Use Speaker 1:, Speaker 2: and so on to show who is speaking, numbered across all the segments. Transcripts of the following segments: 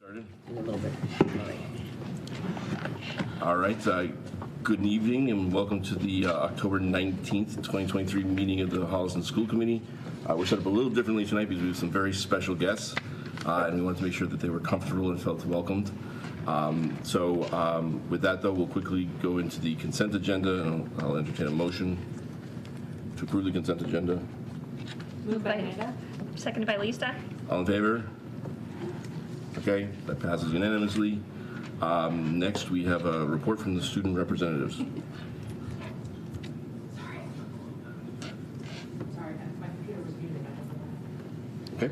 Speaker 1: Started?
Speaker 2: In a little bit.
Speaker 1: All right. Good evening and welcome to the October 19th, 2023 meeting of the Holliston School Committee. We're set up a little differently tonight because we have some very special guests and we wanted to make sure that they were comfortable and felt welcomed. With that, though, we'll quickly go into the consent agenda and I'll entertain a motion to approve the consent agenda.
Speaker 3: Moved by Neda. Seconded by Lisa.
Speaker 1: All in favor? Okay, that passes unanimously. Next, we have a report from the student representatives.
Speaker 4: Sorry, my computer was muted.
Speaker 1: Okay.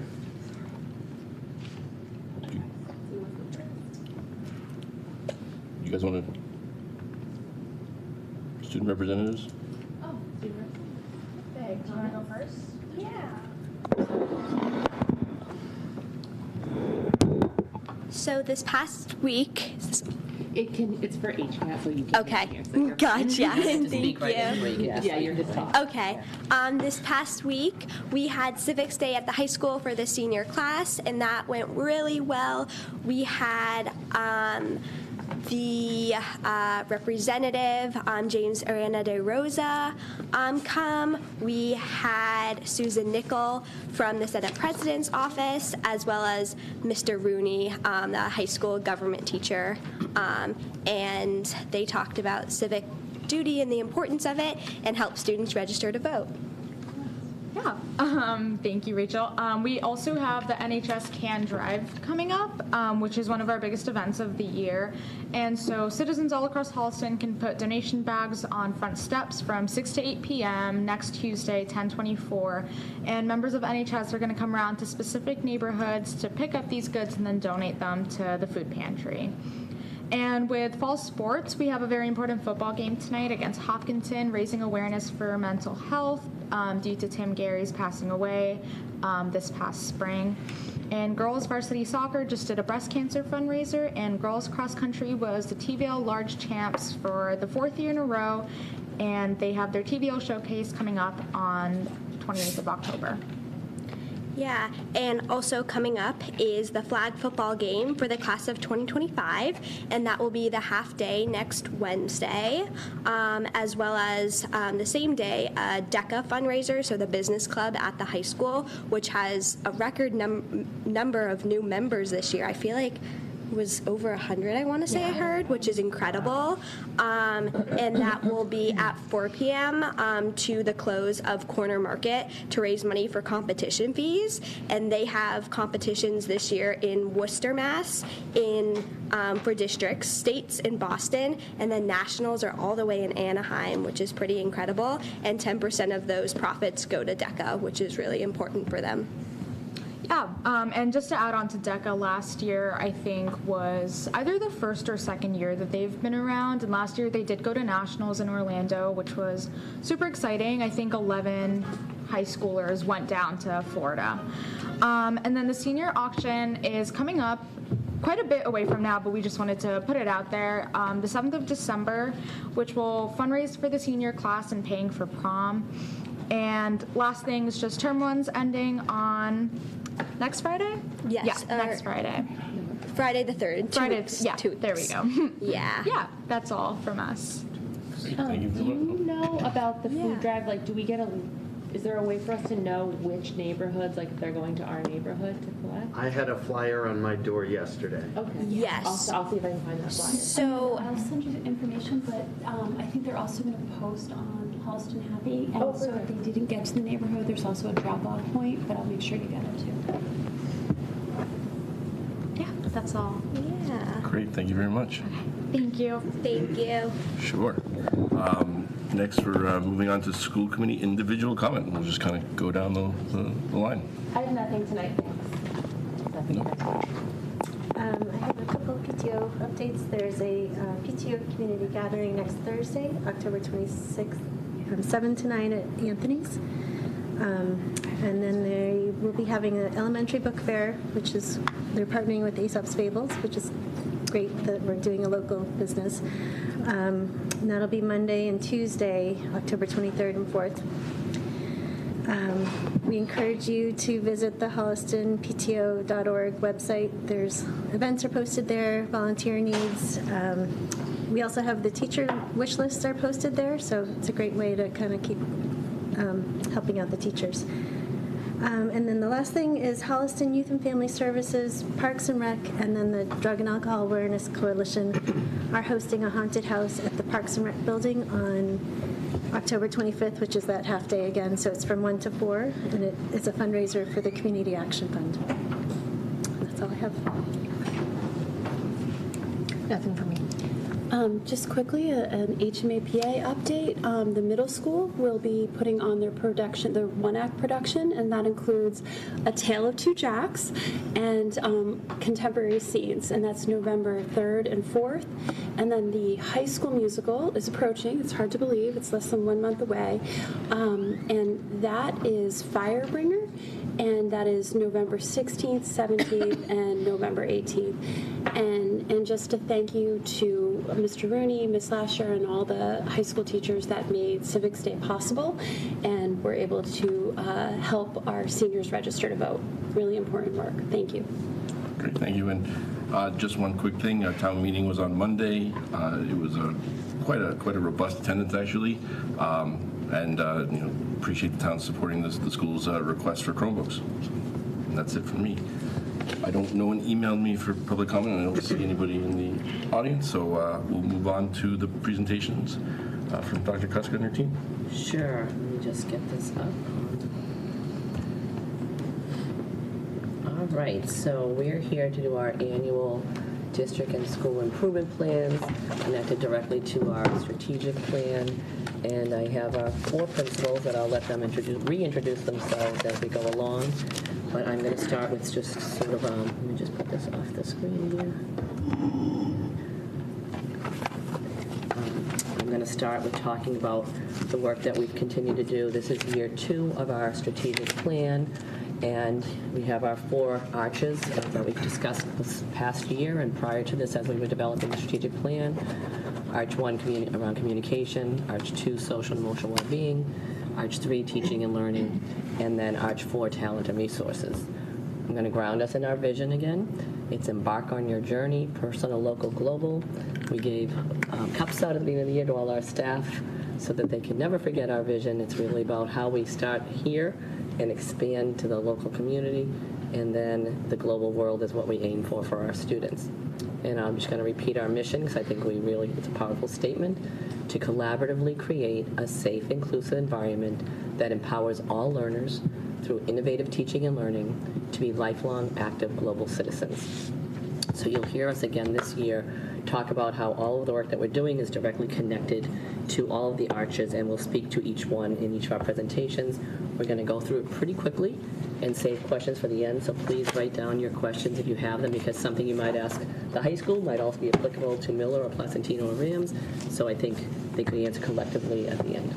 Speaker 1: You guys want to? Student representatives?
Speaker 4: Oh, super. Okay, do you want to go first?
Speaker 5: Yeah. So this past week,
Speaker 4: It's for HCAT, so you can.
Speaker 5: okay,
Speaker 4: hear, so you're
Speaker 5: gotcha.
Speaker 4: fine. You have to
Speaker 5: Thank
Speaker 4: speak right into it.
Speaker 5: you.
Speaker 4: Yeah, you're just talking.
Speaker 5: Okay. This past week, we had Civics Day at the high school for the senior class, and that went really well. We had the representative, James Arana de Rosa, come. We had Susan Nickel from the Senate President's office, as well as Mr. Rooney, the high school government teacher, and they talked about civic duty and the importance of it and help students register to vote.
Speaker 6: Yeah, thank you, Rachel. We also have the NHS Can Drive coming up, which is one of our biggest events of the year. And so citizens all across Holliston can put donation bags on front steps from 6 to 8 p.m. next Tuesday, 10/24. And members of NHS are going to come around to specific neighborhoods to pick up these goods and then donate them to the food pantry. And with fall sports, we have a very important football game tonight against Hopkinton, raising awareness for mental health due to Tim Gary's passing away this past spring. And girls varsity soccer just did a breast cancer fundraiser, and girls cross country was the TVL Large Champs for the 4th year in a row, and they have their TVL showcase coming up on 28th of October.
Speaker 5: Yeah, and also coming up is the flag football game for the class of 2025, and that will be the half day next Wednesday, as well as the same day, a DECA fundraiser, so the business club at the high school, which has a record number of new members this year. I feel like it was over 100, I want to say I heard, which is incredible. And that will be at 4 p.m. To the close of Corner Market to raise money for competition fees. And they have competitions this year in Worcester, Mass, for districts, states in Boston, and then nationals are all the way in Anaheim, which is pretty incredible. And 10% of those profits go to DECA, which is really important for them.
Speaker 6: Yeah, and just to add on to DECA, last year I think was either the first or second year that they've been around, and last year they did go to nationals in Orlando, which was super exciting. I think 11 high schoolers went down to Florida. And then the senior auction is coming up quite a bit away from now, but we just wanted to put it out there. The 7th of December, which will fundraise for the senior class and paying for prom. And last thing is just term one's ending on next Friday?
Speaker 5: Yes.
Speaker 6: Yeah, next Friday.
Speaker 5: Friday the 3rd.
Speaker 6: Friday,
Speaker 5: Two weeks.
Speaker 6: there we go.
Speaker 5: Yeah.
Speaker 6: Yeah, that's all from us.
Speaker 1: Thank
Speaker 4: Do
Speaker 1: you.
Speaker 4: you know about the food
Speaker 5: Yeah.
Speaker 4: drive? Like, is there a way for us to know which neighborhoods, like if they're going to our neighborhood to collect?
Speaker 2: I had a flyer on my door yesterday.
Speaker 4: Okay.
Speaker 5: Yes.
Speaker 4: I'll see if I can find that flyer.
Speaker 5: So,
Speaker 7: I'll send you the information, but I think they're also going to post on Holliston Happy. And
Speaker 4: Oh,
Speaker 7: so if
Speaker 4: perfect.
Speaker 7: they didn't get to the neighborhood, there's also a drop-off point, but I'll make sure you get it too.
Speaker 6: Yeah, that's all.
Speaker 5: yeah.
Speaker 1: Great. Thank you very much.
Speaker 6: Thank you.
Speaker 5: Thank you.
Speaker 1: Sure. Next, we're moving on to school committee individual comment. We'll just kind of go down the line.
Speaker 8: I have nothing tonight, thanks. Nothing
Speaker 1: No.
Speaker 8: tonight. I have a couple of PTO updates. There's a PTO community gathering next Thursday, October 26th, from 7 to 9 at Anthony's. And then they will be having an elementary book fair, which is, they're partnering with Aesop's Fables, which is great that we're doing a local business. And that'll be Monday and Tuesday, October 23rd and 4th. We encourage you to visit the hollistonpto.org website. There's events are posted there, volunteer needs. We also have the teacher wish lists are posted there, so it's a great way to kind of keep helping out the teachers. And then the last thing is Holliston Youth and Family Services, Parks and Rec, and then the Drug and Alcohol Awareness Coalition are hosting a haunted house at the Parks and Rec building on October 25th, which is that half day again. So it's from 1 to 4, and it's a fundraiser for the Community Action Fund. That's all I have.
Speaker 3: Nothing for me.
Speaker 9: Just quickly, an HMAPA update. The middle school will be putting on their production, their one-act production, and that includes A Tale of Two Jacks and contemporary scenes, and that's November 3rd and 4th. And then the high school musical is approaching. It's hard to believe. It's less than 1 month away. And that is Firebringer, and that is November 16th, 17th, and November 18th. And just a thank you to Mr. Rooney, Ms. Lasher, and all the high school teachers that made Civics Day possible and were able to help our seniors register to vote. Really important work. Thank you.
Speaker 1: Great, thank you. And just one quick thing, our town meeting was on Monday. It was quite a robust attendance, actually. And appreciate the town supporting the school's request for Chromebooks. And that's it for me. I don't know one emailed me for public comment, and I don't see anybody in the audience, so we'll move on to the presentations from Dr. Kuska and her team.
Speaker 10: Sure. Let me just get this up. All right, so we're here to do our annual district and school improvement plans connected directly to our strategic plan. And I have our 4 principals that I'll let them reintroduce themselves as we go along. But I'm going to start with just sort of, let me just put this off the screen here. I'm going to start with talking about the work that we've continued to do. This is year 2 of our strategic plan. And we have our 4 arches that we've discussed this past year and prior to this as we were developing the strategic plan. Arch 1, around communication. Arch 2, social and emotional well-being. Arch 3, teaching and learning. And then Arch 4, talent and resources. I'm going to ground us in our vision again. It's embark on your journey, personal, local, global. We gave cups out at the beginning of the year to all our staff so that they can never forget our vision. It's really about how we start here and expand to the local community, and then the global world is what we aim for our students. And I'm just going to repeat our mission because I think it's a powerful statement, to collaboratively create a safe, inclusive environment that empowers all learners through innovative teaching and learning to be lifelong, active global citizens. So you'll hear us again this year talk about how all of the work that we're doing is directly connected to all of the arches, and we'll speak to each one in each of our presentations. We're going to go through it pretty quickly and save questions for the end, so please write down your questions if you have them, because something you might ask the high school might also be applicable to Miller or Placentino or Rams, so I think they could answer collectively at the end.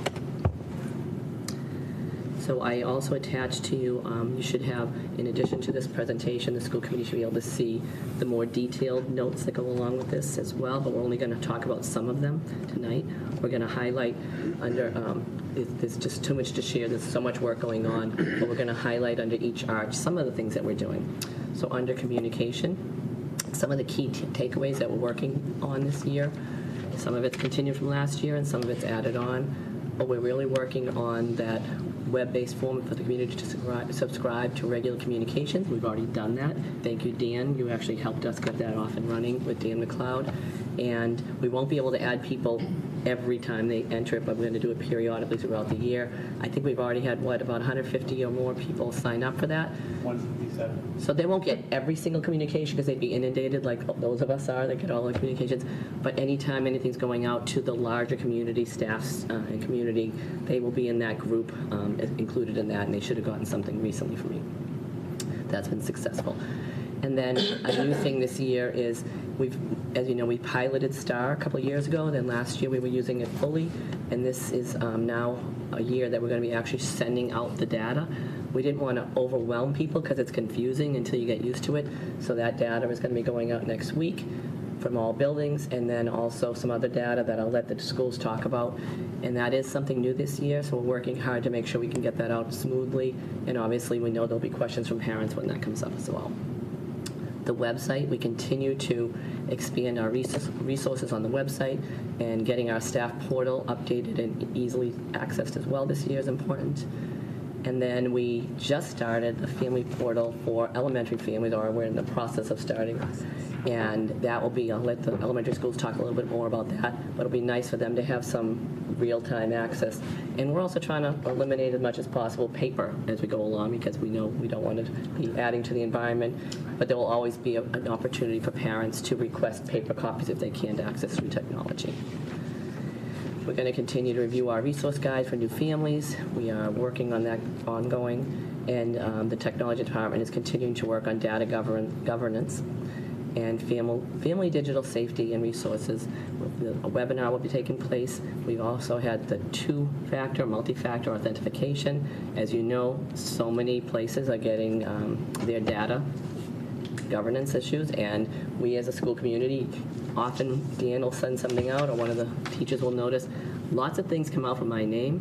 Speaker 10: So I also attached to you, you should have, in addition to this presentation, the school committee should be able to see the more detailed notes that go along with this as well, but we're only going to talk about some of them tonight. We're going to highlight under, there's just too much to share, there's so much work going on, but we're going to highlight under each arch some of the things that we're doing. So under communication, some of the key takeaways that we're working on this year, some of it's continued from last year and some of it's added on, but we're really working on that web-based form for the community to subscribe to regular communications. We've already done that. Thank you, Dan. You actually helped us get that off and running with Dan McLeod. And we won't be able to add people every time they enter it, but we're going to do it periodically throughout the year. I think we've already had, about 150 or more people sign up for that.
Speaker 11: 157.
Speaker 10: So they won't get every single communication because they'd be inundated like those of us are. They get all the communications. But anytime anything's going out to the larger community, staffs and community, they will be in that group, included in that, and they should have gotten something recently from me. That's been successful. And then a new thing this year is as you know, we piloted STAR a couple of years ago, and then last year we were using it fully, and this is now a year that we're going to be actually sending out the data. We didn't want to overwhelm people because it's confusing until you get used to it, so that data is going to be going out next week. from all buildings, and then also some other data that I'll let the schools talk about. And that is something new this year, so we're working hard to make sure we can get that out smoothly. And obviously, we know there'll be questions from parents when that comes up as well. The website, we continue to expand our resources on the website, and getting our staff portal updated and easily accessed as well this year is important. And then we just started the family portal for elementary families, or we're in the process of starting. And that will be, I'll let the elementary schools talk a little bit more about that, but it'll be nice for them to have some real-time access. And we're also trying to eliminate as much as possible paper as we go along, because we know we don't want to be adding to the environment, but there will always be an opportunity for parents to request paper copies if they can't access through technology. We're going to continue to review our resource guide for new families. We are working on that ongoing, and the technology department is continuing to work on data governance and family digital safety and resources. A webinar will be taking place. We've also had the two-factor, multi-factor authentication. As you know, so many places are getting their data governance issues, and we as a school community, often Dan will send something out, or one of the teachers will notice, lots of things come out from my name,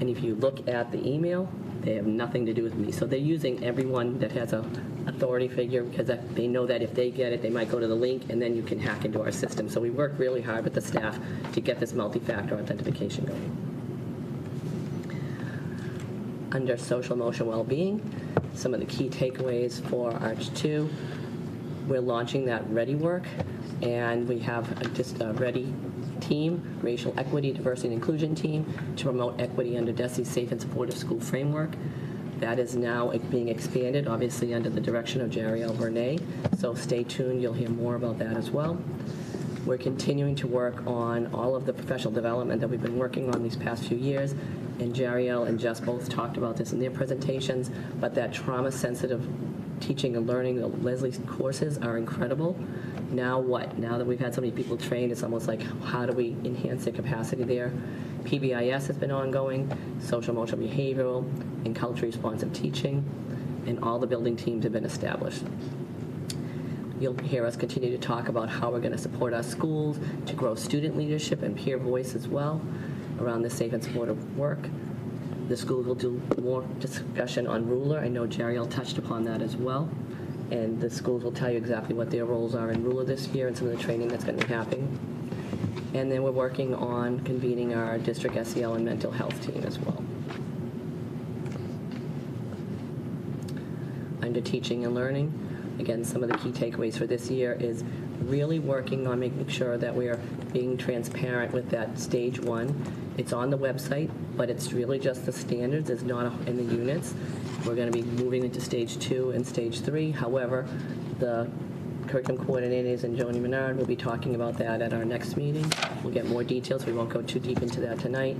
Speaker 10: and if you look at the email, they have nothing to do with me. So they're using everyone that has a authority figure, because they know that if they get it, they might go to the link, and then you can hack into our system. So we work really hard with the staff to get this multi-factor authentication going. Under social emotional well-being, some of the key takeaways for Arch 2, we're launching that Ready work, and we have just a Ready team, racial equity, diversity, and inclusion team, to promote equity under DESE's safe and supportive school framework. That is now being expanded, obviously under the direction of Jariel Vernay, so stay tuned, you'll hear more about that as well. We're continuing to work on all of the professional development that we've been working on these past few years, and Jariel and Jess both talked about this in their presentations, but that trauma-sensitive teaching and learning, the Leslie's courses are incredible. Now what? Now that we've had so many people trained, it's almost like, how do we enhance their capacity there? PBIS has been ongoing, social emotional behavioral, and culturally responsive teaching, and all the building teams have been established. You'll hear us continue to talk about how we're going to support our schools to grow student leadership and peer voice as well around the safe and supportive work. The schools will do more discussion on ruler. I know Jariel touched upon that as well. And the schools will tell you exactly what their roles are in ruler this year and some of the training that's going to be happening. And then we're working on convening our district SEL and mental health team as well. Under teaching and learning, again, some of the key takeaways for this year is really working on making sure that we are being transparent with that stage 1. It's on the website, but it's really just the standards. It's not in the units. We're going to be moving into stage 2 and stage 3. However, the curriculum coordinators and Joni Menard will be talking about that at our next meeting. We'll get more details. We won't go too deep into that tonight.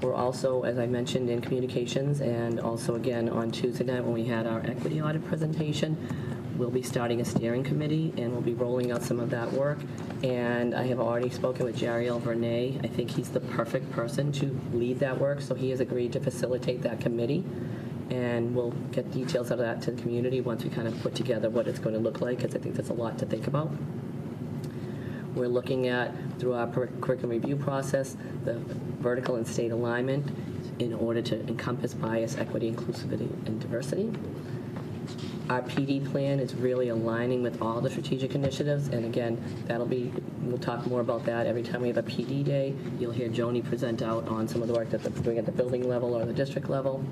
Speaker 10: We're also, as I mentioned, in communications, and also again on Tuesday night when we had our equity audit presentation, we'll be starting a steering committee, and we'll be rolling out some of that work. And I have already spoken with Jariel Vernay. I think he's the perfect person to lead that work, so he has agreed to facilitate that committee. And we'll get details of that to the community once we kind of put together what it's going to look like, because I think there's a lot to think about. We're looking at, through our curriculum review process, the vertical and state alignment in order to encompass bias, equity, inclusivity, and diversity. Our PD plan is really aligning with all the strategic initiatives, and again, we'll talk more about that every time we have a PD day. You'll hear Joni present out on some of the work that they're doing at the building level or the district level.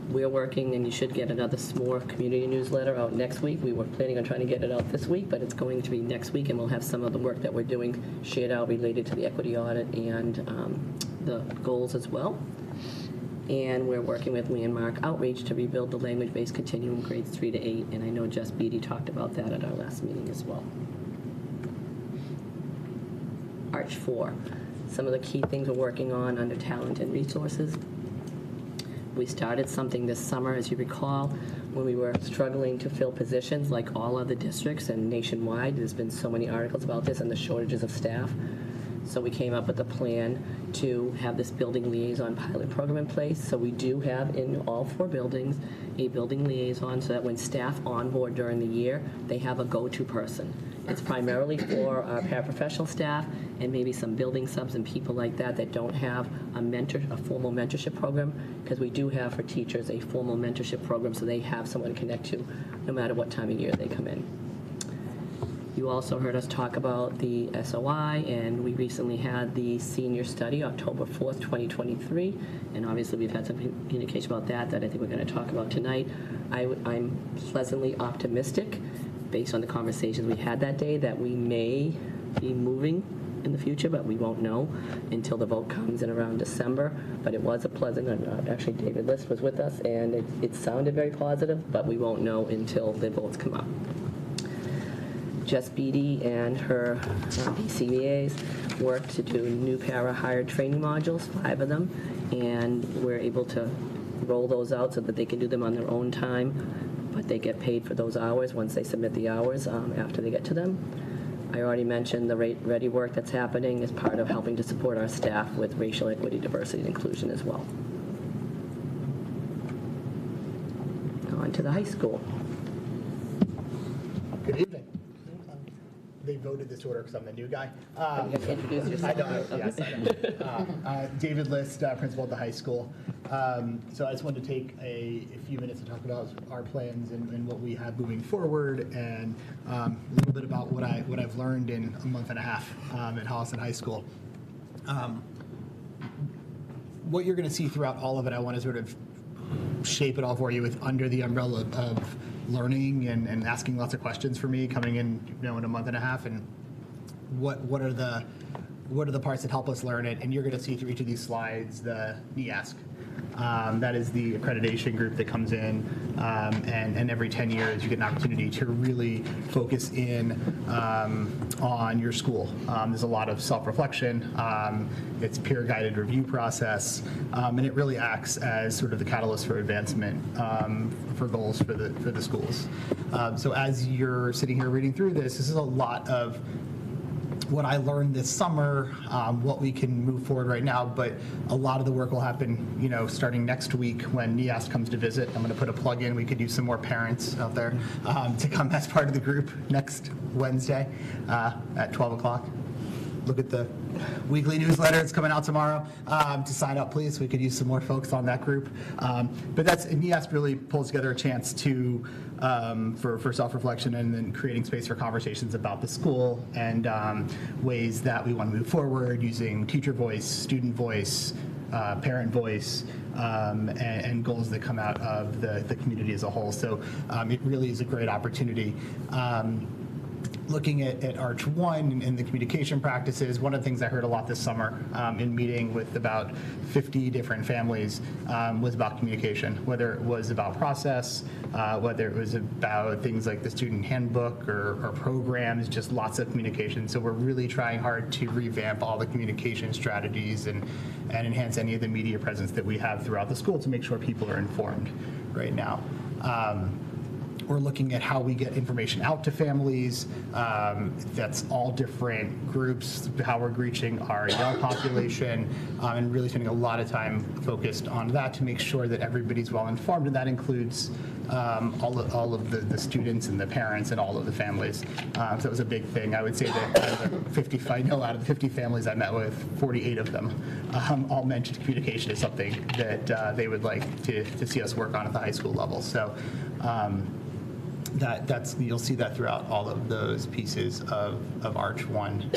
Speaker 10: We're working, and you should get another SMORE community newsletter out next week. We were planning on trying to get it out this week, but it's going to be next week, and we'll have some of the work that we're doing shared out related to the equity audit and the goals as well. And we're working with Landmark Outreach to rebuild the language-based continuum grades 3 to 8, and I know Jess Beatty talked about that at our last meeting as well. Arch 4, some of the key things we're working on under talent and resources. We started something this summer, as you recall, when we were struggling to fill positions like all other districts and nationwide. There's been so many articles about this and the shortages of staff. So we came up with a plan to have this building liaison pilot program in place. So we do have in all 4 buildings a building liaison so that when staff onboard during the year, they have a go-to person. It's primarily for our paraprofessional staff and maybe some building subs and people like that that don't have a formal mentorship program, because we do have for teachers a formal mentorship program so they have someone to connect to no matter what time of year they come in. You also heard us talk about the SOI, and we recently had the senior study, October 4th, 2023, and obviously we've had some communication about that I think we're going to talk about tonight. I'm pleasantly optimistic, based on the conversations we had that day, that we may be moving in the future, but we won't know until the vote comes in around December. But it was a pleasant, actually David List was with us, and it sounded very positive, but we won't know until the votes come up. Jess Beatty and her BCBAs worked to do new para-hired training modules, 5 of them, and we're able to roll those out so that they can do them on their own time, but they get paid for those hours once they submit the hours after they get to them. I already mentioned the Ready work that's happening as part of helping to support our staff with racial equity, diversity, and inclusion as well. On to the high school.
Speaker 11: Good evening. They voted this order because I'm the new guy.
Speaker 10: You have to introduce yourself.
Speaker 11: I know, yes, I know. David List, principal at the high school. So I just wanted to take a few minutes to talk about our plans and what we have moving forward, and a little bit about what I've learned in a month and a half at Holliston High School. What you're going to see throughout all of it, I want to sort of shape it all for you with under the umbrella of learning and asking lots of questions for me coming in, in a month and a half, and what are the parts that help us learn it. And you're going to see through each of these slides the NEASC. That is the accreditation group that comes in, and every 10 years you get an opportunity to really focus in on your school. There's a lot of self-reflection. It's a peer-guided review process, and it really acts as sort of the catalyst for advancement for goals for the schools. So as you're sitting here reading through this is a lot of what I learned this summer, what we can move forward right now, but a lot of the work will happen, starting next week when NEASC comes to visit. I'm going to put a plug in. We could use some more parents out there to come as part of the group next Wednesday at 12 o'clock. Look at the weekly newsletter that's coming out tomorrow to sign up, please. We could use some more folks on that group. But NEASC really pulls together a chance to for self-reflection and then creating space for conversations about the school and ways that we want to move forward using teacher voice, student voice, parent voice, and goals that come out of the community as a whole. So it really is a great opportunity. Looking at Arch 1 and the communication practices, one of the things I heard a lot this summer in meeting with about 50 different families was about communication, whether it was about process, whether it was about things like the student handbook or programs, just lots of communication. So we're really trying hard to revamp all the communication strategies and enhance any of the media presence that we have throughout the school to make sure people are informed right now. We're looking at how we get information out to families. That's all different groups, how we're reaching our young population, and really spending a lot of time focused on that to make sure that everybody's well informed, and that includes all of the students and the parents and all of the families. So it was a big thing. I would say that out of the 50 families I met with, 48 of them all mentioned communication as something that they would like to see us work on at the high school level. So. That's you'll see that throughout all of those pieces of Arch 1.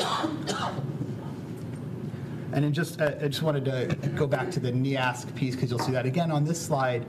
Speaker 11: And then I just wanted to go back to the NEASC piece because you'll see that again on this slide,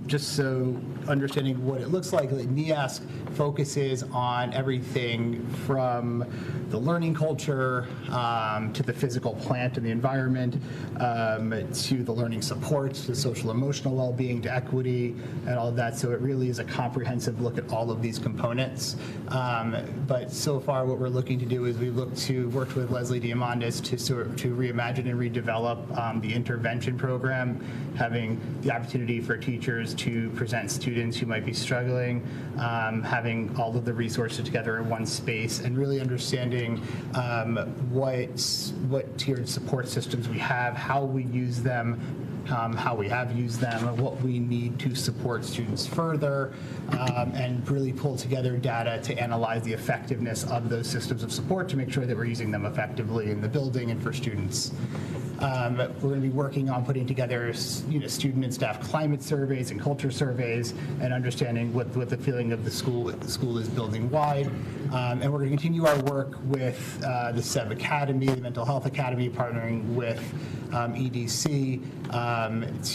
Speaker 11: just so understanding what it looks like. NEASC focuses on everything from the learning culture to the physical plant and the environment, to the learning supports, to social emotional well-being, to equity, and all of that. So it really is a comprehensive look at all of these components. But so far what we're looking to do is we've worked with Leslie Diamandis to to reimagine and redevelop the intervention program, having the opportunity for teachers to present students who might be struggling, having all of the resources together in one space, and really understanding what tiered support systems we have, how we use them, how we have used them, and what we need to support students further, and really pull together data to analyze the effectiveness of those systems of support to make sure that we're using them effectively in the building and for students. We're going to be working on putting together, student and staff climate surveys and culture surveys, and understanding what the feeling of the school is building wide. And we're going to continue our work with the SEV Academy, the Mental Health Academy, partnering with EDC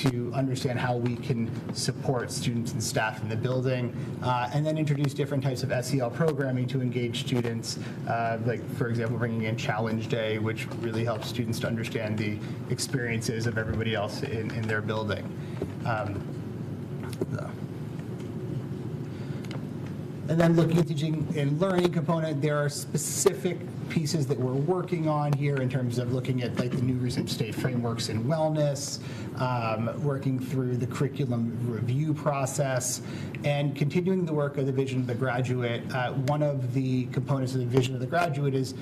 Speaker 11: to understand how we can support students and staff in the building, and then introduce different types of SEL programming to engage students, like, for example, bringing in Challenge Day, which really helps students to understand the experiences of everybody else in their building. And then looking at teaching and learning component, there are specific pieces that we're working on here in terms of looking at like the new recent state frameworks in wellness, working through the curriculum review process, and continuing the work of the vision of the graduate. One of the components of the vision of the graduate is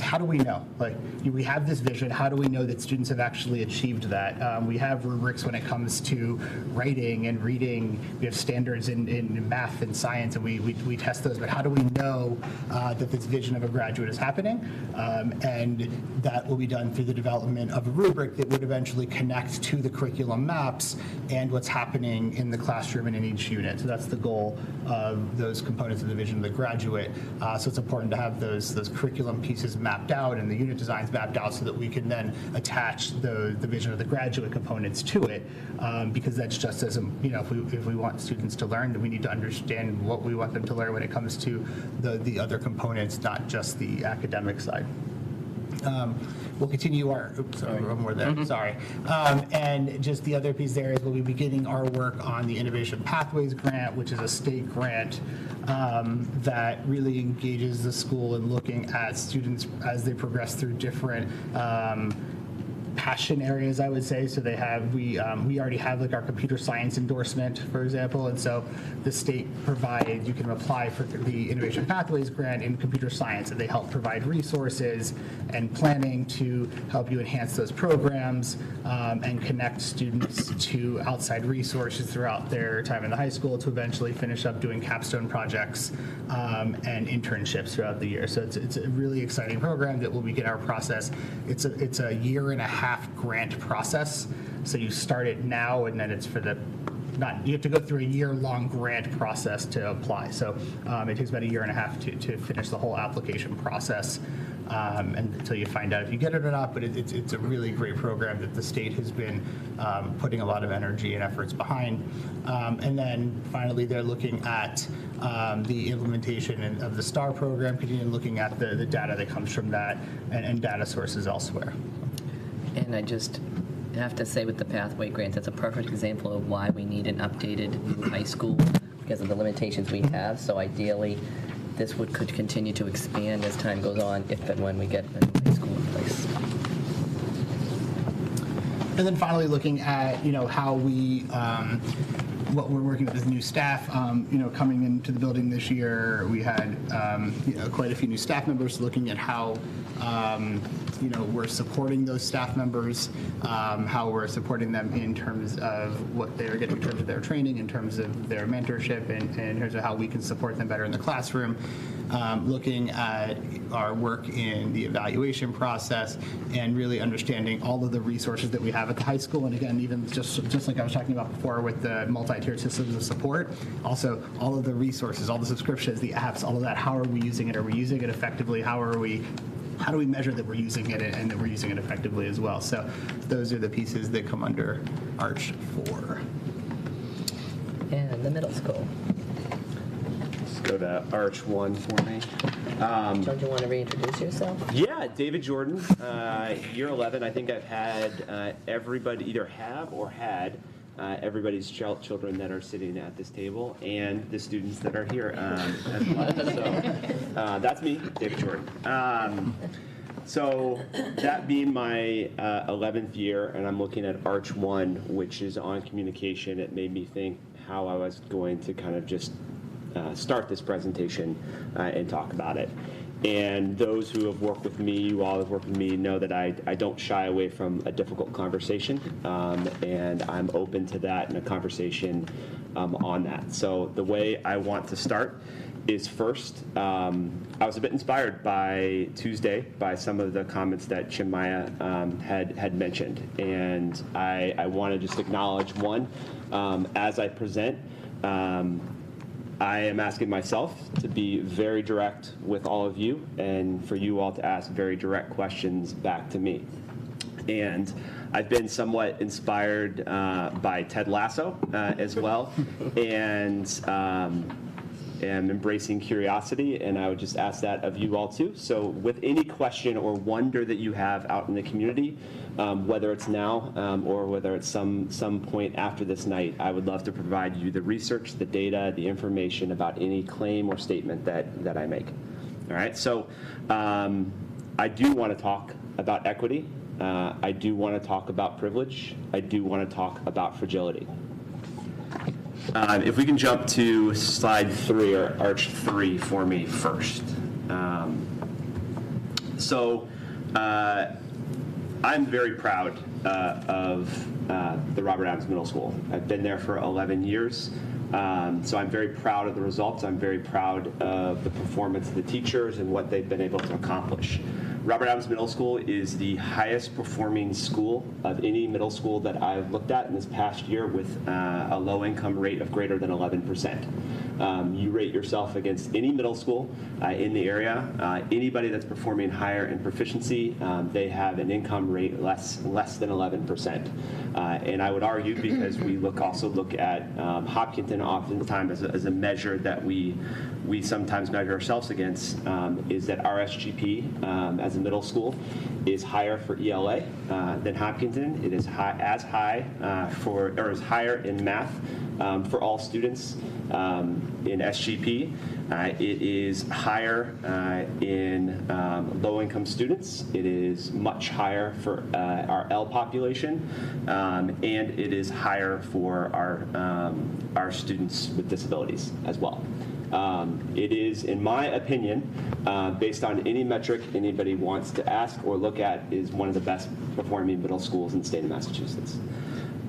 Speaker 11: how do we know? Like, we have this vision, how do we know that students have actually achieved that? We have rubrics when it comes to writing and reading. We have standards in math and science, and we test those, but how do we know that this vision of a graduate is happening? And that will be done through the development of a rubric that would eventually connect to the curriculum maps and what's happening in the classroom and in each unit. So that's the goal of those components of the vision of the graduate. So it's important to have those curriculum pieces mapped out and the unit designs mapped out so that we can then attach the vision of the graduate components to it, because that's just as, if we want students to learn, then we need to understand what we want them to learn when it comes to the other components, not just the academic side. We'll continue our, sorry, one more there, sorry. And just the other piece there is we'll be beginning our work on the Innovation Pathways Grant, which is a state grant that really engages the school in looking at students as they progress through different passion areas, I would say. So we already have like our computer science endorsement, for example, and so the state provides, you can apply for the Innovation Pathways Grant in computer science, and they help provide resources and planning to help you enhance those programs and connect students to outside resources throughout their time in the high school to eventually finish up doing capstone projects and internships throughout the year. So it's a really exciting program that will begin our process. It's a year and a half grant process. So you start it now, and then it's for you have to go through a year-long grant process to apply. So it takes about a year and a half to finish the whole application process, and until you find out if you get it or not. But it's a really great program that the state has been putting a lot of energy and efforts behind. And then finally, they're looking at the implementation of the STAR program, continuing looking at the data that comes from that and data sources elsewhere.
Speaker 10: And I just have to say with the Pathway Grant, that's a perfect example of why we need an updated new high school because of the limitations we have. So ideally, this could continue to expand as time goes on if and when we get a new high school in place.
Speaker 11: And then finally, looking at how we what we're working with as new staff. Coming into the building this year, we had quite a few new staff members. Looking at how we're supporting those staff members, how we're supporting them in terms of what they're getting in terms of their training, in terms of their mentorship, and in terms of how we can support them better in the classroom. Looking at our work in the evaluation process and really understanding all of the resources that we have at the high school. And again, even just like I was talking about before with the multi-tiered systems of support, also all of the resources, all the subscriptions, the apps, all of that, how are we using it? Are we using it effectively? How do we measure that we're using it and that we're using it effectively as well? So those are the pieces that come under Arch 4.
Speaker 10: And the middle school.
Speaker 12: Let's go to Arch 1 for me.
Speaker 10: Don't you want to reintroduce yourself?
Speaker 12: Yeah, David Jordan, year 11. I think I've had everybody either have or had everybody's children that are sitting at this table and the students that are here as well. So that's me, David Jordan. So that being my 11th year, and I'm looking at Arch 1, which is on communication, it made me think how I was going to kind of just start this presentation and talk about it. And those who have worked with me, you all have worked with me, know that I don't shy away from a difficult conversation, and I'm open to that and a conversation on that. So the way I want to start is first, I was a bit inspired by Tuesday by some of the comments that Chinmaya had mentioned, and I want to just acknowledge one, as I present, I am asking myself to be very direct with all of you and for you all to ask very direct questions back to me. And I've been somewhat inspired by Ted Lasso as well, and am embracing curiosity, and I would just ask that of you all too. So with any question or wonder that you have out in the community, whether it's now or whether it's some point after this night, I would love to provide you the research, the data, the information about any claim or statement that I make. All right, so I do want to talk about equity. I do want to talk about privilege. I do want to talk about fragility. If we can jump to slide 3 or Arch 3 for me first. I'm very proud of the Robert Adams Middle School. I've been there for 11 years. So I'm very proud of the results. I'm very proud of the performance of the teachers and what they've been able to accomplish. Robert Adams Middle School is the highest performing school of any middle school that I've looked at in this past year, with a low income rate of greater than 11%. You rate yourself against any middle school in the area. Anybody that's performing higher in proficiency, they have an income rate less than 11%. And I would argue, because we also look at Hopkinton oftentimes as a measure that we sometimes measure ourselves against, is that our SGP as a middle school is higher for ELA than Hopkinton. It is as higher in math for all students in SGP. It is higher in low-income students. It is much higher for our L population, and it is higher for our students with disabilities as well. It is, in my opinion, based on any metric anybody wants to ask or look at, is one of the best performing middle schools in the state of Massachusetts.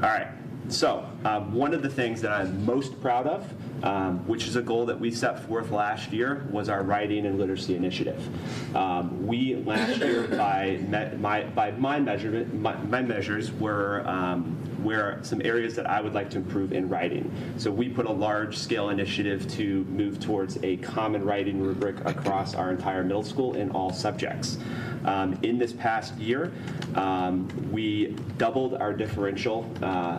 Speaker 12: All right, so one of the things that I'm most proud of, which is a goal that we set forth last year, was our writing and literacy initiative. We last year, by my measures, were some areas that I would like to improve in writing. So we put a large-scale initiative to move towards a common writing rubric across our entire middle school in all subjects. In this past year, we doubled our differential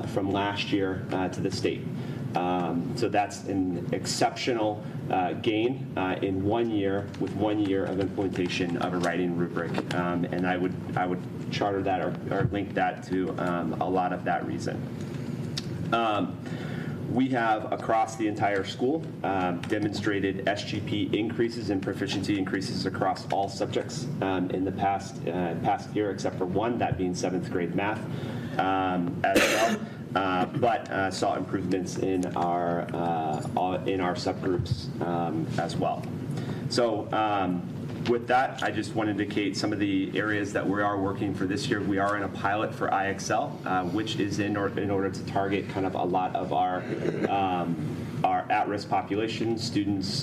Speaker 12: from last year to the state. So that's an exceptional gain in 1 year, with 1 year of implementation of a writing rubric, and I would charter that or link that to a lot of that reason. We have, across the entire school, demonstrated SGP increases and proficiency increases across all subjects in the past year, except for one, that being 7th grade math as well. But saw improvements in our subgroups as well. So with that, I just want to indicate some of the areas that we are working for this year. We are in a pilot for IXL, which is in order to target kind of a lot of our at-risk population, students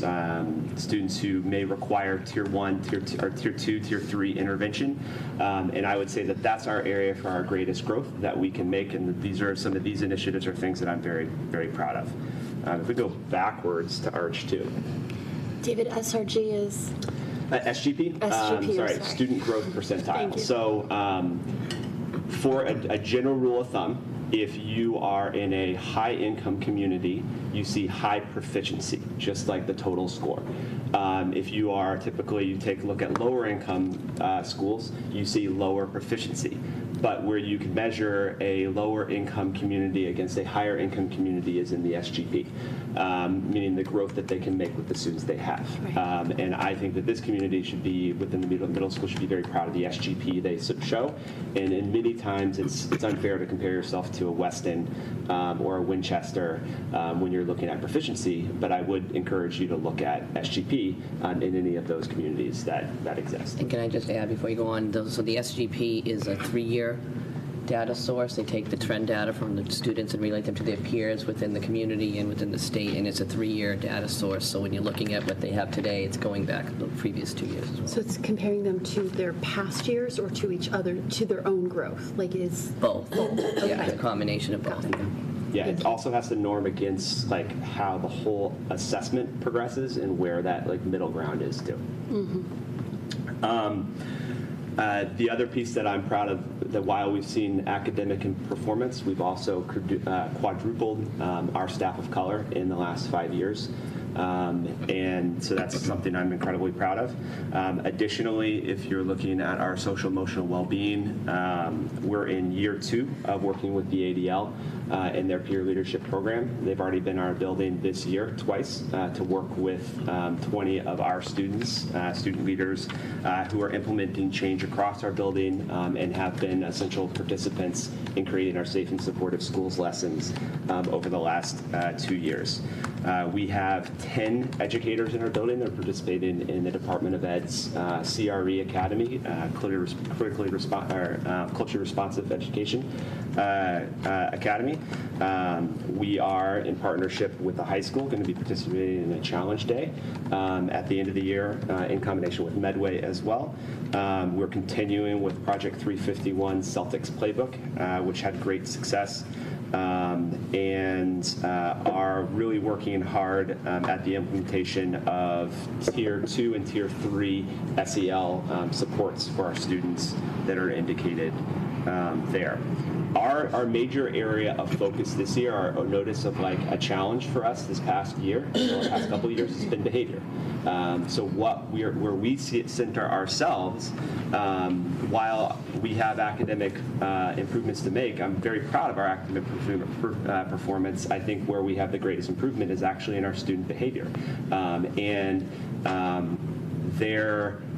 Speaker 12: who may require Tier 1, Tier 2, Tier 3 intervention. And I would say that that's our area for our greatest growth that we can make, and some of these initiatives are things that I'm very, very proud of. If we go backwards to Arch 2.
Speaker 9: David, SRG is?
Speaker 12: SGP? Sorry, student growth percentile.
Speaker 9: Thank you.
Speaker 12: So for a general rule of thumb, if you are in a high-income community, you see high proficiency, just like the total score. If you are typically, you take a look at lower-income schools, you see lower proficiency. but where you can measure a lower income community against a higher income community is in the SGP, meaning the growth that they can make with the students they have. And I think that this community should be, within the middle school, should be very proud of the SGP they show. And in many times, it's unfair to compare yourself to a Weston or a Winchester when you're looking at proficiency, but I would encourage you to look at SGP in any of those communities that exist.
Speaker 10: And can I just add before you go on, so the SGP is a 3-year data source. They take the trend data from the students and relate them to their peers within the community and within the state, and it's a 3-year data source. So when you're looking at what they have today, it's going back the previous 2 years as well.
Speaker 9: So it's comparing them to their past years or to each other, to their own growth? Like is
Speaker 10: Both. Yeah, it's a combination of both.
Speaker 12: Yeah, it also has to norm against like how the whole assessment progresses and where that like middle ground is too. The other piece that I'm proud of, that while we've seen academic and performance, we've also quadrupled our staff of color in the last 5 years. And so that's something I'm incredibly proud of. Additionally, if you're looking at our social emotional well-being, we're in year 2 of working with the ADL in their peer leadership program. They've already been in our building this year twice to work with 20 of our students, student leaders, who are implementing change across our building and have been essential participants in creating our safe and supportive schools lessons over the last 2 years. We have 10 educators in our building that are participating in the Department of Ed's CRE Academy, culturally responsive education academy. We are in partnership with the high school going to be participating in a challenge day at the end of the year in combination with Medway as well. We're continuing with Project 351 Celtics Playbook, which had great success. And are really working hard at the implementation of Tier 2 and Tier 3 SEL supports for our students that are indicated there. Our major area of focus this year, our notice of like a challenge for us this past year, the past couple of years, has been behavior. So where we center ourselves, while we have academic improvements to make, I'm very proud of our academic performance. I think where we have the greatest improvement is actually in our student behavior.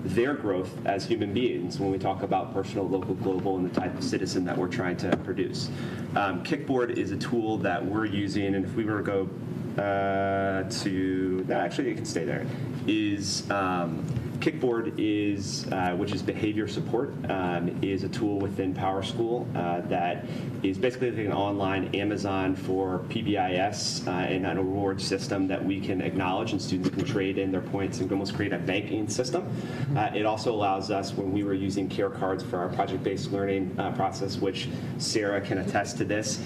Speaker 12: Their growth as human beings when we talk about personal, local, global, and the type of citizen that we're trying to produce. Kickboard is a tool that we're using, and if we were to go actually, it can stay there, is Kickboard is, which is behavior support, is a tool within PowerSchool that is basically like an online Amazon for PBIS and a reward system that we can acknowledge and students can trade in their points and almost create a banking system. It also allows us, when we were using care cards for our project-based learning process, which Sarah can attest to this,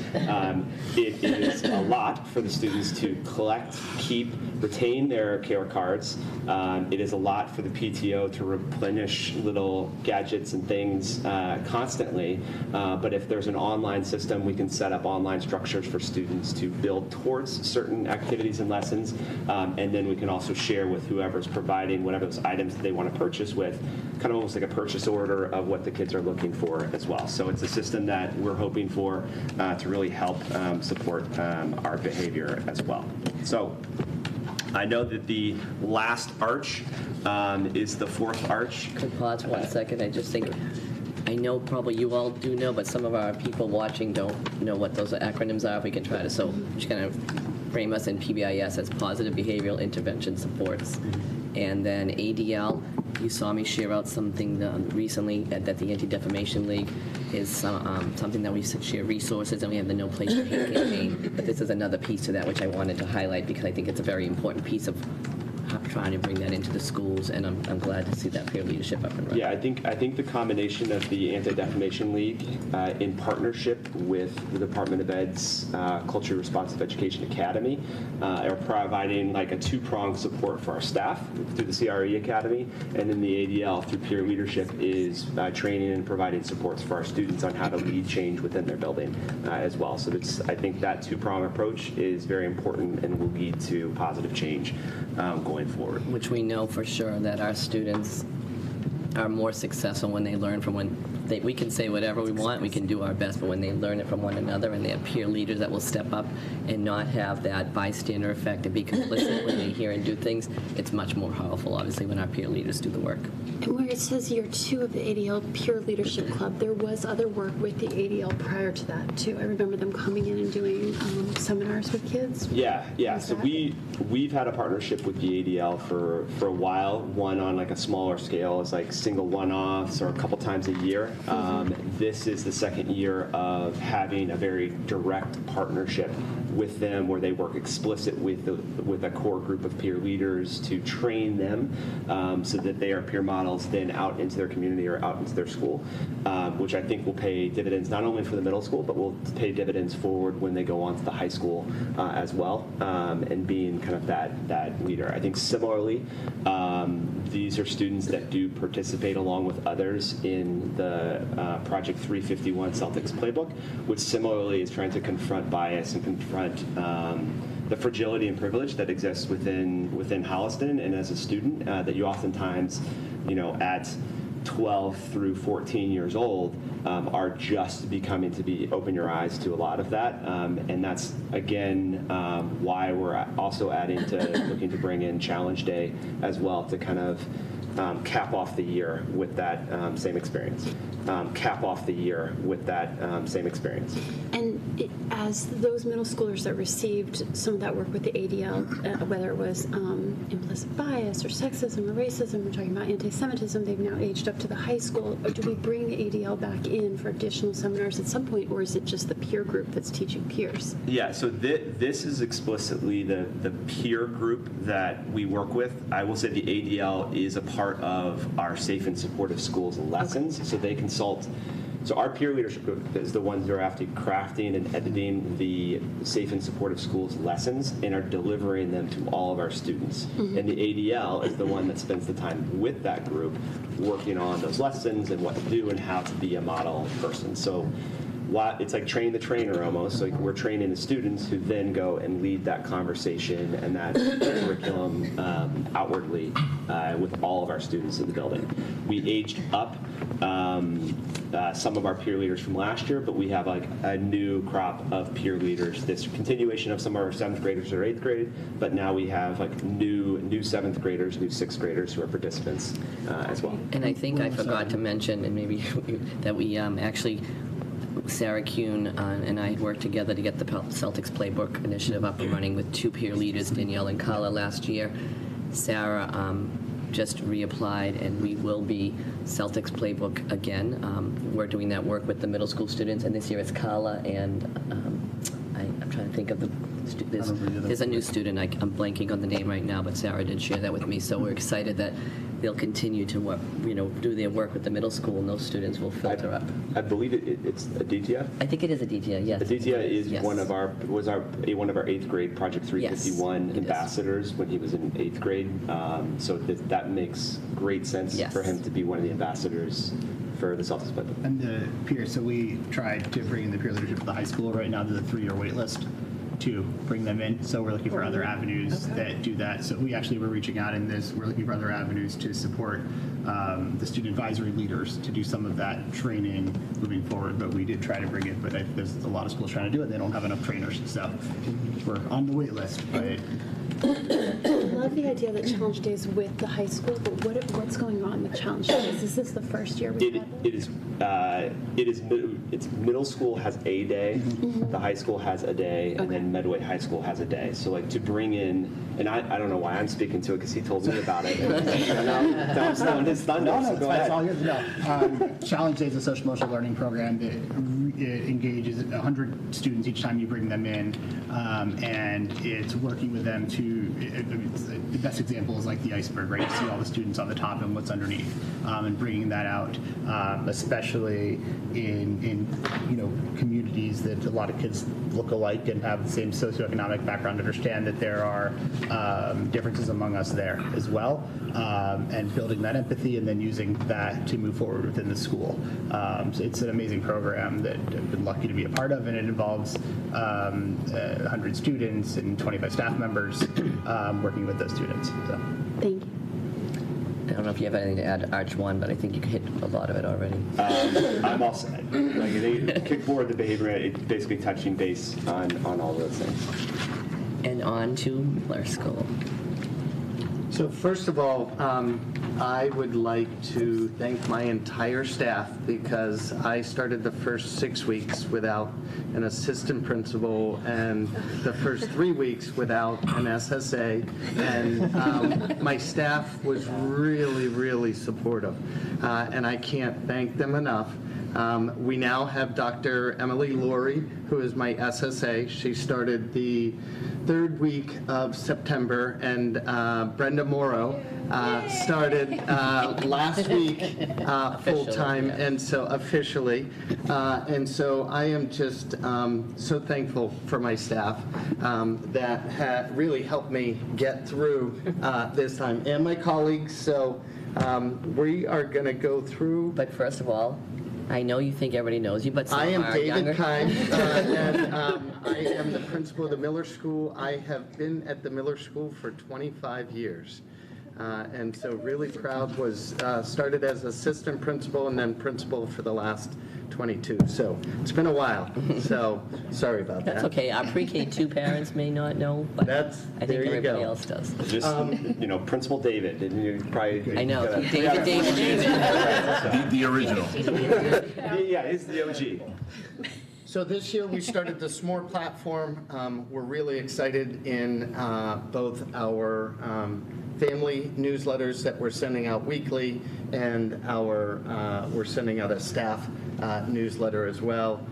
Speaker 12: it is a lot for the students to collect, keep, retain their care cards. It is a lot for the PTO to replenish little gadgets and things constantly, but if there's an online system, we can set up online structures for students to build towards certain activities and lessons, and then we can also share with whoever's providing whatever those items that they want to purchase with, kind of almost like a purchase order of what the kids are looking for as well. So it's a system that we're hoping for to really help support our behavior as well. So I know that the last arch is the 4th arch.
Speaker 10: Could pause 1 second. I just think, I know probably you all do know, but some of our people watching don't know what those acronyms are. If we can try to, so just kind of frame us in PBIS as Positive Behavioral Intervention Supports. And then ADL, you saw me share out something recently that the Anti-Defamation League is something that we share resources, and we have the No Place for Hate campaign. But this is another piece to that which I wanted to highlight because I think it's a very important piece of trying to bring that into the schools, and I'm glad to see that peer leadership up and running.
Speaker 12: Yeah, I think the combination of the Anti-Defamation League in partnership with the Department of Ed's Culturally Responsive Education Academy are providing like a 2-pronged support for our staff through the CRE Academy, and then the ADL through peer leadership is training and providing supports for our students on how to lead change within their building as well. So I think that 2-prong approach is very important and will lead to positive change going forward.
Speaker 10: Which we know for sure that our students are more successful when they learn from when we can say whatever we want, we can do our best, but when they learn it from one another and they have peer leaders that will step up and not have that bystander effect and be complicit when they hear and do things, it's much more powerful, obviously, when our peer leaders do the work.
Speaker 9: And where it says year 2 of the ADL Peer Leadership Club, there was other work with the ADL prior to that, too. I remember them coming in and doing seminars with kids.
Speaker 12: Yeah. So we've had a partnership with the ADL for a while. One on like a smaller scale is like single one-offs or a couple times a year. This is the second year of having a very direct partnership with them, where they work explicit with a core group of peer leaders to train them so that they are peer models then out into their community or out into their school, which I think will pay dividends not only for the middle school, but will pay dividends forward when they go on to the high school as well, and being kind of that leader. I think similarly, these are students that do participate along with others in the Project 351 Celtics playbook, which similarly is trying to confront bias and confront the fragility and privilege that exists within Holliston, and as a student that you oftentimes, at 12 through 14 years old are just becoming to be open your eyes to a lot of that, and that's again why we're also adding to looking to bring in Challenge Day as well to kind of cap off the year with that same experience.
Speaker 9: And as those middle schoolers that received some of that work with the ADL, whether it was implicit bias or sexism or racism, we're talking about anti-Semitism, they've now aged up to the high school. Or do we bring the ADL back in for additional seminars at some point, or is it just the peer group that's teaching peers?
Speaker 12: Yeah, so this is explicitly the peer group that we work with. I will say the ADL is a part of our Safe and Supportive Schools lessons, so they consult. So our peer leadership group is the ones who are actually crafting and editing the Safe and Supportive Schools lessons and are delivering them to all of our students. And the ADL is the one that spends the time with that group working on those lessons and what to do and how to be a model person. So it's like train the trainer almost. So we're training the students who then go and lead that conversation and that curriculum outwardly with all of our students in the building. We aged up some of our peer leaders from last year, but we have like a new crop of peer leaders. This continuation of some of our 7th graders or 8th grade, but now we have like new 7th graders, new 6th graders who are participants as well.
Speaker 10: And I think I forgot to mention, and maybe that we actually, Sarah Kuhn and I worked together to get the Celtics Playbook initiative up and running with 2 peer leaders, Danielle and Carla, last year. Sarah just reapplied, and we will be Celtics Playbook again. We're doing that work with the middle school students, and this year it's Carla and I'm trying to think of there's a new student. I'm blanking on the name right now, but Sarah did share that with me. So we're excited that they'll continue to work, do their work with the middle school, and those students will filter up.
Speaker 12: I believe it's Aditya.
Speaker 10: I think it is Aditya. Yes.
Speaker 12: Aditya is
Speaker 10: yes.
Speaker 12: one of our 8th grade Project 351
Speaker 10: yes,
Speaker 12: ambassadors when he was in 8th grade. So that makes great sense for him to be one of the ambassadors for the Celtics playbook.
Speaker 11: And the peers, so we tried to bring in the peer leadership to the high school. Right now, there's a 3-year wait list to bring them in. So we're looking for other avenues that do that. So we actually were reaching out in this. We're looking for other avenues to support the student advisory leaders to do some of that training moving forward. But we did try to bring it, but there's a lot of schools trying to do it. They don't have enough trainers. So we're on the wait list. But
Speaker 9: I love the idea that Challenge Day is with the high school, but what's going on with Challenge Days? Is this the first year we've had
Speaker 12: It's middle school has a day, the high school has a day, and then Medway High School has a day. So like to bring in, and I don't know why I'm speaking to it because he told me about it. And now I'm stealing his thunder.
Speaker 11: No,
Speaker 12: so go ahead.
Speaker 11: it's all good. No. Challenge Day is a social emotional learning program that engages 100 students each time you bring them in, and it's working with them to. The best example is like the iceberg, right? You see all the students on the top and what's underneath, and bringing that out, especially in communities that a lot of kids look alike and have the same socioeconomic background. Understand that there are differences among us there as well, and building that empathy and then using that to move forward within the school. So it's an amazing program that I've been lucky to be a part of, and it involves 100 students and 25 staff members working with those students. So.
Speaker 9: Thank you.
Speaker 10: I don't know know if you have anything to add to Arch 1, but I think you hit a lot of it already.
Speaker 12: I'm also, like, they kick forward the behavior, it's basically touching base on all those things.
Speaker 10: And on to Miller School.
Speaker 2: So first of all, I would like to thank my entire staff because I started the first 6 weeks without an assistant principal and the first 3 weeks without an SSA. And my staff was really, really supportive. And I can't thank them enough. We now have Dr. Emily Laurie, who is my SSA. She started the 3rd week of September, and Brenda Morrow started last week full-time, and so officially. And so I am just so thankful for my staff that really helped me get through this time, and my colleagues. So we are going to go through.
Speaker 10: But first of all, I know you think everybody knows you, but some
Speaker 2: I am
Speaker 10: are
Speaker 2: David
Speaker 10: younger.
Speaker 2: Kime, and I am the principal of the Miller School. I have been at the Miller School for 25 years. And so really proud, was started as assistant principal and then principal for the last 22. So it's been a while, so sorry about that.
Speaker 10: That's okay. Our pre-K2 parents may not know, but I think
Speaker 2: there you
Speaker 10: everybody
Speaker 2: go.
Speaker 10: else does.
Speaker 12: Just, Principal David, and you probably.
Speaker 10: I know.
Speaker 12: gotta-
Speaker 10: David.
Speaker 1: The original.
Speaker 12: Yeah, it's the OG.
Speaker 2: So this year we started the S'more platform. We're really excited in both our family newsletters that we're sending out weekly and we're sending out a staff newsletter as well.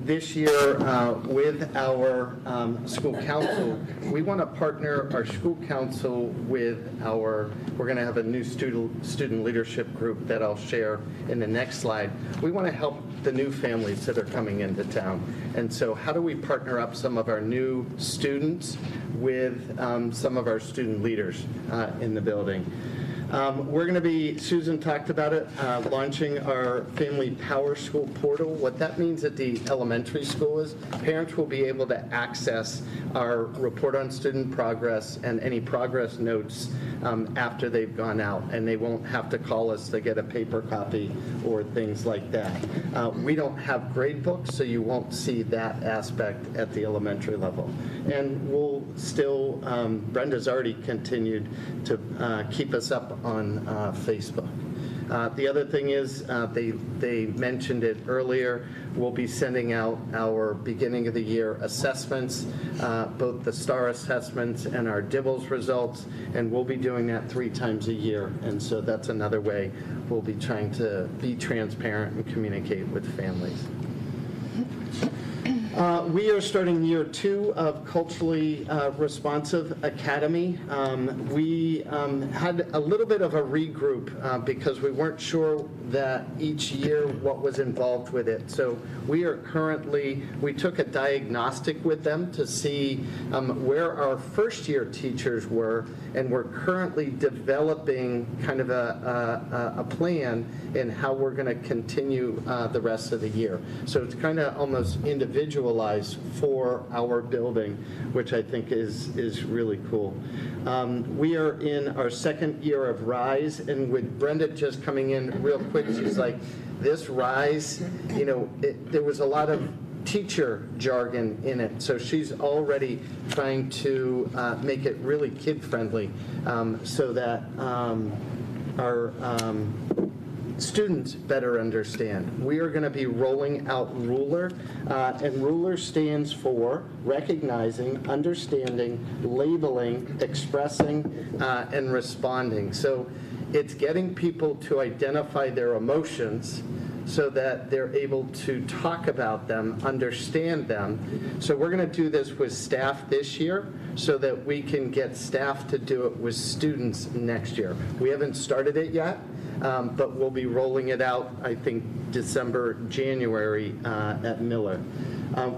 Speaker 2: This year with our school council, we want to partner our school council with we're going to have a new student leadership group that I'll share in the next slide. We want to help the new families that are coming into town. And so how do we partner up some of our new students with some of our student leaders in the building? We're going to be, Susan talked about it, launching our Family Power School portal. What that means at the elementary school is parents will be able to access our report on student progress and any progress notes after they've gone out, and they won't have to call us to get a paper copy or things like that. We don't have grade books, so you won't see that aspect at the elementary level. And we'll still, Brenda's already continued to keep us up on Facebook. The other thing is, they mentioned it earlier, we'll be sending out our beginning of the year assessments, both the STAR assessments and our DIBELS results, and we'll be doing that 3 times a year. And so that's another way we'll be trying to be transparent and communicate with families. We are starting year 2 of Culturally Responsive Academy. We had a little bit of a regroup because we weren't sure that each year what was involved with it. So we took a diagnostic with them to see where our first year teachers were, and we're currently developing kind of a plan in how we're going to continue the rest of the year. So it's kind of almost individualized for our building, which I think is really cool. We are in our 2nd year of RISE, and with Brenda just coming in real quick, she's like, this RISE, there was a lot of teacher jargon in it, so she's already trying to make it really kid-friendly so that our students better understand. We are going to be rolling out RULER, and RULER stands for recognizing, understanding, labeling, expressing, and responding. So it's getting people to identify their emotions so that they're able to talk about them, understand them. So we're going to do this with staff this year so that we can get staff to do it with students next year. We haven't started it yet. But we'll be rolling it out, I think, December, January at Miller.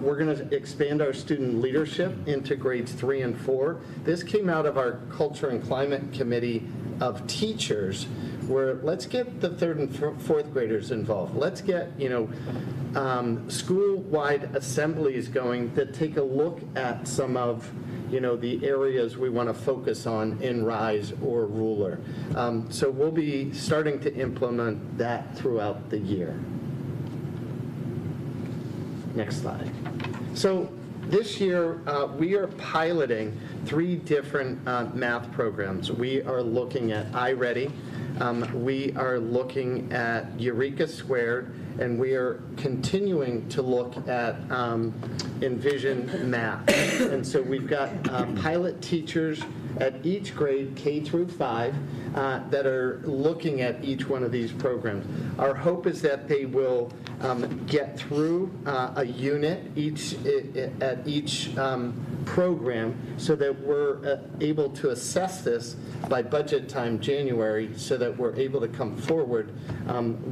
Speaker 2: We're going to expand our student leadership into grades 3 and 4. This came out of our Culture and Climate Committee of teachers, where let's get the 3rd and 4th graders involved. Let's get, school-wide assemblies going that take a look at some of, the areas we want to focus on in RISE or Ruler. So we'll be starting to implement that throughout the year. Next slide. So this year, we are piloting 3 different math programs. We are looking at iReady, we are looking at Eureka Squared, and we are continuing to look at Envision Math. And so we've got pilot teachers at each grade, K through 5, that are looking at each one of these programs. Our hope is that they will get through a unit at each program so that we're able to assess this by budget time January so that we're able to come forward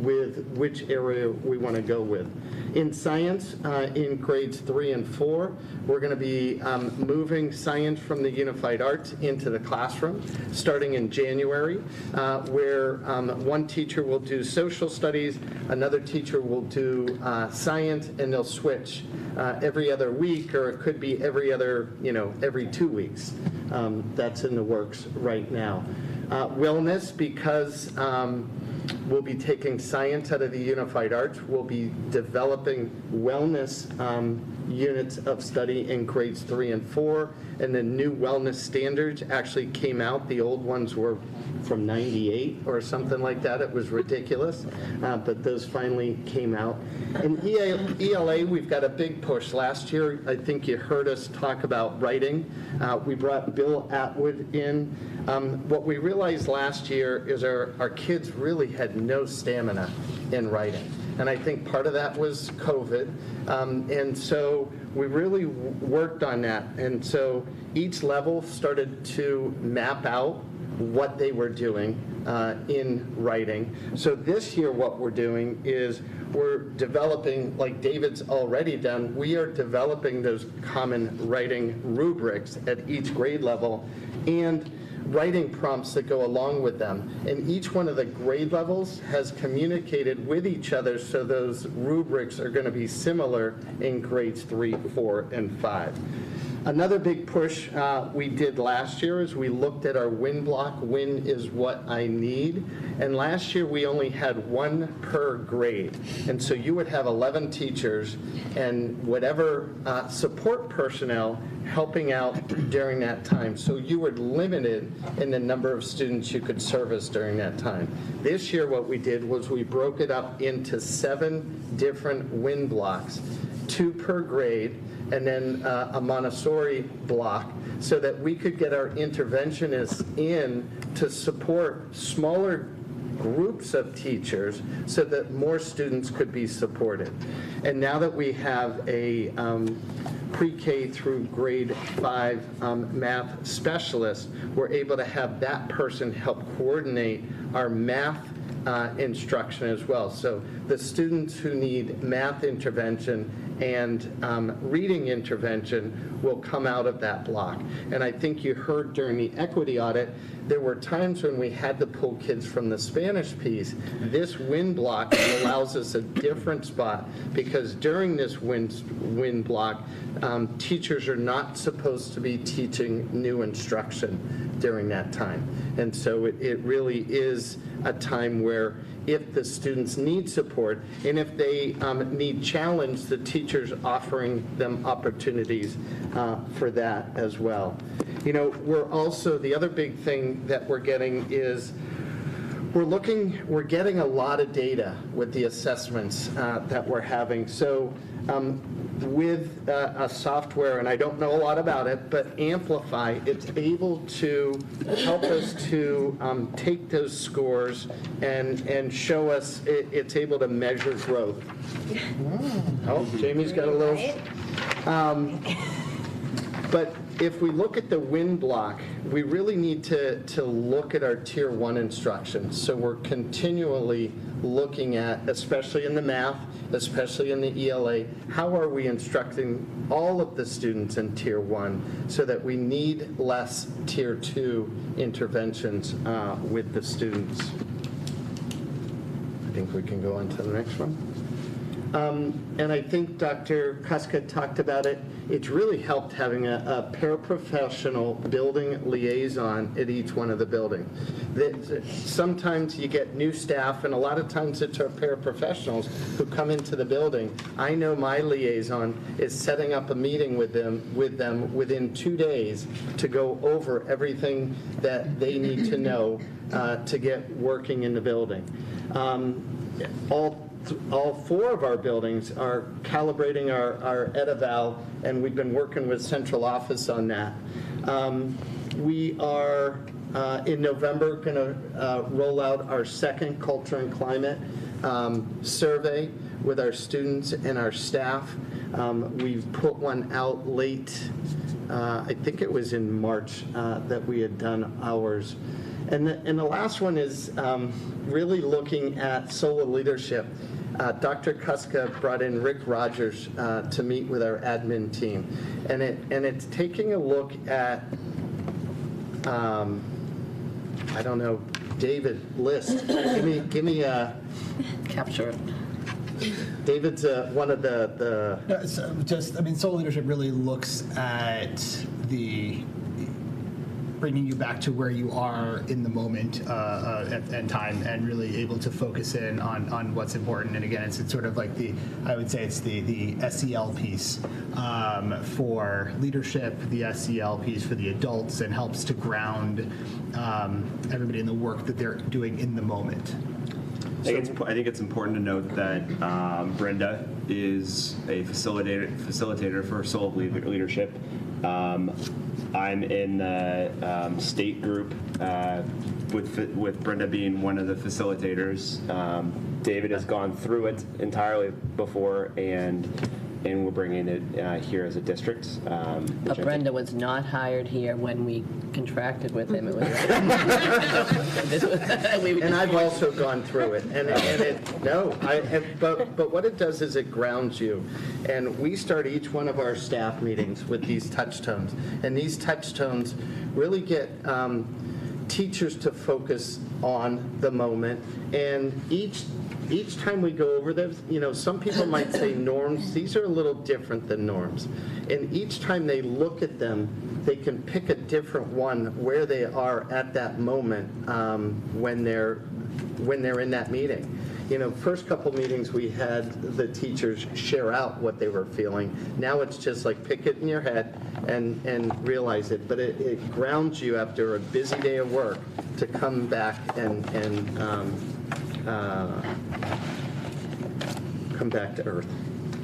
Speaker 2: with which area we want to go with. In science, in grades 3 and 4, we're going to be moving science from the Unified Arts into the classroom starting in January, where one teacher will do social studies, another teacher will do science, and they'll switch every other week, or it could be every 2 weeks. That's in the works right now. Wellness, because we'll be taking science out of the Unified Arts, we'll be developing wellness units of study in grades 3 and 4, and the new wellness standards actually came out. The old ones were from 98 or something like that. It was ridiculous, but those finally came out. In ELA, we've got a big push. Last year, I think you heard us talk about writing. We brought Bill Atwood in. What we realized last year is our kids really had no stamina in writing. And I think part of that was COVID. And so we really worked on that. And so each level started to map out what they were doing in writing. So this year what we're doing is we're developing, like David's already done, we are developing those common writing rubrics at each grade level and writing prompts that go along with them. And each one of the grade levels has communicated with each other, so those rubrics are going to be similar in grades 3, 4, and 5. Another big push we did last year is we looked at our win block. Win is what I need. And last year we only had 1 per grade. And so you would have 11 teachers and whatever support personnel helping out during that time. So you were limited in the number of students you could service during that time. This year what we did was we broke it up into 7 different win blocks, 2 per grade, and then a Montessori block, so that we could get our interventionists in to support smaller groups of teachers so that more students could be supported. And now that we have a pre-K through grade 5 math specialist, we're able to have that person help coordinate our math instruction as well. So the students who need math intervention and reading intervention will come out of that block. And I think you heard during the equity audit, there were times when we had to pull kids from the Spanish piece. This win block allows us a different spot, because during this win block, teachers are not supposed to be teaching new instruction during that time. And so it really is a time where if the students need support and if they need challenge, the teachers offering them opportunities for that as well. We're also, the other big thing that we're getting is we're getting a lot of data with the assessments that we're having. So with a software, and I don't know a lot about it, but Amplify, it's able to help us to take those scores and show us, it's able to measure growth. Oh, Jamie's got a little. But if we look at the win block, we really need to look at our Tier 1 instruction. So we're continually looking at, especially in the math, especially in the ELA, how are we instructing all of the students in Tier 1 so that we need less Tier 2 interventions with the students. I think we can go on to the next one. And I think Dr. Kuska talked about it. It's really helped having a paraprofessional building liaison at each one of the buildings. Sometimes you get new staff, and a lot of times it's our paraprofessionals who come into the building. I know my liaison is setting up a meeting with them within 2 days to go over everything that they need to know to get working in the building. All 4 of our buildings are calibrating our EdEval, and we've been working with central office on that. We are, in November, going to roll out our second culture and climate survey with our students and our staff. We've put one out late, I think it was in March that we had done ours. And the last one is really looking at solo leadership. Dr. Kuska brought in Rick Rogers to meet with our admin team. And it's taking a look at, I don't know, David, list. Give me a...
Speaker 10: Capture.
Speaker 2: David's one of the...
Speaker 11: No, so solo leadership really looks at the bringing you back to where you are in the moment and time, and really able to focus in on what's important. And again, it's sort of like I would say it's the SEL piece for leadership, the SEL piece for the adults, and helps I everybody in the work that they're doing in the moment.
Speaker 12: I think it's important to note that Brenda is a facilitator for solo leadership. I'm in the state group with Brenda being one of the facilitators. David has gone through it entirely before, and we're bringing it here as a district.
Speaker 10: But Brenda was not hired here when we contracted with him. It was
Speaker 2: and I've also gone through it. But what it does is it grounds you. And we start each one of our staff meetings with these touch tones. And these touch tones really get teachers to focus on the moment. And each time we go over this, some people might say norms. These are a little different than norms. And each time they look at them, they can pick a different one where they are at that moment when they're in that meeting. First couple meetings we had the teachers share out what they were feeling. Now it's just like pick it in your head and realize it. But it grounds you after a busy day of work to come back and come back to earth.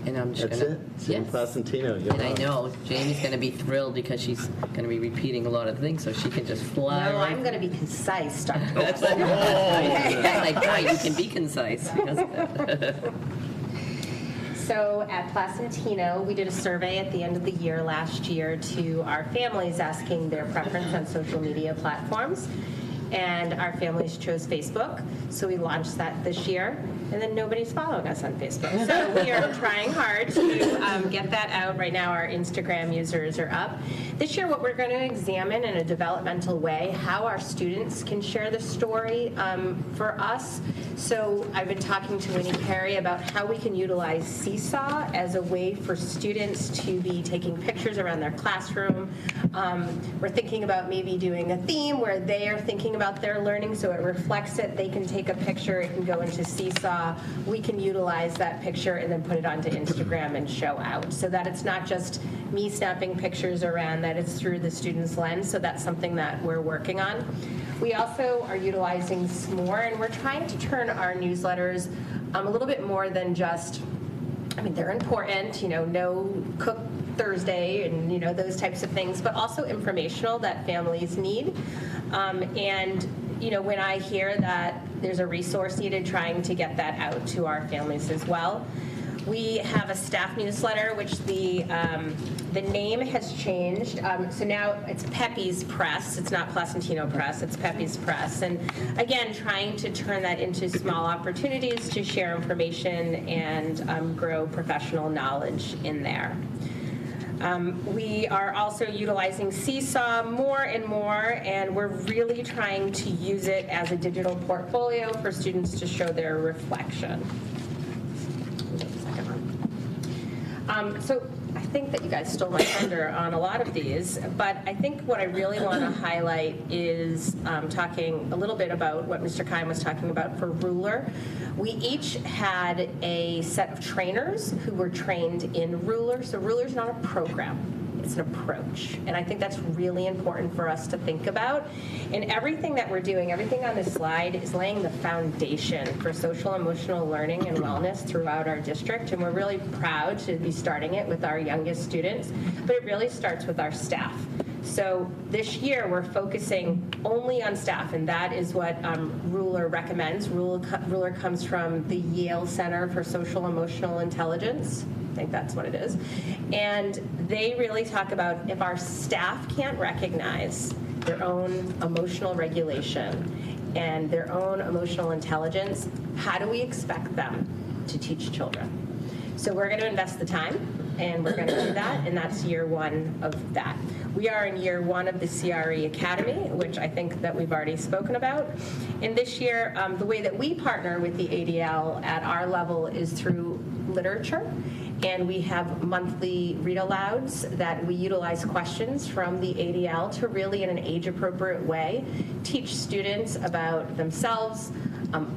Speaker 10: And I'm just
Speaker 2: That's
Speaker 10: gonna,
Speaker 2: it. San Placentino.
Speaker 10: And I know Jamie's going to be thrilled because she's going to be repeating a lot of things, so she can just fly.
Speaker 13: No,
Speaker 10: right.
Speaker 13: I'm going to be concise, Dr.
Speaker 10: That's my point. You can be concise.
Speaker 13: So at Placentino, we did a survey at the end of the year last year to our families asking their preference on social media platforms. And our families chose Facebook, so we launched that this year. And then nobody's following us on Facebook. So we are trying hard to get that out. Right now our Instagram users are up. This year what we're going to examine in a developmental way how our students can share the story for us. So I've been talking to Winnie Perry about how we can utilize Seesaw as a way for students to be taking pictures around their classroom. We're thinking about maybe doing a theme where they are thinking about their learning so it reflects it. They can take a picture, it can go into Seesaw. We can utilize that picture and then put it onto Instagram and show out so that it's not just me snapping pictures around, that it's through the student's lens. So that's something that we're working on. We also are utilizing S'more, and we're trying to turn our newsletters a little bit more than just, they're important, no cook Thursday and, those types of things, but also informational that families need. When I hear that there's a resource needed, trying to get that out to our families as well. We have a staff newsletter, which the name has changed. So now it's Pepe's Press. It's not Placentino Press. It's Pepe's Press. And again, trying to turn that into small opportunities to share information and grow professional knowledge in there. We are also utilizing Seesaw more and more, and we're really trying to use it as a digital portfolio for students to show their reflection. So I think that you guys stole my thunder on a lot of these, but I think what I really want to highlight is talking a little bit about what Mr. Kine was talking about for Ruler. We each had a set of trainers who were trained in Ruler. So Ruler's not a program. It's an approach. And I think that's really important for us to think about. And everything that we're doing, everything on this slide is laying the foundation for social emotional learning and wellness throughout our district. And we're really proud to be starting it with our youngest students. But it really starts with our staff. So this year, we're focusing only on staff, and that is what Ruler recommends. Ruler comes from the Yale Center for Social Emotional Intelligence. I think that's what it is. And they really talk about if our staff can't recognize their own emotional regulation and their own emotional intelligence, how do we expect them to teach children? So we're going to invest the time, and we're going to do that, and that's year one of that. We are in year one of the CRE Academy, which I think that we've already spoken about. And this year, the way that we partner with the ADL at our level is through literature. And we have monthly read-alouds that we utilize questions from the ADL to really, in an age-appropriate way, teach students about themselves,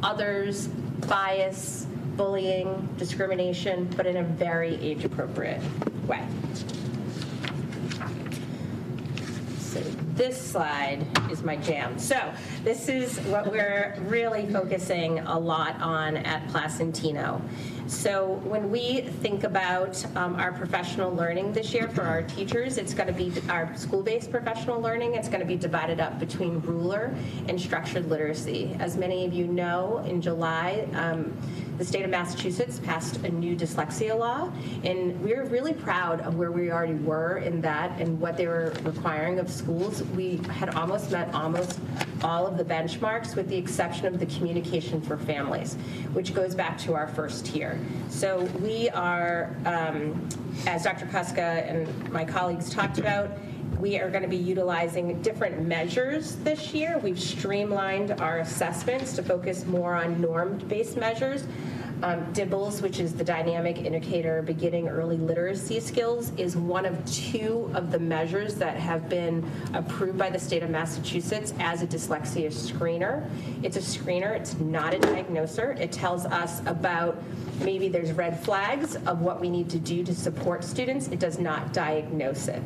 Speaker 13: others, bias, bullying, discrimination, but in a very age-appropriate way. So this slide is my jam. So this is what we're really focusing a lot on at Placentino. So when we think about our professional learning this year for our teachers, it's going to be our school-based professional learning. It's going to be divided up between Ruler and structured literacy. As many of you know, in July, the state of Massachusetts passed a new dyslexia law, and we're really proud of where we already were in that and what they were requiring of schools. We had almost met almost all of the benchmarks with the exception of the communication for families, which goes back to our first tier. So we are, as Dr. Kuska and my colleagues talked about, we are going to be utilizing different measures this year. We've streamlined our assessments to focus more on normed-based measures. DIBELS, which is the Dynamic Indicator Beginning Early Literacy Skills, is one of two of the measures that have been approved by the state of Massachusetts as a dyslexia screener. It's a screener. It's not a diagnoser. It tells us about maybe there's red flags of what we need to do to support students. It does not diagnose it.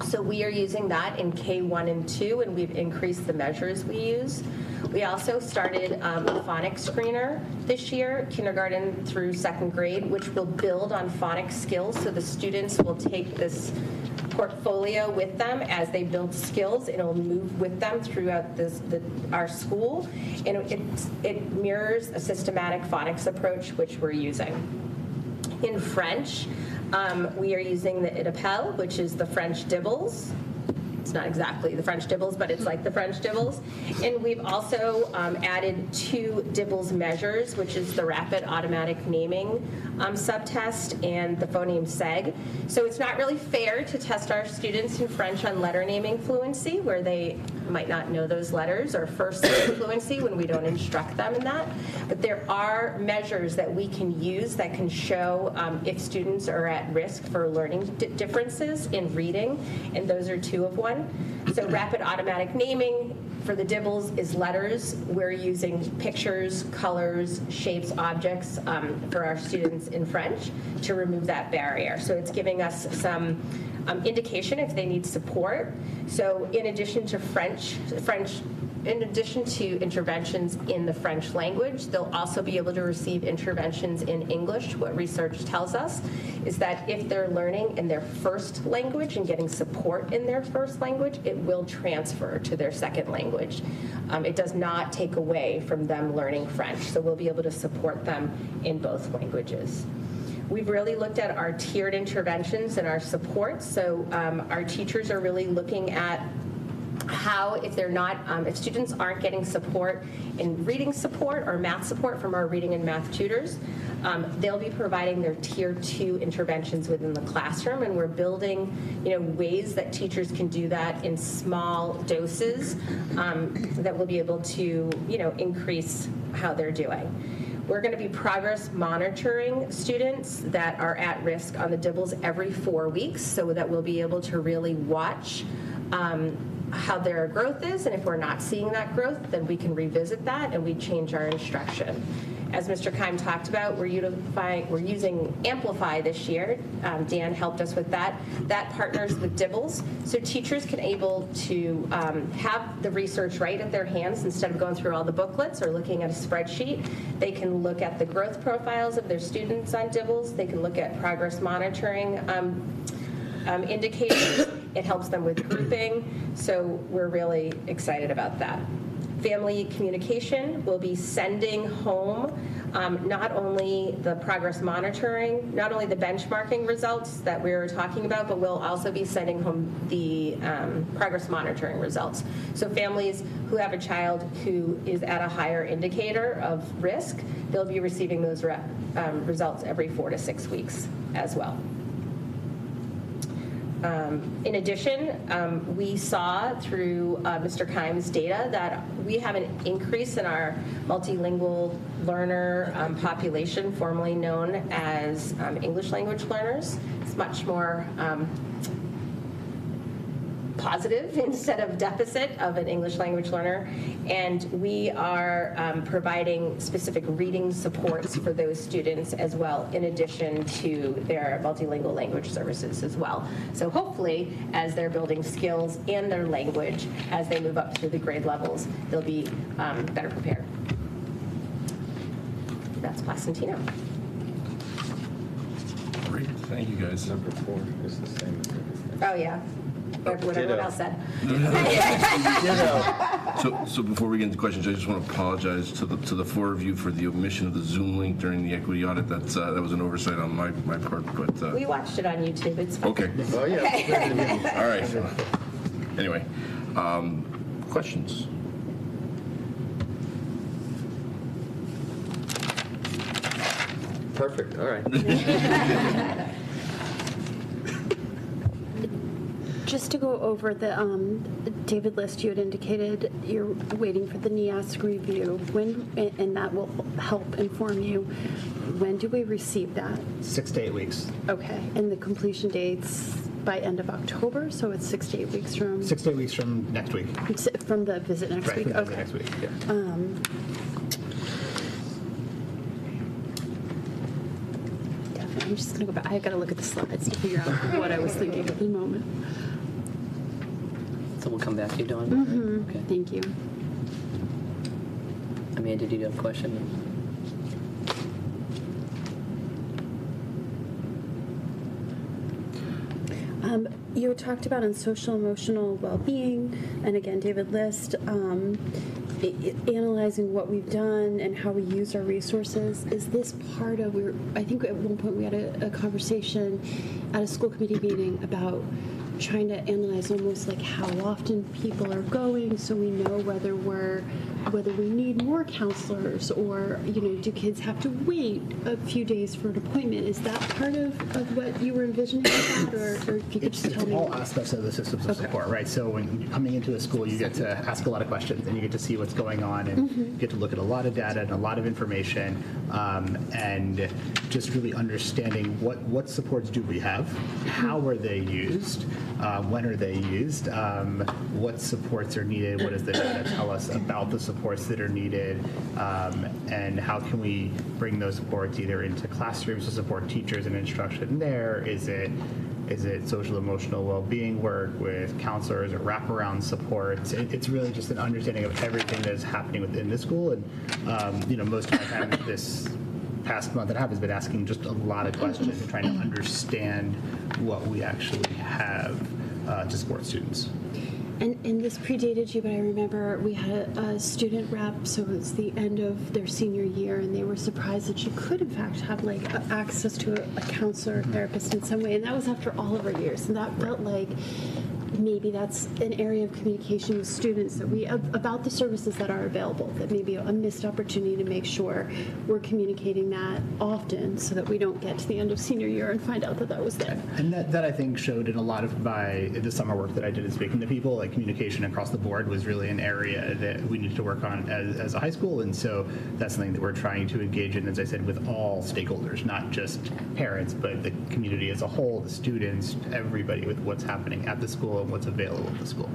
Speaker 13: So we are using that in K1 and 2, and we've increased the measures we use. We also started a phonics screener this year, kindergarten through second grade, which will build on phonics skills. So the students will take this portfolio with them as they build skills, and it'll move with them throughout our school. And it mirrors a systematic phonics approach, which we're using. In French, we are using the IDAPEL, which is the French DIBELS. It's not exactly the French DIBELS, but it's like the French DIBELS. And we've also added 2 DIBELS measures, which is the Rapid Automatic Naming subtest and the phoneme SEG. So it's not really fair to test our students in French on letter naming fluency, where they might not know those letters, or first fluency when we don't instruct them in that. But there are measures that we can use that can show if students are at risk for learning differences in reading, and those are 2 of one. So rapid automatic naming for the DIBELS is letters. We're using pictures, colors, shapes, objects for our students in French to remove that barrier. So it's giving us some indication if they need support. So in addition to in addition to interventions in the French language, they'll also be able to receive interventions in English. What research tells us is that if they're learning in their first language and getting support in their first language, it will transfer to their second language. It does not take away from them learning French, so we'll be able to support them in both languages. We've really looked at our tiered interventions and our supports. So our teachers are really looking at how, if they're not, if students aren't getting support in reading support or math support from our reading and math tutors, they'll be providing their tier 2 interventions within the classroom, and we're building, ways that teachers can do that in small doses that will be able to, increase how they're doing. We're going to be progress monitoring students that are at risk on the DIBELS every 4 weeks, so that we'll be able to really watch how their growth is, and if we're not seeing that growth, then we can revisit that and we change our instruction. As Mr. Keim talked about, we're using Amplify this year. Dan helped us with that. That partners with DIBELS, so teachers can able to have the research right at their hands instead of going through all the booklets or looking at a spreadsheet. They can look at the growth profiles of their students on DIBELS. They can look at progress monitoring indicators. It helps them with grouping, so we're really excited about that. Family communication will be sending home not only the progress monitoring, not only the benchmarking results that we were talking about, but we'll also be sending home the progress monitoring results. So families who have a child who is at a higher indicator of risk, they'll be receiving those results every 4 to 6 weeks as well. In addition, we saw through Mr. Keim's data that we have an increase in our multilingual learner population, formerly known as English language learners. It's much more positive instead of deficit of an English language learner. And we are providing specific reading supports for those students as well, in addition to their multilingual language services as well. So hopefully, as they're building skills and their language, as they move up through the grade levels, they'll be better prepared. That's Placentino.
Speaker 1: Great, thank you guys.
Speaker 14: Number 4 is the same.
Speaker 13: Oh, yeah. What everyone else said.
Speaker 1: So before we get into questions, I just want to apologize to the 4 of you for the omission of the Zoom link during the equity audit. That was an oversight on my part, but
Speaker 13: We watched it on YouTube. It's fine.
Speaker 1: okay.
Speaker 14: Oh, yeah.
Speaker 13: Okay.
Speaker 1: All right. Anyway, questions?
Speaker 14: Perfect, all right.
Speaker 9: Just to go over the David list, you had indicated you're waiting for the NEASC review. When, and that will help inform you. When do we receive that?
Speaker 11: 6 to 8 weeks.
Speaker 9: Okay, and the completion dates by end of October, so it's 6 to 8 weeks from
Speaker 11: 6 to 8 weeks from next week.
Speaker 9: from the visit next
Speaker 11: Right,
Speaker 9: week.
Speaker 11: from the
Speaker 9: Okay.
Speaker 11: next week. Yeah.
Speaker 9: Definitely. I'm just gonna go back. I gotta look at the slides to figure out what I was thinking at the moment.
Speaker 10: So we'll come back to you, Dawn?
Speaker 9: Mm-hmm.
Speaker 10: Okay.
Speaker 9: Thank you.
Speaker 10: Amanda, did you have a question?
Speaker 9: You talked about on social emotional well-being, and again, David List, analyzing what we've done and how we use our resources. Is this part of, I think at one point we had a conversation at a school committee meeting about trying to analyze almost like how often people are going, so we know whether we need more counselors, or do kids have to wait a few days for an appointment? Is that part of what you were envisioning with that, or if you could just tell me?
Speaker 11: All aspects of the systems of support, right? So when you're coming into a school, you get to ask a lot of questions, and you get to see what's going on, and you get to look at a lot of data and a lot of information, and just really understanding what supports do we have, how are they used, when are they used, what supports are needed, what does the data tell us about the supports that are needed, and how can we bring those supports either into classrooms to support teachers and instruction there? Is it social emotional well-being work with counselors or wraparound supports? It's really just an understanding of everything that is happening within the school. And most of my time this past month and a half has been asking just a lot of questions and trying to understand what we actually have to support students.
Speaker 9: And this predated you, but I remember we had a student rep, so it was the end of their senior year, and they were surprised that you could, in fact, have access to a counselor or therapist in some way. And that was after all of our years, and that felt like maybe that's an area of communication with students that about the services that are available, that maybe a missed opportunity to make sure we're communicating that often so that we don't get to the end of senior year and find out that that was there.
Speaker 11: And that I think showed in a lot of the summer work that I did in speaking to people, like communication across the board was really an area that we needed to work on as a high school. And so that's something that we're trying to engage in, as I said, with all stakeholders, not just parents, but the community as a whole, the students, everybody, with what's happening at the school and what's available at the school.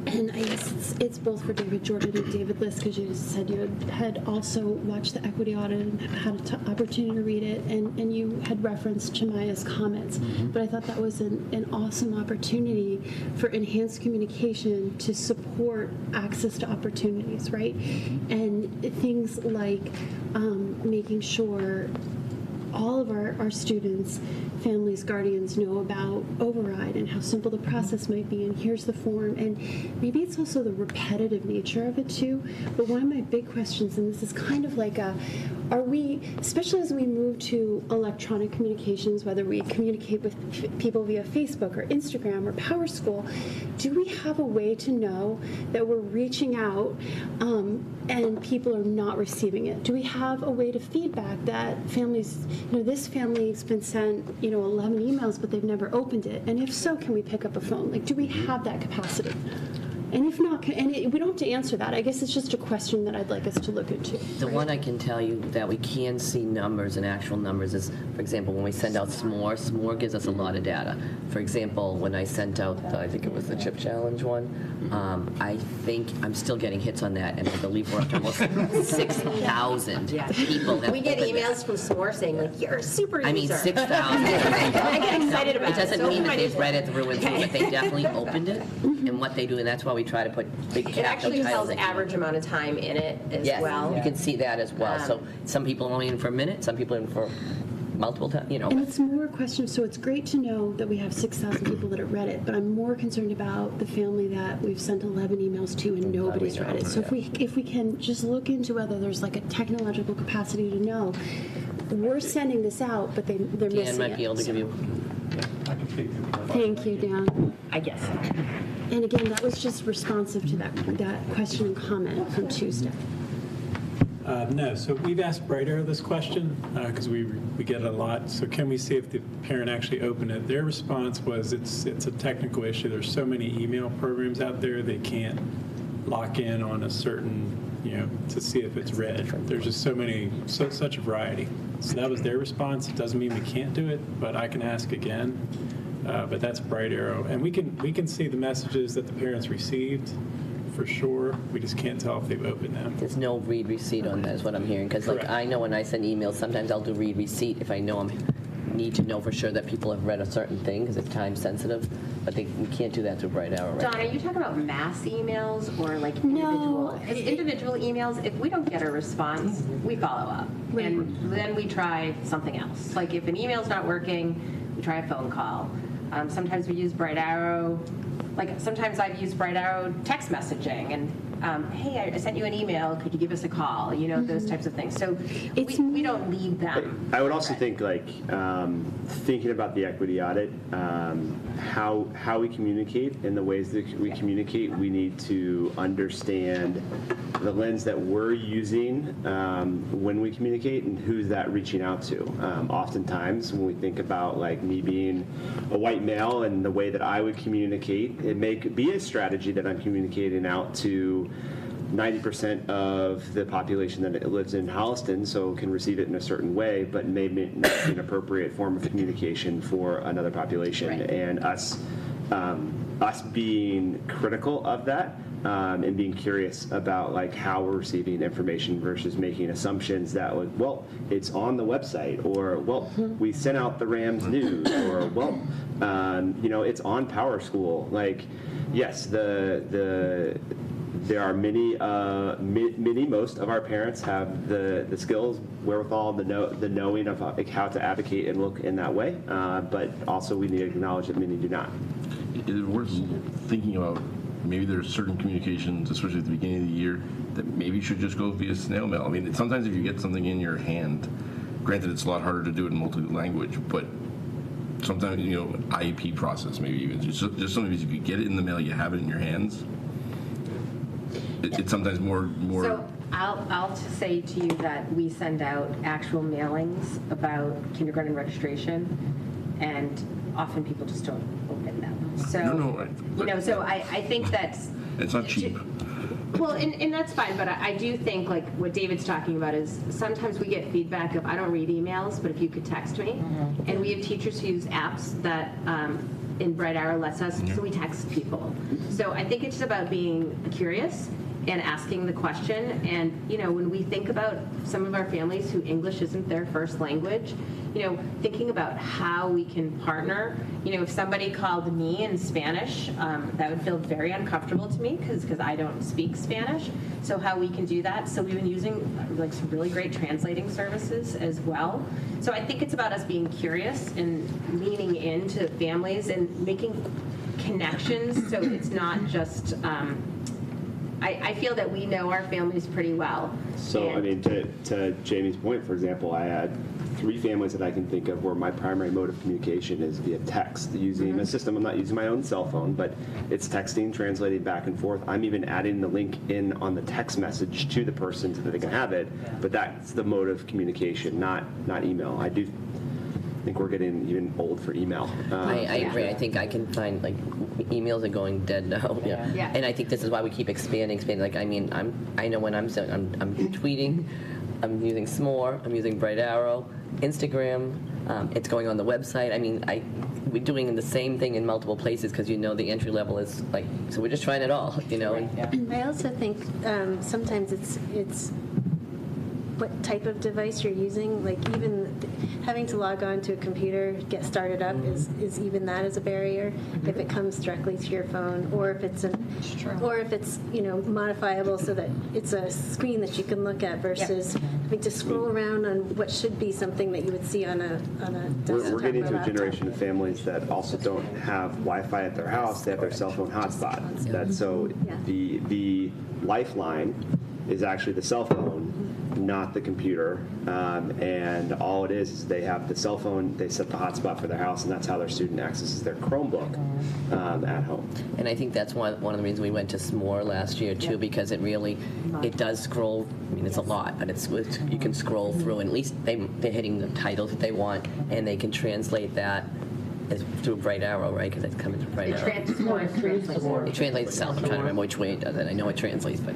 Speaker 9: And I guess it's both for David Jordan and David Liss, because you said you had also watched the equity audit and had an opportunity to read it, and you had referenced Chamaya's comments. But I thought that was an awesome opportunity for enhanced communication to support access to opportunities, right? And things like making sure all of our students, families, guardians know about override and how simple the process might be, and here's the form. And maybe it's also the repetitive nature of it too. But one of my big questions, and this is kind of like are we, especially as we move to electronic communications, whether we communicate with people via Facebook or Instagram or PowerSchool, do we have a way to know that we're reaching out and people are not receiving it? Do we have a way to feedback that families, this family's been sent, 11 emails, but they've never opened it? And if so, can we pick up a phone? Like, do we have that capacity? And if not, we don't have to answer that. I guess it's just a question that I'd like us to look into.
Speaker 10: The one I can tell you that we can see numbers and actual numbers is, for example, when we send out S'more gives us a lot of data. For example, when I sent out, I think it was the Chip Challenge one, I think I'm still getting hits on that, and I believe we're up to almost 6,000 people that
Speaker 13: We get
Speaker 10: opened
Speaker 13: emails from S'more saying, like, you're a super user.
Speaker 10: I mean, 6,000.
Speaker 13: I get excited about it.
Speaker 10: It doesn't
Speaker 13: So
Speaker 10: mean that
Speaker 13: funny.
Speaker 10: they've read it through and through, but they definitely opened it, and what they do, and that's why we try to put big
Speaker 13: It
Speaker 10: capital
Speaker 13: actually
Speaker 10: titles
Speaker 13: tells
Speaker 10: in.
Speaker 13: average amount of time in it as
Speaker 10: Yes,
Speaker 13: well.
Speaker 10: you can see that as well. So some people are only in for a minute, some people are in for multiple times,
Speaker 9: And it's more a question, so it's great to know that we have 6,000 people that have read it, but I'm more concerned about the family that we've sent 11 emails to and nobody's read it. So if we can just look into whether there's like a technological capacity to know, we're sending this out, but they're missing it.
Speaker 10: Dan might be able to give you.
Speaker 9: Thank you, Dan.
Speaker 13: I guess.
Speaker 9: And again, that was just responsive to that question and comment from Tuesday.
Speaker 15: No, so we've asked Bright Arrow this question because we get it a lot. So can we see if the parent actually opened it? Their response was it's a technical issue. There's so many email programs out there, they can't lock in on a certain, to see if it's read. There's just such a variety. So that was their response. It doesn't mean we can't do it, but I can ask again. But that's Bright Arrow. And we can see the messages that the parents received for sure. We just can't tell if they've opened them.
Speaker 10: There's no read receipt on that is what I'm hearing. Because I know when I send emails, sometimes I'll do read receipt if I know I need to know for sure that people have read a certain thing because it's time sensitive. But we can't do that through Bright Arrow. Right?
Speaker 13: Dawn, are you talking about mass emails or like individual? Because individual emails, if we don't get a response, we follow up.
Speaker 9: Right.
Speaker 13: And then we try something else. Like if an email's not working, we try a phone call. Sometimes we use Bright Arrow. Like sometimes I've used Bright Arrow text messaging and, hey, I sent you an email. Could you give us a call? Those types of things. So we don't leave them.
Speaker 12: I would also think thinking about the equity audit, how we communicate and the ways that we communicate, we need to understand the lens that we're using when we communicate and who's that reaching out to. Oftentimes when we think about like me being a white male and the way that I would communicate, it may be a strategy that I'm communicating out to 90% of the population that lives in Holliston, so can receive it in a certain way, but may not be an appropriate form of communication for another population. Right. And us being critical of that and being curious about like how we're receiving information versus making assumptions that it's on the website, or we sent out the Rams news, or it's on PowerSchool. Like, yes, there are most of our parents have the skills, wherewithal, the knowing of how to advocate and look in that way, but also we need to acknowledge that many do not.
Speaker 1: It is worth thinking about maybe there's certain communications, especially at the beginning of the year, that maybe should just go via snail mail. I mean, sometimes if you get something in your hand, granted it's a lot harder to do it in multi-language, but sometimes, IEP process, maybe even. Just sometimes if you get it in the mail, you have it in your hands. It's sometimes more.
Speaker 13: So I'll just say to you that we send out actual mailings about kindergarten registration, and often people just don't open them. So, so I think that's...
Speaker 1: It's not cheap.
Speaker 13: Well, and that's fine, but I do think, like, what David's talking about is sometimes we get feedback of, I don't read emails, but if you could text me. And we have teachers who use apps that in Bright Arrow lets us, so we text people. So I think it's just about being curious and asking the question. And, when we think about some of our families who English isn't their first language, thinking about how we can partner. If somebody called me in Spanish, that would feel very uncomfortable to me because I don't speak Spanish. So how we can do that. So we've been using like some really great translating services as well. So I think it's about us being curious and leaning into families and making connections. So it's not just... I feel that we know our families pretty well.
Speaker 12: So, to Jamie's point, for example, I had 3 families that I can think of where my primary mode of communication is via text, using a system. I'm not using my own cell phone, but it's texting, translating back and forth. I'm even adding the link in on the text message to the person so that they can have it, but that's the mode of communication, not email. I think we're getting even old for email.
Speaker 10: I agree. I think I can find, emails are going dead now.
Speaker 13: Yeah.
Speaker 10: And I think this is why we keep expanding. I know when I'm tweeting, I'm using S'more, I'm using Bright Arrow, Instagram, it's going on the website. We're doing the same thing in multiple places because the entry level is so we're just trying it all,
Speaker 8: And I also think sometimes it's what type of device you're using. Like even having to log on to a computer, get started up is even that is a barrier if it comes directly to your phone, or if it's modifiable so that it's a screen that you can look at versus having to scroll around on what should be something that you would see on a desktop.
Speaker 12: We're getting
Speaker 8: or
Speaker 12: to a
Speaker 8: laptop.
Speaker 12: generation of families that also don't have Wi-Fi at their house. They have their cell phone hotspot. The lifeline is actually the cell phone, not the computer. And all it is they have the cell phone, they set the hotspot for their house, and that's how their student accesses their Chromebook at home.
Speaker 10: And I think that's one of the reasons we went to S'more last year too, because it does scroll. It's a lot, but you can scroll through, and at least they're hitting the titles that they want, and they can translate that through Bright Arrow, right? Because it's coming through Bright Arrow. It translates itself. I'm trying to remember which way it does it. I know it translates, but...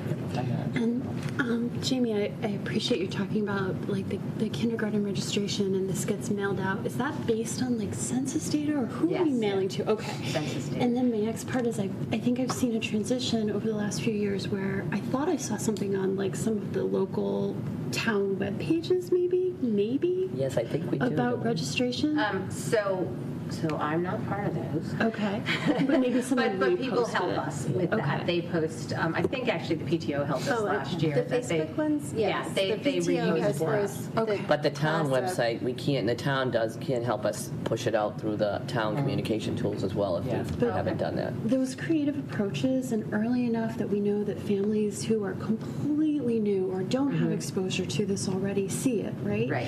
Speaker 9: And Jamie, I appreciate you talking about the kindergarten registration and this gets mailed out. Is that based on census data, or who are we mailing to? Okay.
Speaker 13: Census data.
Speaker 9: And then my next part is I think I've seen a transition over the last few years where I thought I saw something on some of the local town web pages, maybe.
Speaker 10: Yes, I think we do.
Speaker 9: About registration.
Speaker 13: So I'm not part of those.
Speaker 9: Okay. But maybe someone
Speaker 13: But people
Speaker 9: reposted
Speaker 13: help
Speaker 9: it.
Speaker 13: us with that. They post, I think actually the PTO helped us last year.
Speaker 8: The Facebook ones? Yes.
Speaker 13: They
Speaker 8: the PTO
Speaker 13: reuse
Speaker 8: has
Speaker 13: for us.
Speaker 8: those.
Speaker 10: But the town
Speaker 8: class
Speaker 10: website, we can't. The town can't help us push it out through the town communication tools as well if we haven't done that.
Speaker 9: Those creative approaches, and early enough that we know that families who are completely new or don't have exposure to this already see it, right?
Speaker 13: Right.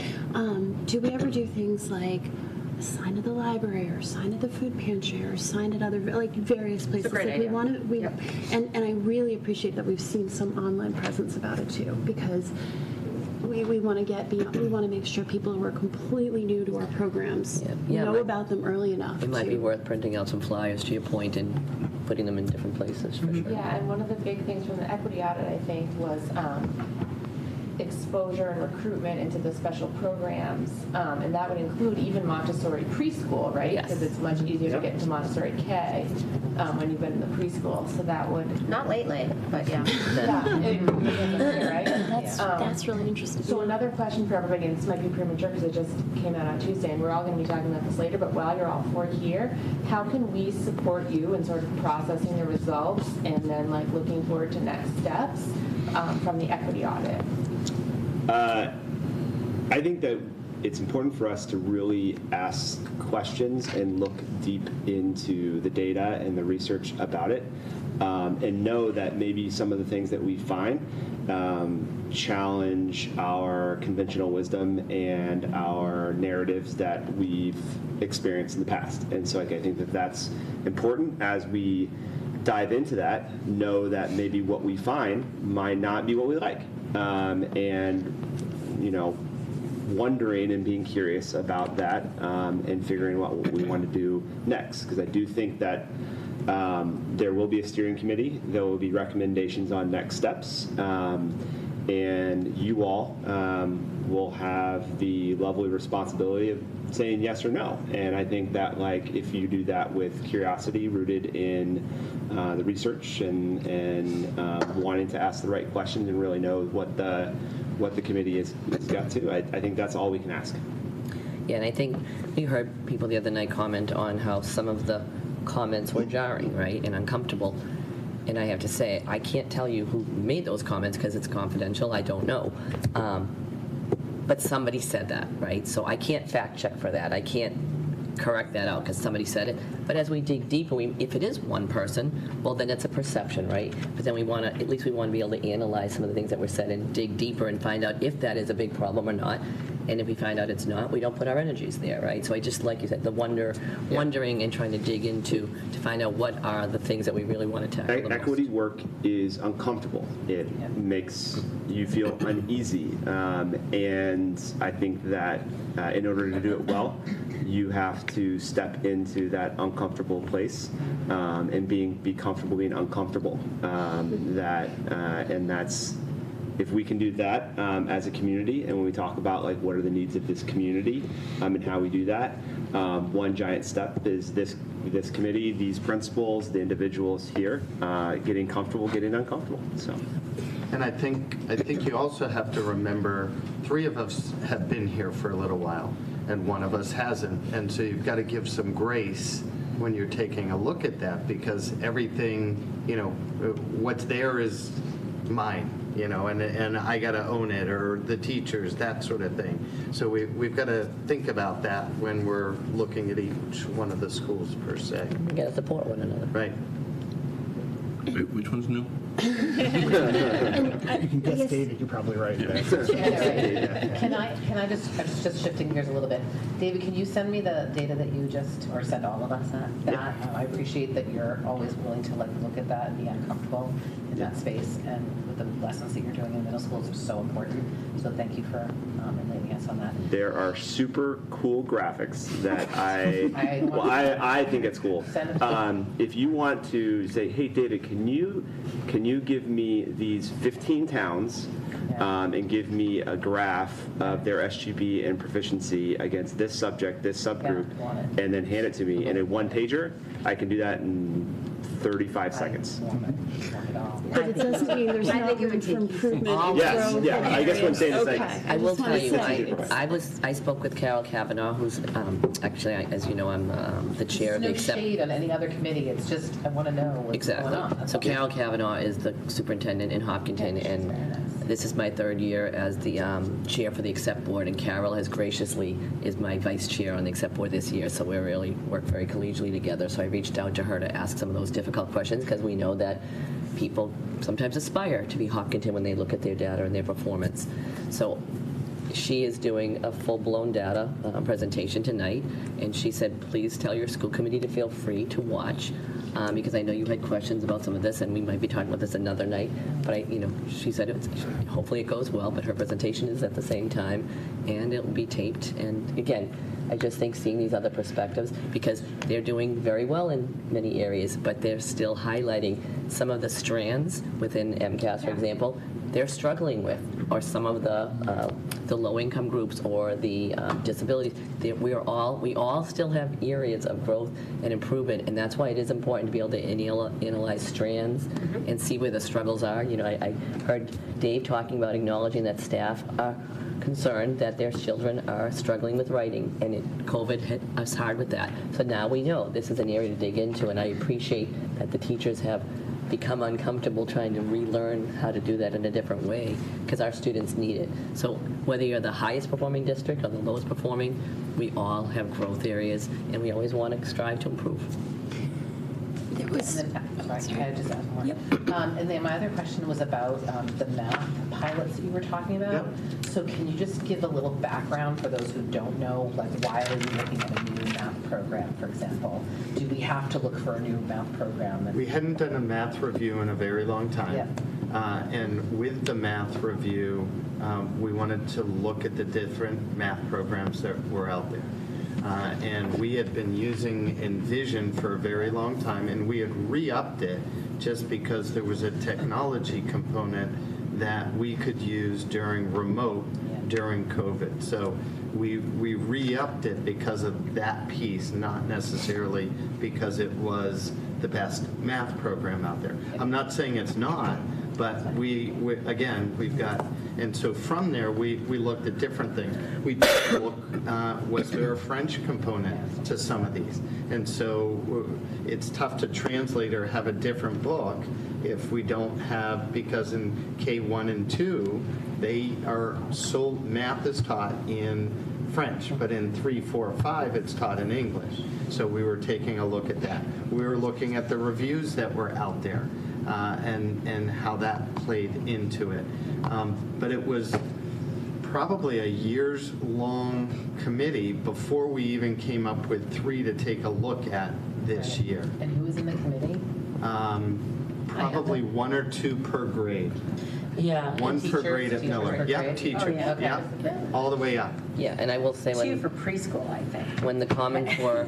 Speaker 9: Do we ever do things like a sign at the library, or sign at the food pantry, or sign at other various places?
Speaker 13: It's a great idea.
Speaker 9: We want to. And I really appreciate that we've seen some online presence about it too, because we want to get beyond. We want to make sure people who are completely new to our programs know about them early enough.
Speaker 10: It might be worth printing out some flyers, to your point, and putting them in different places for sure.
Speaker 4: Yeah, and one of the big things from the equity audit, I think, was exposure and recruitment into the special programs, and that would include even Montessori preschool, right?
Speaker 10: Yes.
Speaker 4: Because it's much easier to get into Montessori K when you've been in the preschool. So that would
Speaker 13: Not lately, but yeah.
Speaker 4: right?
Speaker 9: That's really interesting.
Speaker 4: So another question for everybody, and this might be premature because it just came out on Tuesday, and we're all going to be talking about this later, but while you're all four here, how can we support you in sort of processing the results and then looking forward to next steps from the equity audit?
Speaker 12: I think that it's important for us to really ask questions and look deep into the data and the research about it. and know that maybe some of the things that we find challenge our conventional wisdom and our narratives that we've experienced in the past. And so I think that that's important as we dive into that, know that maybe what we find might not be what we like. And, wondering and being curious about that and figuring out what we want to do next. Because I do think that there will be a steering committee. There will be recommendations on next steps. And you all will have the lovely responsibility of saying yes or no. And I think that if you do that with curiosity rooted in the research and wanting to ask the right questions and really know what the committee has got to, I think that's all we can ask.
Speaker 10: Yeah, and I think we heard people the other night comment on how some of the comments were jarring, right, and uncomfortable. And I have to say, I can't tell you who made those comments because it's confidential. I don't know. But somebody said that, right? So I can't fact check for that. I can't correct that out because somebody said it. But as we dig deeper, if it is one person, well, then it's a perception, right? But then we want to, at least we want to be able to analyze some of the things that were said and dig deeper and find out if that is a big problem or not. And if we find out it's not, we don't put our energies there, right? So I just, like you said, the wondering and trying to dig into to find out what are the things that we really want to tackle.
Speaker 12: Equity work is uncomfortable. It makes you feel uneasy. And I think that in order to do it well, you have to step into that uncomfortable place and be comfortable being uncomfortable. And that's, if we can do that as a community, and when we talk about what are the needs of this community and how we do that, one giant step is this committee, these principals, the individuals here, getting comfortable, getting uncomfortable. So.
Speaker 2: And I think you also have to remember 3 of us have been here for a little while, and 1 of us hasn't. And so you've got to give some grace when you're taking a look at that, because everything, what's there is mine, and I got to own it, or the teachers, that sort of thing. So we've got to think about that when we're looking at each one of the schools per se.
Speaker 10: We got to support one another.
Speaker 2: Right.
Speaker 1: Wait, which one's new?
Speaker 11: You can guess David, you're probably right.
Speaker 16: Can I just shifting gears a little bit. David, can you send me the data that you just, or send all of us that? I appreciate that you're always willing to look at that and be uncomfortable in that space, and with the lessons that you're doing in middle schools are so important. So thank you for enlightening us on that.
Speaker 12: There are super cool graphics that I think it's cool. If you want to say, hey, David, can you give me these 15 towns and give me a graph of their SGB and proficiency against this subject, this subgroup, and then hand it to me in a one-pager, I can do that in 35 seconds.
Speaker 8: But it doesn't mean there's not room for improvement.
Speaker 12: Yes, I guess what I'm saying is
Speaker 10: I will tell you, I spoke with Carol Kavanaugh, who's actually, as you know, I'm the chair of the
Speaker 16: There's no shade on any other committee. It's just, I want to know what's going on.
Speaker 10: So Carol Kavanaugh is the superintendent in Hopkinton, and this is my 3rd year as the chair for the Accept Board, and Carol has graciously is my vice chair on the Accept Board this year, so we really work very collegially together. So I reached out to her to ask some of those difficult questions, because we know that people sometimes aspire to be Hopkinton when they look at their data and their performance. So she is doing a full-blown data presentation tonight, and she said, please tell your school committee to feel free to watch, because I know you had questions about some of this, and we might be talking about this another night. But she said hopefully it goes well, but her presentation is at the same time, and it'll be taped. And again, I just think seeing these other perspectives, because they're doing very well in many areas, but they're still highlighting some of the strands within MCAS, for example, they're struggling with, or some of the low-income groups or the disabilities. We all still have areas of growth and improvement, and that's why it is important to be able to analyze strands and see where the struggles are. I heard Dave talking about acknowledging that staff are concerned that their children are struggling with writing, and COVID hit us hard with that. So now we know this is an area to dig into, and I appreciate that the teachers have become uncomfortable trying to relearn how to do that in a different way, because our students need it. So whether you're the highest performing district or the lowest performing, we all have growth areas, and we always want to strive to improve.
Speaker 16: Sorry, can I just ask more? And then my other question was about the math pilots that you were talking about. So can you just give a little background for those who don't know, like why are we looking at a new math program, for example? Do we have to look for a new math program?
Speaker 2: We hadn't done a math review in a very long time. And with the math review, we wanted to look at the different math programs that were out there. And we had been using Envision for a very long time, and we had re-upped it just because there was a technology component that we could use during remote during COVID. So we re-upped it because of that piece, not necessarily because it was the best math program out there. I'm not saying it's not, but again, we've got, and so from there, we looked at different things. We took a look, was there a French component to some of these? And so it's tough to translate or have a different book if we don't have, because in K1 and 2, math is taught in French, but in 3, 4, 5, it's taught in English. So we were taking a look at that. We were looking at the reviews that were out there. And how that played into it. But it was probably a years-long committee before we even came up with 3 to take a look at this year.
Speaker 16: And who was in the committee?
Speaker 2: Probably 1 or 2 per grade.
Speaker 10: Yeah.
Speaker 2: One per grade at Miller.
Speaker 16: Yeah,
Speaker 2: teacher. All the way up.
Speaker 10: Yeah, and I will say
Speaker 13: 2 for preschool, I think.
Speaker 10: when the Common Core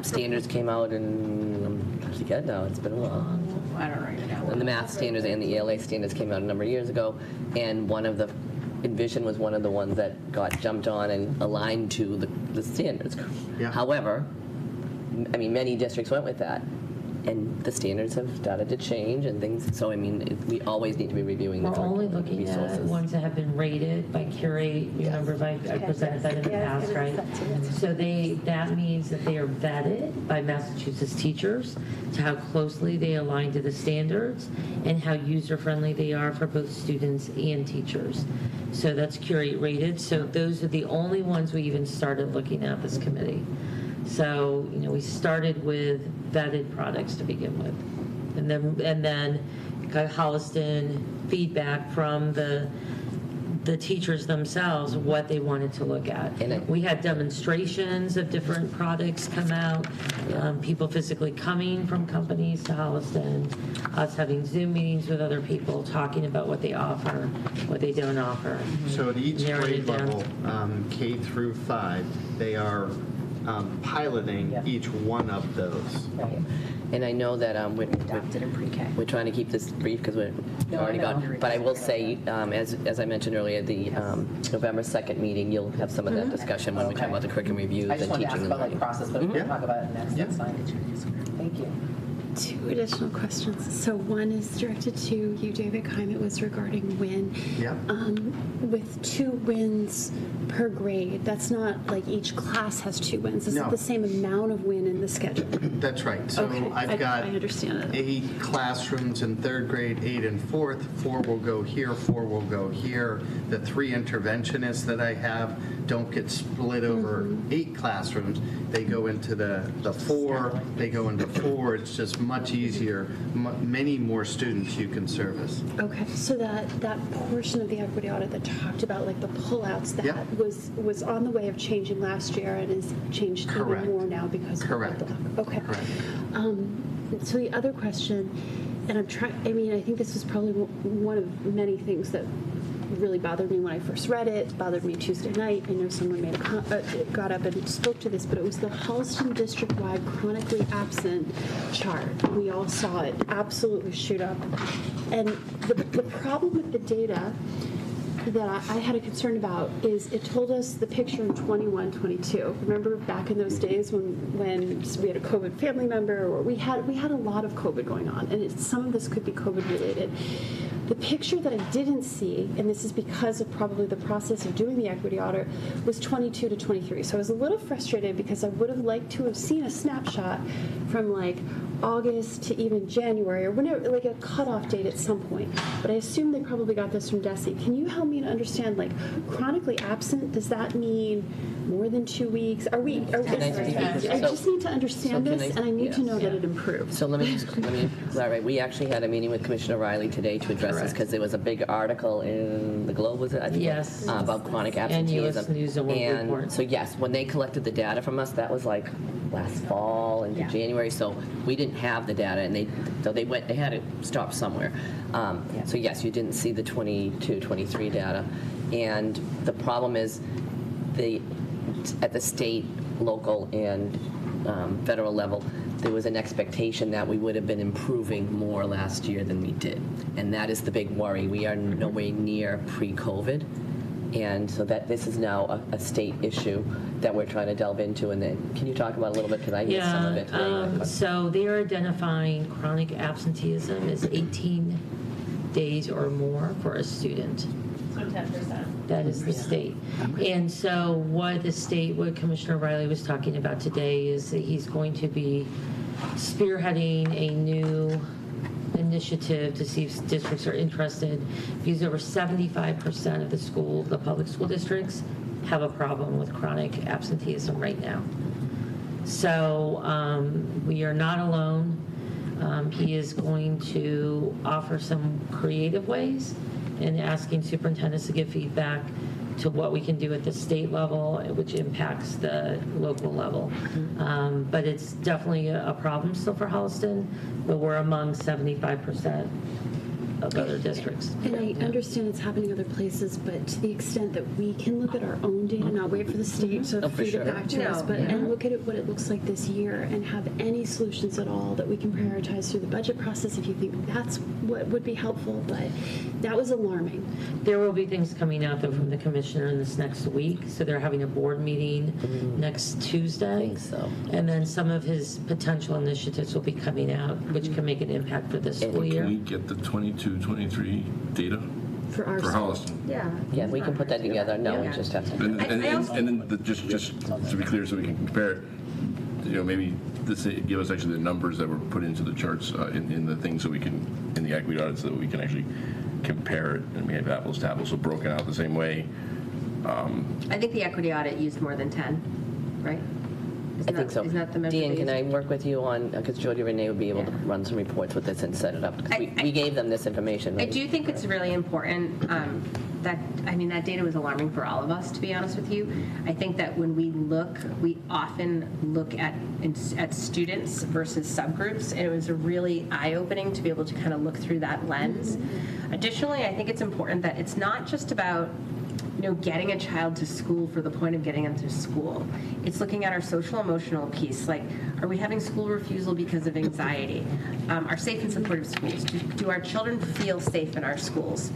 Speaker 10: standards came out, and I forget now, it's been a while.
Speaker 13: I don't know.
Speaker 10: And the math standards and the ELA standards came out a number of years ago, and Envision was one of the ones that got jumped on and aligned to the standards. However, I mean, many districts went with that. And the standards have started to change and things. So, I mean, we always need to be reviewing the
Speaker 17: We're only
Speaker 10: curriculum
Speaker 17: looking
Speaker 10: resources.
Speaker 17: at ones that have been rated by Curate. You remember I presented that in the past, right? So that means that they are vetted by Massachusetts teachers to how closely they align to the standards and how user-friendly they are for both students and teachers. So that's Curate rated. So those are the only ones we even started looking at this committee. So, we started with vetted products to begin with. And then got Holliston feedback from the teachers themselves, what they wanted to look at. We had demonstrations of different products come out, people physically coming from companies to Holliston, us having Zoom meetings with other people, talking about what they offer, what they don't offer.
Speaker 2: So at each grade level, K through 5, they are piloting each one of those.
Speaker 10: Right. And I know that we're trying to keep this brief because we're already gone. But I will say, as I mentioned earlier, the November 2nd meeting, you'll have some of that discussion when we talk about the curriculum reviews
Speaker 16: I just
Speaker 10: and
Speaker 16: wanted to
Speaker 10: teaching
Speaker 16: ask about like process, but we'll talk about it next. That's fine. Thank you.
Speaker 9: 2 additional questions. So one is directed to you, David Keim. It was regarding win. With 2 wins per grade, that's not like each class has 2 wins. Is it the same amount of win in the schedule?
Speaker 2: That's right. So I've got
Speaker 9: I understand it.
Speaker 2: 8 classrooms in 3rd grade, 8 in 4th. 4 will go here, 4 will go here. The 3 interventionists that I have don't get split over 8 classrooms. They go into the 4, they go into 4. It's just much easier, many more students you can service.
Speaker 9: Okay, so that portion of the equity audit that talked about like the pullouts, that was on the way of changing last year and is changed even more now because of the okay. So the other question, and I think this was probably one of many things that really bothered me when I first read it, bothered me Tuesday night. I know someone got up and spoke to this, but it was the Holliston district-wide chronically absent chart. We all saw it absolutely shoot up. And the problem with the data that I had a concern about is it told us the picture in 21, 22. Remember back in those days when we had a COVID family member, or we had a lot of COVID going on, and some of this could be COVID related. The picture that I didn't see, and this is because of probably the process of doing the equity audit, was 22 to 23. So I was a little frustrated because I would have liked to have seen a snapshot from like August to even January or whenever, like a cutoff date at some point. But I assume they probably got this from Desi. Can you help me to understand, like, chronically absent, does that mean more than 2 weeks? I just need to understand this, and I need to know that it improves.
Speaker 10: So let me clarify. We actually had a meeting with Commissioner Riley today to address this because there was a big article in the Globe, was it? I think,
Speaker 17: Yes.
Speaker 10: about chronic
Speaker 17: And
Speaker 10: absenteeism.
Speaker 17: US News and World Report.
Speaker 10: So yes, when they collected the data from us, that was like last fall into January. So we didn't have the data, and they had to stop somewhere. So yes, you didn't see the 22, 23 data, and the problem is at the state, local, and federal level, there was an expectation that we would have been improving more last year than we did. And that is the big worry. We are nowhere near pre-COVID. And so that this is now a state issue that we're trying to delve into. And then can you talk about a little bit, because I missed some of it today.
Speaker 17: So they are identifying chronic absenteeism as 18 days or more for a student.
Speaker 4: So 10%.
Speaker 17: That is the state. And so what Commissioner Riley was talking about today is that he's going to be spearheading a new initiative to see if districts are interested, because over 75% of the public school districts have a problem with chronic absenteeism right now. So we are not alone. He is going to offer some creative ways and asking superintendents to give feedback to what we can do at the state level, which impacts the local level. But it's definitely a problem still for Holliston, but we're among 75% of other districts.
Speaker 9: And I understand it's happening other places, but to the extent that we can look at our own data, not wait for the state to feed it back to us, but and look at what it looks like this year and have any solutions at all that we can prioritize through the budget process if you think that's what would be helpful. But that was alarming.
Speaker 17: There will be things coming out though from the commissioner in this next week. So they're having a board meeting next Tuesday.
Speaker 10: I think so.
Speaker 17: And then some of his potential initiatives will be coming out, which can make an impact for this school year.
Speaker 1: Can we get the 22, 23 data for Holliston?
Speaker 10: Yeah, we can put that together. No, we just have to.
Speaker 1: And then just to be clear, so we can compare it, maybe give us actually the numbers that were put into the charts in the thing, so we can, in the equity audit, so that we can actually compare it, and we have apples to apples, so broken out the same way.
Speaker 13: I think the equity audit used more than 10, right?
Speaker 10: I think so.
Speaker 13: Isn't that the measure?
Speaker 10: Dean, can I work with you on, because Jody Renee would be able to run some reports with this and set it up. We gave them this information.
Speaker 13: I do think it's really important that data was alarming for all of us, to be honest with you. I think that when we often look at students versus subgroups, and it was really eye-opening to be able to kind of look through that lens. Additionally, I think it's important that it's not just about getting a child to school for the point of getting them to school. It's looking at our social emotional piece, like, are we having school refusal because of anxiety? Are safe and supportive schools? Do our children feel safe in our schools?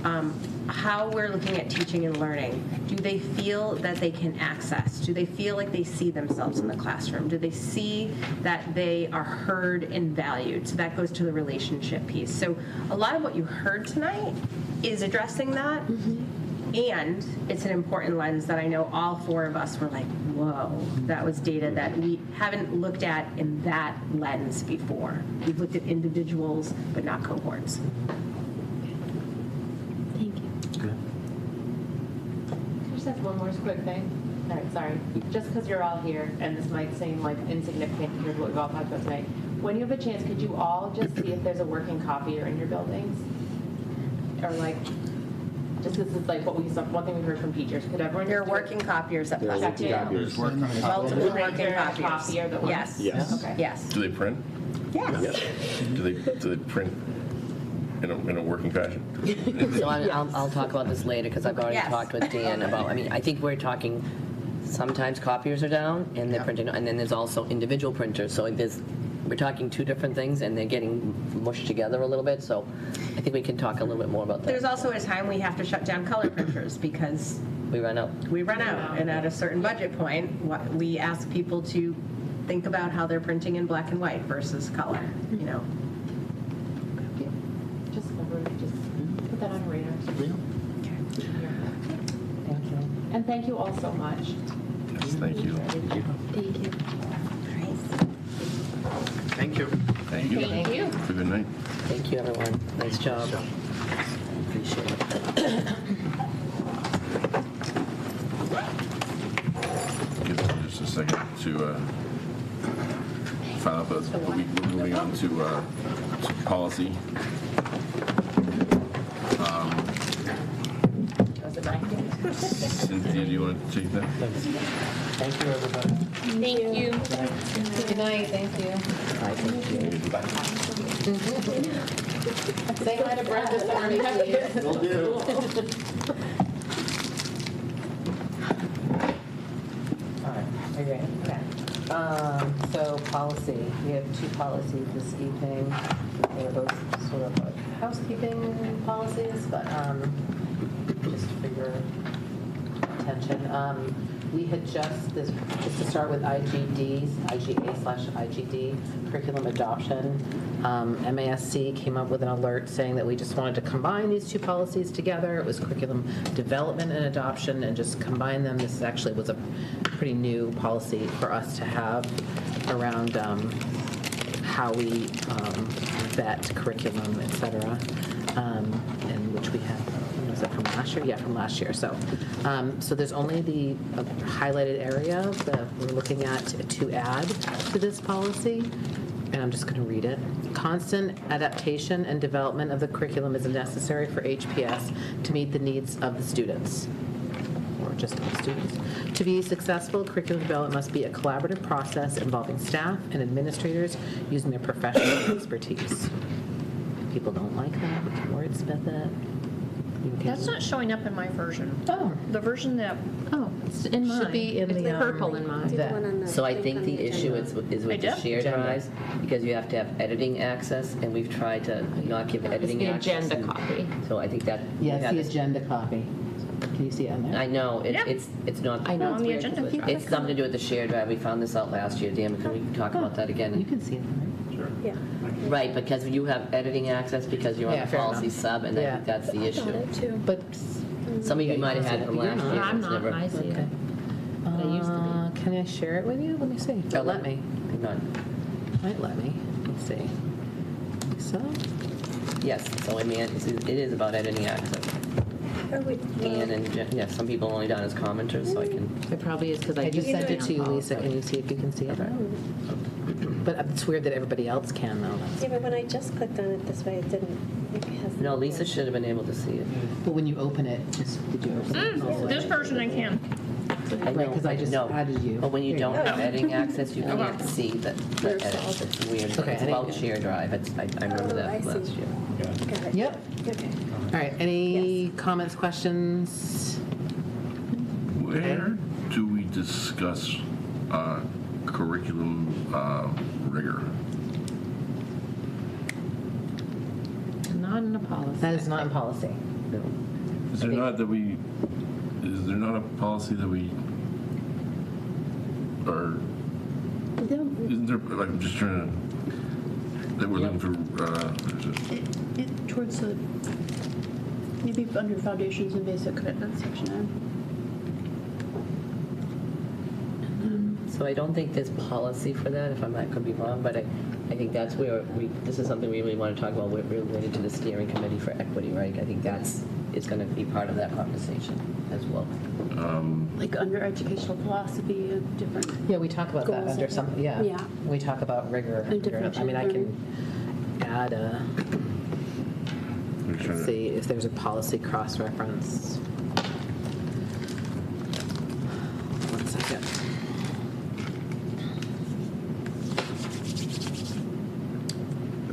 Speaker 13: How we're looking at teaching and learning. Do they feel that they can access? Do they feel like they see themselves in the classroom? Do they see that they are heard and valued? So that goes to the relationship piece. So a lot of what you heard tonight is addressing that. And it's an important lens that I know all four of us were like, whoa, that was data that we haven't looked at in that lens before. We've looked at individuals, but not cohorts.
Speaker 9: Thank you.
Speaker 4: Can I just ask one more quick thing? All right, sorry. Just because you're all here, and this might seem like insignificant compared to what we've all talked about tonight, when you have a chance, could you all just see if there's a working copier in your buildings? Or just this is like one thing we heard from teachers. Could everyone?
Speaker 13: There are working copiers at Pleasant. Multiple working copiers.
Speaker 1: Yes.
Speaker 4: Okay.
Speaker 13: Yes.
Speaker 1: Do they print?
Speaker 13: Yes.
Speaker 1: Do they print in a working fashion?
Speaker 10: So I'll talk about this later, because I've already talked with Dan about, I think we're talking, sometimes copiers are down and they're printing, and then there's also individual printers. So we're talking two different things, and they're getting mushed together a little bit. So I think we can talk a little bit more about that.
Speaker 13: There's also a time we have to shut down color printers because
Speaker 10: we run out.
Speaker 13: And at a certain budget point, we ask people to think about how they're printing in black and white versus color.
Speaker 4: Just
Speaker 16: And thank you all so much.
Speaker 1: Yes, thank you.
Speaker 8: Thank you.
Speaker 2: Thank you.
Speaker 1: Thank you.
Speaker 16: Thank you.
Speaker 1: Have a good night.
Speaker 10: Thank you, everyone. Nice job. Appreciate it.
Speaker 1: Give it just a second to file up. We're moving on to policy. Cynthia, do you want to take that?
Speaker 14: Thank you, everybody.
Speaker 3: Thank you.
Speaker 16: Good night, thank you. Say hi to Brenda for me, please.
Speaker 2: Will do.
Speaker 16: All right, are you ready? Okay. So policy, we have two policies this evening. They're both sort of like housekeeping policies, but just for your attention. We had just to start with IGA/IGD, curriculum adoption. MASC came up with an alert saying that we just wanted to combine these two policies together. It was curriculum development and adoption, and just combine them. This actually was a pretty new policy for us to have around how we vet curriculum, et cetera, and which we had. Was that from last year? Yeah, from last year. So, so there's only the highlighted area that we're looking at to add to this policy, and I'm just going to read it. Constant adaptation and development of the curriculum is necessary for HPS to meet the needs of the students, or just of the students. To be successful, curriculum development must be a collaborative process involving staff and administrators using their professional expertise. People don't like that. We can wordsmith it.
Speaker 3: That's not showing up in my version.
Speaker 16: Oh.
Speaker 3: The version that,
Speaker 16: It's in mine.
Speaker 3: Should be in
Speaker 16: It's
Speaker 3: the,
Speaker 16: purple in mine.
Speaker 10: So I think the issue is with the shared
Speaker 16: Agenda.
Speaker 10: drives, because you have to have editing access, and we've tried to not give editing
Speaker 16: the
Speaker 10: access.
Speaker 16: agenda copy.
Speaker 10: So I think that.
Speaker 16: Yes,
Speaker 10: yeah,
Speaker 16: the agenda copy. Can you see it on there?
Speaker 10: I know,
Speaker 3: Yeah.
Speaker 10: it's not.
Speaker 16: I know.
Speaker 3: on the agenda.
Speaker 10: It's something to do with the shared drive. We found this out last year. Dan, can we talk about that
Speaker 16: You
Speaker 10: again?
Speaker 16: can see it, right?
Speaker 14: Sure.
Speaker 8: Yeah.
Speaker 10: Right, because you have editing access because you're on
Speaker 16: Yeah,
Speaker 10: the
Speaker 16: fair
Speaker 10: policy
Speaker 16: enough.
Speaker 10: sub, and I
Speaker 16: Yeah.
Speaker 10: think that's the
Speaker 8: I
Speaker 10: issue.
Speaker 8: thought it too.
Speaker 16: But
Speaker 10: Some of you might have had it from last year.
Speaker 3: I'm
Speaker 10: It's
Speaker 3: not,
Speaker 10: never-
Speaker 3: I see it. But I used to
Speaker 16: can I share it with you? Let me see.
Speaker 10: Oh, let me. Hang on.
Speaker 16: Might let me. Let's see. So,
Speaker 10: Yes, so I mean, it is about editing access.
Speaker 8: Are we,
Speaker 10: And yeah, some people only down as commenters, so I can.
Speaker 16: it probably is because I just sent it to you, Lisa. Can you see if you can see it? But it's weird that everybody else can, though.
Speaker 8: yeah, but when I just clicked on it this way, it didn't. It hasn't.
Speaker 10: No, Lisa should have been able to see it.
Speaker 16: But when you open it, did you open it?
Speaker 3: This version I can.
Speaker 10: I know,
Speaker 16: 'cause I just
Speaker 10: know.
Speaker 16: added you.
Speaker 10: But when you
Speaker 16: There you
Speaker 10: don't
Speaker 16: go.
Speaker 10: have editing access, you can't
Speaker 3: Okay.
Speaker 10: see the edits. It's weird.
Speaker 16: Okay,
Speaker 10: It's
Speaker 16: I
Speaker 10: about
Speaker 16: didn't-
Speaker 10: share drive. I remember
Speaker 8: Oh,
Speaker 10: that
Speaker 8: I
Speaker 10: from last
Speaker 8: see.
Speaker 10: year.
Speaker 8: Got it.
Speaker 16: Yep.
Speaker 8: Okay.
Speaker 16: All right, any comments, questions?
Speaker 1: Where do we discuss curriculum rigor?
Speaker 3: Not in the policy.
Speaker 16: That is not in policy.
Speaker 10: No.
Speaker 1: Is there not a policy that we are, isn't there, like, I'm just trying to, that we're looking for, what is it?
Speaker 7: Towards the, maybe under foundations and basic commitments, section
Speaker 10: So I don't think there's policy for that, if I could be wrong, but I think that's where this is something we really want to talk about, we're related to the steering committee for equity, right? I think that's going to be part of that conversation as well.
Speaker 7: like under educational philosophy and different.
Speaker 16: Yeah, we talk about that
Speaker 7: Goals,
Speaker 16: under
Speaker 7: I
Speaker 16: some,
Speaker 7: think.
Speaker 16: yeah.
Speaker 7: Yeah.
Speaker 16: We talk about rigor.
Speaker 7: And differentiated
Speaker 16: I mean, I can add a,
Speaker 1: I'm just trying
Speaker 16: let's
Speaker 1: to-
Speaker 16: see if there's a policy cross-reference. One second.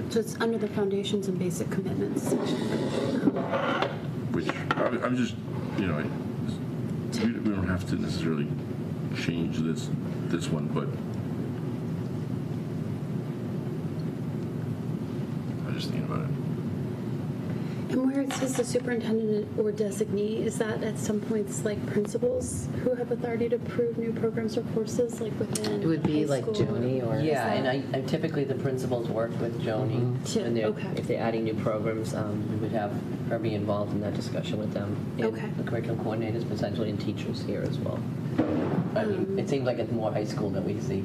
Speaker 7: So it's under the foundations and basic commitments section.
Speaker 1: Which, I'm just, we don't have to necessarily change this one, but I'm just thinking about it.
Speaker 9: And where it says the superintendent or designee, is that at some points like principals who have authority to approve new programs or courses, like within
Speaker 16: It would be
Speaker 9: high
Speaker 16: like
Speaker 9: school?
Speaker 16: Joni or.
Speaker 10: Yeah, and I typically, the principals work with Joni. When they're,
Speaker 9: Okay.
Speaker 10: if they're adding new programs, we would have her be involved in that discussion with them.
Speaker 9: Okay.
Speaker 10: And the curriculum coordinators, potentially, and teachers here as well. I mean, it seems like it's more high school that we see.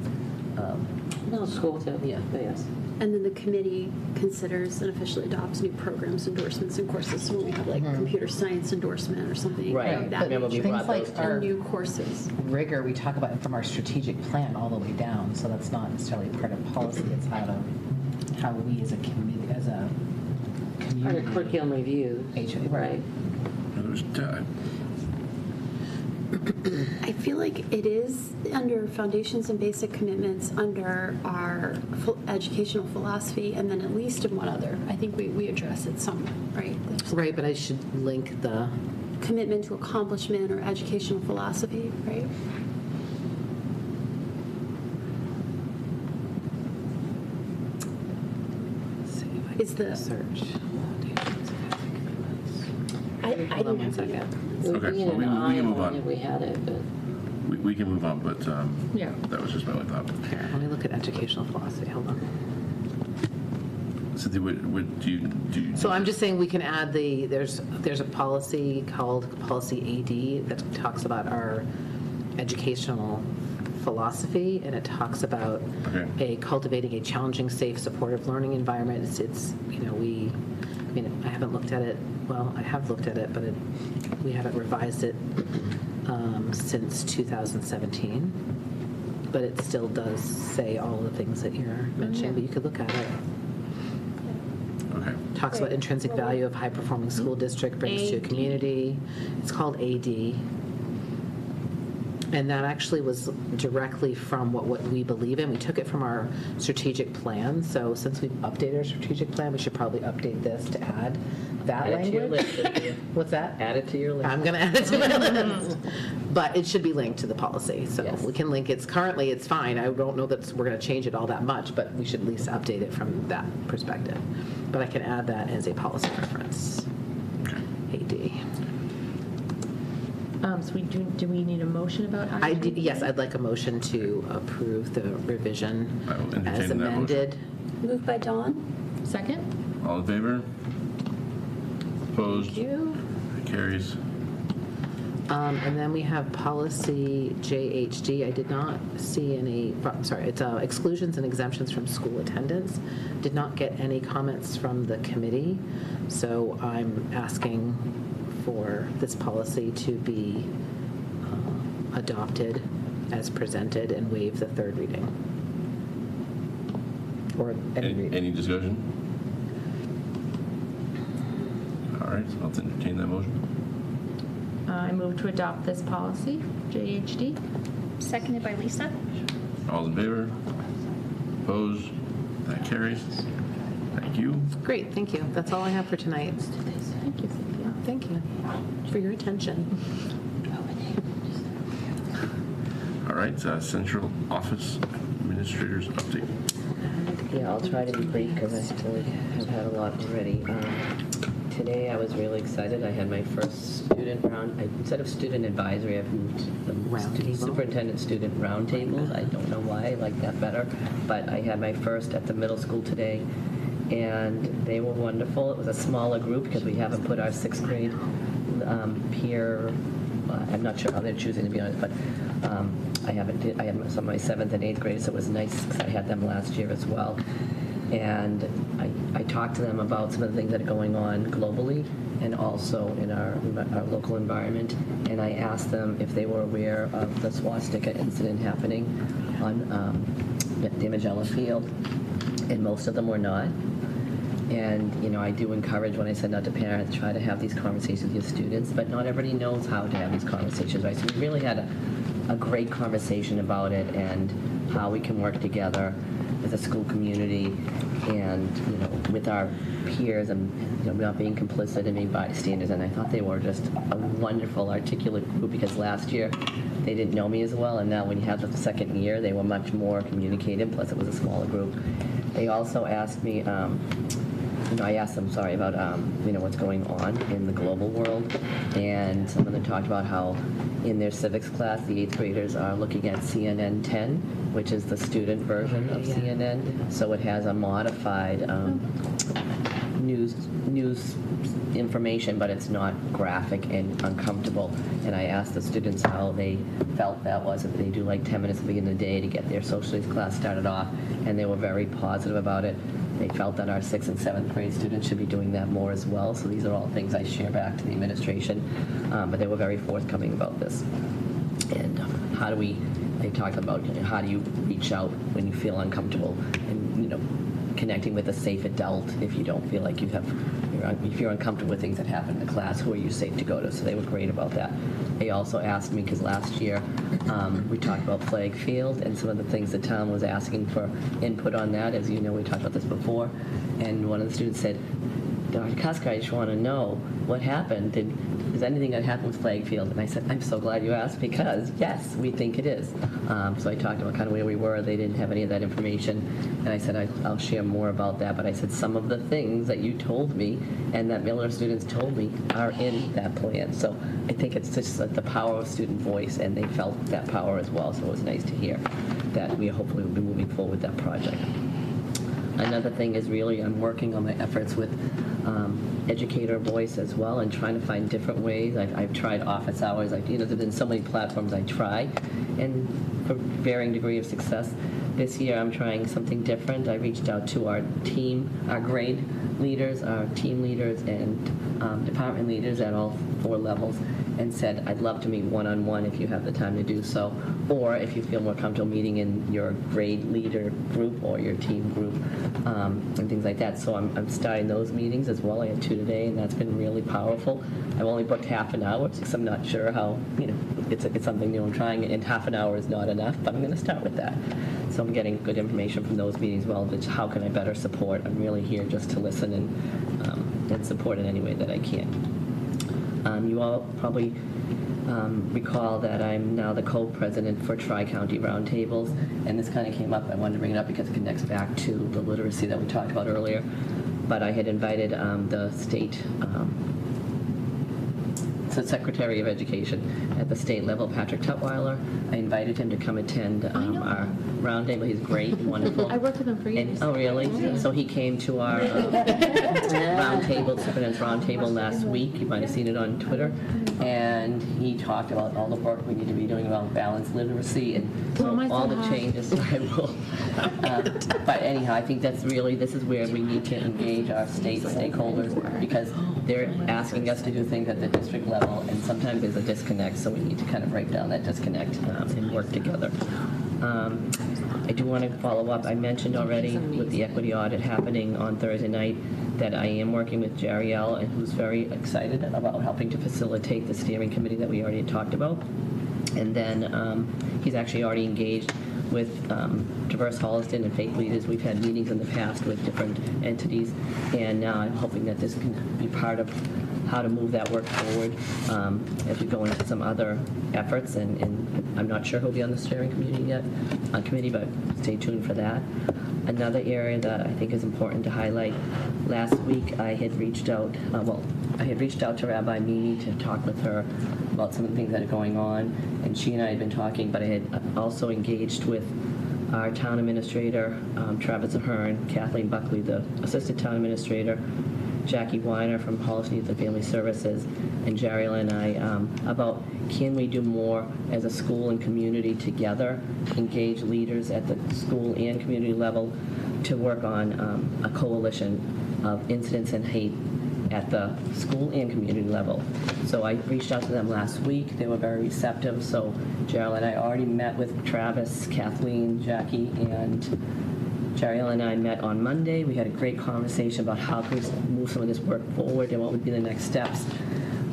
Speaker 10: Middle school, too. Yeah, yes.
Speaker 9: And then the committee considers and officially adopts new programs, endorsements, and courses. So when we have like computer science endorsement or something
Speaker 10: Right.
Speaker 9: of that
Speaker 10: Remember we
Speaker 9: nature.
Speaker 10: brought those
Speaker 9: And new courses.
Speaker 16: Rigor, we talk about it from our strategic plan all the way down, so that's not necessarily part of policy, it's how we as a community,
Speaker 17: Part of curriculum review.
Speaker 16: Right.
Speaker 9: I feel like it is under foundations and basic commitments under our educational philosophy, and then at least in one other. I think we address it somewhere, right? There's
Speaker 16: Right, but I should link the,
Speaker 9: commitment to accomplishment or educational philosophy, right? Is the
Speaker 16: search.
Speaker 9: I
Speaker 16: Hold on
Speaker 9: didn't
Speaker 16: one
Speaker 9: have
Speaker 16: second.
Speaker 17: It would
Speaker 1: Okay,
Speaker 17: be
Speaker 1: well,
Speaker 17: an
Speaker 1: we
Speaker 17: eye
Speaker 1: can move
Speaker 17: on
Speaker 1: on.
Speaker 17: if we had it, but.
Speaker 1: We can move on, but
Speaker 16: Yeah.
Speaker 1: that was just my only thought.
Speaker 16: Here, let me look at educational philosophy, hold on.
Speaker 1: Cynthia, what do you?
Speaker 16: So I'm just saying we can add there's a policy called Policy AD that talks about our educational philosophy, and it talks about cultivating a challenging, safe, supportive learning environment. It's I haven't looked at it, well, I have looked at it, but we haven't revised it since 2017. But it still does say all the things that you're mentioning, but you could look at it.
Speaker 1: Okay.
Speaker 16: Talks about intrinsic value of high-performing school district brings to a community. It's called AD. And that actually was directly from what we believe in. We took it from our strategic plan. So since we've updated our strategic plan, we should probably update this to add that
Speaker 10: Add it to your
Speaker 16: language.
Speaker 10: list.
Speaker 16: What's that?
Speaker 10: Add it to your list.
Speaker 16: I'm going to add it to my list. But it should be linked to the policy. So we can link it. Currently, it's fine. I don't know that we're going to change it all that much, but we should at least update it from that perspective. But I can add that as a policy reference. AD.
Speaker 4: So do we need a motion about
Speaker 16: Yes, I'd like a motion to approve the revision
Speaker 1: I will entertain
Speaker 16: as
Speaker 1: that motion.
Speaker 16: amended.
Speaker 9: Moved by Dawn.
Speaker 4: Second?
Speaker 1: All in favor? Opposed?
Speaker 16: Thank you.
Speaker 1: That carries.
Speaker 16: And then we have policy JHD. I did not see any, it's exclusions and exemptions from school attendance. Did not get any comments from the committee. So I'm asking for this policy to be adopted as presented and waive the third reading. Or any reading.
Speaker 1: Any discussion? All right, so I'll entertain that motion.
Speaker 4: I move to adopt this policy, JHD.
Speaker 3: Seconded by Lisa.
Speaker 1: All in favor? Opposed? That carries. Thank you.
Speaker 16: Great, thank you. That's all I have for tonight.
Speaker 4: Thank you, Cynthia.
Speaker 16: Thank you for your attention.
Speaker 1: All right, central office administrators update.
Speaker 10: Yeah, I'll try to be brief because I feel like I've had a lot already. Today I was really excited. I had my first student round. Instead of student advisory, I've moved the superintendent student roundtable. I don't know why. I like that better. But I had my first at the middle school today, and they were wonderful. It was a smaller group because we haven't put our sixth grade peer. I'm not sure how they're choosing, to be honest, but I had some of my 7th and 8th grade, so it was nice because I had them last year as well. And I talked to them about some of the things that are going on globally and also in our local environment. And I asked them if they were aware of the swastika incident happening on the Magella Field, and most of them were not. And, I do encourage when I send out to parents, try to have these conversations with your students, but not everybody knows how to have these conversations, right? So we really had a great conversation about it and how we can work together as a school community and, with our peers and, not being complicit and being bystanders. And I thought they were just a wonderful, articulate group because last year they didn't know me as well. And now when you have the second year, they were much more communicative, plus it was a smaller group. They also asked me, I asked them, sorry, about what's going on in the global world, and some of them talked about how in their civics class, the 8th graders are looking at CNN 10, which is the student version of CNN. So it has a modified news information, but it's not graphic and uncomfortable. And I asked the students how they felt that was, if they do like 10 minutes at the beginning of the day to get their social studies class started off, and they were very positive about it. They felt that our 6th and 7th grade students should be doing that more as well. So these are all things I share back to the administration, but they were very forthcoming about this. And they talked about how do you reach out when you feel uncomfortable, and connecting with a safe adult if you don't feel like if you're uncomfortable with things that happen in the class, who are you safe to go to? So they were great about that. They also asked me, because last year we talked about Flag Field and some of the things the town was asking for input on that. As you know, we talked about this before, and one of the students said, Dr. Kuska, I just want to know what happened. Is anything that happened with Flag Field? And I said, I'm so glad you asked, because yes, we think it is. So I talked about kind of where we were. They didn't have any of that information, and I said I'll share more about that. But I said some of the things that you told me and that Miller students told me are in that plan. So I think it's just the power of student voice, and they felt that power as well. So it was nice to hear that we hopefully will be moving forward with that project. Another thing is really I'm working on my efforts with educator voice as well, and trying to find different ways. I've tried office hours. There's been so many platforms I try, and for varying degree of success. This year I'm trying something different. I reached out to our team, our grade leaders, our team leaders, and department leaders at all 4 levels, and said, I'd love to meet one-on-one if you have the time to do so, or if you feel more comfortable meeting in your grade leader group or your team group, and things like that. So I'm starting those meetings as well. I had 2 today, and that's been really powerful. I've only booked half an hour, because I'm not sure how, it's something new I'm trying, and half an hour is not enough, but I'm going to start with that. So I'm getting good information from those meetings as well, which how can I better support? I'm really here just to listen and support in any way that I can. You all probably recall that I'm now the co-president for Tri-County Roundtables, and this kind of came up. I wanted to bring it up because it connects back to the literacy that we talked about earlier. But I had invited the state Secretary of Education at the state level, Patrick Tutwiler. I invited him to come attend our roundtable. He's great and wonderful.
Speaker 4: I worked with him for years.
Speaker 10: Oh, really? Yeah. So he came to our roundtable, Superintendent's roundtable last week. You might have seen it on Twitter. And he talked about all the work we need to be doing about balanced literacy and all the changes. I will. But anyhow, I think this is where we need to engage our state stakeholders, because they're asking us to do things at the district level, and sometimes there's a disconnect, so we need to kind of break down that disconnect and work together. I do want to follow up. I mentioned already with the equity audit happening on Thursday night that I am working with Jariel, and who's very excited about helping to facilitate the steering committee that we already had talked about. And then he's actually already engaged with Diverse Holliston and faith leaders. We've had meetings in the past with different entities, and now I'm hoping that this can be part of how to move that work forward as we go into some other efforts. And I'm not sure who'll be on the steering committee but stay tuned for that. Another area that I think is important to highlight, last week I had reached out, to Rabbi Mimi to talk with her about some of the things that are going on, and she and I had been talking, but I had also engaged with our town administrator, Travis Ahern, Kathleen Buckley, the assistant town administrator, Jackie Weiner from Holliston Youth and Family Services, and Jariel and I about can we do more as a school and community together, engage leaders at the school and community level to work on a coalition of incidents and hate at the school and community level. So I reached out to them last week. They were very receptive. So Jariel and I already met with Travis, Kathleen, Jackie, and Jariel and I met on Monday. We had a great conversation about how can we move some of this work forward and what would be the next steps.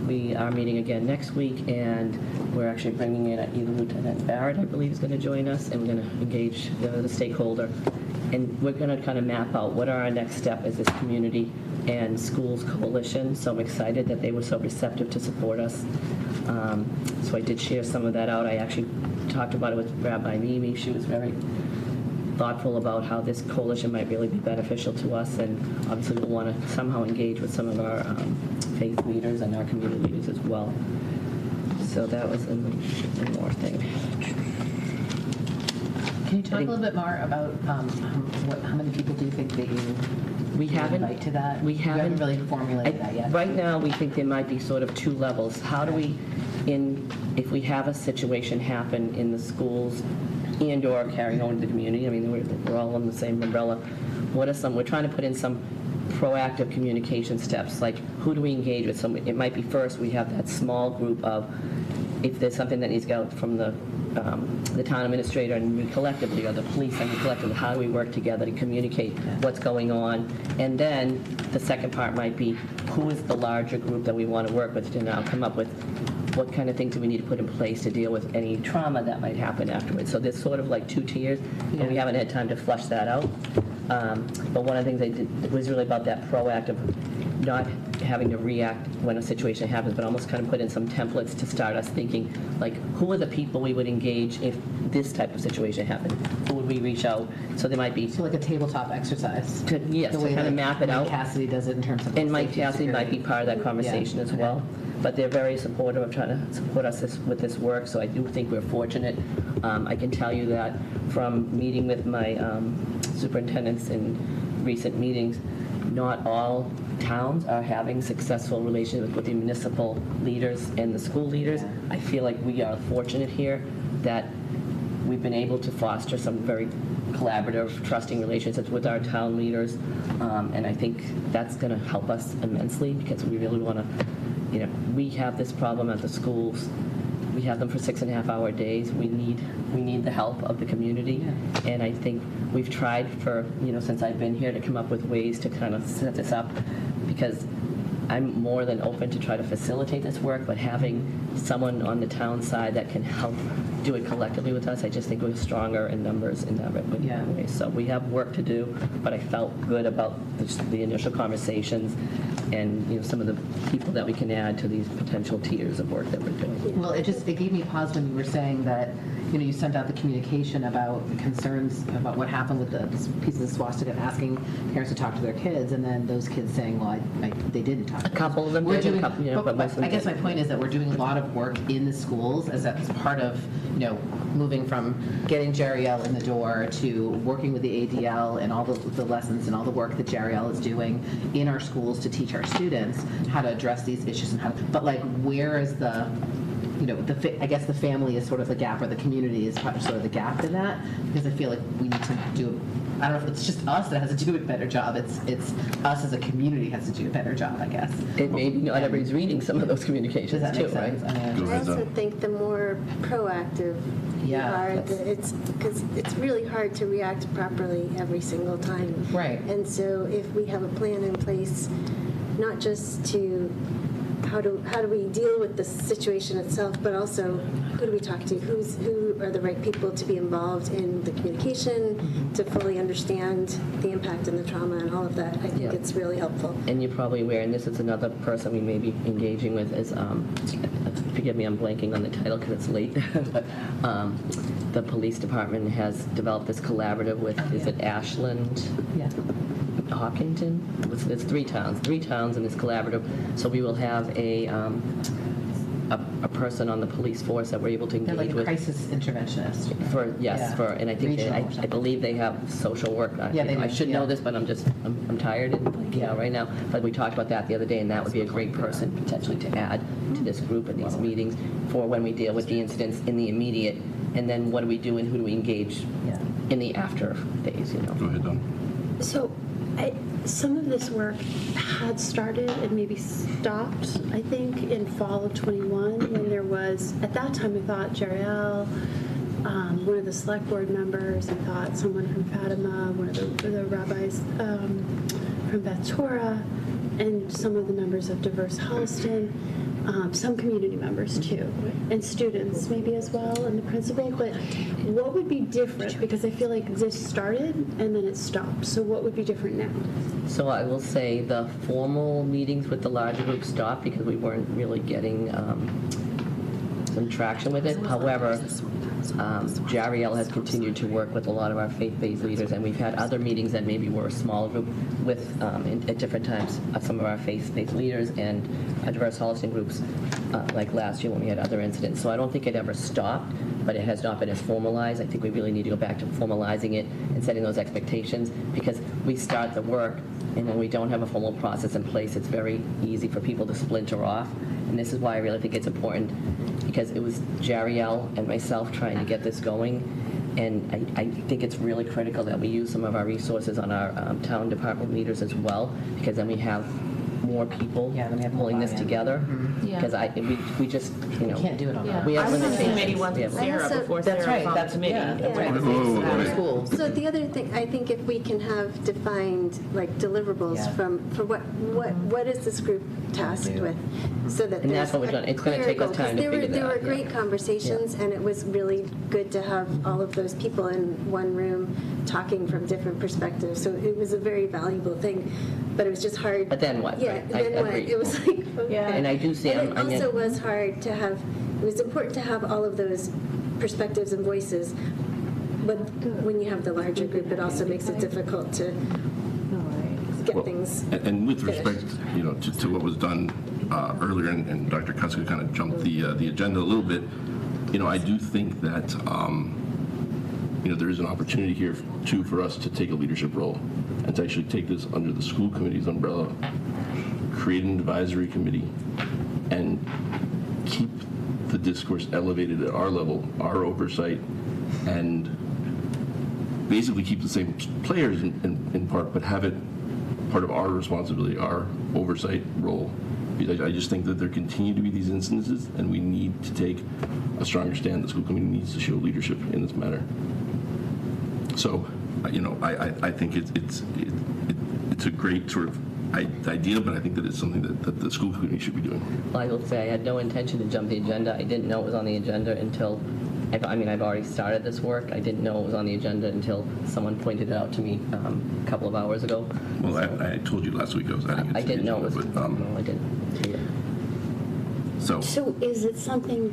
Speaker 10: We are meeting again next week, and we're actually bringing in either Lieutenant Barrett, I believe, is going to join us, and we're going to engage the stakeholder. And we're going to kind of map out what are our next step as this community and schools coalition. So I'm excited that they were so receptive to support us. So I did share some of that out. I actually talked about it with Rabbi Mimi. She was very thoughtful about how this coalition might really be beneficial to us, and obviously we'll want to somehow engage with some of our faith leaders and our community leaders as well. So that was one more thing.
Speaker 16: Can you talk a little bit more about how many people do you think that
Speaker 10: we haven't
Speaker 16: invite to that?
Speaker 10: We haven't
Speaker 16: really formulated that yet.
Speaker 10: Right now, we think there might be sort of two levels. How do we, if we have a situation happen in the schools and/or carrying on to the community? I mean, we're all on the same umbrella. What are some? We're trying to put in some proactive communication steps. Like, who do we engage with? So it might be first we have that small group of, if there's something that needs to go from the town administrator and we collectively, or the police and we collectively, how do we work together to communicate what's going on? And then the second part might be, who is the larger group that we want to work with to now come up with what kind of things do we need to put in place to deal with any trauma that might happen afterwards. So there's sort of like 2 tiers, and we haven't had time to flush that out. But one of the things I did was really about that proactive, not having to react when a situation happens, but almost kind of put in some templates to start us thinking, like, who are the people we would engage if this type of situation happened? Who would we reach out? So there might be...
Speaker 16: So like a tabletop exercise.
Speaker 10: Yes, to kind of map it out.
Speaker 16: Mike Cassidy does it in terms of...
Speaker 10: And Mike Cassidy might be part of that conversation as well. But they're very supportive of trying to support us with this work, so I do think we're fortunate. I can tell you that from meeting with my superintendents in recent meetings, not all towns are having successful relations with the municipal leaders and the school leaders. I feel like we are fortunate here that we've been able to foster some very collaborative, trusting relationships with our town leaders, and I think that's going to help us immensely because we really want to, we have this problem at the schools. We have them for 6.5-hour days. We need the help of the community, and I think we've tried for, since I've been here to come up with ways to kind of set this up, because I'm more than open to try to facilitate this work, but having someone on the town side that can help do it collectively with us, I just think we're stronger in numbers in that way. So we have work to do, but I felt good about the initial conversations and some of the people that we can add to these potential tiers of work that we're doing.
Speaker 16: Well, it gave me pause when you were saying that, you sent out the communication about concerns about what happened with the pieces of swastika, asking parents to talk to their kids, and then those kids saying, well, they didn't talk.
Speaker 10: A couple of them did, but most of them
Speaker 16: I guess my point is that we're doing a lot of work in the schools as part of, moving from getting Jeriel in the door to working with the ADL and all the lessons and all the work that Jeriel is doing in our schools to teach our students how to address these issues and but like, where is I guess the family is sort of the gap, or the community is sort of the gap in that, because I feel like we need to do, I don't know if it's just us that has to do a better job, it's us as a community has to do a better job, I guess.
Speaker 10: It maybe not everybody's reading some of those communications
Speaker 16: Does that
Speaker 10: too,
Speaker 16: make sense?
Speaker 10: right?
Speaker 8: I also think the more proactive you are, it's because it's really hard to react properly every single time.
Speaker 16: Right.
Speaker 8: And so if we have a plan in place, not just to how do we deal with the situation itself, but also who do we talk to? Who are the right people to be involved in the communication, to fully understand the impact and the trauma and all of that? I think it's really helpful.
Speaker 10: And you're probably aware, and this is another person we may be engaging with, is, forgive me, I'm blanking on the title because it's late, but the police department has developed this collaborative with, is it Ashland?
Speaker 16: Yeah.
Speaker 10: Hopkinton? It's 3 towns in this collaborative. So we will have a person on the police force that we're able to engage
Speaker 16: They're like
Speaker 10: with.
Speaker 16: crisis interventionist.
Speaker 10: And I think I believe they have social work. I should know this, but I'm tired and right now. But we talked about that the other day, and that would be a great person potentially to add to this group in these meetings for when we deal with the incidents in the immediate, and then what do we do and who do we engage in the after days.
Speaker 1: Go ahead, Dawn.
Speaker 9: So some of this work had started and maybe stopped, I think, in fall of 21 when there was, at that time I thought Jeriel, one of the select board members, I thought someone from Fatima, one of the rabbis from Beth Torah, and some of the members of Diverse Holliston, some community members too, and students maybe as well, and the principal. But what would be different? Because I feel like this started and then it stopped. So what would be different now?
Speaker 10: So I will say the formal meetings with the larger group stopped because we weren't really getting some traction with it. However, Jariel has continued to work with a lot of our faith-based leaders, and we've had other meetings that maybe were a smaller group with, at different times, some of our faith-based leaders and diverse Holliston groups, like last year when we had other incidents. So I don't think it ever stopped, but it has not been as formalized. I think we really need to go back to formalizing it and setting those expectations, because we start the work, and when we don't have a formal process in place, it's very easy for people to splinter off. And this is why I really think it's important, because it was Jariel and myself trying to get this going. And I think it's really critical that we use some of our resources on our town department leaders as well, because then we have more people pulling this together. Because we just, you know.
Speaker 16: We can't do it on our own.
Speaker 10: We have
Speaker 4: I was on the
Speaker 10: limitations.
Speaker 4: committee once with Sarah before
Speaker 16: That's
Speaker 4: Sarah
Speaker 16: right,
Speaker 4: was on the
Speaker 16: that's
Speaker 4: committee.
Speaker 16: yeah, that's
Speaker 8: Yeah.
Speaker 16: right.
Speaker 1: Whoa.
Speaker 16: Schools.
Speaker 8: So the other thing, I think if we can have defined like deliverables
Speaker 16: Yeah.
Speaker 8: for what is this group tasked with, so that
Speaker 10: And that's
Speaker 8: there's
Speaker 10: what we're
Speaker 8: a
Speaker 10: doing. It's gonna
Speaker 8: clear
Speaker 10: take us
Speaker 8: goal. 'Cause
Speaker 10: time to
Speaker 8: there
Speaker 10: figure
Speaker 8: were
Speaker 10: that out,
Speaker 8: great
Speaker 10: yeah.
Speaker 8: conversations, and it was really good to have all of those people in one room talking from different perspectives. So it was a very valuable thing, but it was just hard.
Speaker 10: But then what?
Speaker 8: Yeah,
Speaker 10: Right. I
Speaker 8: then what?
Speaker 10: agree.
Speaker 8: It was like, okay.
Speaker 10: And I do see,
Speaker 8: And it
Speaker 10: I mean-
Speaker 8: also was hard to have, it was important to have all of those perspectives and voices, but when you have the larger group, it also makes it difficult to get
Speaker 1: Well,
Speaker 8: things.
Speaker 1: And with
Speaker 8: finished.
Speaker 1: respect, you know, to what was done earlier, and Dr. Kuska kind of jumped the agenda a little bit, you know, I do think that, you know, there is an opportunity here, too, for us to take a leadership role and to actually take this under the school committee's umbrella, create an advisory committee, and keep the discourse elevated at our level, our oversight, and basically keep the same players in part, but have it part of our responsibility, our oversight role. Because I just think that there continue to be these instances, and we need to take a stronger stand. The school committee needs to show leadership in this matter. So, you know, I think it's a great sort of idea, but I think that it's something that the school committee should be doing.
Speaker 10: Well, I will say I had no intention to jump the agenda. I didn't know it was on the agenda until, I mean, I've already started this work. I didn't know it was on the agenda until someone pointed it out to me a couple of hours ago.
Speaker 1: Well, I told you last week I was adding it to
Speaker 10: I didn't know it was,
Speaker 1: but,
Speaker 10: no, I didn't.
Speaker 1: So,
Speaker 9: So is it something,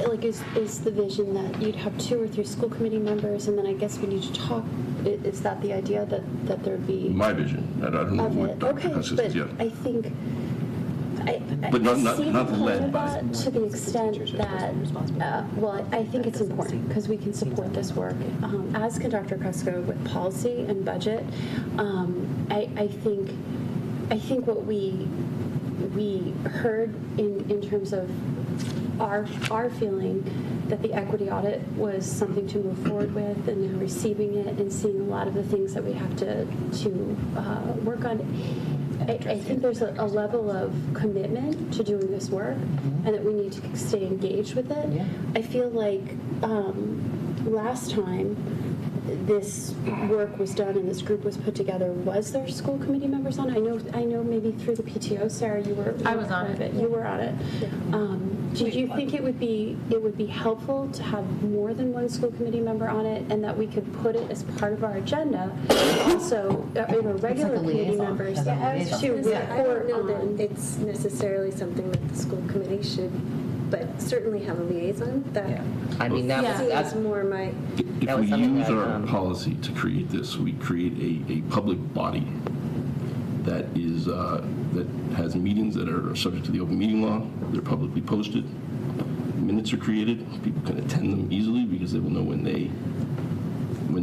Speaker 9: like, is the vision that you'd have 2 or 3 school committee members, and then I guess we need to talk, is that the idea that there'd be
Speaker 1: my vision, I don't know
Speaker 9: of
Speaker 1: what
Speaker 9: it?
Speaker 1: Dr.
Speaker 9: Okay,
Speaker 1: Kuska
Speaker 9: but
Speaker 1: says, yeah.
Speaker 9: I think,
Speaker 1: But not
Speaker 9: see the
Speaker 1: led
Speaker 9: point of
Speaker 1: by-
Speaker 9: that to the extent that, well, I think it's important because we can support this work. As can Dr. Kuska with policy and budget. I think what we heard in terms of our feeling that the equity audit was something to move forward with, and now receiving it and seeing a lot of the things that we have to work on. I think there's a level of commitment to doing this work, and that we need to stay engaged with it.
Speaker 16: Yeah.
Speaker 9: I feel like last time this work was done and this group was put together, was there school committee members on it? I know maybe through the PTO, Sarah, you were
Speaker 4: I was on
Speaker 9: part of
Speaker 4: it.
Speaker 9: You were on it. Did you think it would be helpful to have more than one school committee member on it, and that we could put it as part of our agenda, also in our regular committee
Speaker 16: liaison.
Speaker 9: members
Speaker 16: As a
Speaker 8: I was just
Speaker 9: to
Speaker 8: gonna say, I don't
Speaker 9: report
Speaker 8: know
Speaker 9: on?
Speaker 8: that it's necessarily something that the school committee should, but certainly have a liaison. That
Speaker 10: I mean, that's
Speaker 8: more my.
Speaker 1: If
Speaker 10: That
Speaker 1: we
Speaker 10: was something
Speaker 1: use
Speaker 10: that,
Speaker 1: our policy to create this, we create a public body that is, that has meetings that are subject to the open meeting law. They're publicly posted. Minutes are created. People can attend them easily because they will know when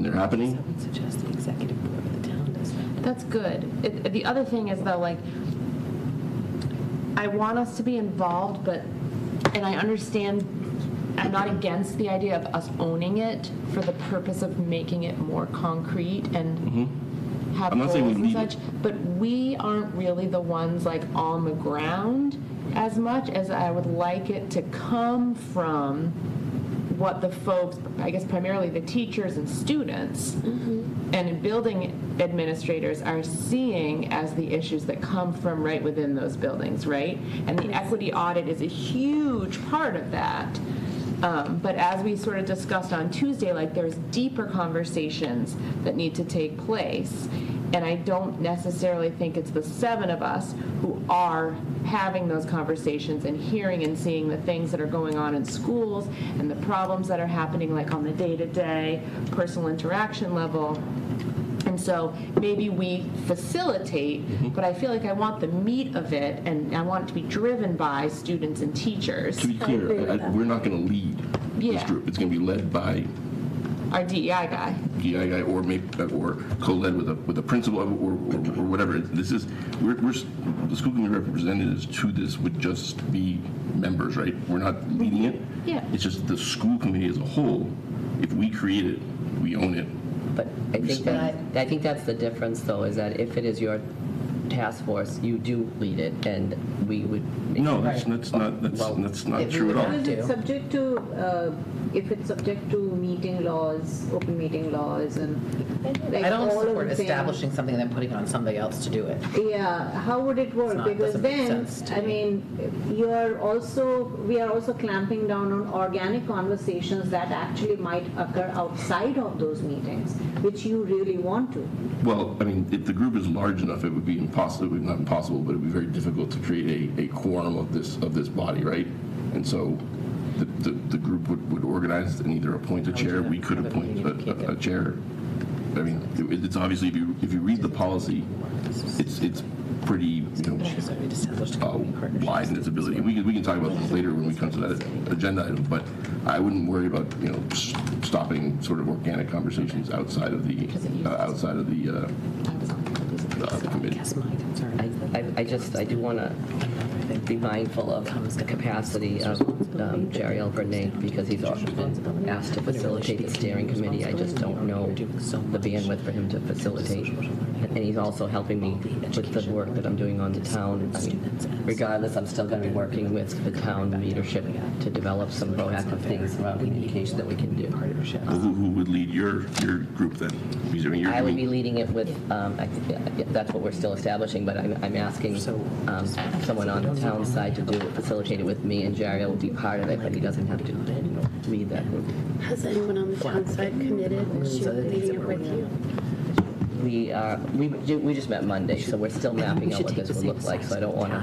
Speaker 1: they're happening.
Speaker 10: I would suggest the executive board of the town does that.
Speaker 4: That's good. The other thing is though, like, I want us to be involved, but, and I understand, I'm not against the idea of us owning it for the purpose of making it more concrete and have
Speaker 1: I'm not
Speaker 4: goals
Speaker 1: saying we
Speaker 4: and
Speaker 1: need
Speaker 4: such, but we aren't really the ones like on the ground as much as I would like it to come from what the folks, I guess primarily the teachers and students and building administrators are seeing as the issues that come from right within those buildings, right? And the equity audit is a huge part of that. But as we sort of discussed on Tuesday, like there's deeper conversations that need to take place. And I don't necessarily think it's the 7 of us who are having those conversations and hearing and seeing the things that are going on in schools and the problems that are happening, like on the day-to-day personal interaction level. And so maybe we facilitate, but I feel like I want the meat of it, and I want it to be driven by students and teachers.
Speaker 1: To be clear, we're not going to lead this
Speaker 4: Yeah.
Speaker 1: group. It's going to be led by
Speaker 4: Our DEI guy.
Speaker 1: or maybe or co-led with a principal or whatever. This is we're the school committee representatives to this would just be members, right? We're not leading it.
Speaker 4: Yeah.
Speaker 1: It's just the school committee as a whole. If we create it, we own it.
Speaker 10: But I think that's the difference, though, is that if it is your task force, you do lead it, and we would.
Speaker 1: No, that's not true at all.
Speaker 18: Is it subject to, if it's subject to meeting laws, open meeting laws, and like
Speaker 16: I don't
Speaker 18: all of
Speaker 16: support
Speaker 18: the things?
Speaker 16: establishing something and then putting it on somebody else to do it.
Speaker 18: Yeah, how would it work?
Speaker 16: not-
Speaker 18: Because
Speaker 16: doesn't make
Speaker 18: then,
Speaker 16: sense to
Speaker 18: I
Speaker 16: me.
Speaker 18: mean, we are also clamping down on organic conversations that actually might occur outside of those meetings, which you really want to.
Speaker 1: Well, I mean, if the group is large enough, it would be impossible. It would not impossible, but it would be very difficult to create a quorum of this body, right? And so, the group would organize and either appoint a chair. We could appoint a chair. I mean, it's obviously if you read the policy, it's pretty wide in its ability. We can talk about this later when we come to that agenda item. But I wouldn't worry about stopping sort of organic conversations outside of the committee.
Speaker 10: I do want to be mindful of the capacity of Jerry Albertney, because he's been asked to facilitate the steering committee. I just don't know the bandwidth for him to facilitate. And he's also helping me with the work that I'm doing on the town. I mean, regardless, I'm still going to be working with the town leadership to develop some proactive things around communication that we can do.
Speaker 1: Who would lead your group then?
Speaker 10: I would be leading it with, I think that's what we're still establishing, but I'm asking someone on the town side to do it, facilitate it with me, and Jerry will be part of it, but he doesn't have to lead that group.
Speaker 9: Has anyone on the town side committed to leading it with you?
Speaker 10: We just met Monday, so we're still mapping out what this would look like, so I don't want to,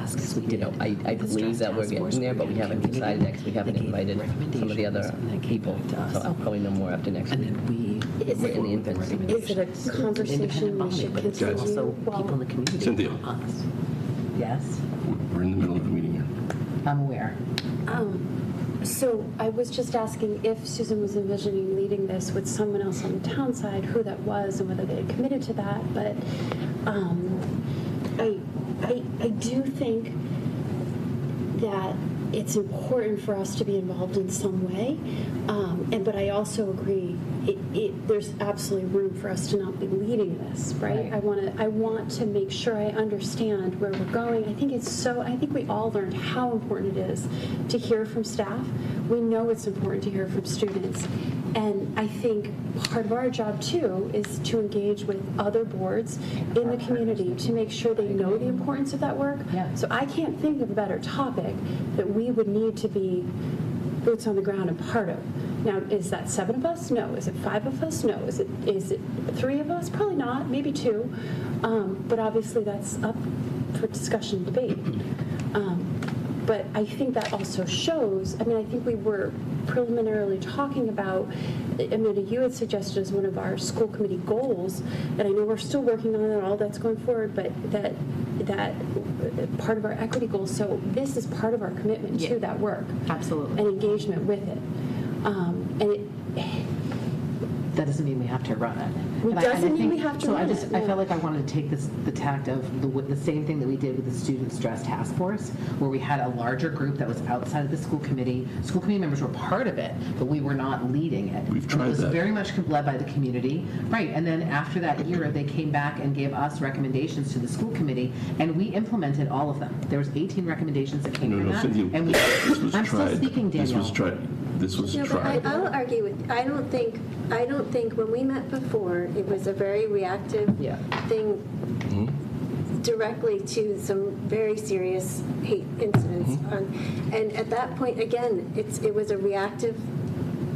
Speaker 10: I believe that we're getting there, but we haven't decided next. We haven't invited some of the other people, so I'll probably know more after next week. We're in the infancy.
Speaker 9: Is it a conversation we should continue?
Speaker 10: People in the community.
Speaker 1: Cynthia.
Speaker 16: Yes,
Speaker 1: We're in the middle of the meeting here.
Speaker 16: I'm aware.
Speaker 9: So I was just asking if Susan was envisioning leading this with someone else on the town side, who that was and whether they had committed to that. But I do think that it's important for us to be involved in some way. But I also agree, there's absolutely room for us to not be leading this, right? I want to make sure I understand where we're going. I think we all learned how important it is to hear from staff. We know it's important to hear from students. And I think part of our job, too, is to engage with other boards in the community to make sure they know the importance of that work. So I can't think of a better topic that we would need to be boots on the ground and part of. Now, is that 7 of us? No. Is it 5 of us? No. Is it 3 of us? Probably not. Maybe 2. But obviously that's up for discussion and debate. But I think that also shows, I think we were preliminarily talking about, Amanda, you had suggested as one of our school committee goals, and I know we're still working on it, all that's going forward, but that part of our equity goals, so this is part of our commitment to that work.
Speaker 16: Absolutely.
Speaker 9: And engagement with it.
Speaker 16: That doesn't mean we have to run it.
Speaker 9: It doesn't mean we have to run it.
Speaker 16: I felt like I wanted to take the tact of the same thing that we did with the Student Stress Task Force, where we had a larger group that was outside of the school committee. School committee members were part of it, but we were not leading it.
Speaker 1: We've tried
Speaker 16: it was
Speaker 1: that.
Speaker 16: very much led by the community. Right, and then after that year, they came back and gave us recommendations to the school committee, and we implemented all of them. There was 18 recommendations that came from that.
Speaker 1: Cynthia,
Speaker 16: And
Speaker 1: this was
Speaker 16: I'm
Speaker 1: tried.
Speaker 16: still speaking, Danielle.
Speaker 1: This was
Speaker 8: No, but
Speaker 1: tried.
Speaker 8: I'll argue with, I don't think when we met before, it was a very reactive thing directly to some very serious hate incidents. And at that point, again, it was a reactive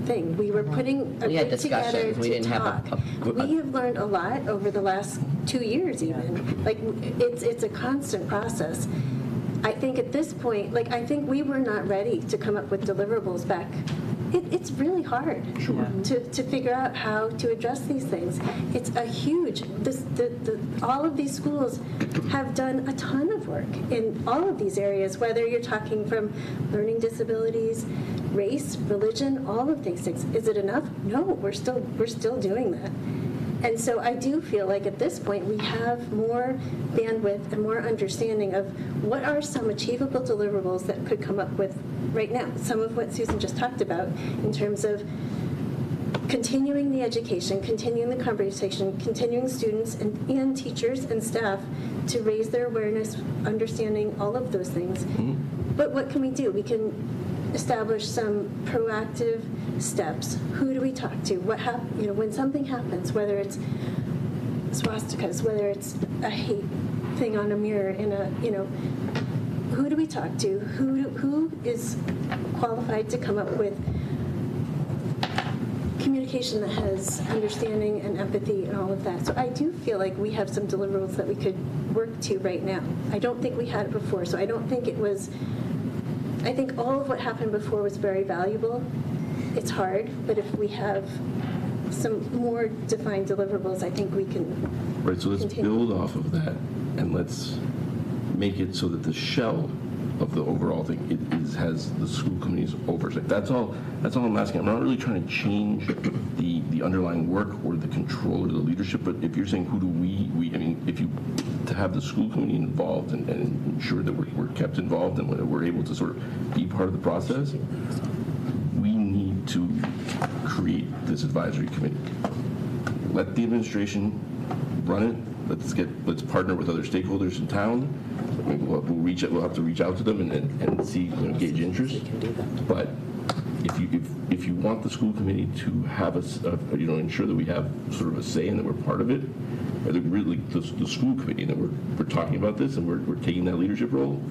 Speaker 8: thing. We were putting a
Speaker 10: We had
Speaker 8: group together
Speaker 10: discussions. We
Speaker 8: to
Speaker 10: didn't have
Speaker 8: talk.
Speaker 10: a-
Speaker 8: We have learned a lot over the last 2 years even. Like, it's a constant process. I think at this point, like, I think we were not ready to come up with deliverables back. It's really hard to figure out how to address these things. It's a huge, all of these schools have done a ton of work in all of these areas, whether you're talking from learning disabilities, race, religion, all of these things. Is it enough? No, we're still doing that. And so I do feel like at this point we have more bandwidth and more understanding of what are some achievable deliverables that could come up with right now. Some of what Susan just talked about in terms of continuing the education, continuing the conversation, continuing students and teachers and staff to raise their awareness, understanding all of those things. But what can we do? We can establish some proactive steps. Who do we talk to? What when something happens, whether it's swastikas, whether it's a hate thing on a mirror in a, who do we talk to? Who is qualified to come up with communication that has understanding and empathy and all of that? So I do feel like we have some deliverables that we could work to right now. I don't think we had it before, so I don't think it was, I think all of what happened before was very valuable. It's hard, but if we have some more defined deliverables, I think we can
Speaker 1: Right, so let's
Speaker 8: continue.
Speaker 1: build off of that, and let's make it so that the shell of the overall thing has the school committee's oversight. That's all I'm asking. I'm not really trying to change the underlying work or the control or the leadership, but if you're saying who do we I mean, if you, to have the school committee involved and ensure that we're kept involved and we're able to sort of be part of the process, we need to create this advisory committee. Let the administration run it. Let's partner with other stakeholders in town. I mean, we'll have to reach out to them and see, gauge interest. But if you want the school committee to have ensure that we have sort of a say and that we're part of it, or that really the school committee and that we're talking about this and we're taking that leadership role,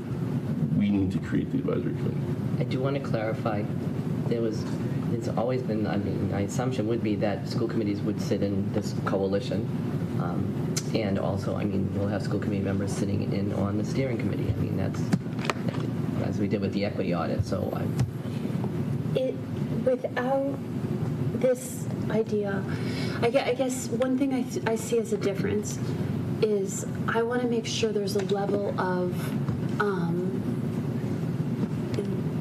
Speaker 1: we need to create the advisory committee.
Speaker 10: I do want to clarify, it's always been, I mean, my assumption would be that school committees would sit in this coalition. And also, I mean, we'll have school committee members sitting in on the steering committee. I mean, that's, as we did with the equity audit, so
Speaker 9: Without this idea, I guess one thing I see as a difference is I want to make sure there's a level of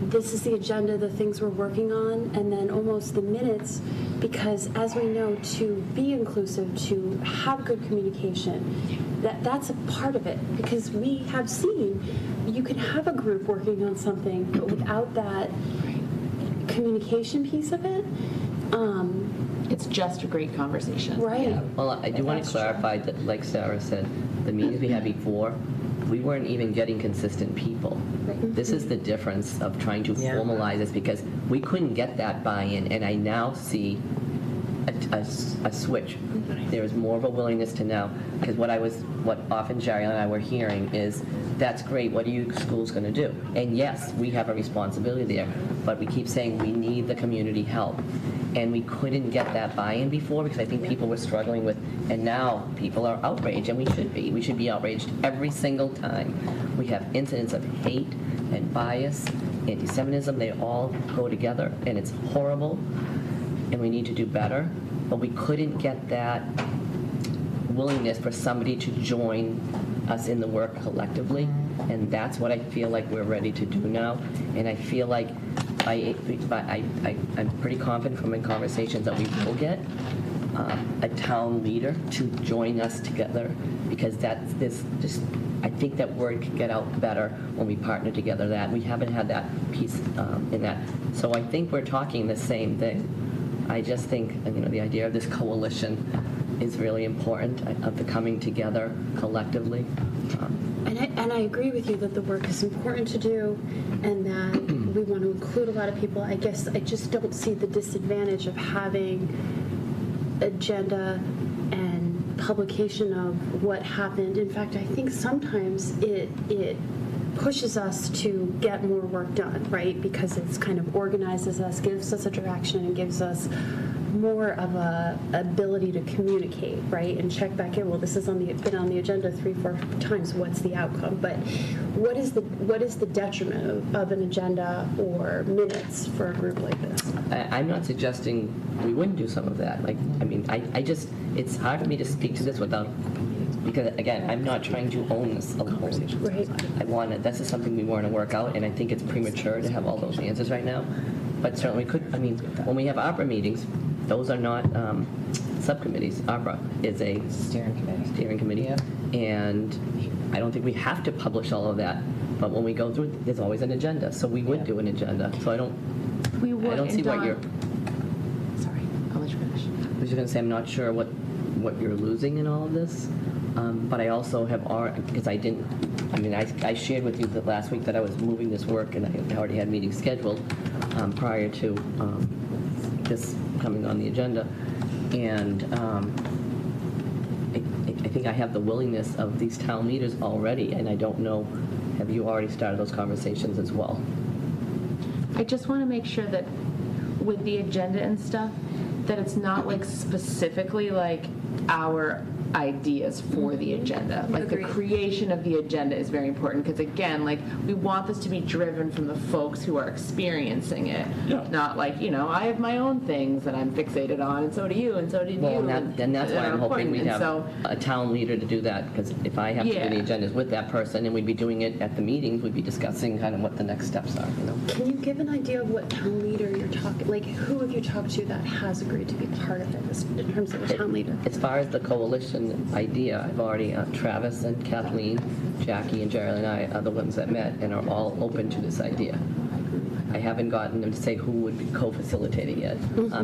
Speaker 9: this is the agenda, the things we're working on, and then almost the minutes, because as we know, to be inclusive, to have good communication, that's a part of it, because we have seen you can have a group working on something, but without that communication piece of it,
Speaker 16: it's just a great conversation.
Speaker 9: Right.
Speaker 10: Yeah. Well, I do want to clarify that, like Sarah said, the meetings we had before, we weren't even getting consistent people. This is the difference of trying to formalize this, because we couldn't get that buy-in, and I now see a switch. There is more of a willingness to now, because what often Jerry and I were hearing is, that's great, what are you schools going to do? And yes, we have a responsibility there, but we keep saying we need the community help. And we couldn't get that buy-in before, because I think people were struggling with, and now people are outraged, and we should be. We should be outraged every single time we have incidents of hate and bias, anti-Semitism. They all go together, and it's horrible, and we need to do better. But we couldn't get that willingness for somebody to join us in the work collectively, and that's what I feel like we're ready to do now. And I feel like I'm pretty confident from my conversations that we will get a town leader to join us together, because I think that word can get out better when we partner together. That we haven't had that piece in that, so I think we're talking the same thing. I just think the idea of this coalition is really important, of the coming together collectively.
Speaker 9: And I agree with you that the work is important to do and that we want to include a lot of people. I guess I just don't see the disadvantage of having agenda and publication of what happened. In fact, I think sometimes it pushes us to get more work done, right? Because it's kind of organizes us, gives us a direction, and gives us more of a ability to communicate, right? And check back in. Well, this has been on the agenda 3-4 times. What's the outcome? But what is the detriment of an agenda or minutes for a group like this?
Speaker 10: I'm not suggesting we wouldn't do some of that. Like, I mean, I just, it's hard for me to speak to this without, because again, I'm not trying to own this alone.
Speaker 9: Right.
Speaker 10: I want it. This is something we want to work out, and I think it's premature to have all those answers right now. But certainly we could. I mean, when we have opera meetings, those are not subcommittees. Opera is a steering committee, and I don't think we have to publish all of that. But when we go through, there's always an agenda, so we would do an agenda. So I don't see what you're.
Speaker 16: Sorry, I'll let you finish.
Speaker 10: I was just going to say I'm not sure what you're losing in all of this, but I also have because I shared with you that last week that I was moving this work, and I already had meetings scheduled prior to this coming on the agenda, and I think I have the willingness of these town leaders already, and I don't know, have you already started those conversations as well?
Speaker 4: I just want to make sure that with the agenda and stuff, that it's not like specifically like our ideas for the agenda. Like the creation of the agenda is very important because again, like we want this to be driven from the folks who are experiencing it. Yeah. Not like, I have my own things that I'm fixated on and so do you and so do you.
Speaker 10: And that's why I'm hoping we have
Speaker 4: a
Speaker 10: town leader to do that, because if I have to do the agendas with that person and we'd be doing it at the meetings, we'd be discussing kind of what the next steps are.
Speaker 9: Can you give an idea of what town leader you're talking, like who have you talked to that has agreed to be part of it in terms of a town leader?
Speaker 10: As far as the coalition idea, I've already, Travis and Kathleen, Jackie and Jerry and I are the ones that met and are all open to this idea. I haven't gotten them to say who would be co-facilitating yet,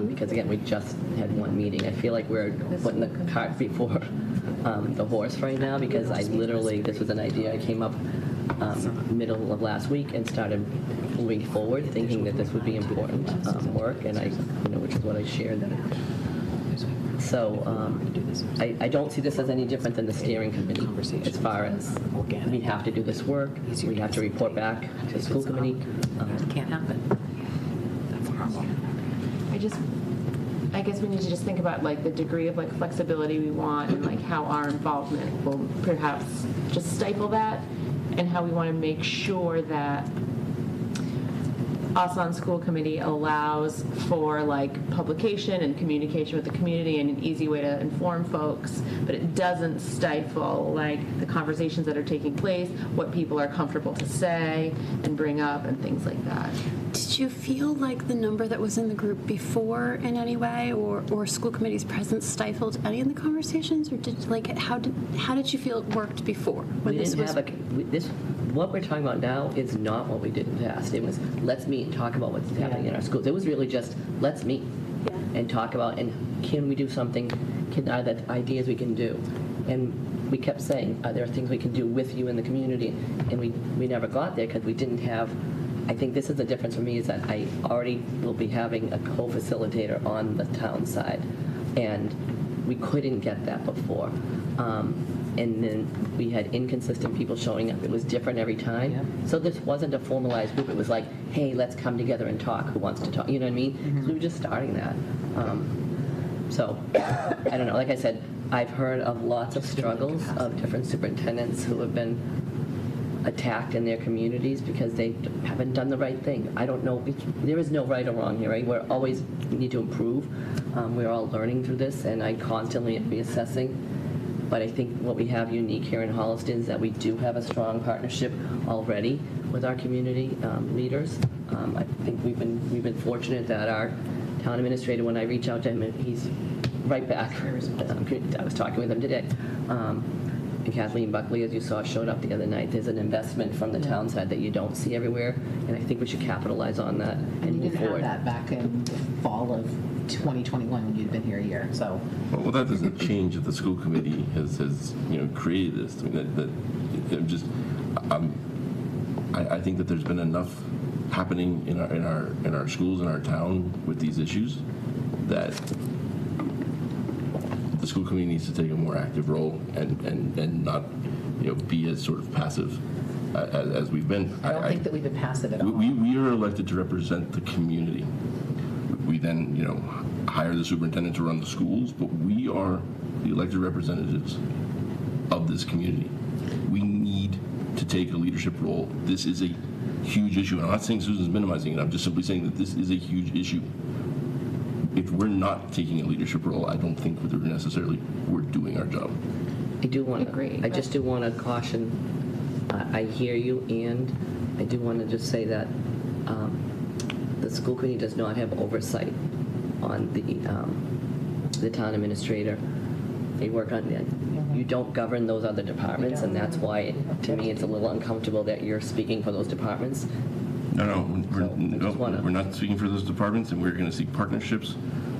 Speaker 10: because again, we just had one meeting. I feel like we're putting the cart before the horse right now, because this was an idea I came up middle of last week and started moving forward, thinking that this would be important work, and which is what I shared. So I don't see this as any different than the steering committee as far as we have to do this work, we have to report back to the school committee.
Speaker 16: It can't happen. That's a problem.
Speaker 4: I guess we need to just think about like the degree of like flexibility we want and like how our involvement will perhaps just stifle that, and how we want to make sure that us on school committee allows for like publication and communication with the community and an easy way to inform folks, but it doesn't stifle like the conversations that are taking place, what people are comfortable to say and bring up and things like that.
Speaker 9: Did you feel like the number that was in the group before in any way, or school committee's presence stifled any of the conversations, or how did you feel it worked before?
Speaker 10: When what we're talking about now is not what we did in the past. It was let's meet and talk about what's happening in our schools. It was really just let's meet and talk about, and can we do something? Are there ideas we can do? And we kept saying, are there things we can do with you in the community? And we never got there because we didn't have. I think this is the difference for me, is that I already will be having a co-facilitator on the town side, and we couldn't get that before. And then we had inconsistent people showing up. It was different every time. Yeah. So this wasn't a formalized group. It was like, hey, let's come together and talk. Who wants to talk? You know what I mean? Mm-hmm. We were just starting that. So I don't know. Like I said, I've heard of lots of struggles of different superintendents who have been attacked in their communities because they haven't done the right thing. I don't know. There is no right or wrong here, right? We need to improve. We're all learning through this, and I constantly am reassessing. But I think what we have unique here in Holliston is that we do have a strong partnership already with our community leaders. I think we've been fortunate that our town administrator, when I reach out to him, he's right back. I was talking with him today. And Kathleen Buckley, as you saw, showed up the other night. There's an investment from the town side that you don't see everywhere, and I think we should capitalize on that and move forward.
Speaker 16: You didn't have that back in the fall of 2021 when you'd been here a year. So.
Speaker 1: Well, that doesn't change that the school committee has created this. I mean, I think that there's been enough happening in our schools in our town with these issues that the school committee needs to take a more active role and not be as sort of passive as we've been.
Speaker 16: I don't think that we've been passive at all.
Speaker 1: We are elected to represent the community. We then, hire the superintendent to run the schools, but we are the elected representatives of this community. We need to take a leadership role. This is a huge issue. And I'm not saying Susan's minimizing it. I'm just simply saying that this is a huge issue. If we're not taking a leadership role, I don't think we're necessarily doing our job.
Speaker 10: I do want to. I just do want to caution. I hear you, and I do want to just say that the school committee does not have oversight on the town administrator. They work on it. You don't govern those other departments, and that's why, to me, it's a little uncomfortable that you're speaking for those departments.
Speaker 1: No, we're not speaking for those departments, and we're going to seek partnerships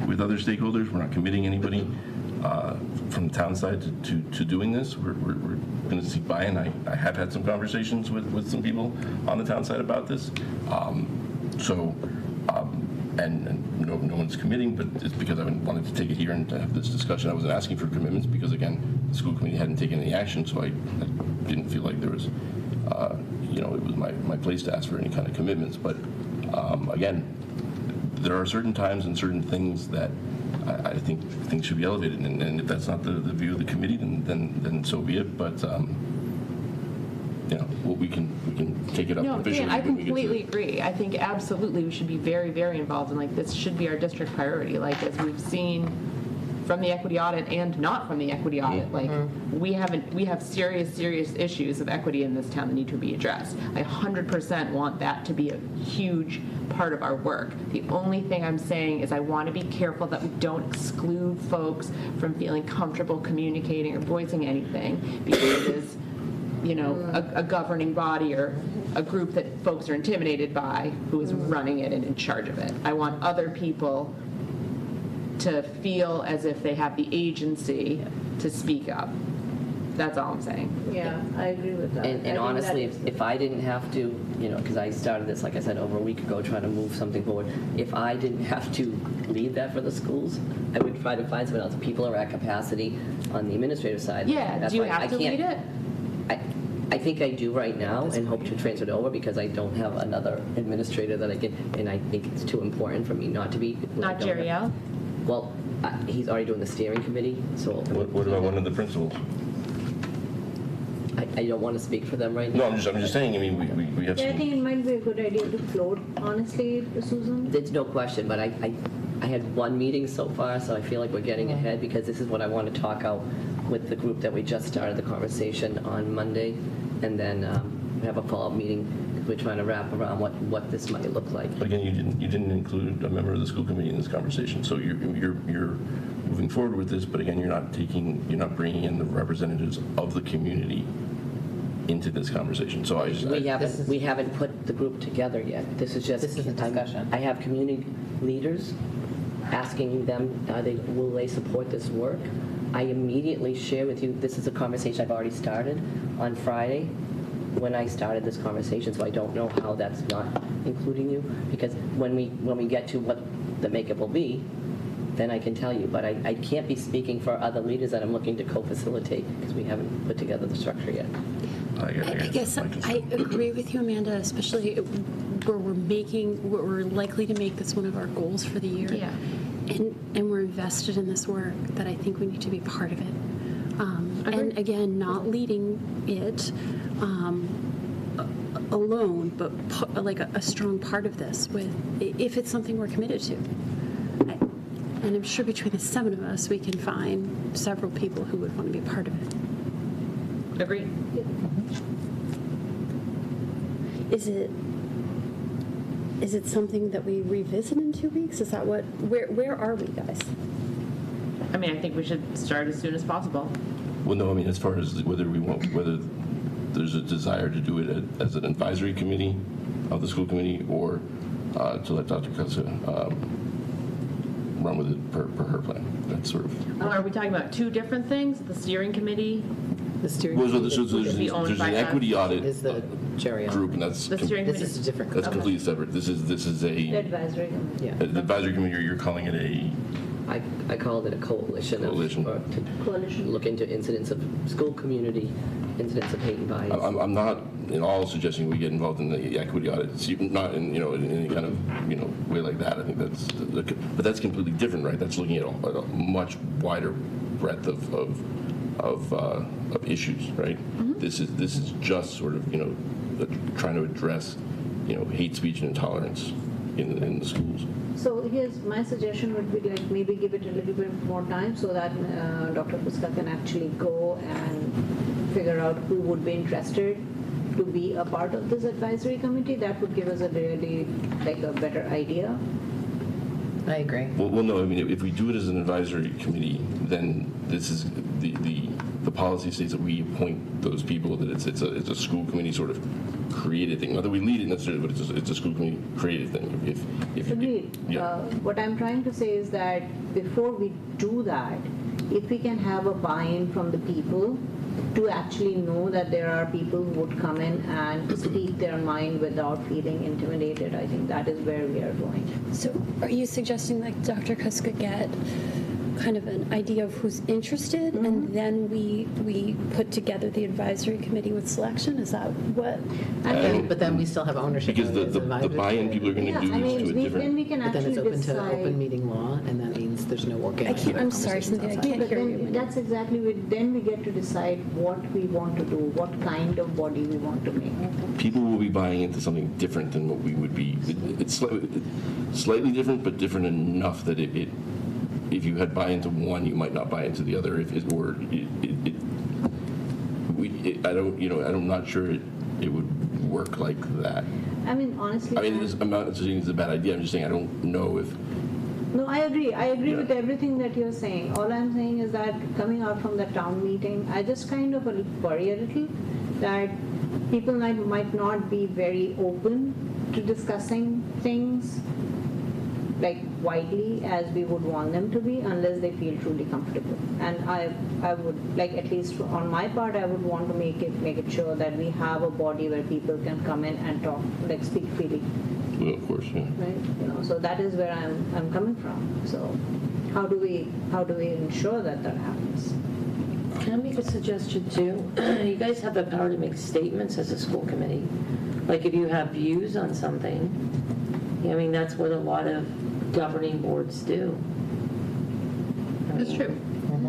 Speaker 1: with other stakeholders. We're not committing anybody from the town side to doing this. We're going to seek buy-in. I have had some conversations with some people on the town side about this. And no one's committing, but it's because I wanted to take it here and to have this discussion. I wasn't asking for commitments because, again, the school committee hadn't taken any action, so I didn't feel like there was, it was my place to ask for any kind of commitments. But again, there are certain times and certain things that I think things should be elevated, and if that's not the view of the committee, then so be it. But we can take it up officially.
Speaker 4: I completely agree. I think absolutely we should be very, very involved, and this should be our district priority. As we've seen from the equity audit and not from the equity audit, we have serious issues of equity in this town that need to be addressed. I 100% want that to be a huge part of our work. The only thing I'm saying is I want to be careful that we don't exclude folks from feeling comfortable communicating or voicing anything because it is a governing body or a group that folks are intimidated by who is running it and in charge of it. I want other people to feel as if they have the agency to speak up. That's all I'm saying.
Speaker 18: Yeah, I agree with that.
Speaker 10: And honestly, if I didn't have to, because I started this, like I said, over a week ago, trying to move something forward, if I didn't have to lead that for the schools, I would try to find someone else. People are at capacity on the administrative side.
Speaker 4: Yeah,
Speaker 10: That's
Speaker 4: do you
Speaker 10: why
Speaker 4: have to lead it?
Speaker 10: I think I do right now and hope to transfer it over because I don't have another administrator that I can, and I think it's too important for me not to be.
Speaker 4: Not Jerry L?
Speaker 10: Well, he's already doing the steering committee, so.
Speaker 1: What about one of the principals?
Speaker 10: I don't want to speak for them right now.
Speaker 1: No, I'm just saying, we have some.
Speaker 18: I think it might be a good idea to float, honestly, Susan.
Speaker 10: There's no question, but I had one meeting so far, so I feel like we're getting ahead because this is what I want to talk out with the group that we just started the conversation on Monday, and then we have a follow-up meeting because we're trying to wrap around what this might look like.
Speaker 1: But again, you didn't include a member of the school committee in this conversation, so you're moving forward with this, but again, you're not bringing in the representatives of the community into this conversation. So
Speaker 10: we haven't put the group together yet. This is a discussion. I have community leaders asking them, will they support this work? I immediately share with you, this is a conversation I've already started on Friday when I started this conversation, so I don't know how that's not including you, because when we get to what the makeup will be, then I can tell you. But I can't be speaking for other leaders that I'm looking to co-facilitate because we haven't put together the structure yet.
Speaker 9: I guess I agree with you, Amanda, especially where we're likely to make this one of our goals for the year.
Speaker 4: Yeah.
Speaker 9: And we're invested in this work that I think we need to be part of it. And again, not leading it alone, but like a strong part of this if it's something we're committed to. And I'm sure between the 7 of us, we can find several people who would want to be a part of it.
Speaker 4: Agreed.
Speaker 9: Is it something that we revisit in 2 weeks? Is that where are we, guys?
Speaker 4: I think we should start as soon as possible.
Speaker 1: Well, no, as far as whether there's a desire to do it as an advisory committee of the school committee or to let Dr. Kutza run with it per her plan. That's sort of.
Speaker 4: Are we talking about two different things? The steering committee?
Speaker 10: The steering
Speaker 1: committee. There's an equity audit group, and that's
Speaker 4: the steering committee.
Speaker 10: This is different.
Speaker 1: That's completely separate. This is a
Speaker 18: The advisory committee.
Speaker 1: The advisory committee. You're calling it a.
Speaker 10: I called it a coalition. To look into incidents of school community, incidents of hate and bias.
Speaker 1: I'm not at all suggesting we get involved in the equity audit, not in, in any kind of, way like that. I think but that's completely different, right? That's looking at a much wider breadth of issues, right?
Speaker 18: Mm-hmm.
Speaker 1: This is just sort of, trying to address, hate speech and intolerance in the schools.
Speaker 18: So here's my suggestion would be like maybe give it a little bit more time so that Dr. Puska can actually go and figure out who would be interested to be a part of this advisory committee. That would give us a really a better idea.
Speaker 16: I agree.
Speaker 1: Well, no, I mean, if we do it as an advisory committee, then this is the policy states that we appoint those people, that it's a school committee sort of created thing. Not that we lead it necessarily, but it's a school committee created thing. If
Speaker 18: Agreed. What I'm trying to say is that before we do that, if we can have a buy-in from the people to actually know that there are people who would come in and speak their mind without feeling intimidated, I think that is where we are going.
Speaker 9: So are you suggesting like Dr. Kuska get kind of an idea of who's interested, and then we put together the advisory committee with selection? Is that what?
Speaker 16: But then we still have ownership.
Speaker 1: Because the buy-in people are going to do is to a different.
Speaker 18: Then we can
Speaker 16: But then
Speaker 18: actually
Speaker 16: it's open to
Speaker 18: decide.
Speaker 16: open meeting law, and that means there's no organic.
Speaker 9: I'm sorry, Cynthia, I can't
Speaker 18: But
Speaker 9: hear
Speaker 18: then
Speaker 9: you.
Speaker 18: that's exactly then we get to decide what we want to do, what kind of body we want to make.
Speaker 1: People will be buying into something different than what we would be. It's slightly different, but different enough that if you had buy into one, you might not buy into the other. I'm not sure it would work like that.
Speaker 18: I mean, honestly.
Speaker 1: I'm not saying it's a bad idea. I'm just saying I don't know if.
Speaker 18: No, I agree. I agree with everything that you're saying. All I'm saying is that coming out from the town meeting, I just kind of worry a little that people might not be very open to discussing things like widely as we would want them to be unless they feel truly comfortable. And I would like, at least on my part, I would want to make it sure that we have a body where people can come in and talk, like speak freely.
Speaker 1: Well, of course, yeah.
Speaker 18: Right? So that is where I'm coming from. So how do we ensure that happens?
Speaker 17: Can I make a suggestion too? You guys have the power to make statements as a school committee. Like if you have views on something, that's what a lot of governing boards do.
Speaker 19: That's true.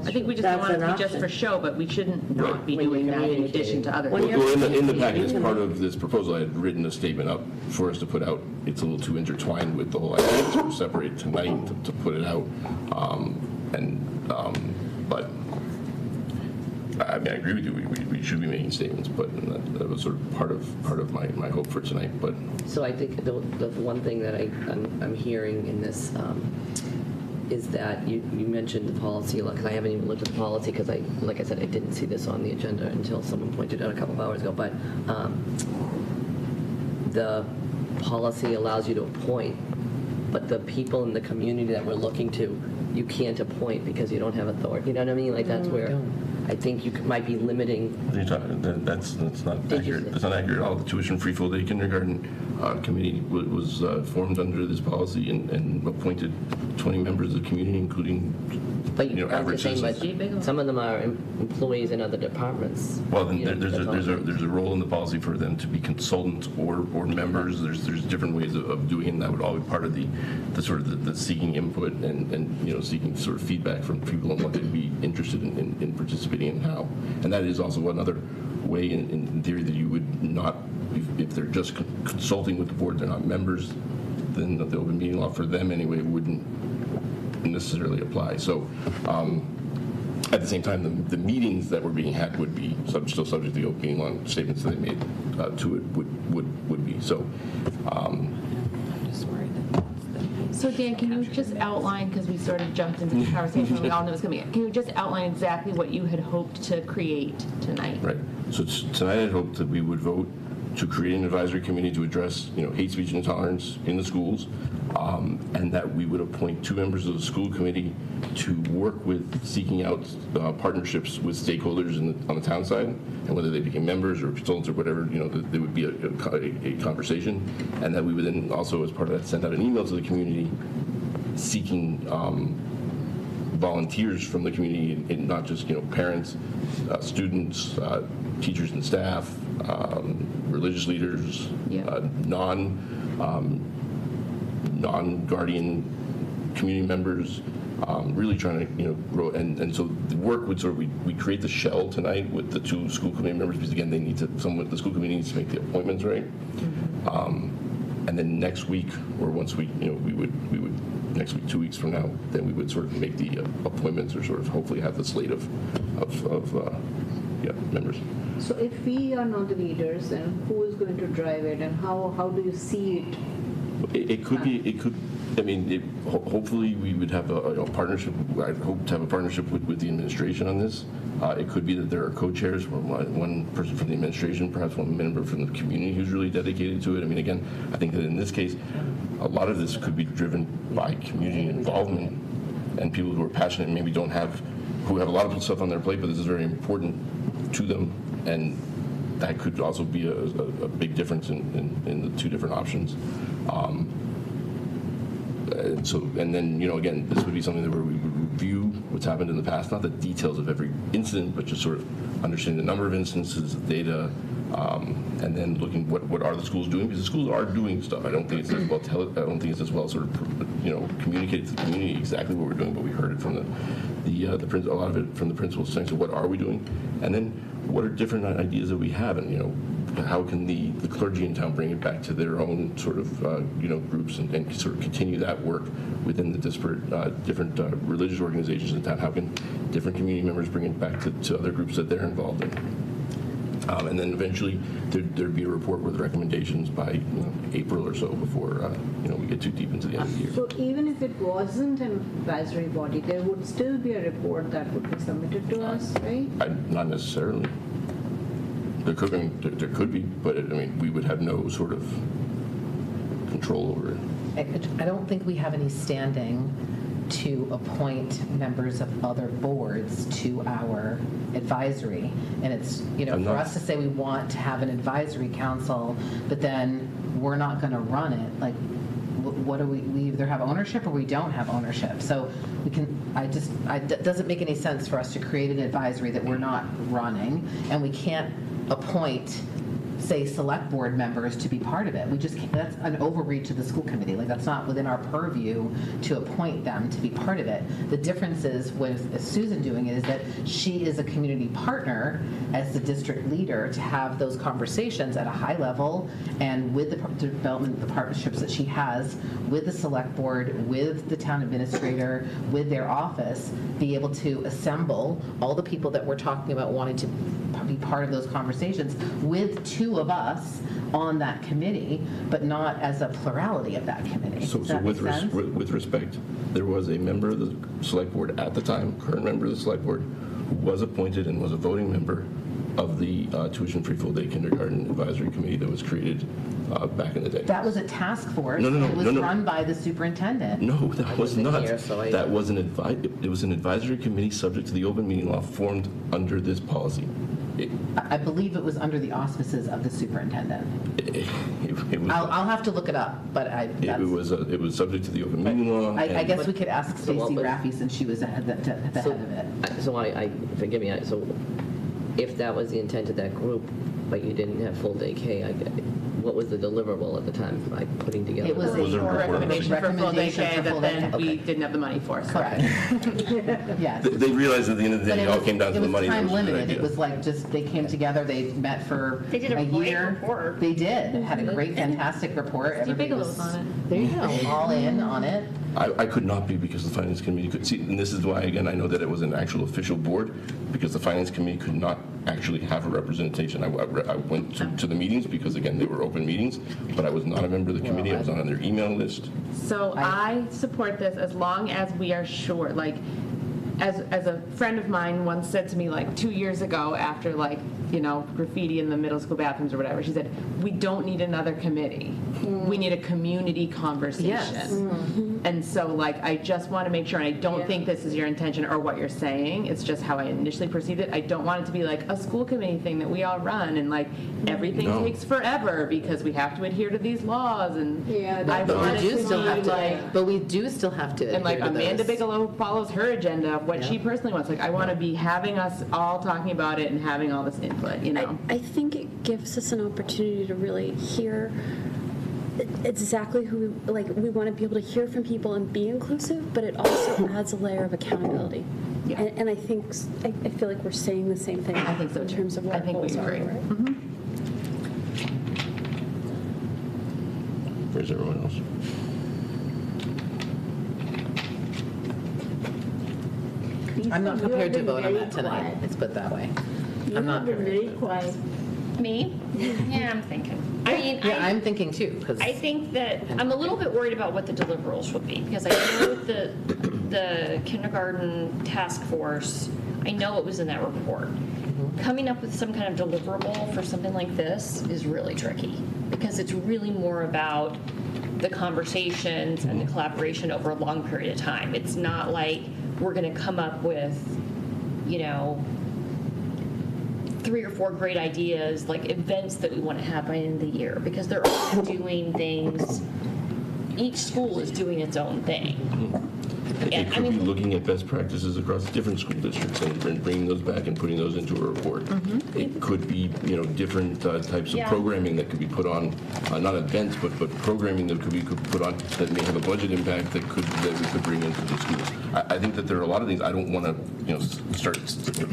Speaker 19: I think we just don't want it to be just for show, but we shouldn't not be doing that in addition to other things.
Speaker 1: Well, in the package, as part of this proposal, I had written a statement up for us to put out. It's a little too intertwined with the whole idea, so we're separate tonight to put it out. But I agree with you. We should be making statements, but that was sort of part of my hope for tonight. But
Speaker 10: So I think the one thing that I'm hearing in this is that you mentioned the policy, because I haven't even looked at the policy because like I said, I didn't see this on the agenda until someone pointed out a couple of hours ago, but the policy allows you to appoint, but the people in the community that we're looking to, you can't appoint because you don't have authority. You know what I mean? Like that's where I think you might be limiting.
Speaker 1: that's not accurate. That's not accurate at all. The tuition-free full-day kindergarten committee was formed under this policy and appointed 20 members of the community, including average citizens.
Speaker 10: But some of them are employees in other departments.
Speaker 1: Well, then there's a role in the policy for them to be consultants or members. There's different ways of doing it, and that would all be part of the sort of the seeking input and seeking sort of feedback from people on what they'd be interested in participating in and how. And that is also another way in theory that you would not, if they're just consulting with the board, they're not members, then the open meeting law for them anyway wouldn't necessarily apply. So at the same time, the meetings that were being had would be still subject to the open meeting law statements that they made to it would be. So
Speaker 19: So Dan, can you just outline, because we sort of jumped into the conversation, we all know it's going to be, can you just outline exactly what you had hoped to create tonight?
Speaker 1: Right. So tonight I hope that we would vote to create an advisory committee to address hate speech and intolerance in the schools, and that we would appoint 2 members of the school committee to work with seeking out partnerships with stakeholders on the town side, and whether they became members or consultants or whatever, there would be a conversation, and that we would then also, as part of that, send out an email to the community seeking volunteers from the community, and not just, parents, students, teachers and staff, religious leaders, non-guardian community members, really trying to, grow. And so the work would we create the shell tonight with the 2 school committee members, because again, the school committee needs to make the appointments, right? And then next week, or once we would next week, 2 weeks from now, then we would sort of make the appointments, or sort of hopefully have the slate of members.
Speaker 18: So if we are not the leaders, then who is going to drive it, and how do you see it?
Speaker 1: Hopefully we would have a partnership. I hope to have a partnership with the administration on this. It could be that there are co-chairs, one person from the administration, perhaps one member from the community who's really dedicated to it. Again, I think that in this case, a lot of this could be driven by community involvement and people who are passionate and maybe who have a lot of stuff on their plate, but this is very important to them, and that could also be a big difference in the 2 different options. And then, again, this would be something where we would review what's happened in the past, not the details of every incident, but just sort of understanding the number of instances, the data, and then looking what are the schools doing, because the schools are doing stuff. I don't think it's as well sort of communicated to the community exactly what we're doing, but we heard it from a lot of it from the principals saying, so what are we doing, and then what are different ideas that we have, and how can the clergy in town bring it back to their own sort of groups and sort of continue that work within the disparate different religious organizations in town? How can different community members bring it back to other groups that they're involved in? And then eventually there'd be a report with recommendations by April or so before we get too deep into the end of the year.
Speaker 18: So even if it wasn't an advisory body, there would still be a report that would be submitted to us, right?
Speaker 1: Not necessarily. There could be, but we would have no sort of control over it.
Speaker 16: I don't think we have any standing to appoint members of other boards to our advisory. And it's, for us to say we want to have an advisory council, but then we're not going to run it, like, what do we either have ownership or we don't have ownership. So we can, it doesn't make any sense for us to create an advisory that we're not running, and we can't appoint, say, select board members to be part of it. We just can't, that's an overreach of the school committee. Like, that's not within our purview to appoint them to be part of it. The difference is with Susan doing it is that she is a community partner as the district leader to have those conversations at a high level, and with the development of the partnerships that she has with the select board, with the town administrator, with their office, be able to assemble all the people that we're talking about wanting to be part of those conversations with 2 of us on that committee, but not as a plurality of that committee.
Speaker 1: So with respect, there was a member of the select board at the time, current member of the select board, who was appointed and was a voting member of the tuition-free full-day kindergarten advisory committee that was created back in the day.
Speaker 16: That was a task force.
Speaker 1: No.
Speaker 16: It was run by the superintendent.
Speaker 1: No, that was not. That was it was an advisory committee subject to the open meeting law formed under this policy.
Speaker 16: I believe it was under the auspices of the superintendent. I'll have to look it up, but
Speaker 1: it was subject to the open meeting law.
Speaker 16: I guess we could ask Stacy Raffi, since she was the head of it.
Speaker 10: So forgive me. So if that was the intent of that group, but you didn't have full day K, what was the deliverable at the time, like putting together?
Speaker 16: It was a
Speaker 19: recommendation for full day K that then we
Speaker 10: Okay.
Speaker 19: didn't have the money for.
Speaker 16: Correct. Yes.
Speaker 1: They realized at the end of the day, it all came down to the money.
Speaker 16: It was time
Speaker 1: That was a good
Speaker 16: limited.
Speaker 1: idea.
Speaker 16: It was like just, they came together, they met for
Speaker 3: They did a great
Speaker 16: year.
Speaker 3: report.
Speaker 16: They did. Had a great, fantastic report.
Speaker 19: Steve
Speaker 16: Everybody
Speaker 19: Bigelow's on it.
Speaker 16: There you go. All in on it.
Speaker 1: I could not be, because the finance committee could see, and this is why, again, I know that it was an actual official board, because the finance committee could not actually have a representation. I went to the meetings because, again, they were open meetings, but I was not a member of the committee. I was not on their email list.
Speaker 19: So I support this as long as we are sure, like, as a friend of mine once said to me like 2 years ago after like, you know, graffiti in the middle school bathrooms or whatever, she said, we don't need another committee. We need a community conversation.
Speaker 10: Yes.
Speaker 19: And so like, I just want to make sure, and I don't think this is your intention or what you're saying, it's just how I initially perceived it. I don't want it to be like a school committee thing that we all run and like everything takes forever because we have to adhere to these laws and I want it to be like,
Speaker 16: But we do still have to.
Speaker 19: and like
Speaker 16: adhere to
Speaker 19: Amanda
Speaker 16: those.
Speaker 19: Bigelow follows her agenda of what she personally wants. Like I want to be having us all talking about it and having all this input, you know.
Speaker 9: I think it gives us an opportunity to really hear exactly who we want to be able to hear from people and be inclusive, but it also adds a layer of accountability.
Speaker 19: Yeah.
Speaker 9: And I think I feel like we're saying the same thing.
Speaker 19: I think so
Speaker 9: in
Speaker 19: too.
Speaker 9: terms of what
Speaker 19: I think we
Speaker 9: goals are,
Speaker 19: agree.
Speaker 9: right?
Speaker 1: Where's everyone else?
Speaker 16: I'm not
Speaker 18: You
Speaker 16: prepared to
Speaker 18: have been
Speaker 16: vote on
Speaker 18: very
Speaker 16: that tonight.
Speaker 18: quiet.
Speaker 16: Let's put it that way.
Speaker 18: You
Speaker 16: I'm not
Speaker 18: have been
Speaker 16: prepared.
Speaker 18: very quiet.
Speaker 3: Me? Yeah, I'm thinking. I mean,
Speaker 16: Yeah, I'm thinking too, because
Speaker 3: I think that I'm a little bit worried about what the deliverables would be because I know the kindergarten task force, I know it was in that report. Coming up with some kind of deliverable for something like this is really tricky because it's really more about the conversations and the collaboration over a long period of time. It's not like we're going to come up with, you know, 3 or 4 great ideas, like events that we want to have by the end of the year, because they're all doing things. Each school is doing its own thing.
Speaker 1: It could be looking at best practices across different school districts and bringing those back and putting those into a report. It could be, you know, different types of programming that could be put on, not events, but programming that could be put on that may have a budget impact that we could bring into the schools. I think that there are a lot of things. I don't want to, you know, start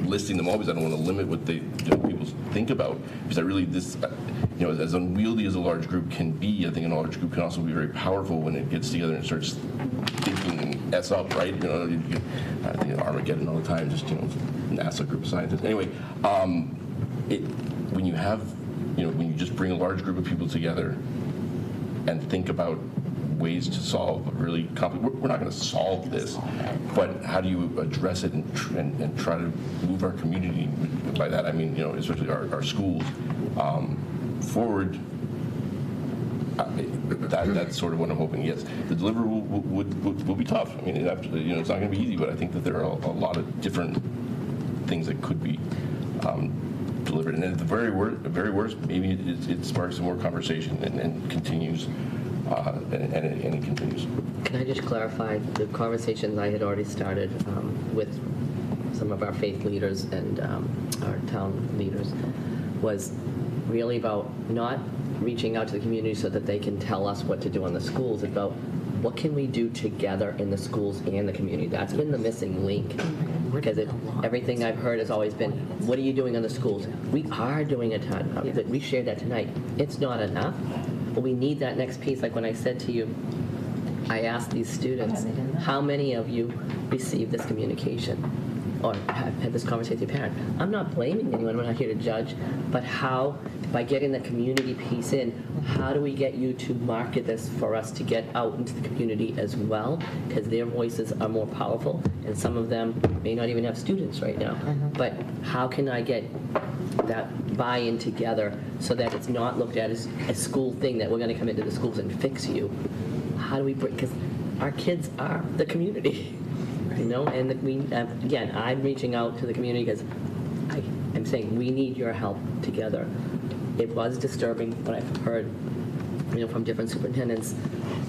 Speaker 1: listing them all because I don't want to limit what people think about, because I really you know, as unwieldy as a large group can be, I think a large group can also be very powerful when it gets together and starts thinking and S up, right? You know, I think of Armageddon all the time, just, you know, NASA group of scientists. Anyway, when you have, you know, when you just bring a large group of people together and think about ways to solve a really complicated, we're not going to solve this, but how do you address it and try to move our community, by that I mean, you know, especially our schools, forward. That's sort of what I'm hoping. Yes, the deliverable will be tough. I mean, you know, it's not going to be easy, but I think that there are a lot of different things that could be delivered. And at the very worst, maybe it sparks some more conversation and continues, and it continues.
Speaker 10: Can I just clarify the conversations I had already started with some of our faith leaders and our town leaders was really about not reaching out to the community so that they can tell us what to do in the schools, about what can we do together in the schools and the community. That's been the missing link, because everything I've heard has always been, what are you doing in the schools? We are doing a ton. We shared that tonight. It's not enough, but we need that next piece. Like when I said to you, I asked these students, how many of you received this communication or have had this conversation with your parent? I'm not blaming anyone, I'm not here to judge, but how, by getting the community piece in, how do we get you to market this for us to get out into the community as well? Because their voices are more powerful, and some of them may not even have students right now. But how can I get that buy-in together so that it's not looked at as a school thing that we're going to come into the schools and fix you? How do we bring, because our kids are the community. You know, and again, I'm reaching out to the community because I'm saying we need your help together. It was disturbing what I've heard, you know, from different superintendents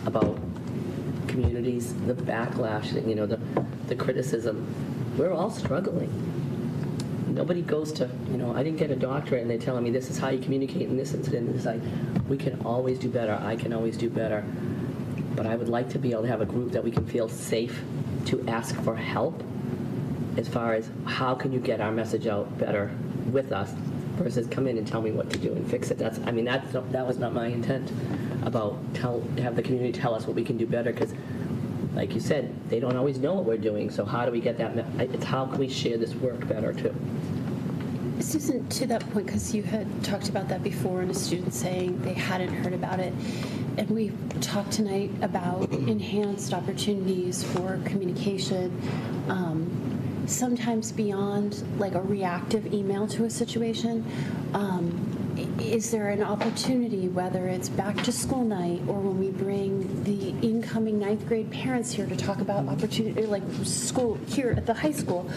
Speaker 10: about communities, the backlash, you know, the criticism. We're all struggling. Nobody goes to, you know, I didn't get a doctorate and they're telling me this is how you communicate in this incident. It's like, we can always do better. I can always do better. But I would like to be able to have a group that we can feel safe to ask for help as far as how can you get our message out better with us versus come in and tell me what to do and fix it. That was not my intent about have the community tell us what we can do better, because like you said, they don't always know what we're doing. So how do we get that? It's how can we share this work better too?
Speaker 9: Susan, to that point, because you had talked about that before and a student saying they hadn't heard about it, and we talked tonight about enhanced opportunities for communication. sometimes beyond like a reactive email to a situation, is there an opportunity, whether it's back to school night or when we bring the incoming 9th grade parents here to talk about opportunity, like school here at the high school,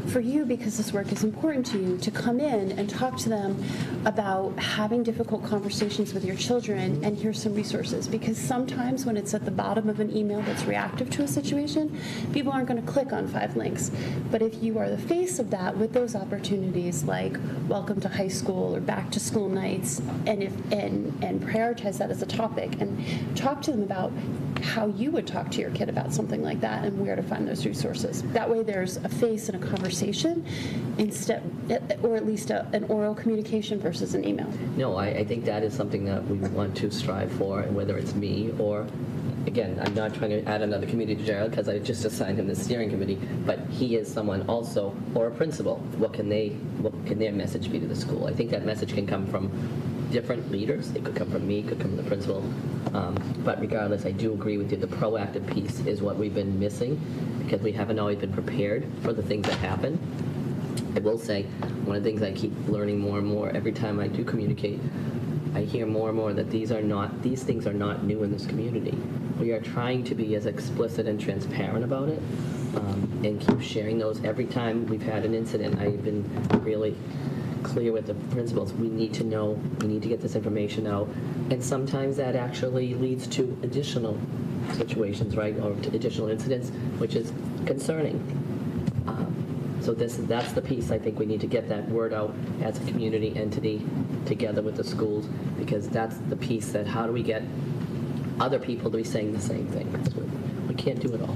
Speaker 9: for you, because this work is important to you, to come in and talk to them about having difficult conversations with your children, and here's some resources. Because sometimes when it's at the bottom of an email that's reactive to a situation, people aren't going to click on 5 links. But if you are the face of that with those opportunities like welcome to high school or back to school nights, and prioritize that as a topic and talk to them about how you would talk to your kid about something like that and where to find those resources. That way there's a face and a conversation instead, or at least an oral communication versus an email.
Speaker 10: No, I think that is something that we want to strive for, and whether it's me or, again, I'm not trying to add another committee to Gerald because I just assigned him the steering committee, but he is someone also, or a principal. What can their message be to the school? I think that message can come from different leaders. It could come from me, it could come from the principal. But regardless, I do agree with you. The proactive piece is what we've been missing because we haven't always been prepared for the things that happen. I will say, one of the things I keep learning more and more every time I do communicate, I hear more and more that these things are not new in this community. We are trying to be as explicit and transparent about it, and keep sharing those. Every time we've had an incident, I've been really clear with the principals. We need to know, we need to get this information out, and sometimes that actually leads to additional situations, right, or to additional incidents, which is concerning. So that's the piece I think we need to get that word out as a community entity together with the schools, because that's the piece that how do we get other people to be saying the same thing? We can't do it all.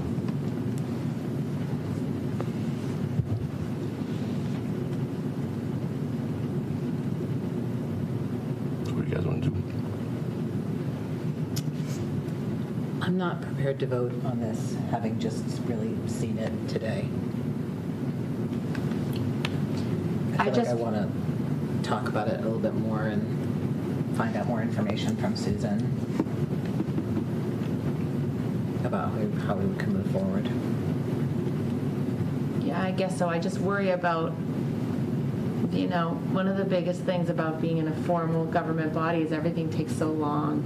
Speaker 1: What do you guys want to do?
Speaker 16: I'm not prepared to vote on this, having just really seen it today. I feel like I want to talk about it a little bit more and find out more information from Susan about how we can move forward.
Speaker 19: Yeah, I guess so. I just worry about, one of the biggest things about being in a formal government body is everything takes so long.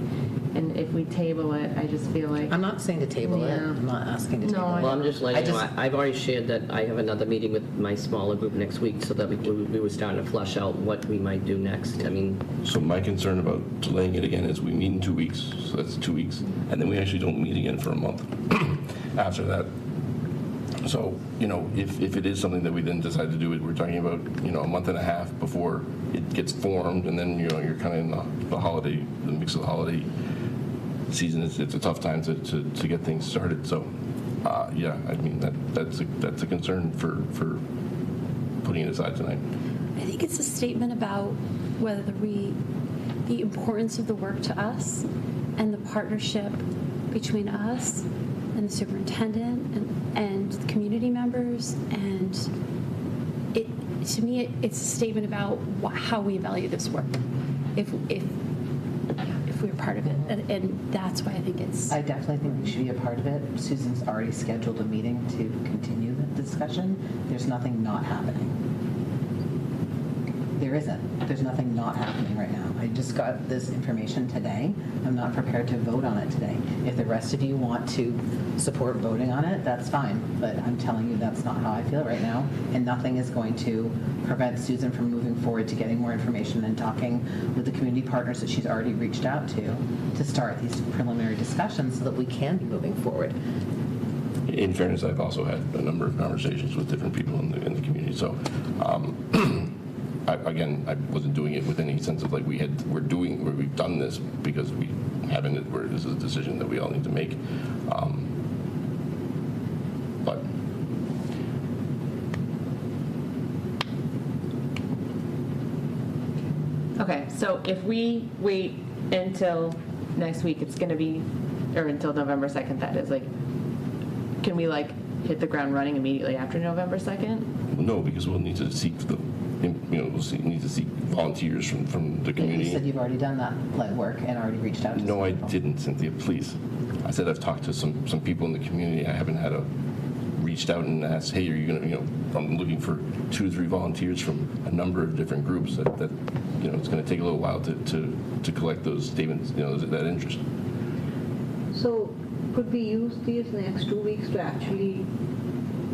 Speaker 19: And if we table it, I just feel like...
Speaker 16: I'm not saying to table it. I'm not asking to table it.
Speaker 10: Well, I'm just letting you know, I've already shared that I have another meeting with my smaller group next week so that we were starting to flush out what we might do next. I mean...
Speaker 1: So my concern about delaying it again is we meet in 2 weeks, so that's 2 weeks, and then we actually don't meet again for a month after that. So, if it is something that we then decide to do, we're talking about, a month and a half before it gets formed, and then, you're kind of in the mix of the holiday season. It's a tough time to get things started. So, yeah, I mean, that's a concern for putting it aside tonight.
Speaker 9: I think it's a statement about whether the importance of the work to us and the partnership between us and the superintendent and the community members, and to me it's a statement about how we value this work if we're part of it, and that's why I think it's...
Speaker 16: I definitely think we should be a part of it. Susan's already scheduled a meeting to continue the discussion. There's nothing not happening. There isn't. There's nothing not happening right now. I just got this information today. I'm not prepared to vote on it today. If the rest of you want to support voting on it, that's fine. But I'm telling you that's not how I feel right now. And nothing is going to prevent Susan from moving forward to getting more information and talking with the community partners that she's already reached out to start these preliminary discussions so that we can be moving forward.
Speaker 1: In fairness, I've also had a number of conversations with different people in the community. So, again, I wasn't doing it with any sense of like we've done this because we haven't. This is a decision that we all need to make. But
Speaker 19: Okay, so if we wait until next week, it's going to be, or until November 2nd, that is, can we hit the ground running immediately after November 2nd?
Speaker 1: no, because we'll need to seek need to seek volunteers from the community.
Speaker 16: You said you've already done that legwork and already reached out to
Speaker 1: No, I didn't, Cynthia, please. I said I've talked to some people in the community. I haven't had a reach reached out and asked, hey, are you going to, I'm looking for 2 or 3 volunteers from a number of different groups that it's going to take a little while to collect those statements, that interest.
Speaker 18: So could we use these next 2 weeks to actually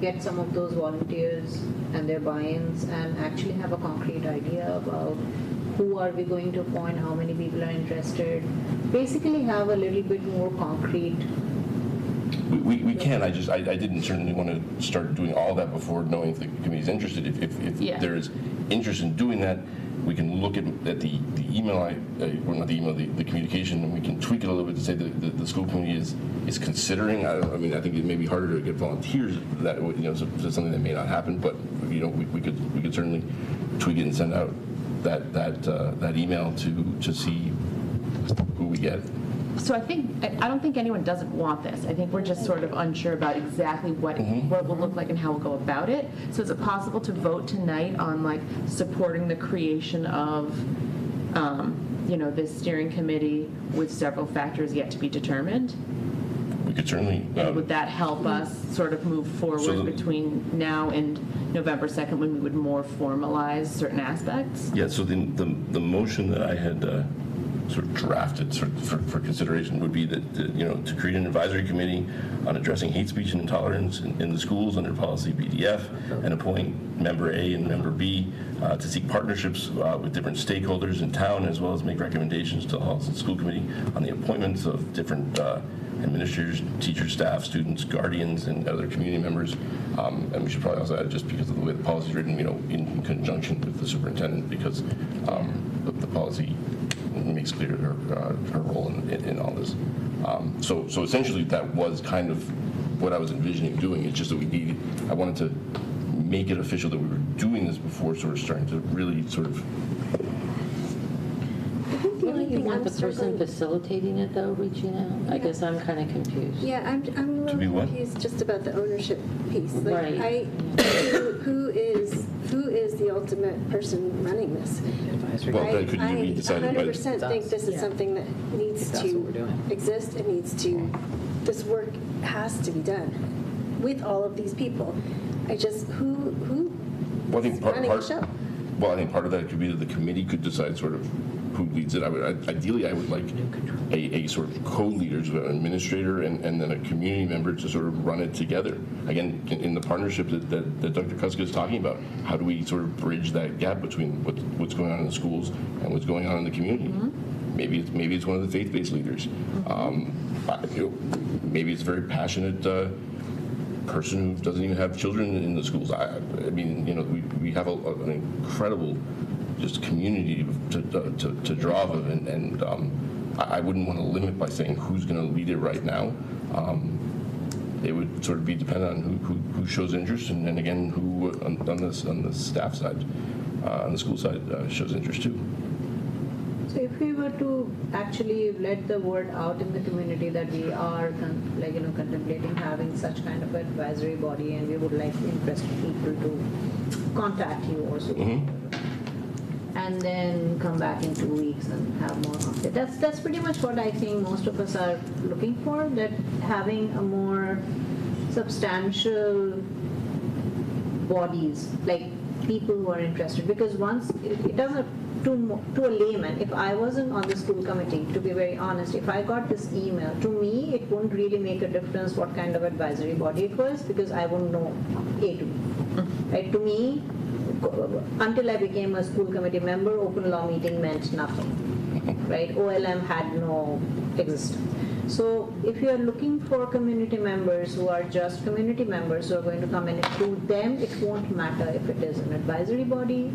Speaker 18: get some of those volunteers and their buy-ins and actually have a concrete idea about who are we going to appoint, how many people are interested, basically have a little bit more concrete.
Speaker 1: We can. I didn't certainly want to start doing all that before knowing if the committee's interested. If there is interest in doing that, we can look at the email, not the email, the communication, and we can tweak it a little bit to say that the school committee is considering. I think it may be harder to get volunteers that so something that may not happen, but we could certainly tweak it and send out that email to see who we get.
Speaker 19: So I don't think anyone doesn't want this. I think we're just sort of unsure about exactly what it will look like and how we'll go about it. So is it possible to vote tonight on like supporting the creation of, this steering committee with several factors yet to be determined?
Speaker 1: We could certainly.
Speaker 19: And would that help us sort of move forward between now and November 2nd when we would more formalize certain aspects?
Speaker 1: Yeah. So the motion that I had. Sort of drafted for consideration would be that to create an advisory committee on addressing hate speech and intolerance in the schools under policy BDF, and appoint member A and member B to seek partnerships with different stakeholders in town, as well as make recommendations to the Holliston School Committee on the appointments of different administrators, teachers, staff, students, guardians, and other community members. And we should probably also add, just because of the way the policy is written, in conjunction with the superintendent, because the policy makes clear her role in all this. So essentially, that was kind of what I was envisioning doing. It's just that I wanted to make it official that we were doing this before sort of starting to really sort of.
Speaker 17: Wouldn't you want the person facilitating it, though, reaching out? I guess I'm kind of confused.
Speaker 8: Yeah, I'm a little confused just about the ownership piece. Like,
Speaker 17: Right.
Speaker 8: Who is the ultimate person running this?
Speaker 1: Well, that could be decided by.
Speaker 8: 100% think this is something that needs to exist. It needs to. This work has to be done with all of these people. Who
Speaker 1: Well, I think
Speaker 8: running the show?
Speaker 1: Well, I think part of that could be that the committee could decide sort of who leads it. Ideally, I would like a sort of co-leaders, an administrator and then a community member to sort of run it together. Again, in the partnership that Dr. Kuska is talking about, how do we sort of bridge that gap between what's going on in the schools and what's going on in the community? Maybe it's one of the faith-based leaders. Maybe it's a very passionate person who doesn't even have children in the schools. We have an incredible just community to draw of, and I wouldn't want to limit by saying who's going to lead it right now. It would sort of be dependent on who shows interest, and again, who on the staff side, on the school side, shows interest too.
Speaker 18: So if we were to actually let the word out in the community that we are contemplating having such kind of advisory body, and we would like interested people to contact you or so, and then come back in 2 weeks and have more content. That's pretty much what I think most of us are looking for, that having a more substantial bodies, like people who are interested, because once it doesn't, to a layman, if I wasn't on the school committee, to be very honest, if I got this email, to me it wouldn't really make a difference what kind of advisory body it was, because I wouldn't know A to B. Right? To me, until I became a school committee member, open law meeting meant nothing. Right? OLM had no existence. So if you are looking for community members who are just community members who are going to come in, to them it won't matter if it is an advisory body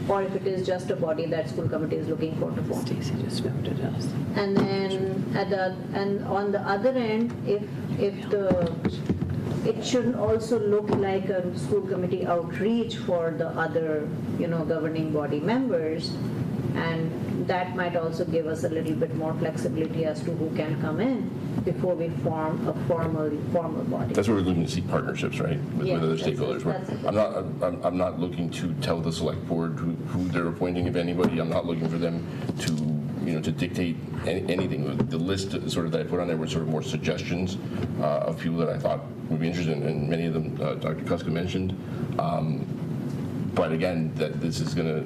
Speaker 18: or if it is just a body that school committee is looking for to form.
Speaker 17: Stacy just noted us.
Speaker 18: And then on the other end, it should also look like a school committee outreach for the other, governing body members, and that might also give us a little bit more flexibility as to who can come in before we form a formal body.
Speaker 1: That's where we're looking to see partnerships, right, with other stakeholders. I'm not looking to tell the select board who they're appointing, if anybody. I'm not looking for them to to dictate anything. The list sort of that I put on there was sort of more suggestions of people that I thought would be interested, and many of them Dr. Kuska mentioned. But again, that this is going to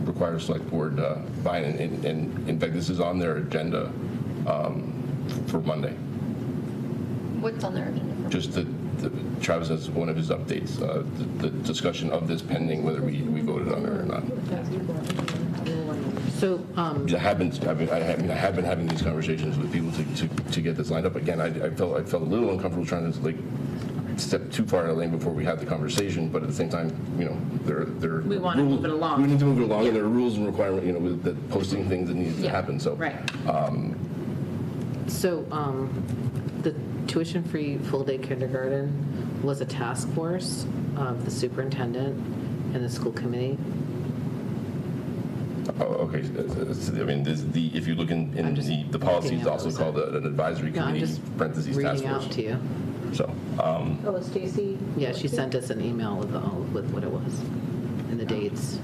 Speaker 1: require select board buy-in, and in fact, this is on their agenda for Monday.
Speaker 3: What's on their agenda?
Speaker 1: Just Travis has one of his updates, the discussion of this pending whether we voted on it or not.
Speaker 16: So
Speaker 1: I have been having these conversations with people to get this lined up. Again, I felt a little uncomfortable trying to step too far in a lane before we had the conversation, but at the same time, there
Speaker 19: We want to move it along.
Speaker 1: We need to move it along, and there are rules and requirements, with the posting things that need to happen. So,
Speaker 19: right.
Speaker 16: The tuition-free full-day kindergarten was a task force of the superintendent and the school committee.
Speaker 1: Oh, okay. I mean, if you look in the policy, it's also called an advisory committee, parentheses task force.
Speaker 16: Reading out to you.
Speaker 1: So.
Speaker 18: Oh, Stacy?
Speaker 16: Yeah, she sent us an email with what it was and the dates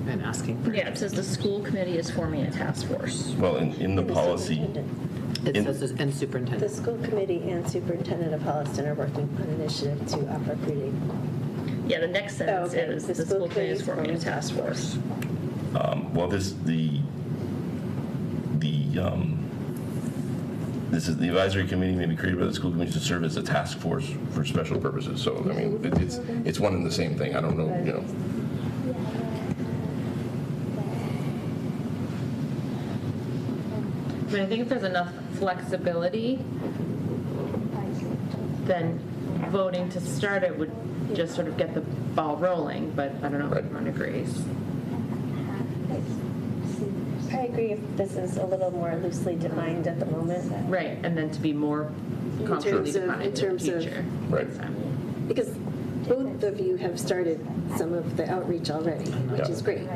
Speaker 16: and asking for.
Speaker 3: Yeah, it says the school committee is forming a task force.
Speaker 1: Well, in the policy.
Speaker 16: It says, and superintendent.
Speaker 8: The school committee and superintendent of Holliston are working on an initiative to offer reading.
Speaker 3: Yeah, the next sentence is the school committee is forming a task force.
Speaker 1: Well, this is the advisory committee may be created by the school committee to serve as a task force for special purposes. So, I mean, it's one and the same thing. I don't know,
Speaker 19: But I think if there's enough flexibility, then voting to start it would just sort of get the ball rolling, but I don't know if everyone agrees.
Speaker 8: I agree if this is a little more loosely defined at the moment.
Speaker 19: Right, and then to be more concretely defined in the future.
Speaker 1: Right.
Speaker 8: Because both of you have started some of the outreach already, which is great.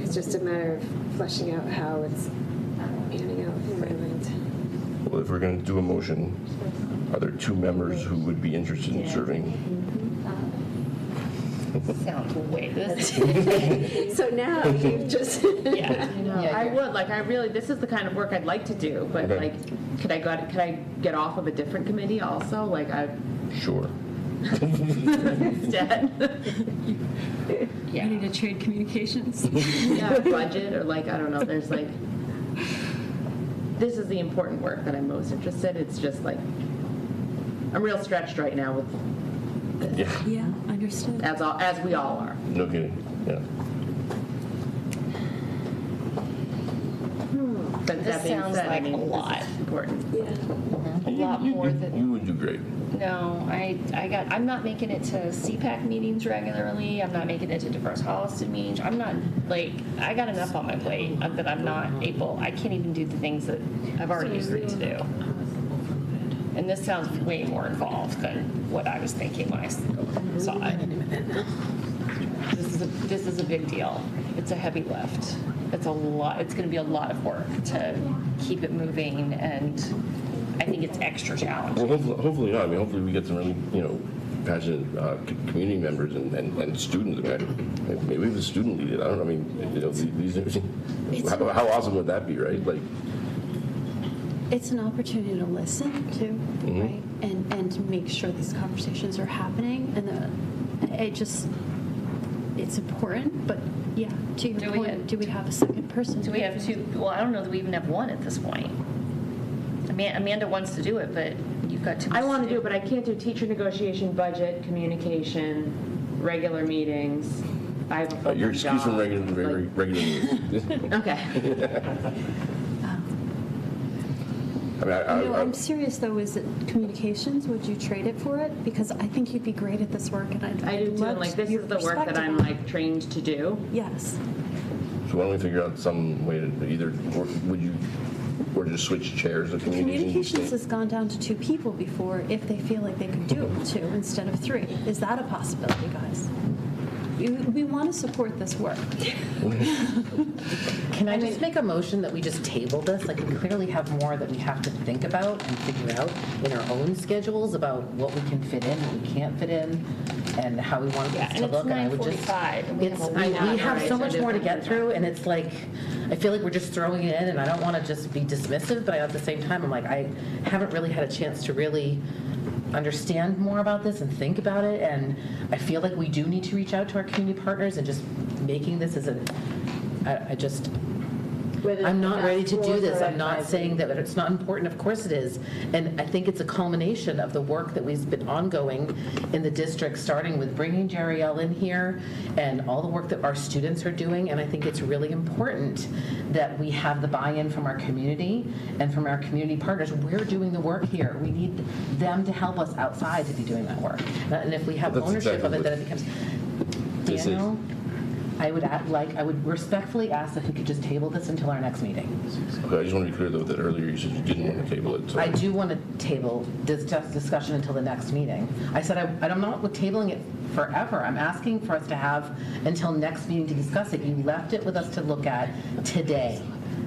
Speaker 8: It's just a matter of fleshing out how it's panning out in my mind.
Speaker 1: Well, if we're going to do a motion, are there two members who would be interested in serving?
Speaker 3: Sounds way this.
Speaker 8: So now you've just.
Speaker 3: Yeah.
Speaker 19: I would, this is the kind of work I'd like to do, but could I get off of a different committee also?
Speaker 1: Sure.
Speaker 19: Instead.
Speaker 7: You need to trade communications.
Speaker 19: Yeah, budget, or I don't know, there's this is the important work that I'm most interested. It's just I'm real stretched right now with this.
Speaker 7: Yeah, understood.
Speaker 19: As we all are.
Speaker 1: No kidding. Yeah.
Speaker 19: But
Speaker 3: This
Speaker 19: that being
Speaker 3: sounds
Speaker 19: said,
Speaker 3: like
Speaker 19: I mean,
Speaker 3: a lot.
Speaker 19: this is important.
Speaker 3: A lot more than.
Speaker 1: You would do great.
Speaker 3: No, I'm not making it to CPAC meetings regularly. I'm not making it to diverse Holliston meetings. I'm not I got enough on my plate that I'm not able. I can't even do the things that I've already agreed to do. And this sounds way more involved than what I was thinking when I saw it. This is a big deal. It's a heavy lift. It's a lot. It's going to be a lot of work to keep it moving, and I think it's extra challenging.
Speaker 1: Well, hopefully not. I mean, hopefully we get some really, passionate community members and students. Maybe the student lead it. I don't know. I mean, how awesome would that be, right?
Speaker 7: It's an opportunity to listen too, right? And to make sure these conversations are happening. And it's important, but yeah, to your point, do we have a second person?
Speaker 3: Do we have two? Well, I don't know that we even have one at this point. Amanda wants to do it, but you've got two.
Speaker 19: I want to do it, but I can't do teacher negotiation, budget, communication, regular meetings. I have a full-time
Speaker 1: Your excuse from
Speaker 19: job.
Speaker 1: regular meetings.
Speaker 19: Okay.
Speaker 7: I'm serious though. Is it communications? Would you trade it for it? Because I think you'd be great at this work, and
Speaker 19: I do too. And this is the work that I'm trained to do.
Speaker 7: Yes.
Speaker 1: So why don't we figure out some way to either, or just switch chairs of
Speaker 7: Communications has gone down to 2 people before if they feel like they could do it with 2 instead of 3. Is that a possibility, guys? we want to support this work.
Speaker 16: Can I just make a motion that we just table this? Like, we clearly have more that we have to think about and figure out in our own schedules about what we can fit in, what we can't fit in, and how we want this to look. And I would just,
Speaker 3: we
Speaker 16: have so much more to get through, and it's like, I feel like we're just throwing it in, and I don't want to just be dismissive, but at the same time, I'm like, I haven't really had a chance to really understand more about this and think about it, and I feel like we do need to reach out to our community partners and just making this as I'm not ready to do this. I'm not saying that it's not important. Of course it is. And I think it's a culmination of the work that we've been ongoing in the district, starting with bringing Jerry L in here and all the work that our students are doing. And I think it's really important that we have the buy-in from our community and from our community partners. We're doing the work here. We need them to help us outside to be doing that work. And if we have ownership of it, then it becomes... Daniel? I would respectfully ask if we could just table this until our next meeting.
Speaker 1: Okay, I just want to be clear, though, that earlier you said you didn't want to table it. So.
Speaker 16: I do want to table this discussion until the next meeting. I said I'm not tabling it forever. I'm asking for us to have until next meeting to discuss it. You left it with us to look at today.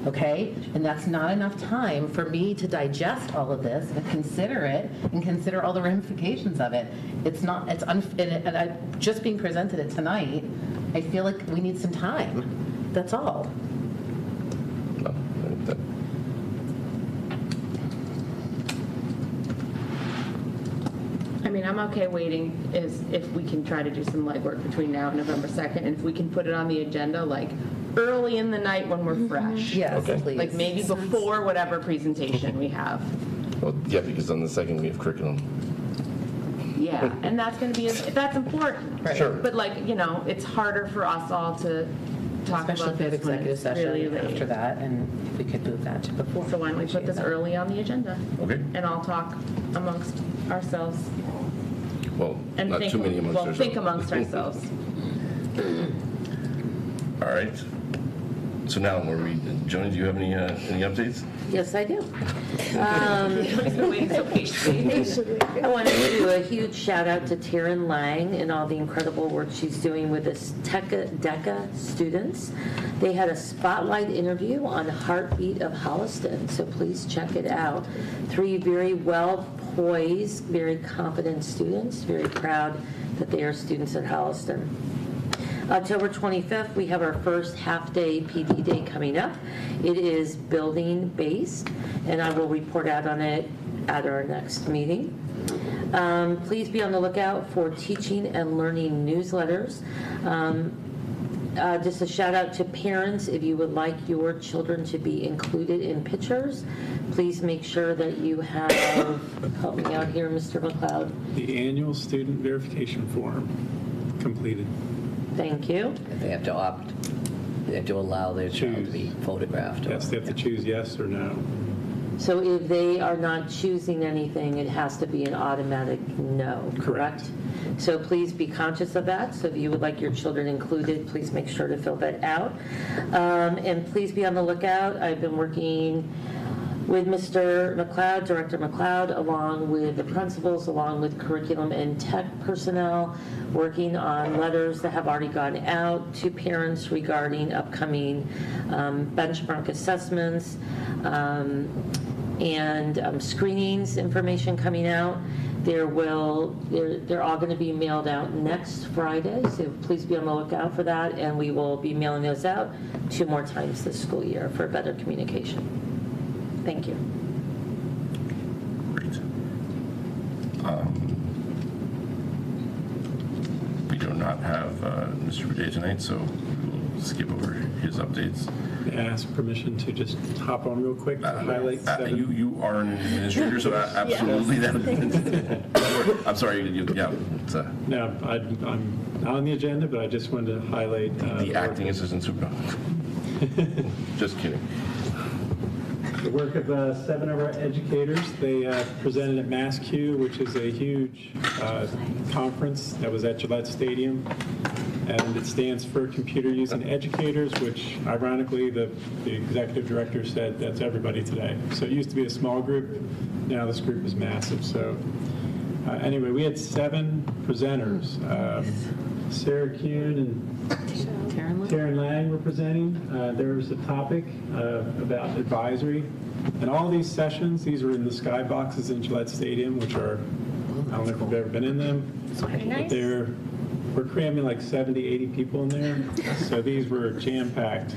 Speaker 16: Okay? And that's not enough time for me to digest all of this and consider it and consider all the ramifications of it. And I just being presented it tonight, I feel like we need some time. That's all.
Speaker 1: No,
Speaker 19: I mean, I'm okay waiting if we can try to do some legwork between now and November 2nd, and if we can put it on the agenda, like, early in the night when we're fresh.
Speaker 16: Yes, please.
Speaker 19: Like, maybe before whatever presentation we have.
Speaker 1: Well, yeah, because on the second we have curriculum.
Speaker 19: Yeah, and that's going to be, that's important.
Speaker 16: Right.
Speaker 1: Sure.
Speaker 19: But like, it's harder for us all to talk
Speaker 16: Especially
Speaker 19: about
Speaker 16: if we have
Speaker 19: this when
Speaker 16: executive
Speaker 19: it's
Speaker 16: session
Speaker 19: really late.
Speaker 16: after that, and we could move that to before.
Speaker 19: So why don't we put this early on the agenda?
Speaker 1: Okay.
Speaker 19: And I'll talk amongst ourselves.
Speaker 1: Well,
Speaker 19: And
Speaker 1: not too many amongst ourselves.
Speaker 19: think amongst ourselves.
Speaker 1: All right. So now, Joni, do you have any updates?
Speaker 17: Yes, I do.
Speaker 19: He's been waiting so patiently.
Speaker 17: I want to do a huge shout out to Taryn Lang and all the incredible work she's doing with the DECA students. They had a spotlight interview on Heartbeat of Holliston, so please check it out. 3 very well-poised, very confident students, very proud that they are students at Holliston. October 25th, we have our first half-day PD day coming up. It is building-based, and I will report out on it at our next meeting. Please be on the lookout for teaching and learning newsletters. Just a shout out to parents, if you would like your children to be included in pictures, please make sure that you have, help me out here, Mr. McLeod.
Speaker 15: The annual student verification form completed.
Speaker 17: Thank you.
Speaker 20: They have to allow their child to be photographed.
Speaker 15: Yes, they have to choose yes or no.
Speaker 17: So if they are not choosing anything, it has to be an automatic no, correct? So please be conscious of that. So if you would like your children included, please make sure to fill that out. And please be on the lookout. I've been working with Mr. McLeod, Director McLeod, along with the principals, along with curriculum and tech personnel, working on letters that have already gone out to parents regarding upcoming benchmark assessments and screenings information coming out. They're all going to be mailed out next Friday, so please be on the lookout for that, and we will be mailing those out 2 more times this school year for better communication. Thank you.
Speaker 1: Great. We do not have Mr. Boudet tonight, so we'll skip over his updates.
Speaker 15: May I ask permission to just hop on real quick to highlight 7?
Speaker 1: You are an administrator, so absolutely that. I'm sorry.
Speaker 15: No, I'm not on the agenda, but I just wanted to highlight
Speaker 1: the acting assistant superintendent. Just kidding.
Speaker 15: The work of 7 of our educators. They presented at MassQ, which is a huge conference that was at Gillette Stadium. And it stands for Computer Using Educators, which ironically the executive director said that's everybody today. So it used to be a small group. Now this group is massive. So Anyway, we had 7 presenters. Sarah Kuhn and Taryn Lang were presenting. There was a topic about advisory. And all these sessions, these were in the skyboxes in Gillette Stadium, which are, I don't know if you've ever been in them, but we're cramming like 70, 80 people in there. So these were jam-packed.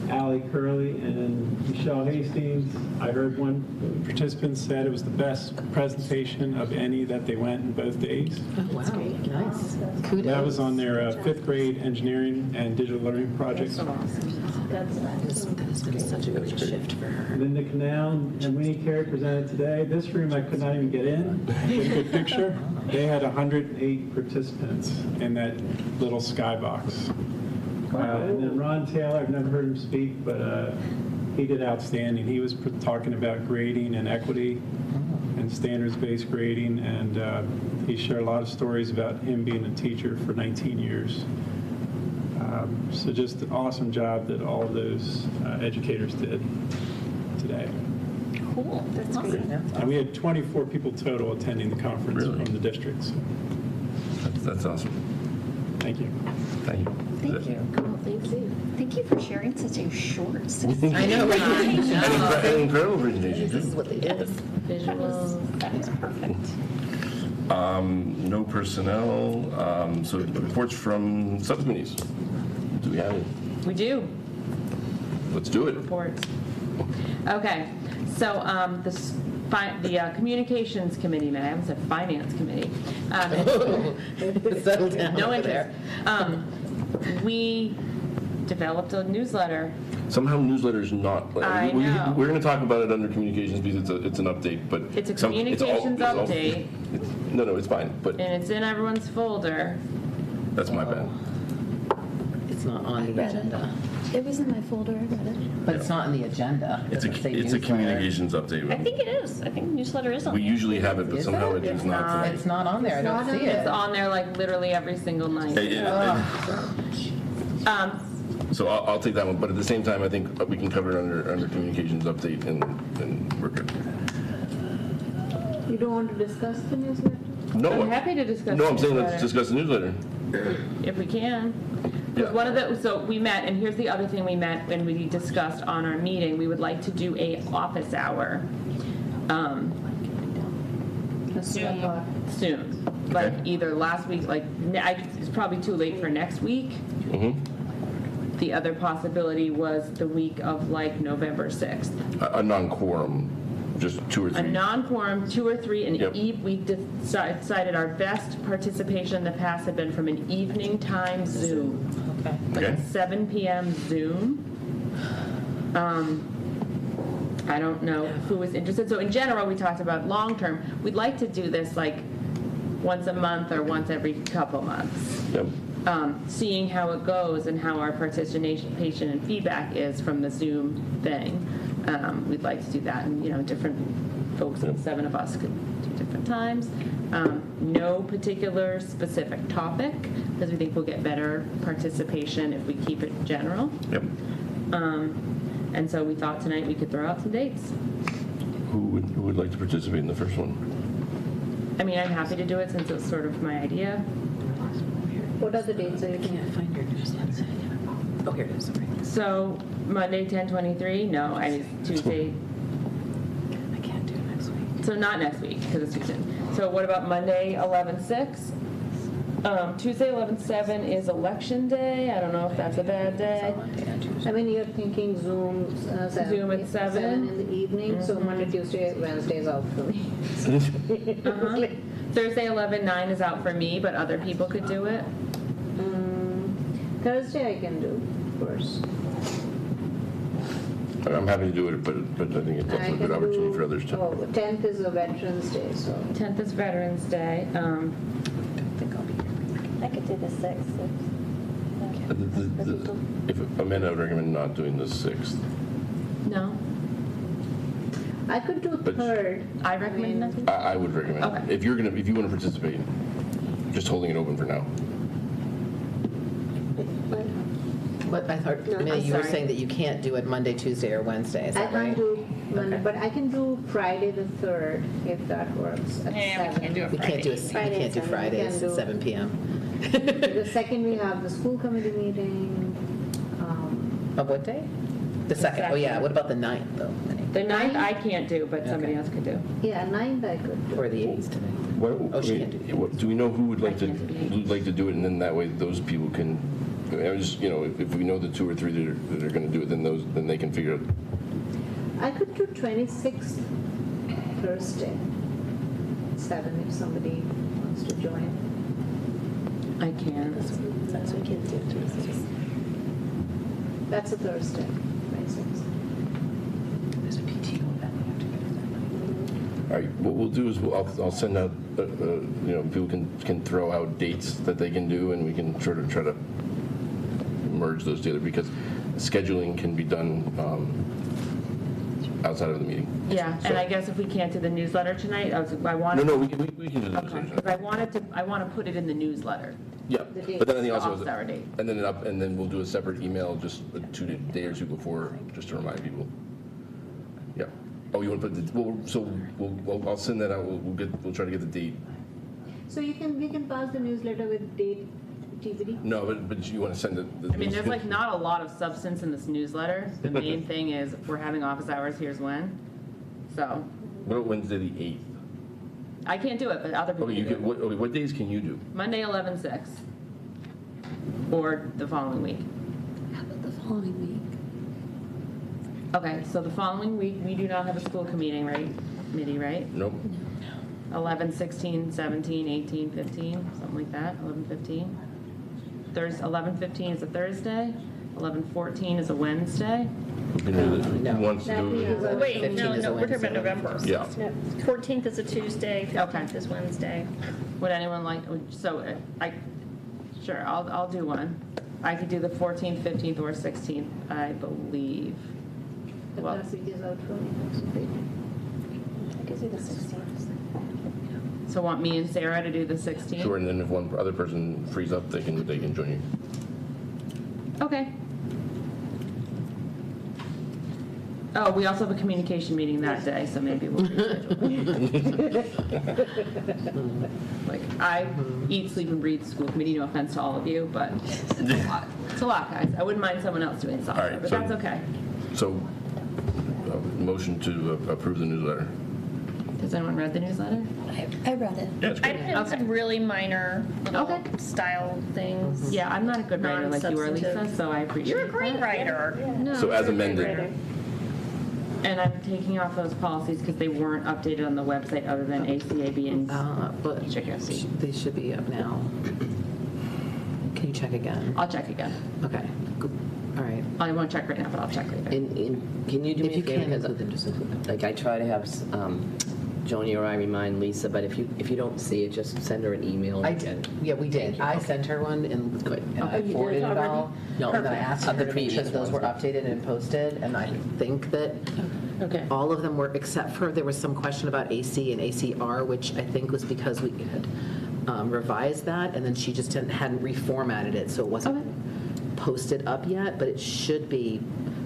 Speaker 15: Allie Curley and Michelle Hastings. I heard one participant said it was the best presentation of any that they went in both days.
Speaker 16: Oh, wow. Nice. Kudos.
Speaker 15: That was on their 5th grade engineering and digital learning projects.
Speaker 16: That has been such a great shift for her.
Speaker 15: Linda Canal and Winnie Carey presented today. This room I could not even get in. Get a good picture. They had 108 participants in that little skybox. And then Ron Taylor, I've never heard him speak, but he did outstanding. He was talking about grading and equity and standards-based grading, and he shared a lot of stories about him being a teacher for 19 years. So just an awesome job that all of those educators did today.
Speaker 3: Cool. That's
Speaker 15: great. And we had 24 people total attending the conference from the district. So.
Speaker 1: That's awesome.
Speaker 15: Thank you.
Speaker 1: Thank you.
Speaker 3: Thank you. Cool. Thank you. Thank you for sharing such a short.
Speaker 16: I know, right?
Speaker 1: An incredible presentation.
Speaker 16: This is what they did.
Speaker 3: Visuals. That was perfect.
Speaker 1: No personnel. So reports from subcommittees. Do we have any?
Speaker 19: We do.
Speaker 1: Let's do it.
Speaker 19: Reports. Okay, so the Communications Committee, I haven't said Finance Committee.
Speaker 16: Settle down
Speaker 19: no
Speaker 16: over
Speaker 19: interest. We developed a newsletter.
Speaker 1: Somehow newsletters not.
Speaker 19: I know.
Speaker 1: We're going to talk about it under communications because it's an update, but
Speaker 19: It's a communications update.
Speaker 1: No, it's fine. But
Speaker 19: And it's in everyone's folder.
Speaker 1: that's my bad.
Speaker 16: It's not on the agenda.
Speaker 7: It was in my folder, I read it.
Speaker 16: But it's not in the agenda.
Speaker 1: It's
Speaker 16: Doesn't say
Speaker 1: a
Speaker 16: newsletter.
Speaker 1: communications update.
Speaker 3: I think it is. I think newsletter is on
Speaker 1: We
Speaker 3: there.
Speaker 1: usually have it, but
Speaker 16: Is
Speaker 1: somehow
Speaker 16: it?
Speaker 1: it is not tonight.
Speaker 16: It's not on there. I don't see
Speaker 19: It's
Speaker 16: it.
Speaker 19: on there like literally every single night.
Speaker 1: So I'll take that one, but at the same time, I think we can cover it under communications update, and we're good.
Speaker 18: You don't want to discuss the newsletter?
Speaker 1: No,
Speaker 19: I'm happy to discuss
Speaker 1: No, I'm
Speaker 19: the
Speaker 1: saying let's
Speaker 19: newsletter.
Speaker 1: discuss the newsletter.
Speaker 19: If we can.
Speaker 1: Yeah.
Speaker 19: One of the, so we met, and here's the other thing we met when we discussed on our meeting, we would like to do a office hour. Soon. Like either last week, like, it's probably too late for next week. The other possibility was the week of like November 6th.
Speaker 1: A non-quorum, just 2 or 3.
Speaker 19: A non-quorum, 2 or 3, and
Speaker 1: Yep.
Speaker 19: we decided our best participation in the past had been from an evening time Zoom. Like a 7 p.m. Zoom. I don't know who was interested. So in general, we talked about long-term. We'd like to do this like once a month or once every couple months.
Speaker 1: Yep.
Speaker 19: Seeing how it goes and how our participation and feedback is from the Zoom thing. We'd like to do that, and different folks, 7 of us could do different times. No particular specific topic, because we think we'll get better participation if we keep it general.
Speaker 1: Yep.
Speaker 19: And so we thought tonight we could throw out some dates.
Speaker 1: Who would like to participate in the first one?
Speaker 19: I mean, I'm happy to do it since it was sort of my idea.
Speaker 18: What are the dates that you
Speaker 16: can't find your newsletter? Oh, here it is. Sorry.
Speaker 19: So Monday, 10/23. No, Tuesday.
Speaker 16: I can't do it next week.
Speaker 19: So not next week because it's too soon. So what about Monday, 11/6? Tuesday, 11/7 is election day. I don't know if that's a bad day.
Speaker 18: I mean, you're thinking Zoom
Speaker 19: at 7?
Speaker 18: in the evening, so Monday, Tuesday, Wednesday is out for me.
Speaker 19: Thursday, 11/9 is out for me, but other people could do it.
Speaker 18: Thursday I can do first.
Speaker 1: I'm happy to do it, but I think it's also a good opportunity for others to.
Speaker 18: 10th is a Veterans Day, so.
Speaker 19: 10th is Veterans Day.
Speaker 8: I could do the 6th.
Speaker 1: If Amanda, I would recommend not doing the 6th.
Speaker 19: No.
Speaker 18: I could do
Speaker 1: But-
Speaker 18: 3rd.
Speaker 19: I recommend nothing.
Speaker 1: I would recommend
Speaker 19: Okay.
Speaker 1: if you want to participate, just holding it open for now.
Speaker 16: What I thought,
Speaker 8: No,
Speaker 16: Minnie,
Speaker 8: I'm
Speaker 16: you were
Speaker 8: sorry.
Speaker 16: saying that you can't do it Monday, Tuesday, or Wednesday. Is
Speaker 18: I
Speaker 16: that
Speaker 18: can't
Speaker 16: right?
Speaker 18: do Monday, but I can do Friday the 3rd, if that works, at 7.
Speaker 16: We can't do Fridays at 7 p.m.
Speaker 18: The second, we have the school committee meeting.
Speaker 16: Of what day? The second. Oh, yeah. What about the 9th, though?
Speaker 19: The 9th I can't do, but somebody else could do.
Speaker 18: Yeah, 9th I could do.
Speaker 16: Or the 8th today.
Speaker 1: Oh, she can't do. Do we know who would like to do it, and then that way those people can, if we know the 2 or 3 that are going to do it, then they can figure out.
Speaker 18: I could do 26th Thursday, 7 if somebody wants to join.
Speaker 19: I can.
Speaker 8: That's what we can do.
Speaker 18: That's a Thursday, 26th.
Speaker 16: There's a PTO event we have to get to that.
Speaker 1: All right, what we'll do is I'll send out, people can throw out dates that they can do, and we can try to merge those together, because scheduling can be done outside of the meeting.
Speaker 19: Yeah, and I guess if we can't do the newsletter tonight, I wanted.
Speaker 1: No, we can do the
Speaker 19: Okay, because I want to put it in the newsletter.
Speaker 1: Yeah, but then I think also,
Speaker 19: The All-Star date.
Speaker 1: and then we'll do a separate email just a day or two before, just to remind people. Yeah. Oh, you want to put I'll send that out. We'll try to get the date.
Speaker 18: So we can pass the newsletter with date, TBD?
Speaker 1: No, but you want to send it.
Speaker 19: I mean, there's like not a lot of substance in this newsletter. The main thing is if we're having office hours, here's when. So.
Speaker 1: What about Wednesday the 8th?
Speaker 19: I can't do it, but other people
Speaker 1: Okay,
Speaker 19: can do it.
Speaker 1: what days can you do?
Speaker 19: Monday 11/6, or the following week.
Speaker 9: How about the following week?
Speaker 19: Okay, so the following week we do not have a school committee, right?
Speaker 1: Nope.
Speaker 19: 11, 16, 17, 18, 15, something like that. 11, 15. 11/15 is a Thursday. 11/14 is a Wednesday.
Speaker 1: Who wants to do it?
Speaker 3: Wait, no, we're talking about November.
Speaker 1: Yeah.
Speaker 3: 14th is a Tuesday, 15th is Wednesday.
Speaker 19: Would anyone like? Sure, I'll do one. I could do the 14th, 15th, or 16th, I believe.
Speaker 18: The last week is out for me.
Speaker 8: I could do the 16th.
Speaker 19: So want me and Sarah to do the 16th?
Speaker 1: Sure, and then if one other person frees up, they can join you.
Speaker 19: Okay. Oh, we also have a communication meeting that day, so maybe we'll reschedule. Like, I eat, sleep, and breathe school committee, no offense to all of you, but it's a lot. It's a lot, guys. I wouldn't mind someone else doing something,
Speaker 1: All right,
Speaker 19: but
Speaker 1: so-
Speaker 19: that's okay.
Speaker 1: So, motion to approve the newsletter.
Speaker 19: Has anyone read the newsletter?
Speaker 8: I read it.
Speaker 1: Yeah, it's
Speaker 3: I
Speaker 1: good.
Speaker 3: had some really minor little style things.
Speaker 19: Yeah, I'm not a good writer like you are, Lisa,
Speaker 3: Non-substantive.
Speaker 19: so I appreciate
Speaker 3: You're a great
Speaker 19: that.
Speaker 3: writer.
Speaker 19: No,
Speaker 1: So as
Speaker 19: you're a great
Speaker 1: amended.
Speaker 19: writer. And I'm taking off those policies because they weren't updated on the website other than ACAB and
Speaker 16: But
Speaker 19: HICSC.
Speaker 16: they should be up now. Can you check again?
Speaker 19: I'll check again.
Speaker 16: Okay. All right.
Speaker 19: I won't check right now, but I'll check later.
Speaker 20: Can you do
Speaker 16: If
Speaker 20: me
Speaker 16: you
Speaker 20: a favor?
Speaker 16: can
Speaker 20: 'Cause,
Speaker 16: include them, just include them.
Speaker 20: Like, I try to have Joni or I remind Lisa, but if you don't see it, just send her an email.
Speaker 16: I
Speaker 20: and
Speaker 16: did. Yeah, we did. I sent her one and
Speaker 20: Good.
Speaker 16: I
Speaker 8: you did
Speaker 16: forwarded it
Speaker 8: already?
Speaker 16: all.
Speaker 20: No,
Speaker 16: And then I asked her
Speaker 20: of the
Speaker 16: to make sure that
Speaker 20: previous
Speaker 16: those were
Speaker 20: ones.
Speaker 16: updated and posted, and I think that all of them were, except for there was some question about AC and ACR, which I think was because we had revised that, and then she just hadn't reformatted it, so it wasn't posted up yet, but it should be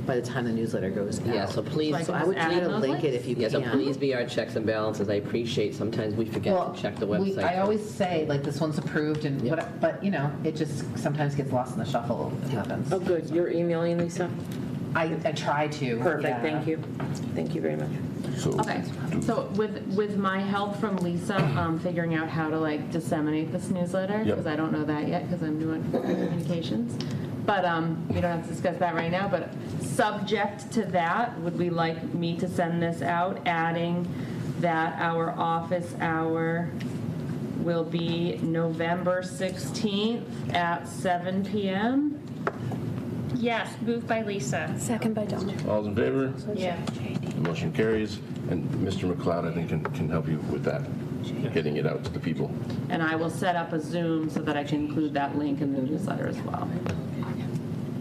Speaker 16: by the time the newsletter goes out.
Speaker 20: Yeah, so please.
Speaker 16: So I would try to link it if you
Speaker 20: Yeah,
Speaker 16: can.
Speaker 20: so please be our checks and balances. I appreciate sometimes we forget
Speaker 16: Well,
Speaker 20: to check the website.
Speaker 16: I always say, like, this one's approved, and but, it just sometimes gets lost in the shuffle. It happens.
Speaker 10: Oh, good. You're emailing Lisa?
Speaker 16: I try to.
Speaker 10: Perfect,
Speaker 16: yeah.
Speaker 10: thank you. Thank you very much.
Speaker 19: Okay, so with my help from Lisa, figuring out how to like disseminate this newsletter,
Speaker 1: Yep.
Speaker 19: because I don't know that yet, because I'm new in communications. But we don't have to discuss that right now, but subject to that, would we like me to send this out, adding that our office hour will be November 16th at 7 p.m.?
Speaker 3: Yes, moved by Lisa.
Speaker 8: Second by Dawn.
Speaker 1: All's in favor?
Speaker 19: Yeah.
Speaker 1: The motion carries, and Mr. McLeod, I think, can help you with that, getting it out to the people.
Speaker 19: And I will set up a Zoom so that I can include that link in the newsletter as well.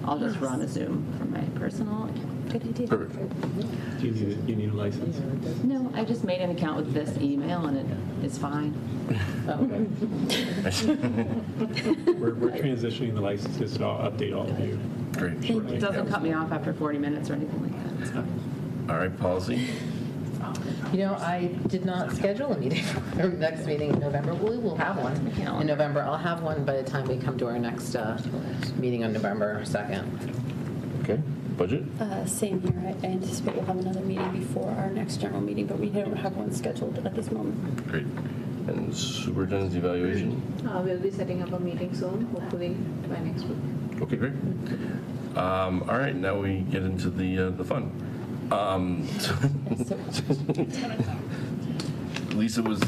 Speaker 19: I'll just run a Zoom from my personal account.
Speaker 8: Good idea.
Speaker 1: Perfect.
Speaker 15: Do you need a license?
Speaker 19: No, I just made an account with this email and it is fine.
Speaker 15: We're transitioning the licenses, so I'll update all of you.
Speaker 1: Great.
Speaker 19: It doesn't cut me off after 40 minutes or anything like that. It's fine.
Speaker 1: All right, policy.
Speaker 16: You know, I did not schedule a meeting for our next meeting in November. We will have one in November. I'll have one by the time we come to our next meeting on November 2nd.
Speaker 1: Okay, budget?
Speaker 9: Same here. I anticipate we'll have another meeting before our next general meeting, but we don't have one scheduled at this moment.
Speaker 1: Great. And superintendent's evaluation?
Speaker 18: We'll be setting up a meeting soon, hopefully by next week.
Speaker 1: Okay, great. All right, now we get into the fun. Lisa was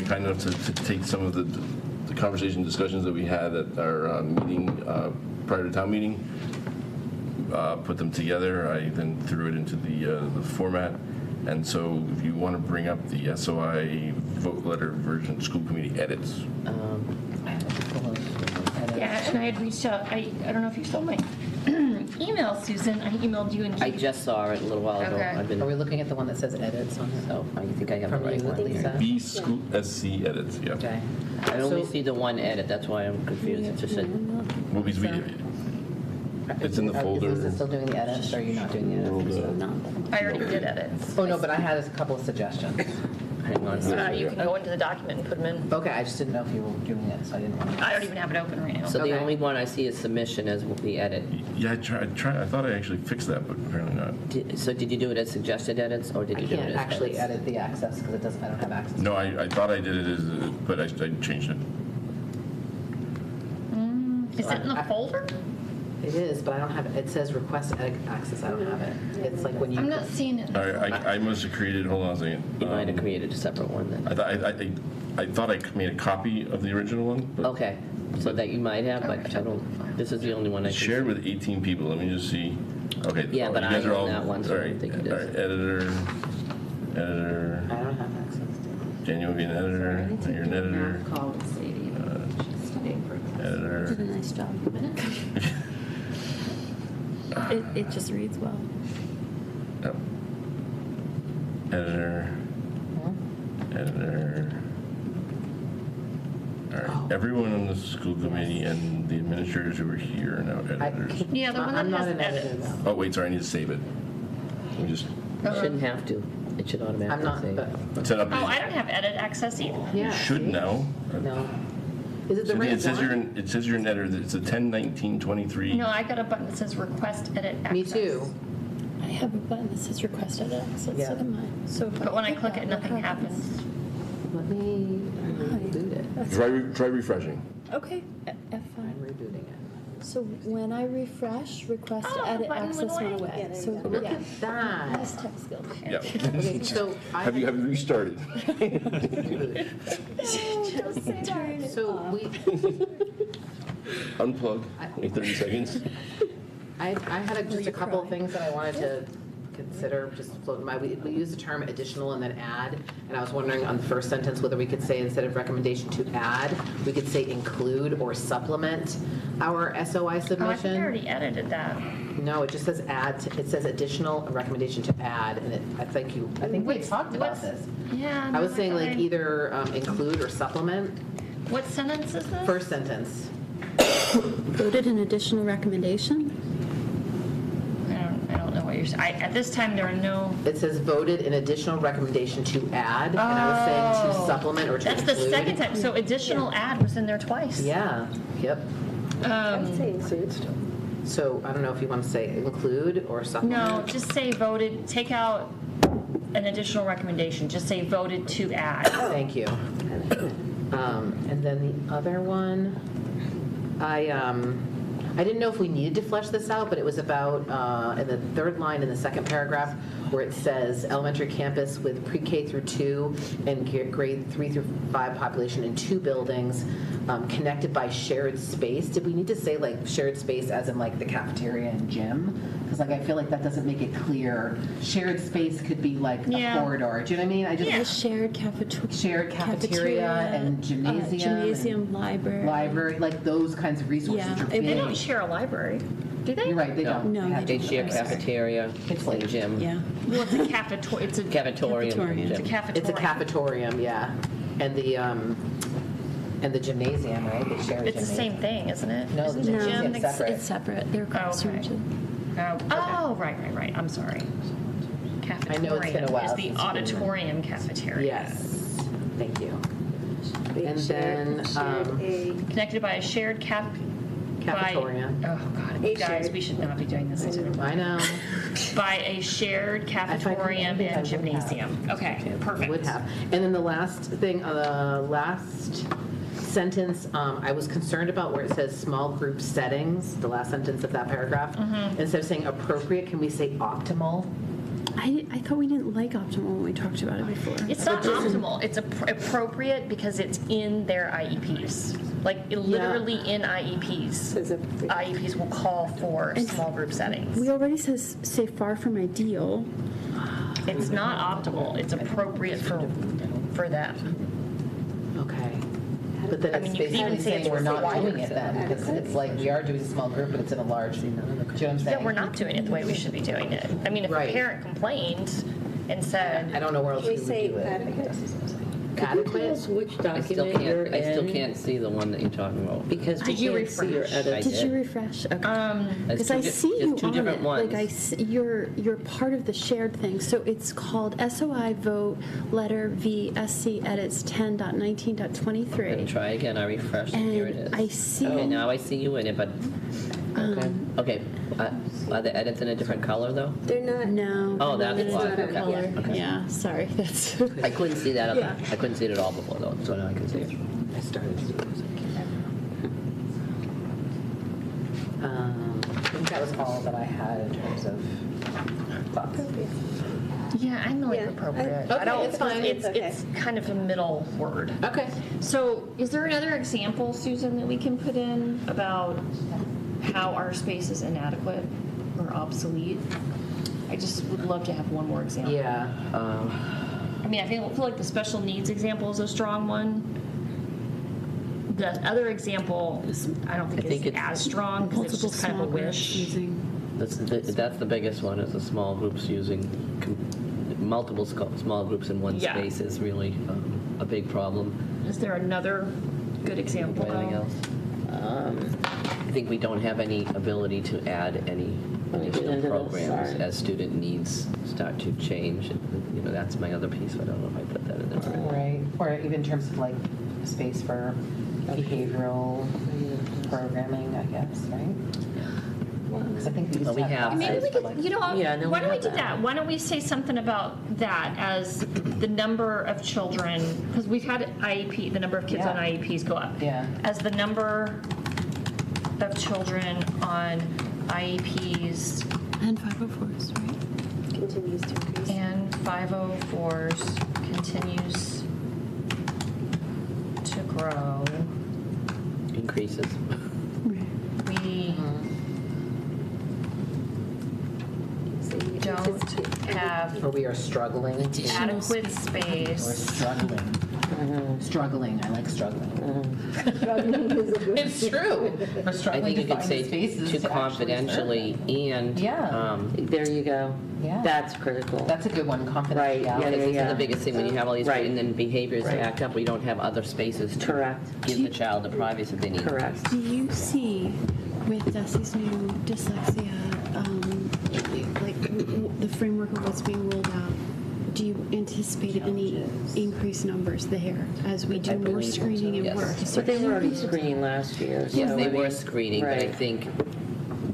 Speaker 1: kind enough to take some of the conversation discussions that we had at our meeting prior to town meeting, put them together. I then threw it into the format. And so if you want to bring up the SOI vote letter version school committee edits.
Speaker 3: Yeah, and I had reached out, I don't know if you saw my email, Susan. I emailed you and
Speaker 20: I just saw it a little while ago.
Speaker 3: Okay.
Speaker 16: Are we looking at the one that says edits on it?
Speaker 20: Oh, I think I have the
Speaker 16: From
Speaker 20: right
Speaker 16: you,
Speaker 20: one there.
Speaker 16: Lisa?
Speaker 1: B school SC edits, yeah.
Speaker 16: Okay.
Speaker 20: I only
Speaker 16: So-
Speaker 20: see the one edit, that's why I'm confused. It just said,
Speaker 1: Movies we, it's in the folder.
Speaker 16: Is Lisa still doing the edits, or are you not doing the edits?
Speaker 3: I already did edits.
Speaker 16: Oh, no, but I had a couple of suggestions.
Speaker 20: hang on.
Speaker 3: You can go into the document and put them in.
Speaker 16: Okay, I just didn't know if you were doing it, so I didn't want to.
Speaker 3: I don't even have it open right now.
Speaker 20: So the only one I see is submission as the edit.
Speaker 1: Yeah, I thought I actually fixed that, but apparently not.
Speaker 20: So did you do it as suggested edits, or did
Speaker 16: I
Speaker 20: you do it
Speaker 16: can't
Speaker 20: as
Speaker 16: actually
Speaker 20: edits?
Speaker 16: edit the access because it doesn't. I don't have access.
Speaker 1: No, I thought I did it as, but I changed it.
Speaker 3: Is it in the folder?
Speaker 16: It is, but I don't have it. It says request access. I don't have it. It's like when you.
Speaker 3: I'm not seeing it.
Speaker 1: All right, I must have created, hold on a second.
Speaker 20: You might have created a separate one then.
Speaker 1: I thought I made a copy of the original one. But
Speaker 20: Okay, so that you might have, but I don't, this is the only one I can see.
Speaker 1: shared with 18 people. Let me just see. Okay.
Speaker 20: Yeah, but
Speaker 1: you
Speaker 20: I
Speaker 1: guys are
Speaker 20: own
Speaker 1: all,
Speaker 20: that one, so
Speaker 1: all
Speaker 20: I
Speaker 1: right,
Speaker 20: don't think it
Speaker 1: all
Speaker 20: is.
Speaker 1: right, editor.
Speaker 16: I don't have access to
Speaker 1: Jen, you'll be an editor. You're an editor.
Speaker 4: Call Sadie. She's studying for a class.
Speaker 9: You did
Speaker 1: Editor.
Speaker 9: a nice job. It just reads well.
Speaker 1: Yep. Editor. Editor. All right. Everyone on the school committee and the administrators who are here are now editors.
Speaker 3: Yeah, the one that
Speaker 16: I'm not
Speaker 3: has
Speaker 16: an editor
Speaker 3: edits.
Speaker 16: though.
Speaker 1: Oh, wait, sorry, I need to save it. Let me just
Speaker 20: You shouldn't have to. It should
Speaker 16: I'm
Speaker 20: automatically
Speaker 16: not.
Speaker 20: save.
Speaker 16: But,
Speaker 1: set up.
Speaker 3: Oh, I don't have edit access either.
Speaker 1: You
Speaker 16: yeah.
Speaker 1: should know.
Speaker 16: No. Is it the right
Speaker 1: It says
Speaker 16: one?
Speaker 1: it says you're an editor. It's a 10/19/23.
Speaker 3: No, I got a button that says request edit access.
Speaker 16: Me too.
Speaker 9: I have a button that says request edit access,
Speaker 16: Yeah.
Speaker 9: so do mine. So if
Speaker 3: But when I
Speaker 9: click
Speaker 3: click
Speaker 9: that,
Speaker 3: it, nothing
Speaker 9: what
Speaker 3: happens.
Speaker 16: Let me reboot it.
Speaker 1: Try refreshing.
Speaker 9: Okay,
Speaker 16: I'm
Speaker 9: F5.
Speaker 16: rebooting it.
Speaker 9: So when I refresh, request
Speaker 3: Oh, the
Speaker 9: edit
Speaker 3: button
Speaker 9: access
Speaker 3: went
Speaker 9: went
Speaker 3: away.
Speaker 9: away. So
Speaker 16: Look
Speaker 9: yeah.
Speaker 16: at that.
Speaker 9: Nice tech skills.
Speaker 1: Yeah.
Speaker 16: Okay, so I
Speaker 1: Have you restarted?
Speaker 16: So we,
Speaker 1: Unplug in 30 seconds.
Speaker 16: I had just a couple of things that I wanted to consider, just floating by. We use the term additional and then add, and I was wondering on the first sentence whether we could say instead of recommendation to add, we could say include or supplement our SOI
Speaker 3: Oh, I think
Speaker 16: submission.
Speaker 3: I already edited that.
Speaker 16: No, it just says add, it says additional recommendation to add, and I think we talked about this.
Speaker 3: Yeah.
Speaker 16: I was saying like
Speaker 3: either.
Speaker 16: either include or supplement.
Speaker 3: What sentence is this?
Speaker 16: First sentence.
Speaker 9: Voted an additional recommendation?
Speaker 3: I don't know what you're saying. At this time, there are no.
Speaker 16: It says voted an additional recommendation to add, and I was saying to supplement or to
Speaker 3: That's
Speaker 16: include.
Speaker 3: the second time. So additional add was in there twice.
Speaker 16: Yeah, yep.
Speaker 8: I would say include still.
Speaker 16: So I don't know if you want to say include or supplement.
Speaker 3: No, just say voted, take out an additional recommendation. Just say voted to add.
Speaker 16: Thank you. And then the other one, I didn't know if we needed to flesh this out, but it was about in the third line in the second paragraph where it says elementary campus with pre-K through 2 and grade 3 through 5 population in 2 buildings connected by shared space. Did we need to say like shared space as in like the cafeteria and gym? Because like I feel like that doesn't make it clear. Shared space could be like a corridor. Do you know what I mean? I just
Speaker 9: Shared cafeteria.
Speaker 16: Shared cafeteria and gymnasium.
Speaker 9: Gymnasium, library.
Speaker 16: Library, like those kinds of resources.
Speaker 9: Yeah,
Speaker 16: are
Speaker 9: it
Speaker 3: They
Speaker 16: big.
Speaker 3: don't share a library, do they?
Speaker 16: You're right, they don't.
Speaker 9: No,
Speaker 16: have
Speaker 9: they
Speaker 16: to.
Speaker 20: They share cafeteria and gym.
Speaker 9: Yeah.
Speaker 3: Well, it's a cafeteria. It's a
Speaker 20: Cafetorium.
Speaker 9: Cafetorium.
Speaker 3: It's a cafetorium.
Speaker 16: It's a cafetorium, yeah. And the gymnasium, right? They share a
Speaker 3: It's the
Speaker 16: gymnasium.
Speaker 3: same thing, isn't it?
Speaker 16: No,
Speaker 3: Isn't
Speaker 16: the
Speaker 3: the
Speaker 16: gymnasium's
Speaker 3: gym
Speaker 16: separate.
Speaker 9: It's separate. They're
Speaker 3: Oh, okay.
Speaker 9: classrooms.
Speaker 3: Oh, right. I'm sorry.
Speaker 16: I know it's been a while
Speaker 3: Is the
Speaker 16: since you've been there.
Speaker 3: auditorium cafeteria.
Speaker 16: Yes, thank you.
Speaker 8: We
Speaker 16: And
Speaker 8: shared-
Speaker 16: then,
Speaker 8: shared a
Speaker 3: Connected by a shared
Speaker 16: Cafeteria.
Speaker 3: Oh, God,
Speaker 8: A
Speaker 3: guys,
Speaker 8: shared-
Speaker 3: we should not be doing this too.
Speaker 16: I know.
Speaker 3: By a shared cafetorium
Speaker 16: think I
Speaker 3: and
Speaker 16: would
Speaker 3: gymnasium. Okay, perfect.
Speaker 16: Would have. And then the last thing, the last sentence, I was concerned about where it says small group settings, the last sentence of that paragraph. Instead of saying appropriate, can we say optimal?
Speaker 9: I thought we didn't like optimal when we talked about it before.
Speaker 3: It's not optimal. It's appropriate because it's in their IEPs. Like literally in IEPs. IEPs will call for small group settings.
Speaker 9: We already say far from ideal.
Speaker 3: It's not optimal. It's appropriate for them.
Speaker 16: Okay. But then
Speaker 3: I
Speaker 16: it's
Speaker 3: mean, you could even
Speaker 16: basically
Speaker 3: say it's
Speaker 16: saying we're not
Speaker 3: required.
Speaker 16: doing it then, because it's like we are doing a small group, but it's in a large, do you know what I'm saying?
Speaker 3: Yeah, we're not doing it the way we should be doing it. I mean, if a parent complained and said,
Speaker 16: I don't know where else we would do it. Adequate?
Speaker 20: Which document you're I still can't see the one that you're talking about.
Speaker 17: Because we
Speaker 3: Did you
Speaker 17: can't see your
Speaker 3: refresh?
Speaker 17: edit.
Speaker 9: Did you refresh? Okay.
Speaker 20: It's
Speaker 9: Because I
Speaker 20: two
Speaker 9: see
Speaker 20: it's
Speaker 9: you
Speaker 20: two
Speaker 9: on
Speaker 20: different
Speaker 9: it.
Speaker 20: ones.
Speaker 9: Like you're part of the shared thing. So it's called SOI vote letter V SC edits 10.19.23.
Speaker 20: Let me try again. I refreshed. Here it is.
Speaker 9: I see.
Speaker 20: Okay, now I see you in it, but okay. Are the edits in a different color though?
Speaker 8: They're not.
Speaker 9: No.
Speaker 20: Oh, that's
Speaker 9: it's
Speaker 20: why.
Speaker 9: not a
Speaker 20: Okay.
Speaker 9: color.
Speaker 20: Okay.
Speaker 9: Yeah. Sorry. That's.
Speaker 20: I couldn't see that.
Speaker 9: Yeah.
Speaker 20: I couldn't see it at all before though, so now I can see it.
Speaker 16: I started to see it. I think that was all that I had in terms of thoughts.
Speaker 3: yeah, I know it's appropriate.
Speaker 16: Okay,
Speaker 3: I don't,
Speaker 16: it's fine.
Speaker 3: It's kind of a middle word.
Speaker 16: Okay.
Speaker 3: So is there another example, Susan, that we can put in about how our space is inadequate or obsolete? I just would love to have one more example.
Speaker 16: Yeah.
Speaker 3: I mean, I feel like the special needs example is a strong one. The other example, I don't think is as strong because it's just kind of a wish.
Speaker 20: That's the biggest one. Is the small groups using multiple small groups in one
Speaker 3: Yeah.
Speaker 20: space is really a big problem.
Speaker 3: Is there another good example?
Speaker 20: Anything else? I think we don't have any ability to add any additional programs as student needs start to change. You know, that's my other piece. I don't know if I put that in there.
Speaker 16: Right. Or even in terms of like space for behavioral programming, I guess, right? Because I think we used to have
Speaker 3: Maybe we
Speaker 16: for,
Speaker 3: could, you know, why don't we
Speaker 16: have
Speaker 3: do that? Why don't we say something about that as the number of children, because we've had IEP, the number of kids on IEPs go up.
Speaker 16: Yeah.
Speaker 3: As the number of children on IEPs.
Speaker 9: And 504s, right?
Speaker 8: Continues to increase.
Speaker 3: And 504s continues to grow.
Speaker 20: Increases.
Speaker 3: We don't have
Speaker 16: or we are struggling.
Speaker 3: adequate space.
Speaker 16: We're struggling. Struggling. I like struggling.
Speaker 8: Struggling is a good.
Speaker 16: It's true. We're
Speaker 20: I
Speaker 16: struggling
Speaker 20: think you
Speaker 16: to
Speaker 20: could
Speaker 16: find
Speaker 20: say
Speaker 16: the spaces
Speaker 20: too
Speaker 16: to actually
Speaker 20: confidentially
Speaker 16: serve them.
Speaker 20: and
Speaker 17: There you go.
Speaker 16: Yeah.
Speaker 17: That's critical.
Speaker 16: That's a good one. Confidentiality.
Speaker 17: Right, yeah,
Speaker 20: because this
Speaker 17: yeah.
Speaker 20: is the biggest thing when you have all these
Speaker 17: Right.
Speaker 20: and then behaviors
Speaker 17: Right.
Speaker 20: act up. We don't have other spaces to
Speaker 17: Correct.
Speaker 20: give the child the privacy they need.
Speaker 17: Correct.
Speaker 9: Do you see with Desi's new dyslexia, like the framework of what's being rolled out? Do you anticipate any increased numbers there as we do more screening and
Speaker 20: yes.
Speaker 9: work?
Speaker 17: But they were already screening last year.
Speaker 20: Yes,
Speaker 17: so,
Speaker 20: they
Speaker 17: I
Speaker 20: were
Speaker 17: mean,
Speaker 20: screening, but I
Speaker 17: right.
Speaker 20: think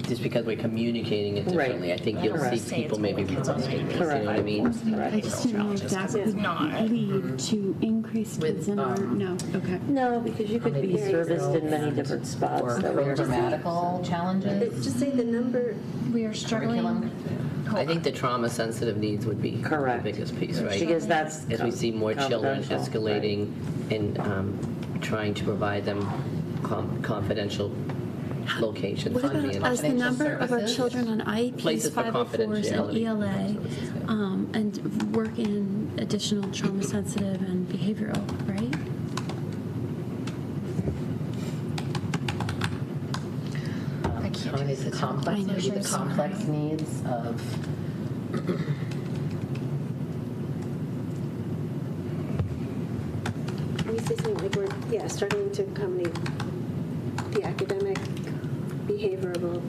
Speaker 20: just because we're communicating it differently, I think you'll see people maybe resisting this. You know what I mean?
Speaker 9: I just didn't know if that would lead to increased kids in our, no, okay.
Speaker 17: No, because you could be serviced in many different spots.
Speaker 16: Or
Speaker 17: that would just-
Speaker 16: programmatical challenges.
Speaker 8: Just say the number.
Speaker 3: We are struggling.
Speaker 20: I think the trauma-sensitive needs would be the biggest piece, right?
Speaker 17: Because that's
Speaker 20: as we see more children
Speaker 17: confidential,
Speaker 20: escalating and trying to provide them confidential locations.
Speaker 9: What
Speaker 20: to be
Speaker 9: about
Speaker 20: in.
Speaker 9: as the number of our children on IEPs,
Speaker 20: Places for
Speaker 9: 504s, and
Speaker 20: confidentiality.
Speaker 9: ELA, and work in additional trauma-sensitive and behavioral, right?
Speaker 16: Accommodate the complex, maybe the complex needs of.
Speaker 8: We say something like we're struggling to accommodate the academic, behavioral.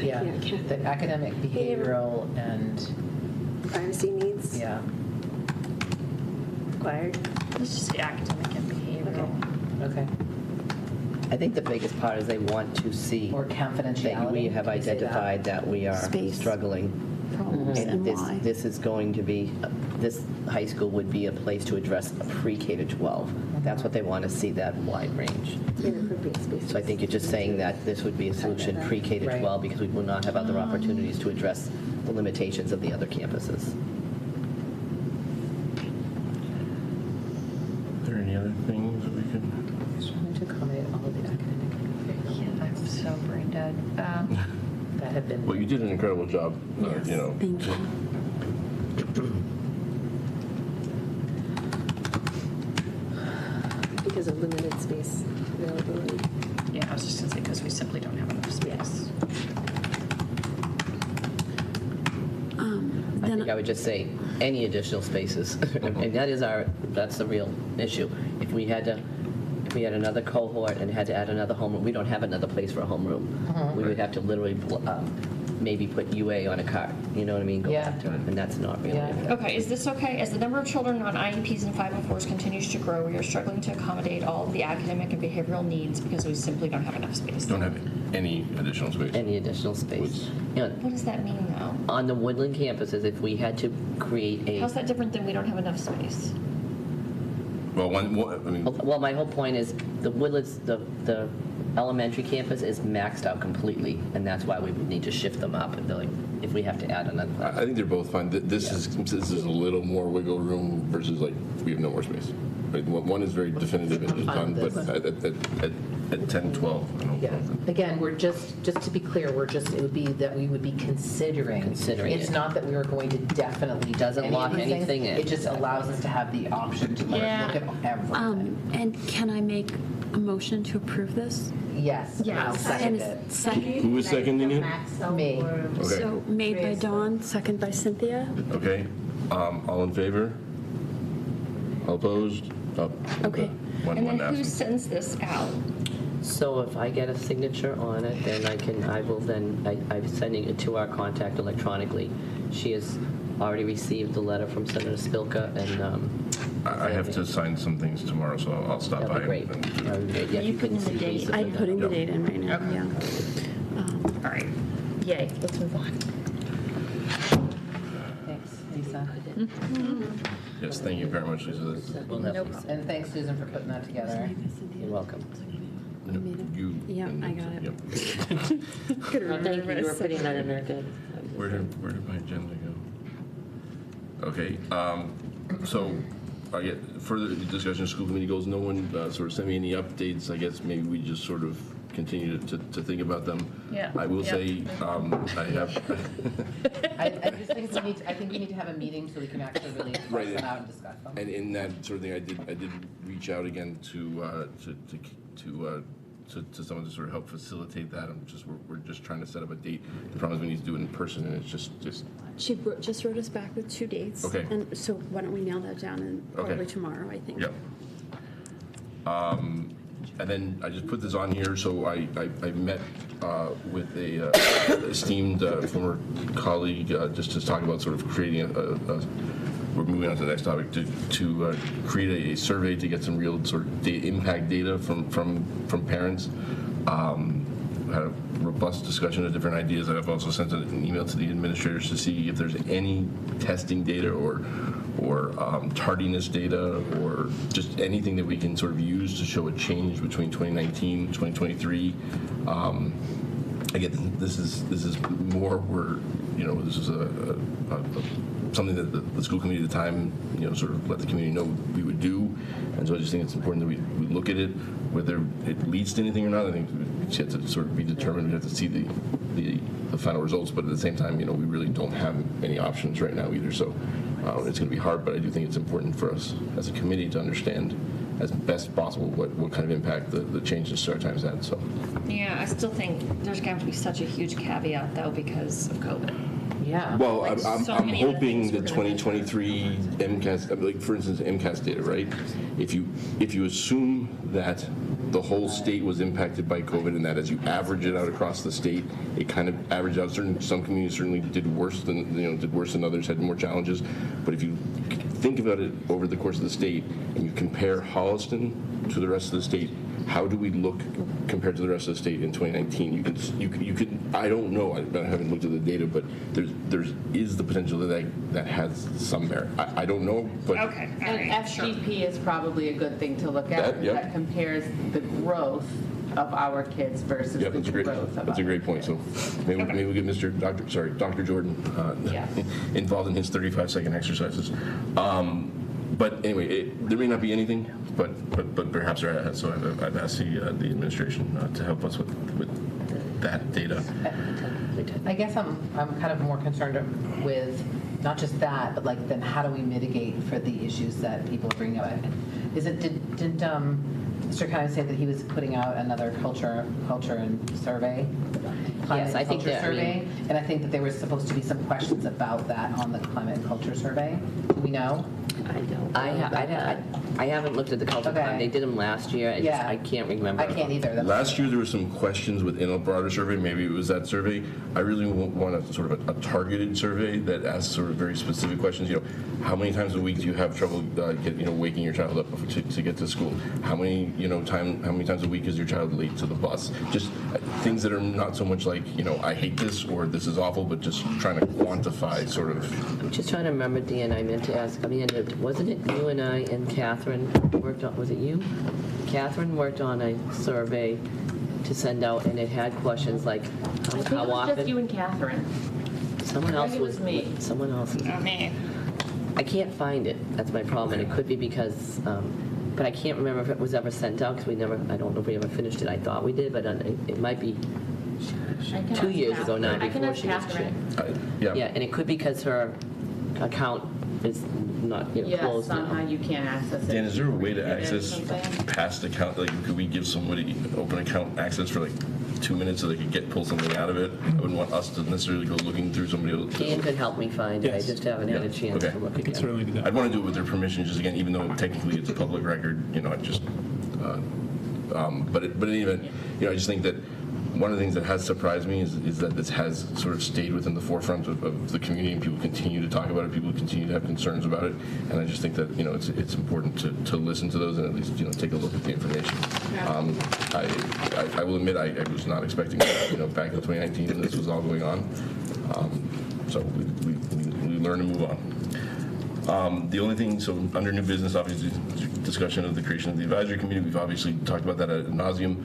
Speaker 16: Yeah, the academic, behavioral, and
Speaker 8: privacy needs
Speaker 20: Yeah.
Speaker 8: required.
Speaker 3: Let's just say academic and behavioral.
Speaker 20: Okay. I think the biggest part is they want to see.
Speaker 16: Or confidentiality.
Speaker 20: That we have
Speaker 16: Can you say that?
Speaker 20: identified that we are
Speaker 9: Space.
Speaker 20: struggling.
Speaker 9: Problems and why.
Speaker 20: This is going to be, this high school would be a place to address a pre-K to 12. That's what they want to see, that wide range.
Speaker 8: Inappropriate spaces.
Speaker 20: So I think you're just saying that this would be a solution pre-K to 12 because we will not have other opportunities to address the limitations of the other campuses.
Speaker 1: Are there any other things that we could?
Speaker 16: Trying to accommodate all of the academic.
Speaker 3: Yeah, I'm so brain dead.
Speaker 16: That have been.
Speaker 1: Well, you did an incredible job, you know.
Speaker 9: Thank you.
Speaker 8: Because of limited space availability.
Speaker 3: Yeah, I was just gonna say, because we simply don't have enough space.
Speaker 20: I think I would just say any additional spaces, and that's the real issue. If we had another cohort and had to add another homeroom, we don't have another place for a homeroom. We would have to literally maybe put UA on a cart, you know what I mean? Go back to it, and that's not really.
Speaker 3: Okay, is this okay? As the number of children on IEPs and 504s continues to grow, we are struggling to accommodate all of the academic and behavioral needs because we simply don't have enough space.
Speaker 1: Don't have any additional space.
Speaker 20: Any additional space. Yeah.
Speaker 3: What does that mean, though?
Speaker 20: On the Woodland campuses, if we had to create a.
Speaker 3: How's that different than we don't have enough space?
Speaker 1: Well, I mean.
Speaker 20: Well, my whole point is the Woodlands, the elementary campus is maxed out completely, and that's why we would need to shift them up if we have to add another class.
Speaker 1: I think they're both fine. This is a little more wiggle room versus like we have no more space. Right? One is very definitive and just done, but at 10, 12, I don't
Speaker 16: Yeah. Again, we're just to be clear, it would be that we would be considering. It's not that we were going to definitely.
Speaker 20: Doesn't
Speaker 16: any of
Speaker 20: lock
Speaker 16: these things.
Speaker 20: anything in.
Speaker 16: It just allows us to have the option to look at everything.
Speaker 9: And can I make a motion to approve this?
Speaker 16: Yes. I'll second it.
Speaker 9: Second?
Speaker 1: Who was seconding it?
Speaker 16: Me.
Speaker 1: Okay.
Speaker 9: So made by Dawn, second by Cynthia.
Speaker 1: Okay. All in favor? All opposed? Oh,
Speaker 9: Okay.
Speaker 3: And then who
Speaker 1: absent.
Speaker 3: sends this out?
Speaker 20: So if I get a signature on it, then I'm sending it to our contact electronically. She has already received the letter from Senator Spilka, and
Speaker 1: I have to sign some things tomorrow, so I'll stop by.
Speaker 20: that'd be great. That'd be great. Yeah,
Speaker 3: Are you putting the date?
Speaker 9: I'm putting the date in right now, yeah.
Speaker 3: All right. Yay. Let's move on.
Speaker 16: Thanks, Lisa.
Speaker 1: Yes, thank you very much, Lisa.
Speaker 20: We'll have-
Speaker 16: And thanks, Susan, for putting that together.
Speaker 20: You're welcome.
Speaker 1: You.
Speaker 9: Yeah, I got it.
Speaker 1: Yep.
Speaker 17: Thank you, you were putting that in there, good.
Speaker 1: Where did my agenda go? Okay, so I get further discussion of school committee goals. No one sort of sent me any updates. I guess maybe we just sort of continue to think about them.
Speaker 3: Yeah.
Speaker 1: I will say, I have.
Speaker 16: I just think we need to have a meeting so we can actually really flesh them out and discuss them.
Speaker 1: And in that sort of thing, I did reach out again to someone to sort of help facilitate that. We're just trying to set up a date. The problem is we need to do it in person, and it's just.
Speaker 9: She just wrote us back with 2 dates.
Speaker 1: Okay.
Speaker 9: And so why don't we nail that down and probably
Speaker 1: Okay.
Speaker 9: tomorrow, I think.
Speaker 1: Yep. And then I just put this on here, so I met with a esteemed former colleague just to talk about sort of creating we're moving on to the next topic, to create a survey to get some real sort of impact data from parents. Had a robust discussion of different ideas. I've also sent an email to the administrators to see if there's any testing data or tardiness data or just anything that we can sort of use to show a change between 2019 and 2023. Again, this is more where, this is something that the school committee at the time, sort of let the community know we would do. And so I just think it's important that we look at it, whether it leads to anything or not. I think it's yet to sort of be determined. We have to see the final results, but at the same time, we really don't have any options right now either. So it's going to be hard, but I do think it's important for us as a committee to understand as best possible what kind of impact the change in start times had. So.
Speaker 3: Yeah, I still think there's going to be such a huge caveat, though, because of COVID.
Speaker 16: Yeah.
Speaker 1: Well,
Speaker 3: Like,
Speaker 1: I'm
Speaker 3: so many other
Speaker 1: hoping
Speaker 3: things
Speaker 1: the
Speaker 3: we're gonna
Speaker 1: 2023 MCAS, like for instance, MCAS data, right? If you assume that the whole state was impacted by COVID, and that as you average it out across the state, it kind of averaged out. Some communities certainly did worse than others, had more challenges. But if you think about it over the course of the state, and you compare Holliston to the rest of the state, how do we look compared to the rest of the state in 2019? You could I don't know. I haven't looked at the data, but there is the potential that has some merit. I don't know, but
Speaker 19: Okay. And FGP is probably a good thing to look at. That compares the growth of our kids versus the growth of
Speaker 1: that's a great point. So maybe we get Dr. Jordan involved in his 35-second exercises. But anyway, there may not be anything, but perhaps there has. So I've asked the administration to help us with that data.
Speaker 16: I guess I'm kind of more concerned with not just that, but like then how do we mitigate for the issues that people are bringing up? Didn't Mr. Kine say that he was putting out another culture and survey?
Speaker 10: Yes, I think that,
Speaker 16: survey, and I think that there was supposed to be some questions about that on the climate and culture survey. Do we know?
Speaker 10: I don't. I haven't looked at the culture plan. They did them last year. I can't remember.
Speaker 16: I can't either.
Speaker 1: Last year there were some questions within a broader survey. Maybe it was that survey. I really want a sort of a targeted survey that asks sort of very specific questions. How many times a week do you have trouble waking your child up to get to school? How many times a week is your child late to the bus? Just things that are not so much like I hate this or this is awful, but just trying to quantify sort of.
Speaker 10: I'm just trying to remember, Dan. I meant to ask. Wasn't it you and I and Catherine worked on? Was it you? Catherine worked on a survey to send out, and it had questions like how often.
Speaker 19: Just you and Catherine.
Speaker 10: Someone else
Speaker 19: was me.
Speaker 10: Someone else.
Speaker 19: Not me.
Speaker 10: I can't find it. That's my problem, and it could be because. But I can't remember if it was ever sent out because I don't know if we ever finished it. I thought we did, but it might be 2 years ago now before she was chair. Yeah, and it could be because her account is not closed now.
Speaker 19: Somehow you can't access it.
Speaker 1: Dan, is there a way to access past account? Like, could we give somebody open account access for like 2 minutes so they could pull something out of it? I wouldn't want us to necessarily go looking through somebody else.
Speaker 10: Dan could help me find it. I just haven't had a chance to look again.
Speaker 15: Certainly do that.
Speaker 1: I'd want to do it with their permission, just again, even though technically it's a public record. I just. But in any event, I just think that. One of the things that has surprised me is that this has sort of stayed within the forefront of the community, and people continue to talk about it. People continue to have concerns about it, and I just think that it's important to listen to those and at least take a look at the information. I will admit I was not expecting that, back in 2019 when this was all going on. So we learn and move on. The only thing, so under new business, obviously, discussion of the creation of the advisory committee. We've obviously talked about that ad nauseum.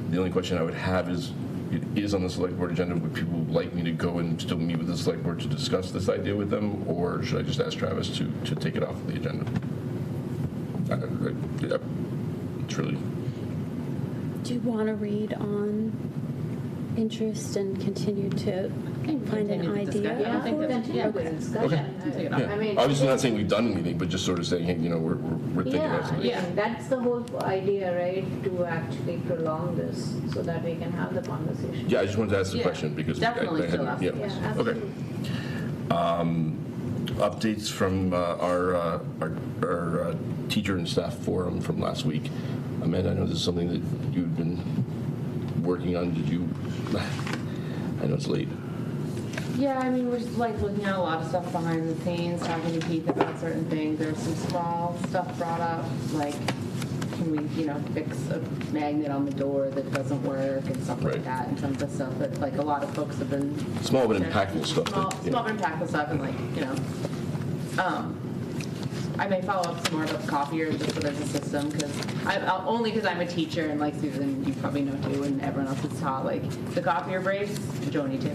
Speaker 1: The only question I would have is, it is on the select board agenda. Would people like me to go and still meet with the select board to discuss this idea with them, or should I just ask Travis to take it off of the agenda? It's really.
Speaker 9: Do you want to read on interest and continue to find an idea?
Speaker 19: Yeah, I think that's
Speaker 1: Okay. I mean, obviously not saying we've done anything, but just sort of saying, hey, we're thinking about something.
Speaker 18: Yeah, that's the whole idea, right? To actually prolong this so that we can have the conversation.
Speaker 1: Yeah, I just wanted to ask the question because
Speaker 18: definitely
Speaker 1: I hadn't.
Speaker 18: Yeah,
Speaker 1: okay. Updates from our teacher and staff forum from last week. Amanda, I know this is something that you've been working on. Did you? I know it's late.
Speaker 19: Yeah, I mean, we're just looking at a lot of stuff behind the scenes, talking to Keith about certain things. There's some small stuff brought up, like can we, fix a magnet on the door that doesn't work and stuff like that, and some of the stuff that a lot of folks have been
Speaker 1: small but impactful stuff.
Speaker 19: Small but impactful stuff, and I may follow up some more about the copier just so there's a system, only because I'm a teacher and like Susan, you probably know too, and everyone else is taught, the copier breaks, Joni too,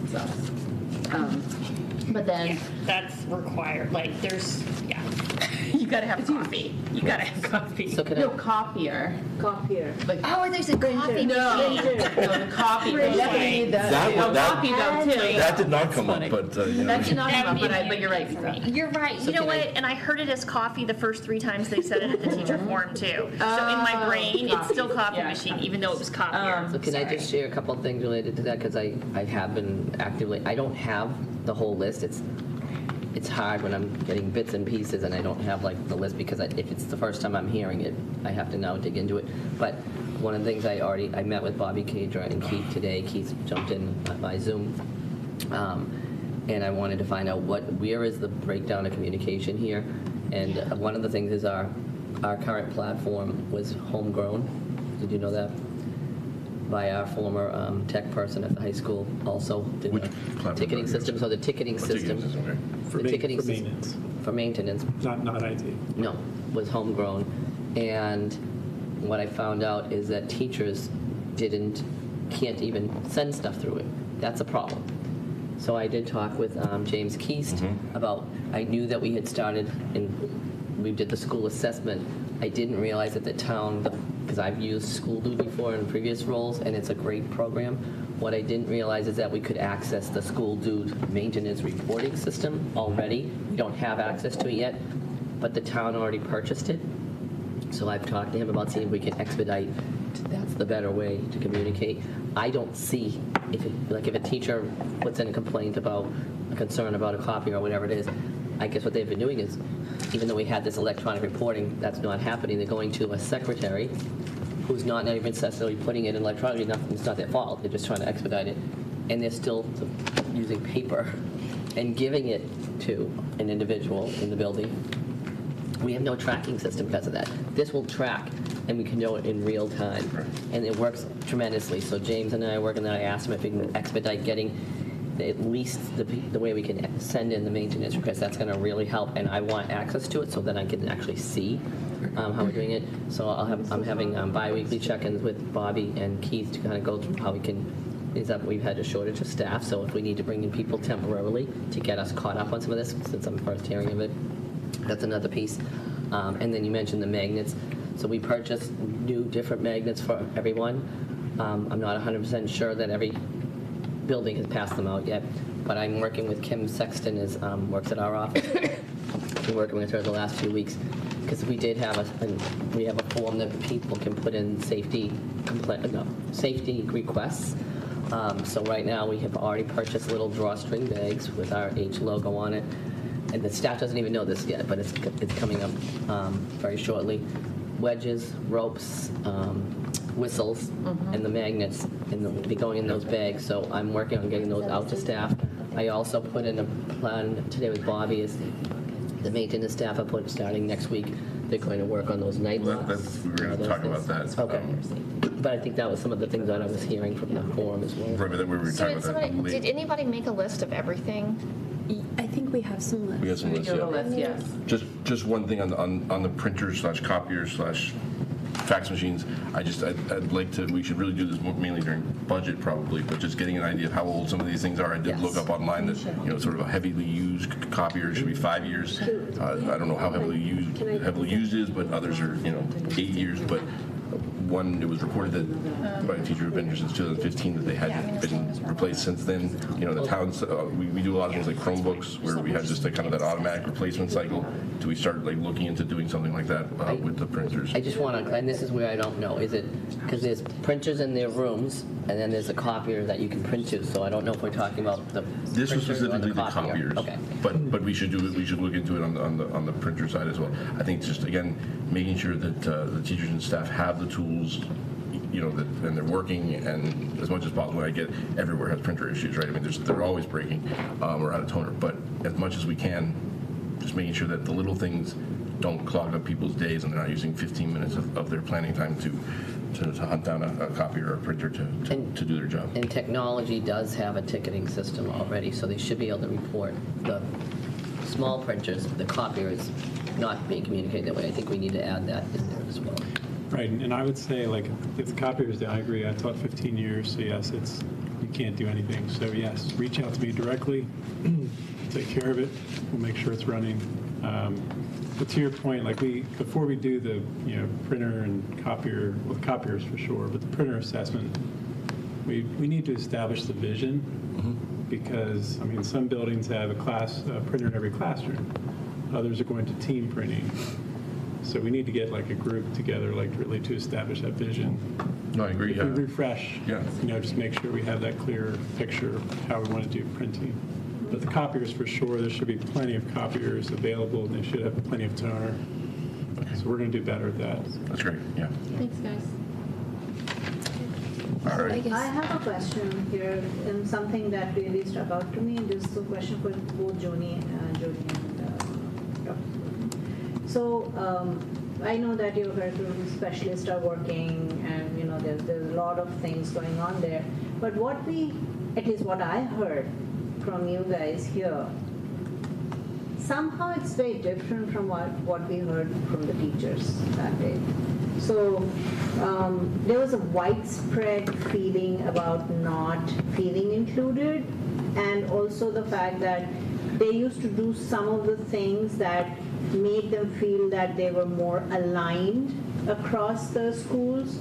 Speaker 19: sucks. But then
Speaker 3: that's required. There's you gotta have coffee. You gotta have coffee.
Speaker 10: So
Speaker 19: no copier.
Speaker 3: Oh, there's a coffee
Speaker 19: no, the copy.
Speaker 1: That did not come up, but
Speaker 19: that did not come up. But you're right.
Speaker 3: You're right. You know what? And I heard it as coffee the first 3 times they said it at the teacher forum too. So in my brain, it's still coffee machine, even though it was copier.
Speaker 10: So can I just share a couple of things related to that because I have been actively. I don't have the whole list. It's
Speaker 20: it's hard when I'm getting bits and pieces and I don't have like the list, because if it's the first time I'm hearing it, I have to now dig into it. But one of the things I met with Bobby Cadra and Keith today. Keith jumped in by Zoom. And I wanted to find out where is the breakdown of communication here. And one of the things is our current platform was homegrown. Did you know that? By our former tech person at the high school also.
Speaker 1: Which platform?
Speaker 20: Ticketing system. So the ticketing system.
Speaker 15: For maintenance.
Speaker 20: For maintenance.
Speaker 15: Not IT.
Speaker 20: No, was homegrown. And what I found out is that teachers can't even send stuff through it. That's a problem. So I did talk with James Keast about, I knew that we had started and we did the school assessment. I didn't realize that the town, because I've used School Do before in previous roles, and it's a great program. What I didn't realize is that we could access the School Do maintenance reporting system already. We don't have access to it yet, but the town already purchased it. So I've talked to him about seeing if we can expedite. That's the better way to communicate. I don't see if a teacher puts in a complaint about a concern about a copy or whatever it is. I guess what they've been doing is, even though we had this electronic reporting, that's not happening. They're going to a secretary who's not even necessarily putting it in electronically. It's not their fault. They're just trying to expedite it, and they're still using paper and giving it to an individual in the building. We have no tracking system because of that. This will track, and we can know it in real time, and it works tremendously. So James and I are working on that. I asked him if we can expedite getting at least the way we can send in the maintenance request. That's going to really help, and I want access to it so that I can actually see how we're doing it. So I'm having bi-weekly check-ins with Bobby and Keith to kind of go through how we can. Is that we've had a shortage of staff, so if we need to bring in people temporarily to get us caught up on some of this, since I'm first hearing of it, that's another piece. And then you mentioned the magnets. So we purchased new different magnets for everyone. I'm not 100% sure that every building has passed them out yet, but I'm working with Kim Sexton, works at our office. Been working with her the last few weeks because we did have a form that people can put in safety requests. So right now we have already purchased little drawstring bags with our H logo on it. And the staff doesn't even know this yet, but it's coming up very shortly. Wedges, ropes, whistles, and the magnets, and they'll be going in those bags. So I'm working on getting those out to staff. I also put in a plan today with Bobby is the maintenance staff I put starting next week. They're going to work on those night locks.
Speaker 1: We were going to talk about that.
Speaker 20: Okay. But I think that was some of the things that I was hearing from the forum as well.
Speaker 1: Right, but we were talking about that.
Speaker 3: Did anybody make a list of everything?
Speaker 9: I think we have some lists.
Speaker 1: We have some lists, yeah.
Speaker 19: List, yes.
Speaker 1: Just one thing on the printers / copiers / fax machines. I'd like to. We should really do this mainly during budget probably, but just getting an idea of how old some of these things are. I did look up online that sort of a heavily used copier should be 5 years. I don't know how heavily used is, but others are 8 years. But one, it was reported that by a teacher who'd been here since 2015 that they hadn't been replaced since then. The towns, we do a lot of things like Chromebooks where we had just kind of that automatic replacement cycle. Do we start looking into doing something like that with the printers?
Speaker 20: I just want to, and this is where I don't know, is it, because there's printers in their rooms and then there's a copier that you can print to, so I don't know if we're talking about the
Speaker 1: This was
Speaker 20: printer or
Speaker 1: specifically the
Speaker 20: copier.
Speaker 1: copiers,
Speaker 20: Okay.
Speaker 1: but we should do it. We should look into it on the printer side as well. I think just again making sure that the teachers and staff have the tools, and they're working, and as much as possible. I get everywhere has printer issues, right? I mean, they're always breaking or out of toner, but as much as we can, just making sure that the little things don't clog up people's days and they're not using 15 minutes of their planning time to hunt down a copier or a printer to do their job.
Speaker 20: And technology does have a ticketing system already, so they should be able to report the small printers, the copiers not being communicated that way. I think we need to add that in there as well.
Speaker 15: Right, and I would say, if the copiers, I agree. I taught 15 years, so yes, you can't do anything. So yes, reach out to me directly, take care of it. We'll make sure it's running. But to your point, before we do the printer and copier, well, the copiers for sure, but the printer assessment, we need to establish the vision because some buildings have a printer in every classroom. Others are going to team printing. So we need to get a group together, really to establish that vision.
Speaker 1: No, I agree.
Speaker 15: If we refresh,
Speaker 1: yeah.
Speaker 15: just make sure we have that clear picture of how we want to do printing. But the copiers, for sure, there should be plenty of copiers available, and they should have plenty of toner. So we're going to do better at that.
Speaker 1: That's great, yeah.
Speaker 19: Thanks, guys.
Speaker 1: All right.
Speaker 18: I have a question here, and something that really struck out to me. This is a question for both Joni and Dr. So I know that your curriculum specialists are working, and there's a lot of things going on there. But at least what I heard from you guys here, somehow it's very different from what we heard from the teachers that day. So there was a widespread feeling about not feeling included, and also the fact that they used to do some of the things that made them feel that they were more aligned across the schools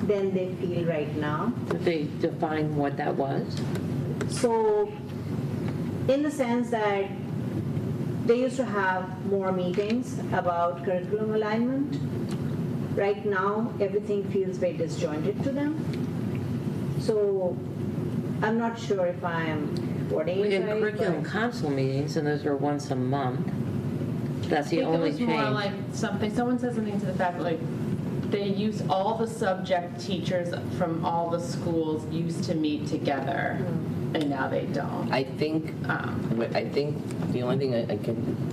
Speaker 18: than they feel right now.
Speaker 17: Did they define what that was?
Speaker 18: So in the sense that they used to have more meetings about curriculum alignment. Right now, everything feels very disjointed to them. So I'm not sure if I am wording
Speaker 17: We
Speaker 18: it
Speaker 17: had
Speaker 18: right,
Speaker 17: curriculum
Speaker 18: but-
Speaker 17: council meetings, and those were once a month. That's the only
Speaker 19: I think it was more
Speaker 17: change.
Speaker 19: like someone said something to the fact like they use all the subject teachers from all the schools used to meet together, and now they don't.
Speaker 20: I think the only thing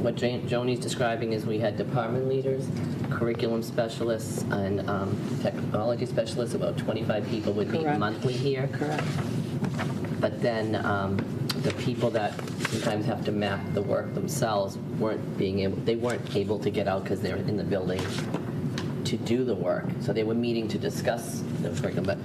Speaker 20: what Joni's describing is we had department leaders, curriculum specialists, and technology specialists. About 25 people would meet
Speaker 17: Correct.
Speaker 20: monthly here.
Speaker 17: Correct.
Speaker 20: But then the people that sometimes have to map the work themselves weren't able to get out because they're in the building to do the work. So they were meeting to discuss the curriculum. But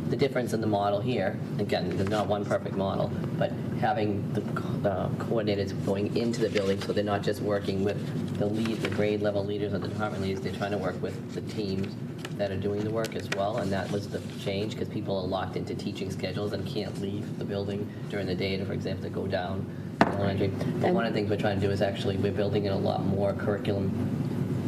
Speaker 20: the difference in the model here, again, there's not one perfect model, but having the coordinators going into the building, so they're not just working with the grade level leaders or the department leaders, they're trying to work with the teams that are doing the work as well, and that was the change, because people are locked into teaching schedules and can't leave the building during the day to, for example, to go down elementary. But one of the things we're trying to do is actually, we're building in a lot more curriculum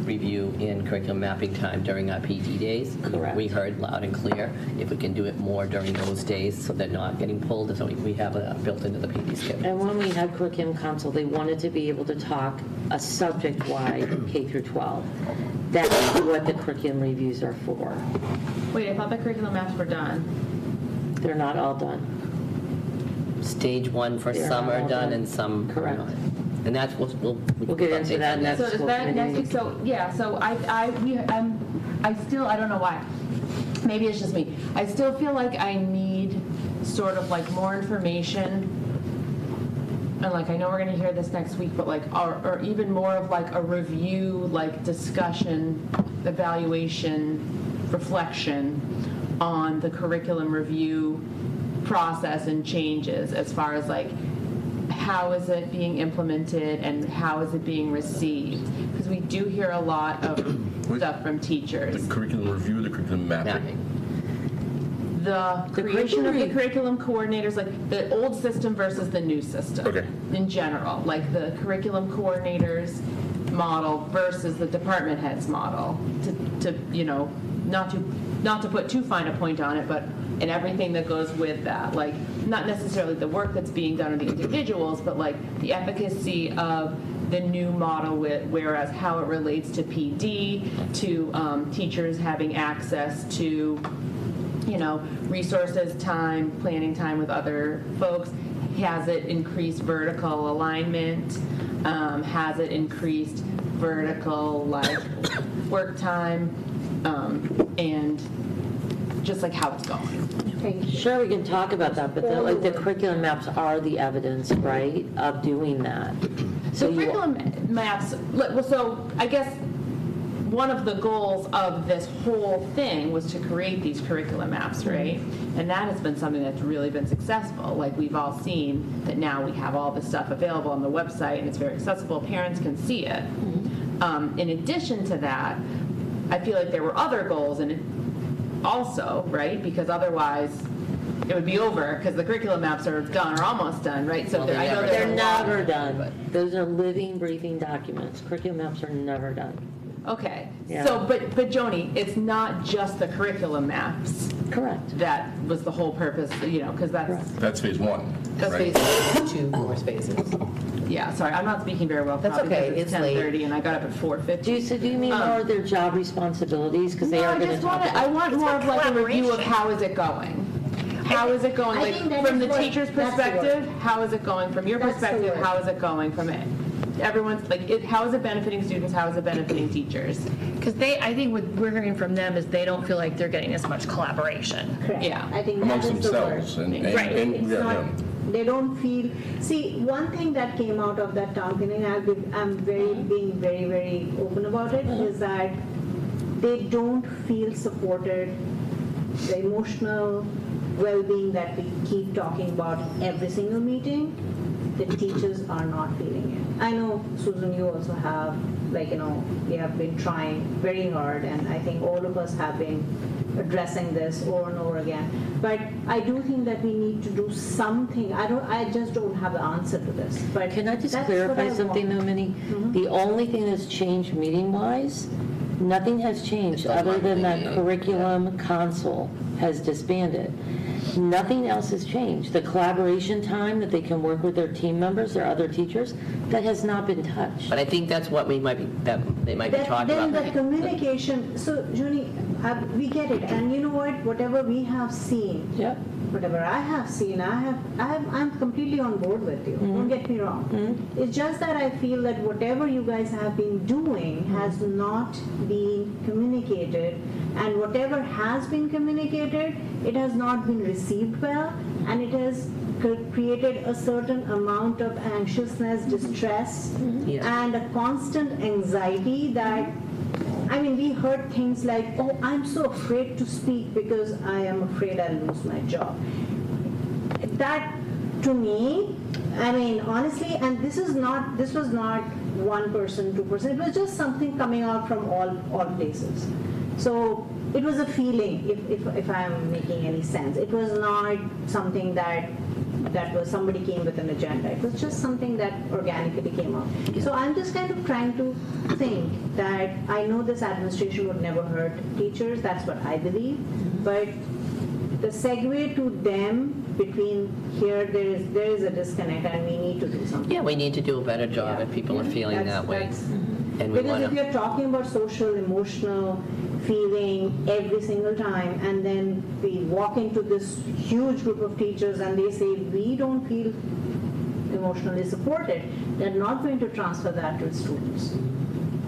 Speaker 20: review and curriculum mapping time during our PD days.
Speaker 17: Correct.
Speaker 20: We heard loud and clear if we can do it more during those days so they're not getting pulled, so we have that built into the PD schedule.
Speaker 17: And when we had curriculum council, they wanted to be able to talk a subject-wide K through 12. That's what the curriculum reviews are for.
Speaker 19: Wait, I thought the curriculum maps were done.
Speaker 17: They're not all done.
Speaker 20: Stage 1 for
Speaker 17: They're
Speaker 20: some
Speaker 17: not
Speaker 20: are
Speaker 17: all
Speaker 20: done
Speaker 17: done.
Speaker 20: and some are
Speaker 17: Correct.
Speaker 20: not. And that's, we'll
Speaker 17: get into that next
Speaker 19: So is
Speaker 17: school
Speaker 19: that
Speaker 17: committee
Speaker 19: next week? So, yeah, so I still, I don't know why. Maybe it's just me. I still feel like I need sort of like more information. And like, I know we're gonna hear this next week, but like, or even more of like a review, like discussion, evaluation, reflection on the curriculum review process and changes as far as like, how is it being implemented and how is it being received? Because we do hear a lot of stuff from teachers.
Speaker 1: The curriculum review, the curriculum mapping.
Speaker 19: The creation of the curriculum coordinators, like the old system versus the new system.
Speaker 1: Okay.
Speaker 19: In general, like the curriculum coordinators model versus the department heads model. To not to put too fine a point on it, but and everything that goes with that, like not necessarily the work that's being done on the individuals, but like the efficacy of the new model, whereas how it relates to PD, to teachers having access to, resources, time, planning time with other folks. Has it increased vertical alignment? Has it increased vertical work time? And just like how it's going.
Speaker 17: Sure, we can talk about that, but the curriculum maps are the evidence, right, of doing that.
Speaker 19: So curriculum maps, so I guess one of the goals of this whole thing was to create these curriculum maps, right? And that has been something that's really been successful. Like we've all seen that now we have all this stuff available on the website and it's very accessible. Parents can see it. In addition to that, I feel like there were other goals in it also, right? Because otherwise it would be over because the curriculum maps are done or almost done, right? So I know
Speaker 17: They're never done. Those are living, breathing documents. Curriculum maps are never done.
Speaker 19: Okay.
Speaker 17: Yeah.
Speaker 19: So, but Joni, it's not just the curriculum maps.
Speaker 17: Correct.
Speaker 19: That was the whole purpose, because that's.
Speaker 1: That's phase 1.
Speaker 16: Spaces, 2 more spaces.
Speaker 19: Yeah, sorry, I'm not speaking very well.
Speaker 16: That's
Speaker 19: probably
Speaker 16: okay,
Speaker 19: because
Speaker 16: it's late.
Speaker 19: 10:30 and I got up at 4:50.
Speaker 17: So do you mean more of their job responsibilities? Because they
Speaker 19: No,
Speaker 17: are
Speaker 19: I
Speaker 17: going to
Speaker 19: just
Speaker 17: talk
Speaker 19: want
Speaker 17: about.
Speaker 19: I want more of like a review of how is it going. How is it going?
Speaker 8: I
Speaker 19: Like
Speaker 8: think that
Speaker 19: from
Speaker 8: is
Speaker 19: the
Speaker 8: what-
Speaker 19: teacher's
Speaker 8: that's the
Speaker 19: perspective,
Speaker 8: word.
Speaker 19: how is it going? From your
Speaker 8: That's the
Speaker 19: perspective,
Speaker 8: word.
Speaker 19: how is it going? From it. Everyone's like, how is it benefiting students? How is it benefiting teachers?
Speaker 3: Because I think what we're hearing from them is they don't feel like they're getting as much collaboration.
Speaker 8: Correct.
Speaker 19: Yeah.
Speaker 8: I think
Speaker 1: Amongst
Speaker 8: that is the word.
Speaker 1: themselves. And
Speaker 8: It's
Speaker 1: yeah,
Speaker 8: not,
Speaker 1: yeah.
Speaker 8: they don't feel, see, one thing that came out of that town meeting, I'm being very, very open about it, is that they don't feel supported. The emotional well-being that we keep talking about every single meeting, the teachers are not feeling it. I know, Susan, you also have, we have been trying very hard, and I think all of us have been addressing this over and over again. But I do think that we need to do something. I just don't have the answer to this. But
Speaker 17: Can I just
Speaker 8: that's what
Speaker 17: clarify
Speaker 8: I
Speaker 17: something
Speaker 8: want.
Speaker 17: though, Minnie? The only thing that's changed meeting-wise, nothing has changed other than that curriculum console has disbanded. Nothing else has changed. The collaboration time that they can work with their team members, their other teachers, that has not been touched.
Speaker 20: But I think that's what they might be talking
Speaker 8: Then
Speaker 20: about.
Speaker 8: the communication, so Junie, we get it, and you know what, whatever we have seen, whatever I have seen, I'm completely on board with you, don't get me wrong. It's just that I feel that whatever you guys have been doing has not been communicated, and whatever has been communicated, it has not been received well, and it has created a certain amount of anxiousness, distress, and a constant anxiety that, I mean, we heard things like, oh, I'm so afraid to speak because I am afraid I'll lose my job. That, to me, I mean, honestly, and this was not one person, 2%, it was just something coming out from all places. So it was a feeling, if I'm making any sense. It was not something that was somebody came with an agenda. It was just something that organically came up. So I'm just kind of trying to think that I know this administration would never hurt teachers. That's what I believe. But the segue to them between here, there is a disconnect, and we need to do something.
Speaker 20: Yeah, we need to do a better job if people are feeling that way. And we
Speaker 8: Because
Speaker 20: want
Speaker 8: if you're talking about social, emotional feeling every single time, and then we walk into this huge group of teachers and they say, we don't feel emotionally supported, they're not going to transfer that to students.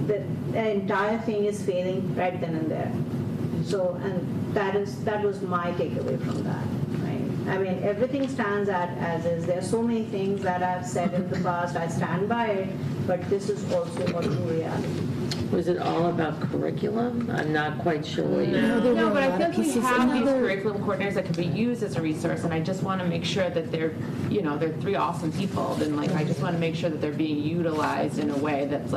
Speaker 8: The entire thing is failing right then and there. So, and that was my takeaway from that. Right? I mean, everything stands as is. There are so many things that I've said in the past, I stand by it, but this is also a true reality.
Speaker 17: Was it all about curriculum? I'm not quite sure what you
Speaker 19: No, but I think we have these curriculum coordinators that could be used as a resource, and I just want to make sure that they're 3 awesome people, then I just want to make sure that they're being utilized in a way that's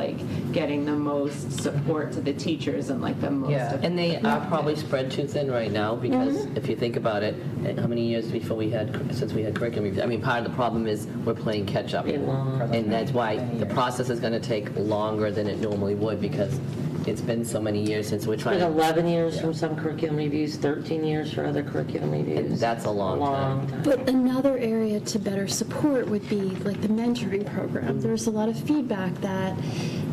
Speaker 19: getting the most support to the teachers and the most.
Speaker 20: Yeah, and they are probably spread too thin right now because if you think about it, how many years since we had curriculum review? I mean, part of the problem is we're playing catch up, and that's why the process is going to take longer than it normally would because it's been so many years since we're trying.
Speaker 17: It's been 11 years from some curriculum reviews, 13 years for other curriculum reviews.
Speaker 20: And that's a long time.
Speaker 7: But another area to better support would be like the mentoring program. There's a lot of feedback that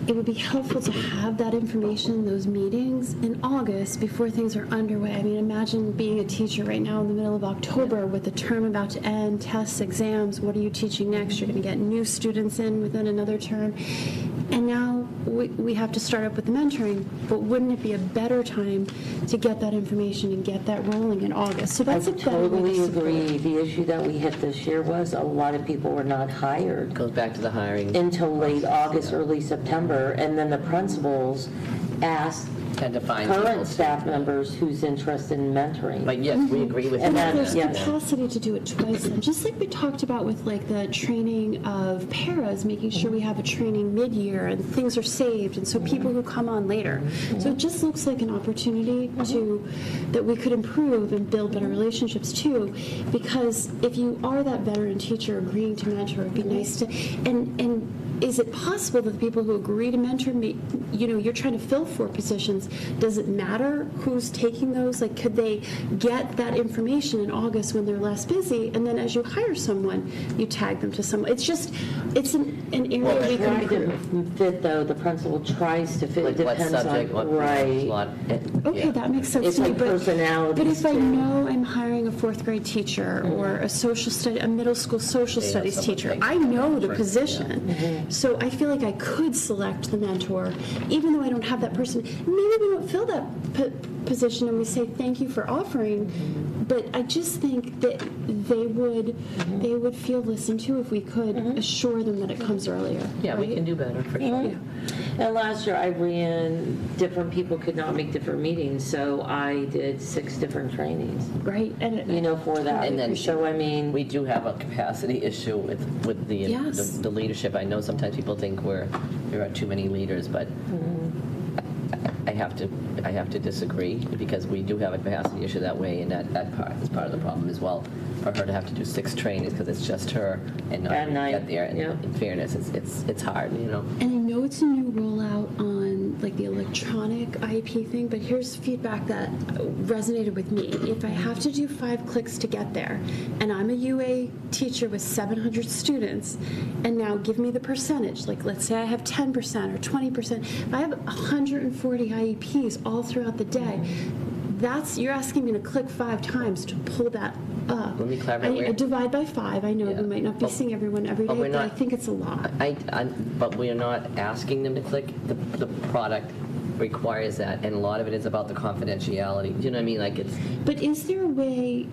Speaker 7: it would be helpful to have that information, those meetings in August before things are underway. I mean, imagine being a teacher right now in the middle of October with the term about to end, tests, exams, what are you teaching next? You're going to get new students in within another term. And now we have to start up with the mentoring, but wouldn't it be a better time to get that information and get that rolling in August? So that's
Speaker 17: I
Speaker 7: a better way
Speaker 17: totally
Speaker 7: to support.
Speaker 17: agree. The issue that we hit this year was a lot of people were not hired.
Speaker 20: Goes back to the hiring.
Speaker 17: Until late August, early September, and then the principals asked
Speaker 20: Tend to find people.
Speaker 17: current staff members who's interested in mentoring.
Speaker 20: But yes, we agree with
Speaker 7: And
Speaker 20: that.
Speaker 7: there's capacity to do it twice, and just like we talked about with the training of paras, making sure we have a training mid-year and things are saved, and so people who come on later. So it just looks like an opportunity that we could improve and build better relationships too, because if you are that veteran teacher agreeing to mentor, it'd be nice to, and
Speaker 9: is it possible that the people who agree to mentor me, you're trying to fill 4 positions, does it matter who's taking those? Like, could they get that information in August when they're less busy, and then as you hire someone, you tag them to someone? It's an area we can improve.
Speaker 17: Fit, though, the principal tries to fit,
Speaker 20: Like
Speaker 17: it
Speaker 20: what
Speaker 17: depends
Speaker 20: subject,
Speaker 17: on,
Speaker 20: what
Speaker 17: right.
Speaker 20: lot.
Speaker 9: Okay, that makes sense
Speaker 17: It's
Speaker 9: to me,
Speaker 17: like
Speaker 9: but
Speaker 17: personalities,
Speaker 9: if I
Speaker 17: too.
Speaker 9: know I'm hiring a 4th grade teacher or a middle school social studies teacher, I know the position. So I feel like I could select the mentor, even though I don't have that person. Maybe we don't fill that position and we say thank you for offering, but I just think that they would feel listened to if we could assure them that it comes earlier.
Speaker 20: Yeah, we
Speaker 9: right?
Speaker 20: can do better, for sure.
Speaker 17: Yeah. And last year I ran, different people could not make different meetings, so I did 6 different trainings.
Speaker 9: Right. And
Speaker 17: for that.
Speaker 20: And then,
Speaker 17: So, I mean,
Speaker 20: we do have a capacity issue with
Speaker 9: Yes.
Speaker 20: the leadership. I know sometimes people think there are too many leaders, but I have to disagree, because we do have a capacity issue that way, and that part is part of the problem as well. For her to have to do 6 trainings because it's just her and not
Speaker 17: At night,
Speaker 20: get there. And
Speaker 17: yeah.
Speaker 20: in fairness, it's hard,
Speaker 9: And I know it's a new rollout on like the electronic IEP thing, but here's feedback that resonated with me. If I have to do 5 clicks to get there, and I'm a UA teacher with 700 students, and now give me the percentage, like let's say I have 10% or 20%, if I have 140 IEPs all throughout the day, you're asking me to click 5 times to pull that up.
Speaker 20: Let me clarify.
Speaker 9: I divide by 5. I know we might not be seeing everyone every day, but I think it's a lot.
Speaker 20: But we are not asking them to click. The product requires that, and a lot of it is about the confidentiality. Do you know what I mean? Like it's.
Speaker 9: But is there a way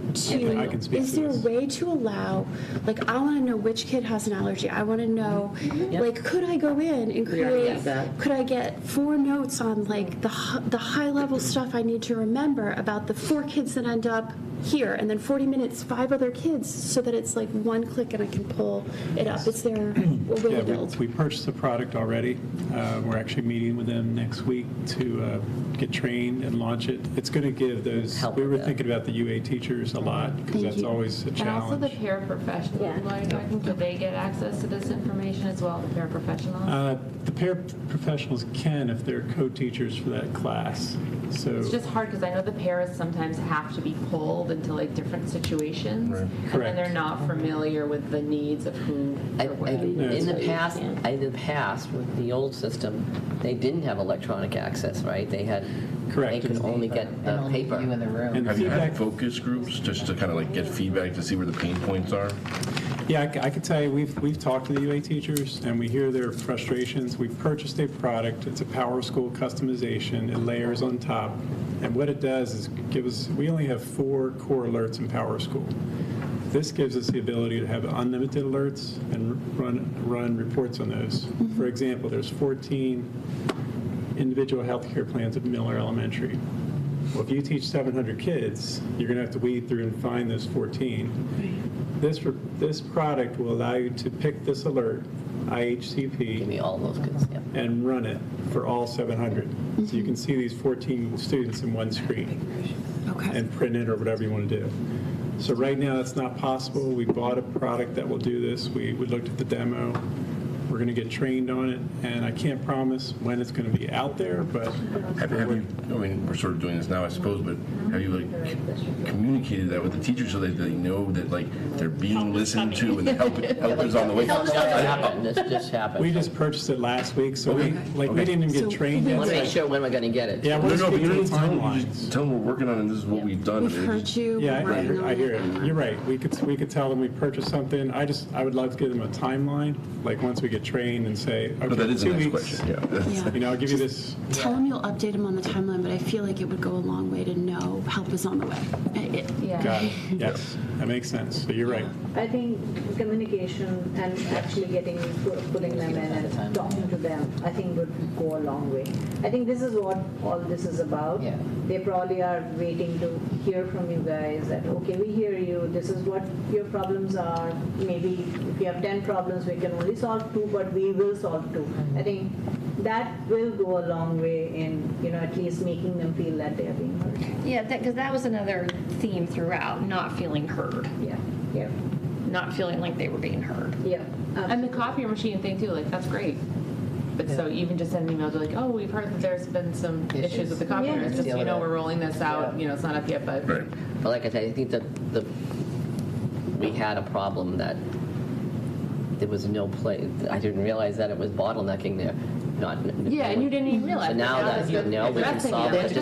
Speaker 15: I can speak
Speaker 9: is
Speaker 15: to
Speaker 9: there a
Speaker 15: this.
Speaker 9: way to allow, like, I want to know which kid has an allergy. I want to know, like, could I go in and create, could I get 4 notes on, like, the high-level stuff I need to remember about the 4 kids that end up here, and then 40 minutes, 5 other kids, so that it's like 1 click and I can pull it up. Is there a way to build?
Speaker 15: We purchased the product already. We're actually meeting with them next week to get trained and launch it. It's going to give those, we were thinking about the UA teachers a lot, because that's always a
Speaker 4: And also
Speaker 15: challenge.
Speaker 4: the paraprofessionals, while you're talking, do they get access to this information as well, the paraprofessionals?
Speaker 15: The paraprofessionals can if they're co-teachers for that class. So
Speaker 4: It's just hard because I know the paras sometimes have to be pulled into like different situations. And then
Speaker 15: Correct.
Speaker 4: they're not familiar with the needs of who or what.
Speaker 20: In the past, with the old system, they didn't have electronic access, right? They had.
Speaker 15: Correct.
Speaker 20: They could only get the paper.
Speaker 15: And
Speaker 1: Have you had
Speaker 15: feedback-
Speaker 1: focus groups just to kind of like get feedback to see where the pain points are?
Speaker 15: Yeah, I could tell you, we've talked to the UA teachers, and we hear their frustrations. We've purchased a product. It's a Power School customization. It layers on top. And what it does is we only have 4 core alerts in Power School. This gives us the ability to have unlimited alerts and run reports on those. For example, there's 14 individual healthcare plans at Miller Elementary. Well, if you teach 700 kids, you're going to have to weed through and find those 14. This product will allow you to pick this alert, IHCP,
Speaker 20: Give me all those kids. Yeah.
Speaker 15: and run it for all 700. So you can see these 14 students in one screen and print it or whatever you want to do. So right now, that's not possible. We bought a product that will do this. We looked at the demo. We're going to get trained on it, and I can't promise when it's going to be out there, but
Speaker 1: Have you, I mean, we're sort of doing this now, I suppose, but have you like communicated that with the teachers so that they know that like they're being listened to and the help is on the way?
Speaker 20: This happened.
Speaker 15: we just purchased it last week, so we didn't even get trained
Speaker 20: I
Speaker 15: yet.
Speaker 20: want to
Speaker 15: so-
Speaker 20: make sure when we're going to get it.
Speaker 15: Yeah,
Speaker 1: No,
Speaker 15: we're
Speaker 1: no, but you don't need to tell them, you
Speaker 15: timelines.
Speaker 1: just tell them we're working on it and this is what we've done.
Speaker 9: We've heard you.
Speaker 15: Yeah,
Speaker 9: we're working on
Speaker 15: I hear
Speaker 9: it.
Speaker 15: it. You're right. We could tell them we purchased something. I would love to give them a timeline, like once we get trained and say,
Speaker 1: But
Speaker 15: okay,
Speaker 1: that is the
Speaker 15: 2
Speaker 1: next
Speaker 15: weeks.
Speaker 1: question, yeah.
Speaker 15: You know, I'll give you this.
Speaker 9: Tell them you'll update them on the timeline, but I feel like it would go a long way to know help is on the way.
Speaker 15: Got it. Yes, that makes sense. So you're right.
Speaker 18: I think communication and actually putting them in and talking to them, I think would go a long way. I think this is what all this is about. They probably are waiting to hear from you guys that, okay, we hear you, this is what your problems are. Maybe if you have 10 problems, we can only solve 2, but we will solve 2. I think that will go a long way in, at least making them feel that they are being heard.
Speaker 3: Yeah, because that was another theme throughout, not feeling heard.
Speaker 18: Yeah.
Speaker 3: not feeling like they were being heard.
Speaker 8: Yeah.
Speaker 19: And the copier machine thing too, like, that's great. But so even just send an email to like, oh, we've heard that there's been some issues with the copier.
Speaker 8: Yeah.
Speaker 19: It's just,
Speaker 20: Deal with it.
Speaker 19: we're rolling this out, it's not up yet, but.
Speaker 1: Right.
Speaker 20: But like I said, I think that we had a problem that there was no play. I didn't realize that it was bottlenecking there.
Speaker 19: Yeah, and you didn't even realize.
Speaker 20: So now that we can solve it,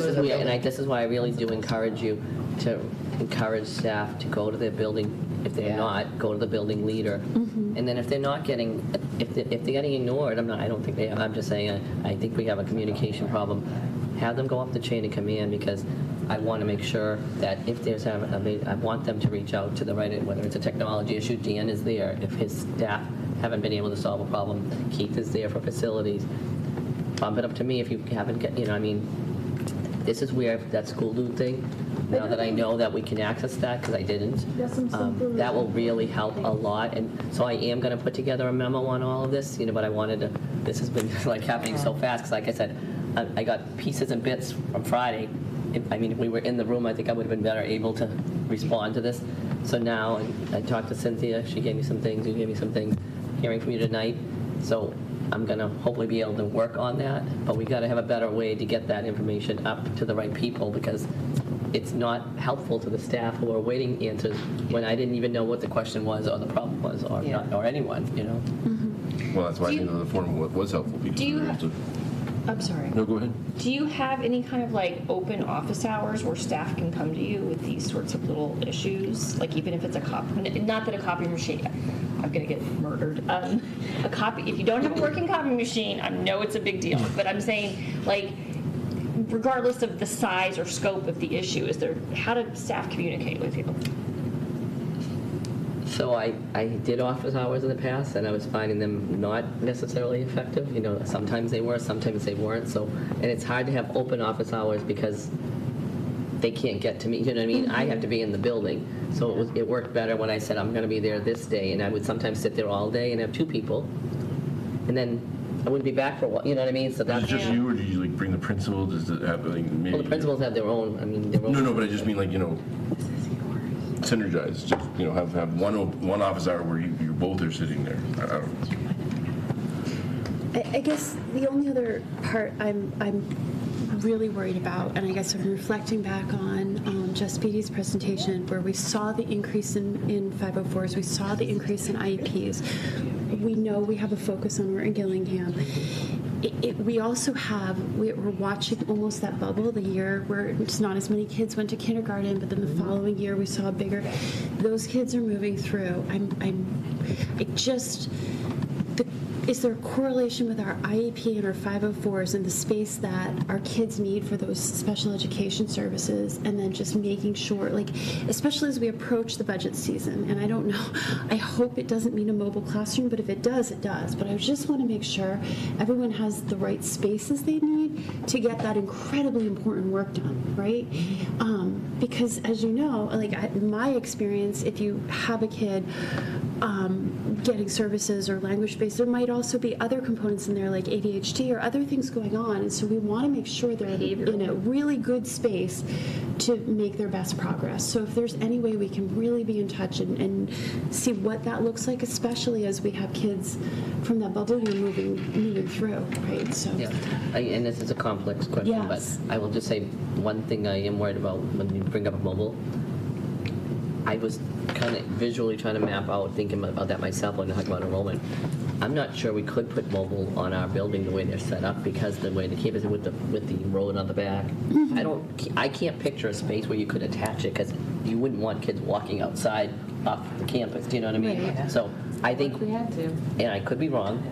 Speaker 20: this is why I really do encourage you to encourage staff to go to their building. If they're not, go to the building leader. And then if they're not getting, if they're getting ignored, I don't think they are. I'm just saying, I think we have a communication problem. Have them go up the chain of command, because I want to make sure that if there's I want them to reach out to the right, whether it's a technology issue, Dan is there. If his staff haven't been able to solve a problem, Keith is there for facilities. Bump it up to me if you haven't this is where that school loot thing, now that I know that we can access that, because I didn't, that will really help a lot. And so I am going to put together a memo on all of this, but I wanted to, this has been like happening so fast, because like I said, I got pieces and bits from Friday. If we were in the room, I think I would have been better able to respond to this. So now I talked to Cynthia, she gave me some things, you gave me some things, hearing from you tonight. So I'm going to hopefully be able to work on that, but we got to have a better way to get that information up to the right people, because it's not helpful to the staff who are waiting answers when I didn't even know what the question was or the problem was, or or anyone,
Speaker 1: Well, that's why I think the forum was helpful, because we were able to.
Speaker 3: I'm sorry.
Speaker 1: No, go ahead.
Speaker 3: Do you have any kind of like open office hours where staff can come to you with these sorts of little issues? Like even if it's a copy, not that a copy machine, I'm gonna get murdered. A copy, if you don't have a working copy machine, I know it's a big deal, but I'm saying like, regardless of the size or scope of the issue, how do staff communicate with you?
Speaker 20: So I did office hours in the past, and I was finding them not necessarily effective. Sometimes they were, sometimes they weren't. So, and it's hard to have open office hours because they can't get to me. You know what I mean? I have to be in the building. So it worked better when I said I'm going to be there this day, and I would sometimes sit there all day and have two people, and then I wouldn't be back for a while. You know what I mean? So
Speaker 1: Is it just you, or do you like bring the principal? Does it have maybe?
Speaker 20: Well, the principals have their own. Their own.
Speaker 1: No, but I just mean like synergize. Just have one office hour where you both are sitting there. I don't know.
Speaker 9: I guess the only other part I'm really worried about, and I guess I'm reflecting back on Jess Beatty's presentation, where we saw the increase in 504s, we saw the increase in IEPs. We know we have a focus on Orton Gillingham. We also we're watching almost that bubble, the year where it's not as many kids went to kindergarten, but then the following year we saw bigger. Those kids are moving through. Is there a correlation with our IEP and our 504s and the space that our kids need for those special education services, and then just making sure, especially as we approach the budget season, and I don't know, I hope it doesn't mean a mobile classroom, but if it does, it does. But I just want to make sure everyone has the right spaces they need to get that incredibly important work done, right? Because as you know, in my experience, if you have a kid getting services or language based, there might also be other components in there like ADHD or other things going on, and so we want to make sure they're in a really good space to make their best progress. So if there's any way we can really be in touch and see what that looks like, especially as we have kids from that bubble year moving through, right? So
Speaker 20: yeah, and this is a complex question, but I will just say one thing I am worried about when you bring up mobile. I was kind of visually trying to map out, thinking about that myself when I talk about enrollment. I'm not sure we could put mobile on our building the way they're set up, because the way the campus is with the road on the back. I can't picture a space where you could attach it, because you wouldn't want kids walking outside off the campus. Do you know what I mean?
Speaker 19: Right.
Speaker 20: So I think
Speaker 19: we had to.
Speaker 20: And I could be wrong.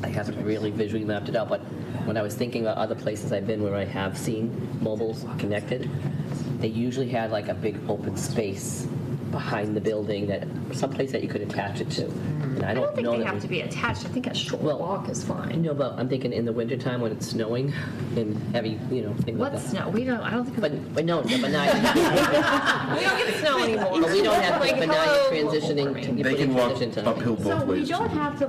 Speaker 20: I haven't really visually mapped it out, but when I was thinking about other places I've been where I have seen mobiles connected, they usually had like a big open space behind the building, that someplace that you could attach it to. And I don't
Speaker 3: think
Speaker 20: know
Speaker 3: they
Speaker 20: that
Speaker 3: have to be attached. I think a short walk is fine.
Speaker 20: No, but I'm thinking in the wintertime when it's snowing and heavy, things like that.
Speaker 3: What snow? We don't. I don't think.
Speaker 20: But now
Speaker 3: we don't get snow anymore.
Speaker 20: But we don't have.
Speaker 3: Like,
Speaker 20: but now you're transitioning.
Speaker 1: They can walk uphill both
Speaker 19: So we
Speaker 1: ways.
Speaker 19: don't have to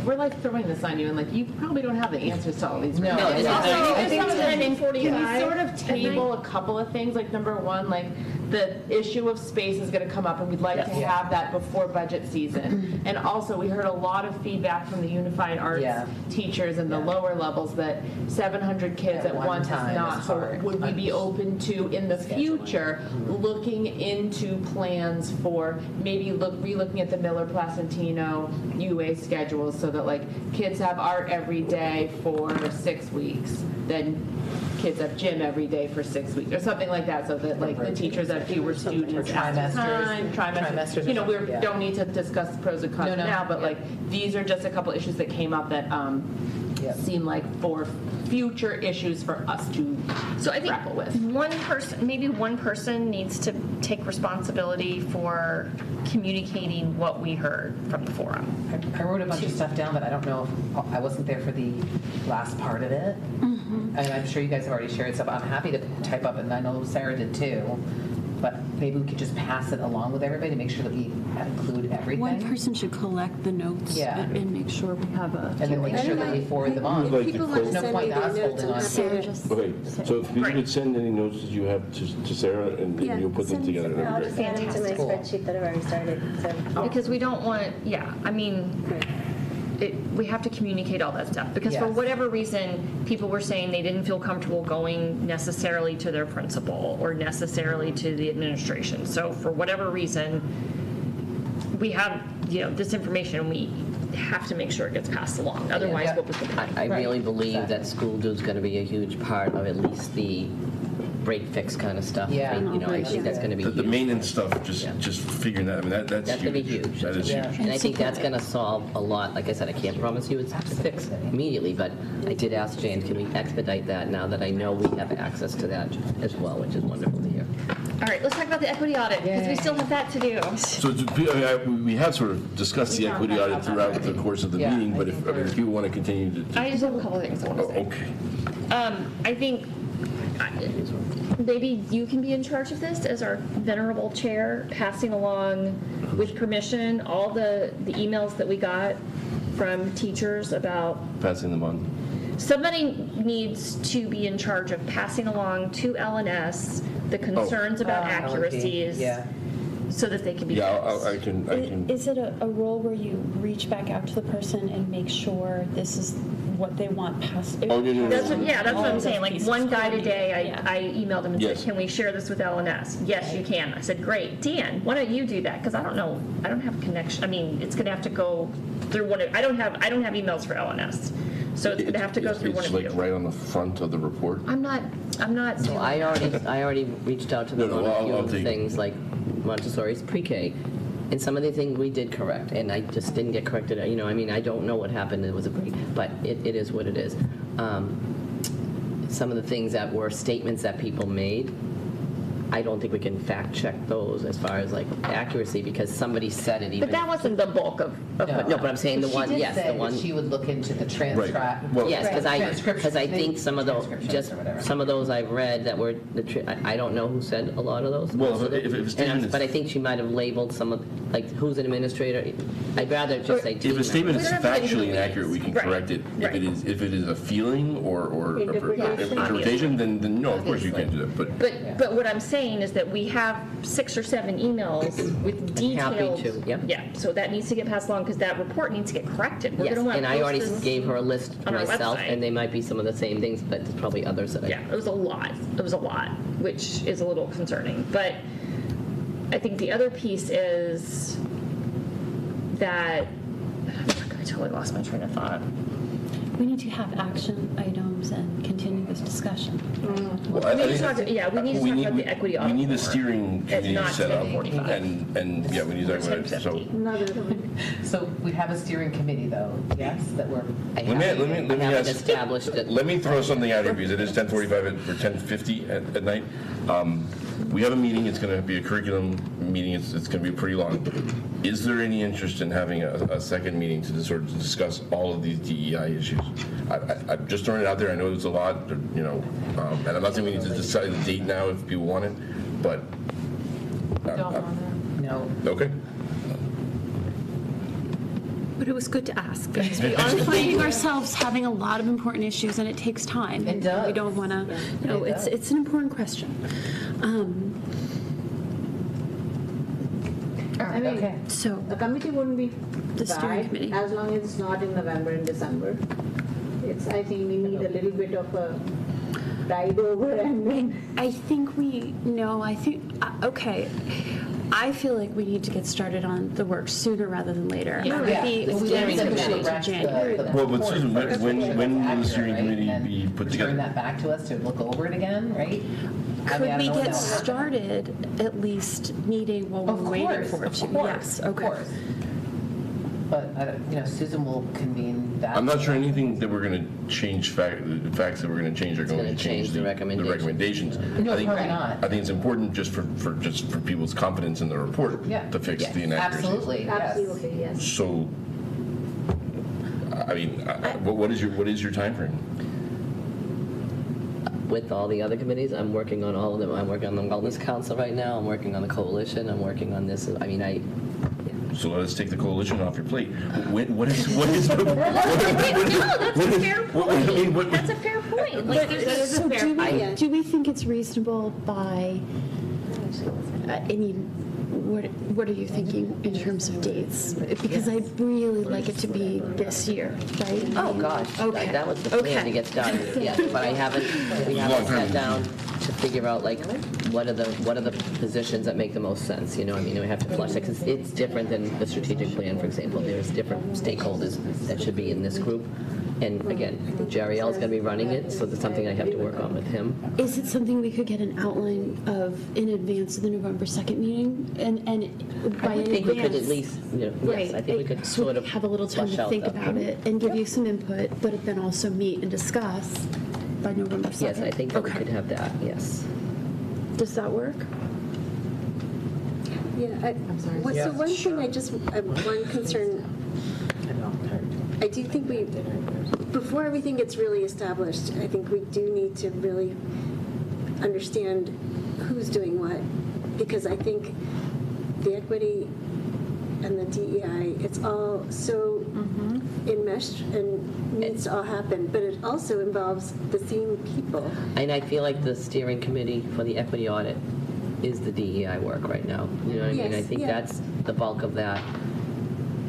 Speaker 19: we're throwing this on you, and you probably don't have the answers to all these.
Speaker 20: No,
Speaker 19: questions.
Speaker 20: it's
Speaker 19: Also,
Speaker 20: I think
Speaker 19: 10:45. Can we sort of
Speaker 3: at
Speaker 19: table a couple of things? Number one, the issue of space is going to come up, and we'd like to have that before budget season. And also, we heard a lot of feedback from the unified arts teachers and the lower levels that 700 kids at once is not. So would we be open to, in the future, looking into plans for maybe re-looking at the Miller Placentino UA schedules so that like kids have art every day for 6 weeks, then kids have gym every day for 6 weeks, or something like that, so that like the teachers have fewer students at a time, trimesters. You know, we don't need to discuss the pros and cons now, but like these are just a couple issues that came up that seem like for future issues for us to grapple with.
Speaker 3: Maybe one person needs to take responsibility for communicating what we heard from the forum.
Speaker 16: I wrote a bunch of stuff down, but I don't know if I wasn't there for the last part of it. And I'm sure you guys have already shared stuff. I'm happy to type up, and I know Sarah did too. But maybe we could just pass it along with everybody to make sure that we include everything.
Speaker 9: One person should collect the notes and make sure we have a...
Speaker 16: And then make sure that we forward them on.
Speaker 9: If people want to
Speaker 16: There's no
Speaker 9: send me
Speaker 16: point in
Speaker 9: their
Speaker 16: us
Speaker 9: notes
Speaker 16: holding on
Speaker 9: and
Speaker 16: to
Speaker 9: Sarah
Speaker 16: it.
Speaker 9: just...
Speaker 1: Okay, so if you could send any notes that you have to Sarah, and you'll put them together.
Speaker 8: I'll
Speaker 1: That'd
Speaker 8: just
Speaker 1: be
Speaker 8: add them to my spreadsheet that I've already started. So.
Speaker 3: Because we don't want, I mean, we have to communicate all that stuff. Because for whatever reason, people were saying they didn't feel comfortable going necessarily to their principal or necessarily to the administration. So for whatever reason, we have, this information, and we have to make sure it gets passed along. Otherwise, what was the point?
Speaker 20: I really believe that school dude's going to be a huge part of at least the break fix kind of stuff.
Speaker 16: Yeah.
Speaker 20: I mean, I think that's going to be
Speaker 1: the
Speaker 20: huge.
Speaker 1: maintenance stuff, just figuring that. I mean, that's
Speaker 20: That's going to be huge.
Speaker 1: That is huge.
Speaker 20: And I think that's going to solve a lot. Like I said, I can't promise you it's fixed immediately, but I did ask James, can we expedite that now that I know we have access to that as well, which is wonderful to hear.
Speaker 3: All right, let's talk about the equity audit, because we still have that to do.
Speaker 1: So we have sort of discussed the equity audit throughout the course of the meeting, but if people want to continue to...
Speaker 3: I just have a couple of things I want to say.
Speaker 1: Okay.
Speaker 3: I think maybe you can be in charge of this as our venerable chair, passing along with permission all the emails that we got from teachers about...
Speaker 1: Passing them on.
Speaker 3: Somebody needs to be in charge of passing along to LNS the concerns about accuracies so that they can be fixed.
Speaker 1: I can.
Speaker 9: Is it a role where you reach back out to the person and make sure this is what they want passed?
Speaker 3: That's what I'm saying. Like one guy today, I emailed him and said, "Can we share this with LNS?" Yes, you can. I said, "Great, Dan. Why don't you do that?" Because I don't know. I don't have a connection. I mean, it's going to have to go through one of. I don't have emails for LNS, so it's going to have to go through one of you.
Speaker 1: It's like right on the front of the report.
Speaker 3: I'm not.
Speaker 20: So I already reached out to them on a few of the things like Montessori's pre-K, and some of the things we did correct, and I just didn't get corrected. I mean, I don't know what happened. It was a break, but it is what it is. Some of the things that were statements that people made, I don't think we can fact check those as far as like accuracy because somebody said it. Even
Speaker 3: but that wasn't the bulk of
Speaker 20: no, but I'm saying the one. Yes, the one.
Speaker 16: She would look into the transcript.
Speaker 20: Right. Well, yes, because I think some of those I've read that were I don't know who said a lot of those.
Speaker 1: Well, but
Speaker 20: I think she might have labeled some of like who's an administrator. I'd rather just say.
Speaker 1: If a statement is factually inaccurate, we can correct it. If it is a feeling or interpretation, then no, of course you can't do that.
Speaker 3: But what I'm saying is that we have 6 or 7 emails with detailed. So that needs to get passed along because that report needs to get corrected. We're gonna
Speaker 20: and I already gave her a list myself,
Speaker 3: website.
Speaker 20: And they might be some of the same things, but there's probably others that
Speaker 3: it was a lot. It was a lot, which is a little concerning. But I think the other piece is that I totally lost my train of thought.
Speaker 9: We need to have action items and continue this discussion.
Speaker 1: Well,
Speaker 3: we need to talk about the equity audit.
Speaker 1: We need the steering committee set up,
Speaker 3: 45.
Speaker 1: and we need to talk about it.
Speaker 16: So we have a steering committee, though. Yes, that we're.
Speaker 1: Let me throw something out here because it is 10:45 or 10:50 at night. We have a meeting. It's going to be a curriculum meeting. It's going to be pretty long. Is there any interest in having a second meeting to sort of discuss all of these DEI issues? I'm just throwing it out there. I know it's a lot, and I'm not saying we need to decide the date now if people want it, but
Speaker 16: no.
Speaker 1: Okay.
Speaker 9: But it was good to ask because we are finding ourselves having a lot of important issues and it takes time.
Speaker 16: It does.
Speaker 9: We don't want to. No, it's an important question.
Speaker 18: I mean,
Speaker 16: Okay.
Speaker 9: So
Speaker 18: the committee wouldn't be
Speaker 9: The steering
Speaker 18: bad
Speaker 9: committee.
Speaker 18: as long as it's not in November and December. I think we need a little bit of a ride over and then.
Speaker 9: I think okay. I feel like we need to get started on the work sooner rather than later.
Speaker 16: Yeah.
Speaker 9: I would be
Speaker 16: We
Speaker 9: very
Speaker 16: need to
Speaker 9: appreciative to
Speaker 16: direct
Speaker 9: January.
Speaker 1: Well, but Susan, when will the steering committee be put
Speaker 16: Turn
Speaker 1: together?
Speaker 16: that back to us to look over it again, right? I
Speaker 9: Could
Speaker 16: mean, I
Speaker 9: we
Speaker 16: don't know
Speaker 9: get
Speaker 16: what that would happen.
Speaker 9: started at least meeting while we're waiting for it to? Yes,
Speaker 16: Of
Speaker 9: okay.
Speaker 16: course. But, Susan will convene that.
Speaker 1: I'm not sure anything that we're going to change, facts that we're going to change are going to change the recommendations.
Speaker 16: No,
Speaker 1: I think,
Speaker 16: probably not.
Speaker 1: I think it's important just for people's confidence in the report
Speaker 16: Yeah.
Speaker 1: to fix
Speaker 16: Yes,
Speaker 1: the inaccuracies.
Speaker 16: absolutely, yes.
Speaker 18: Absolutely, yes.
Speaker 1: So, I mean, what is your timeframe?
Speaker 20: With all the other committees, I'm working on all of them. I'm working on the Wellness Council right now. I'm working on the coalition. I'm working on this. I mean,
Speaker 1: So let us take the coalition off your plate. What is?
Speaker 3: No, that's a fair point. That's a fair point. Like, there's
Speaker 9: So
Speaker 3: a fair
Speaker 9: do we think it's reasonable by, what are you thinking in terms of dates? Because I'd really like it to be this year, right?
Speaker 20: oh gosh,
Speaker 9: Okay.
Speaker 20: that was the plan
Speaker 9: Okay.
Speaker 20: to get started. Yeah, but we haven't sat down to figure out like what are the positions that make the most sense. You know, I mean, we have to flush it because it's different than the strategic plan, for example. There's different stakeholders that should be in this group. And again, Jerry L's going to be running it, so that's something I have to work on with him.
Speaker 9: Is it something we could get an outline of in advance of the November 2nd meeting? And by
Speaker 20: I think we could at
Speaker 9: advance-
Speaker 20: least,
Speaker 9: Right.
Speaker 20: yes, I think we could
Speaker 9: So
Speaker 20: sort of
Speaker 9: have a little time
Speaker 20: flush
Speaker 9: to
Speaker 20: out
Speaker 9: think
Speaker 20: the-
Speaker 9: about it and give you some input, but then also meet and discuss by November 2nd.
Speaker 20: Yes, I think that we
Speaker 9: Okay.
Speaker 20: could have that, yes.
Speaker 9: Does that work?
Speaker 8: Yeah,
Speaker 16: I'm sorry.
Speaker 8: So
Speaker 16: Yeah,
Speaker 8: one thing one concern, I do think before everything gets really established, I think we do need to really understand who's doing what, because I think the equity and the DEI, it's all so enmeshed and needs to all happen, but it also involves the same people.
Speaker 20: And I feel like the steering committee for the equity audit is the DEI work right now. You know what I mean? I
Speaker 8: Yes,
Speaker 20: think
Speaker 8: yeah.
Speaker 20: that's the bulk of that.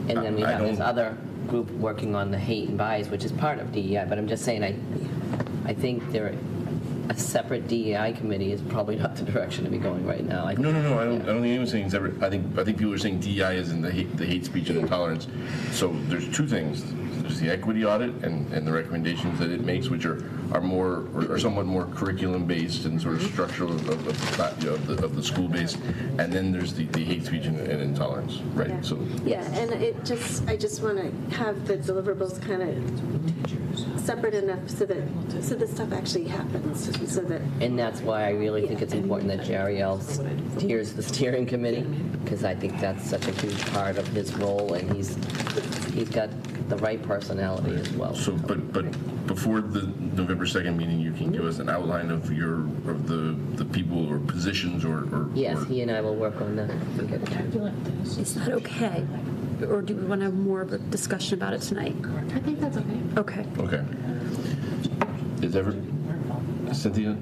Speaker 20: And then we
Speaker 1: I
Speaker 20: have this
Speaker 1: don't-
Speaker 20: other group working on the hate and bias, which is part of DEI. But I'm just saying, I think a separate DEI committee is probably not the direction to be going right now.
Speaker 1: No. I don't think anyone's saying separate. I think people are saying DEI is in the hate speech and intolerance. So there's two things. There's the equity audit and the recommendations that it makes, which are more or somewhat more curriculum based and sort of structural of the school based. And then there's the hate speech and intolerance, right?
Speaker 8: Yeah.
Speaker 1: So
Speaker 8: Yeah, and I just want to have the deliverables kind of separate enough so that stuff actually happens, so that.
Speaker 20: And that's why I really think it's important that Jerry L. steers the steering committee, because I think that's such a huge part of his role, and he's got the right personality as well.
Speaker 1: So, but before the November 2nd meeting, you can give us an outline of the people or positions or
Speaker 20: Yes,
Speaker 1: or-
Speaker 20: he and I will work on that.
Speaker 9: Is that okay? Or do we want to have more of a discussion about it tonight?
Speaker 4: I think that's okay.
Speaker 9: Okay.
Speaker 1: Okay. Cynthia,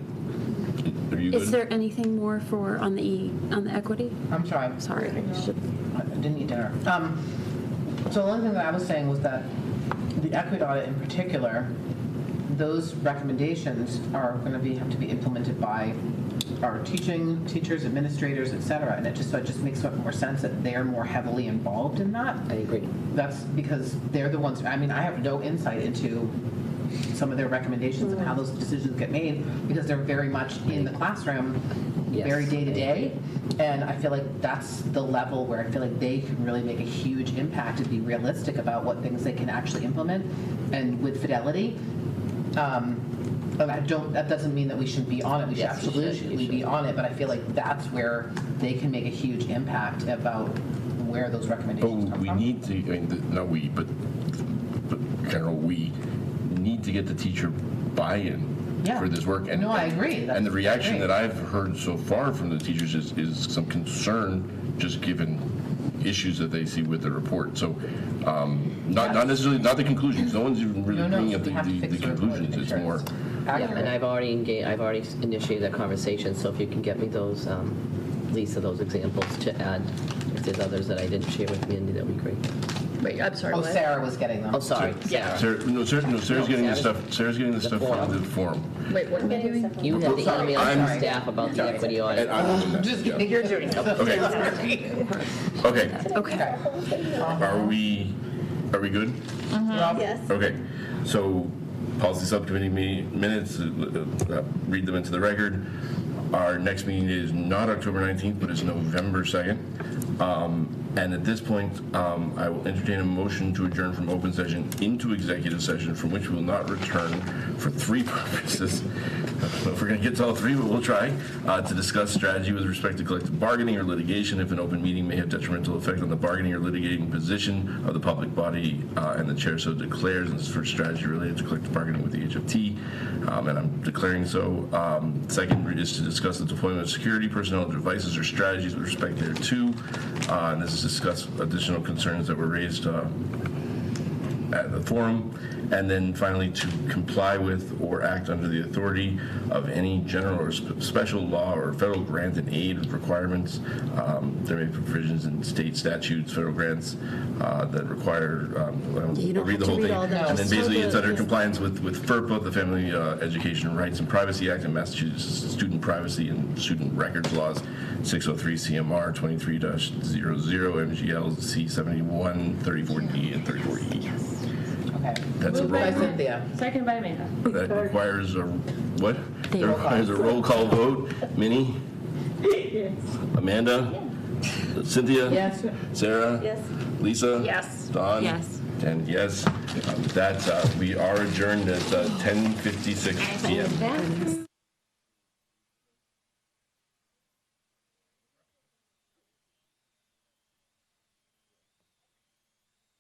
Speaker 1: are you good?
Speaker 9: Is there anything more on the equity?
Speaker 16: I'm sorry.
Speaker 9: Sorry.
Speaker 16: I didn't eat dinner. So the only thing that I was saying was that the equity audit in particular, those recommendations are going to have to be implemented by our teachers, administrators, et cetera. And it just makes more sense that they're more heavily involved in that.
Speaker 20: I agree.
Speaker 16: That's because they're the ones, I mean, I have no insight into some of their recommendations and how those decisions get made because they're very much in the classroom,
Speaker 20: Yes.
Speaker 16: very day to day. And I feel like that's the level where I feel like they can really make a huge impact and be realistic about what things they can actually implement and with fidelity. And that doesn't mean that we shouldn't be on it. We should
Speaker 20: Yes, you should.
Speaker 16: absolutely be on it, but I feel like that's where they can make a huge impact about where those recommendations
Speaker 1: But
Speaker 16: come
Speaker 1: we
Speaker 16: from.
Speaker 1: need to, I mean, not we, but general, we need to get the teacher buy-in
Speaker 16: Yeah.
Speaker 1: for this work.
Speaker 16: No, I agree.
Speaker 1: And the reaction
Speaker 16: great.
Speaker 1: that I've heard so far from the teachers is some concern, just given issues that they see with the report. So, not necessarily, not the conclusions. No one's even really bringing up
Speaker 16: we have to
Speaker 1: the
Speaker 16: fix the report
Speaker 1: conclusions.
Speaker 16: to make
Speaker 1: It's
Speaker 16: sure
Speaker 1: more.
Speaker 16: it's
Speaker 20: Yeah,
Speaker 16: accurate.
Speaker 20: and I've already initiated that conversation, so if you can get me those
Speaker 10: Lisa those examples to add. If there's others that I didn't share with Mindy, that would be great.
Speaker 3: Wait, I'm sorry,
Speaker 16: Oh,
Speaker 3: what?
Speaker 16: Sarah was getting them.
Speaker 10: Oh, sorry, Sarah.
Speaker 1: Sarah's getting the stuff. Sarah's getting the stuff from the forum.
Speaker 3: Wait, what am I doing?
Speaker 10: You had the email
Speaker 1: I'm
Speaker 10: from
Speaker 1: sorry.
Speaker 10: staff about the equity audit.
Speaker 1: And I'm doing that,
Speaker 16: Just
Speaker 1: yeah.
Speaker 16: kidding, you're doing it.
Speaker 1: Okay.
Speaker 16: Okay.
Speaker 1: Are we good?
Speaker 8: Yes.
Speaker 1: Okay. So policy subcommittee minutes, read them into the record. Our next meeting is not October 19th, but is November 2nd. And at this point, I will entertain a motion to adjourn from open session into executive session, from which we will not return for three purposes. I don't know if we're going to get to all three, but we'll try. To discuss strategy with respect to collective bargaining or litigation if an open meeting may have detrimental effect on the bargaining or litigating position of the public body, and the chair so declares, and this is for strategy related to collective bargaining with the HFT, and I'm declaring so. Second is to discuss the deployment of security personnel, devices, or strategies with respect thereto. And this is to discuss additional concerns that were raised at the forum. And then finally, to comply with or act under the authority of any general or special law or federal grant and aid requirements. There may be provisions in state statutes, federal grants that require, I'll read the whole thing. And then basically it's under compliance with FERPA, the Family Education Rights and Privacy Act, and Massachusetts Student Privacy and Student Records Laws, 603 CMR 23-00, MGL C71, 34D, and 34E.
Speaker 16: Okay.
Speaker 1: That's a
Speaker 3: Moved by
Speaker 1: roll.
Speaker 16: Cynthia.
Speaker 3: Second by Amanda.
Speaker 1: That requires a, what? That requires a roll call vote. Minnie?
Speaker 18: Yes.
Speaker 1: Amanda? Cynthia?
Speaker 16: Yes.
Speaker 1: Sarah?
Speaker 8: Yes.
Speaker 1: Lisa?
Speaker 3: Yes.
Speaker 1: Dawn?
Speaker 3: Yes.
Speaker 1: And yes. We are adjourned at 10:56 p.m.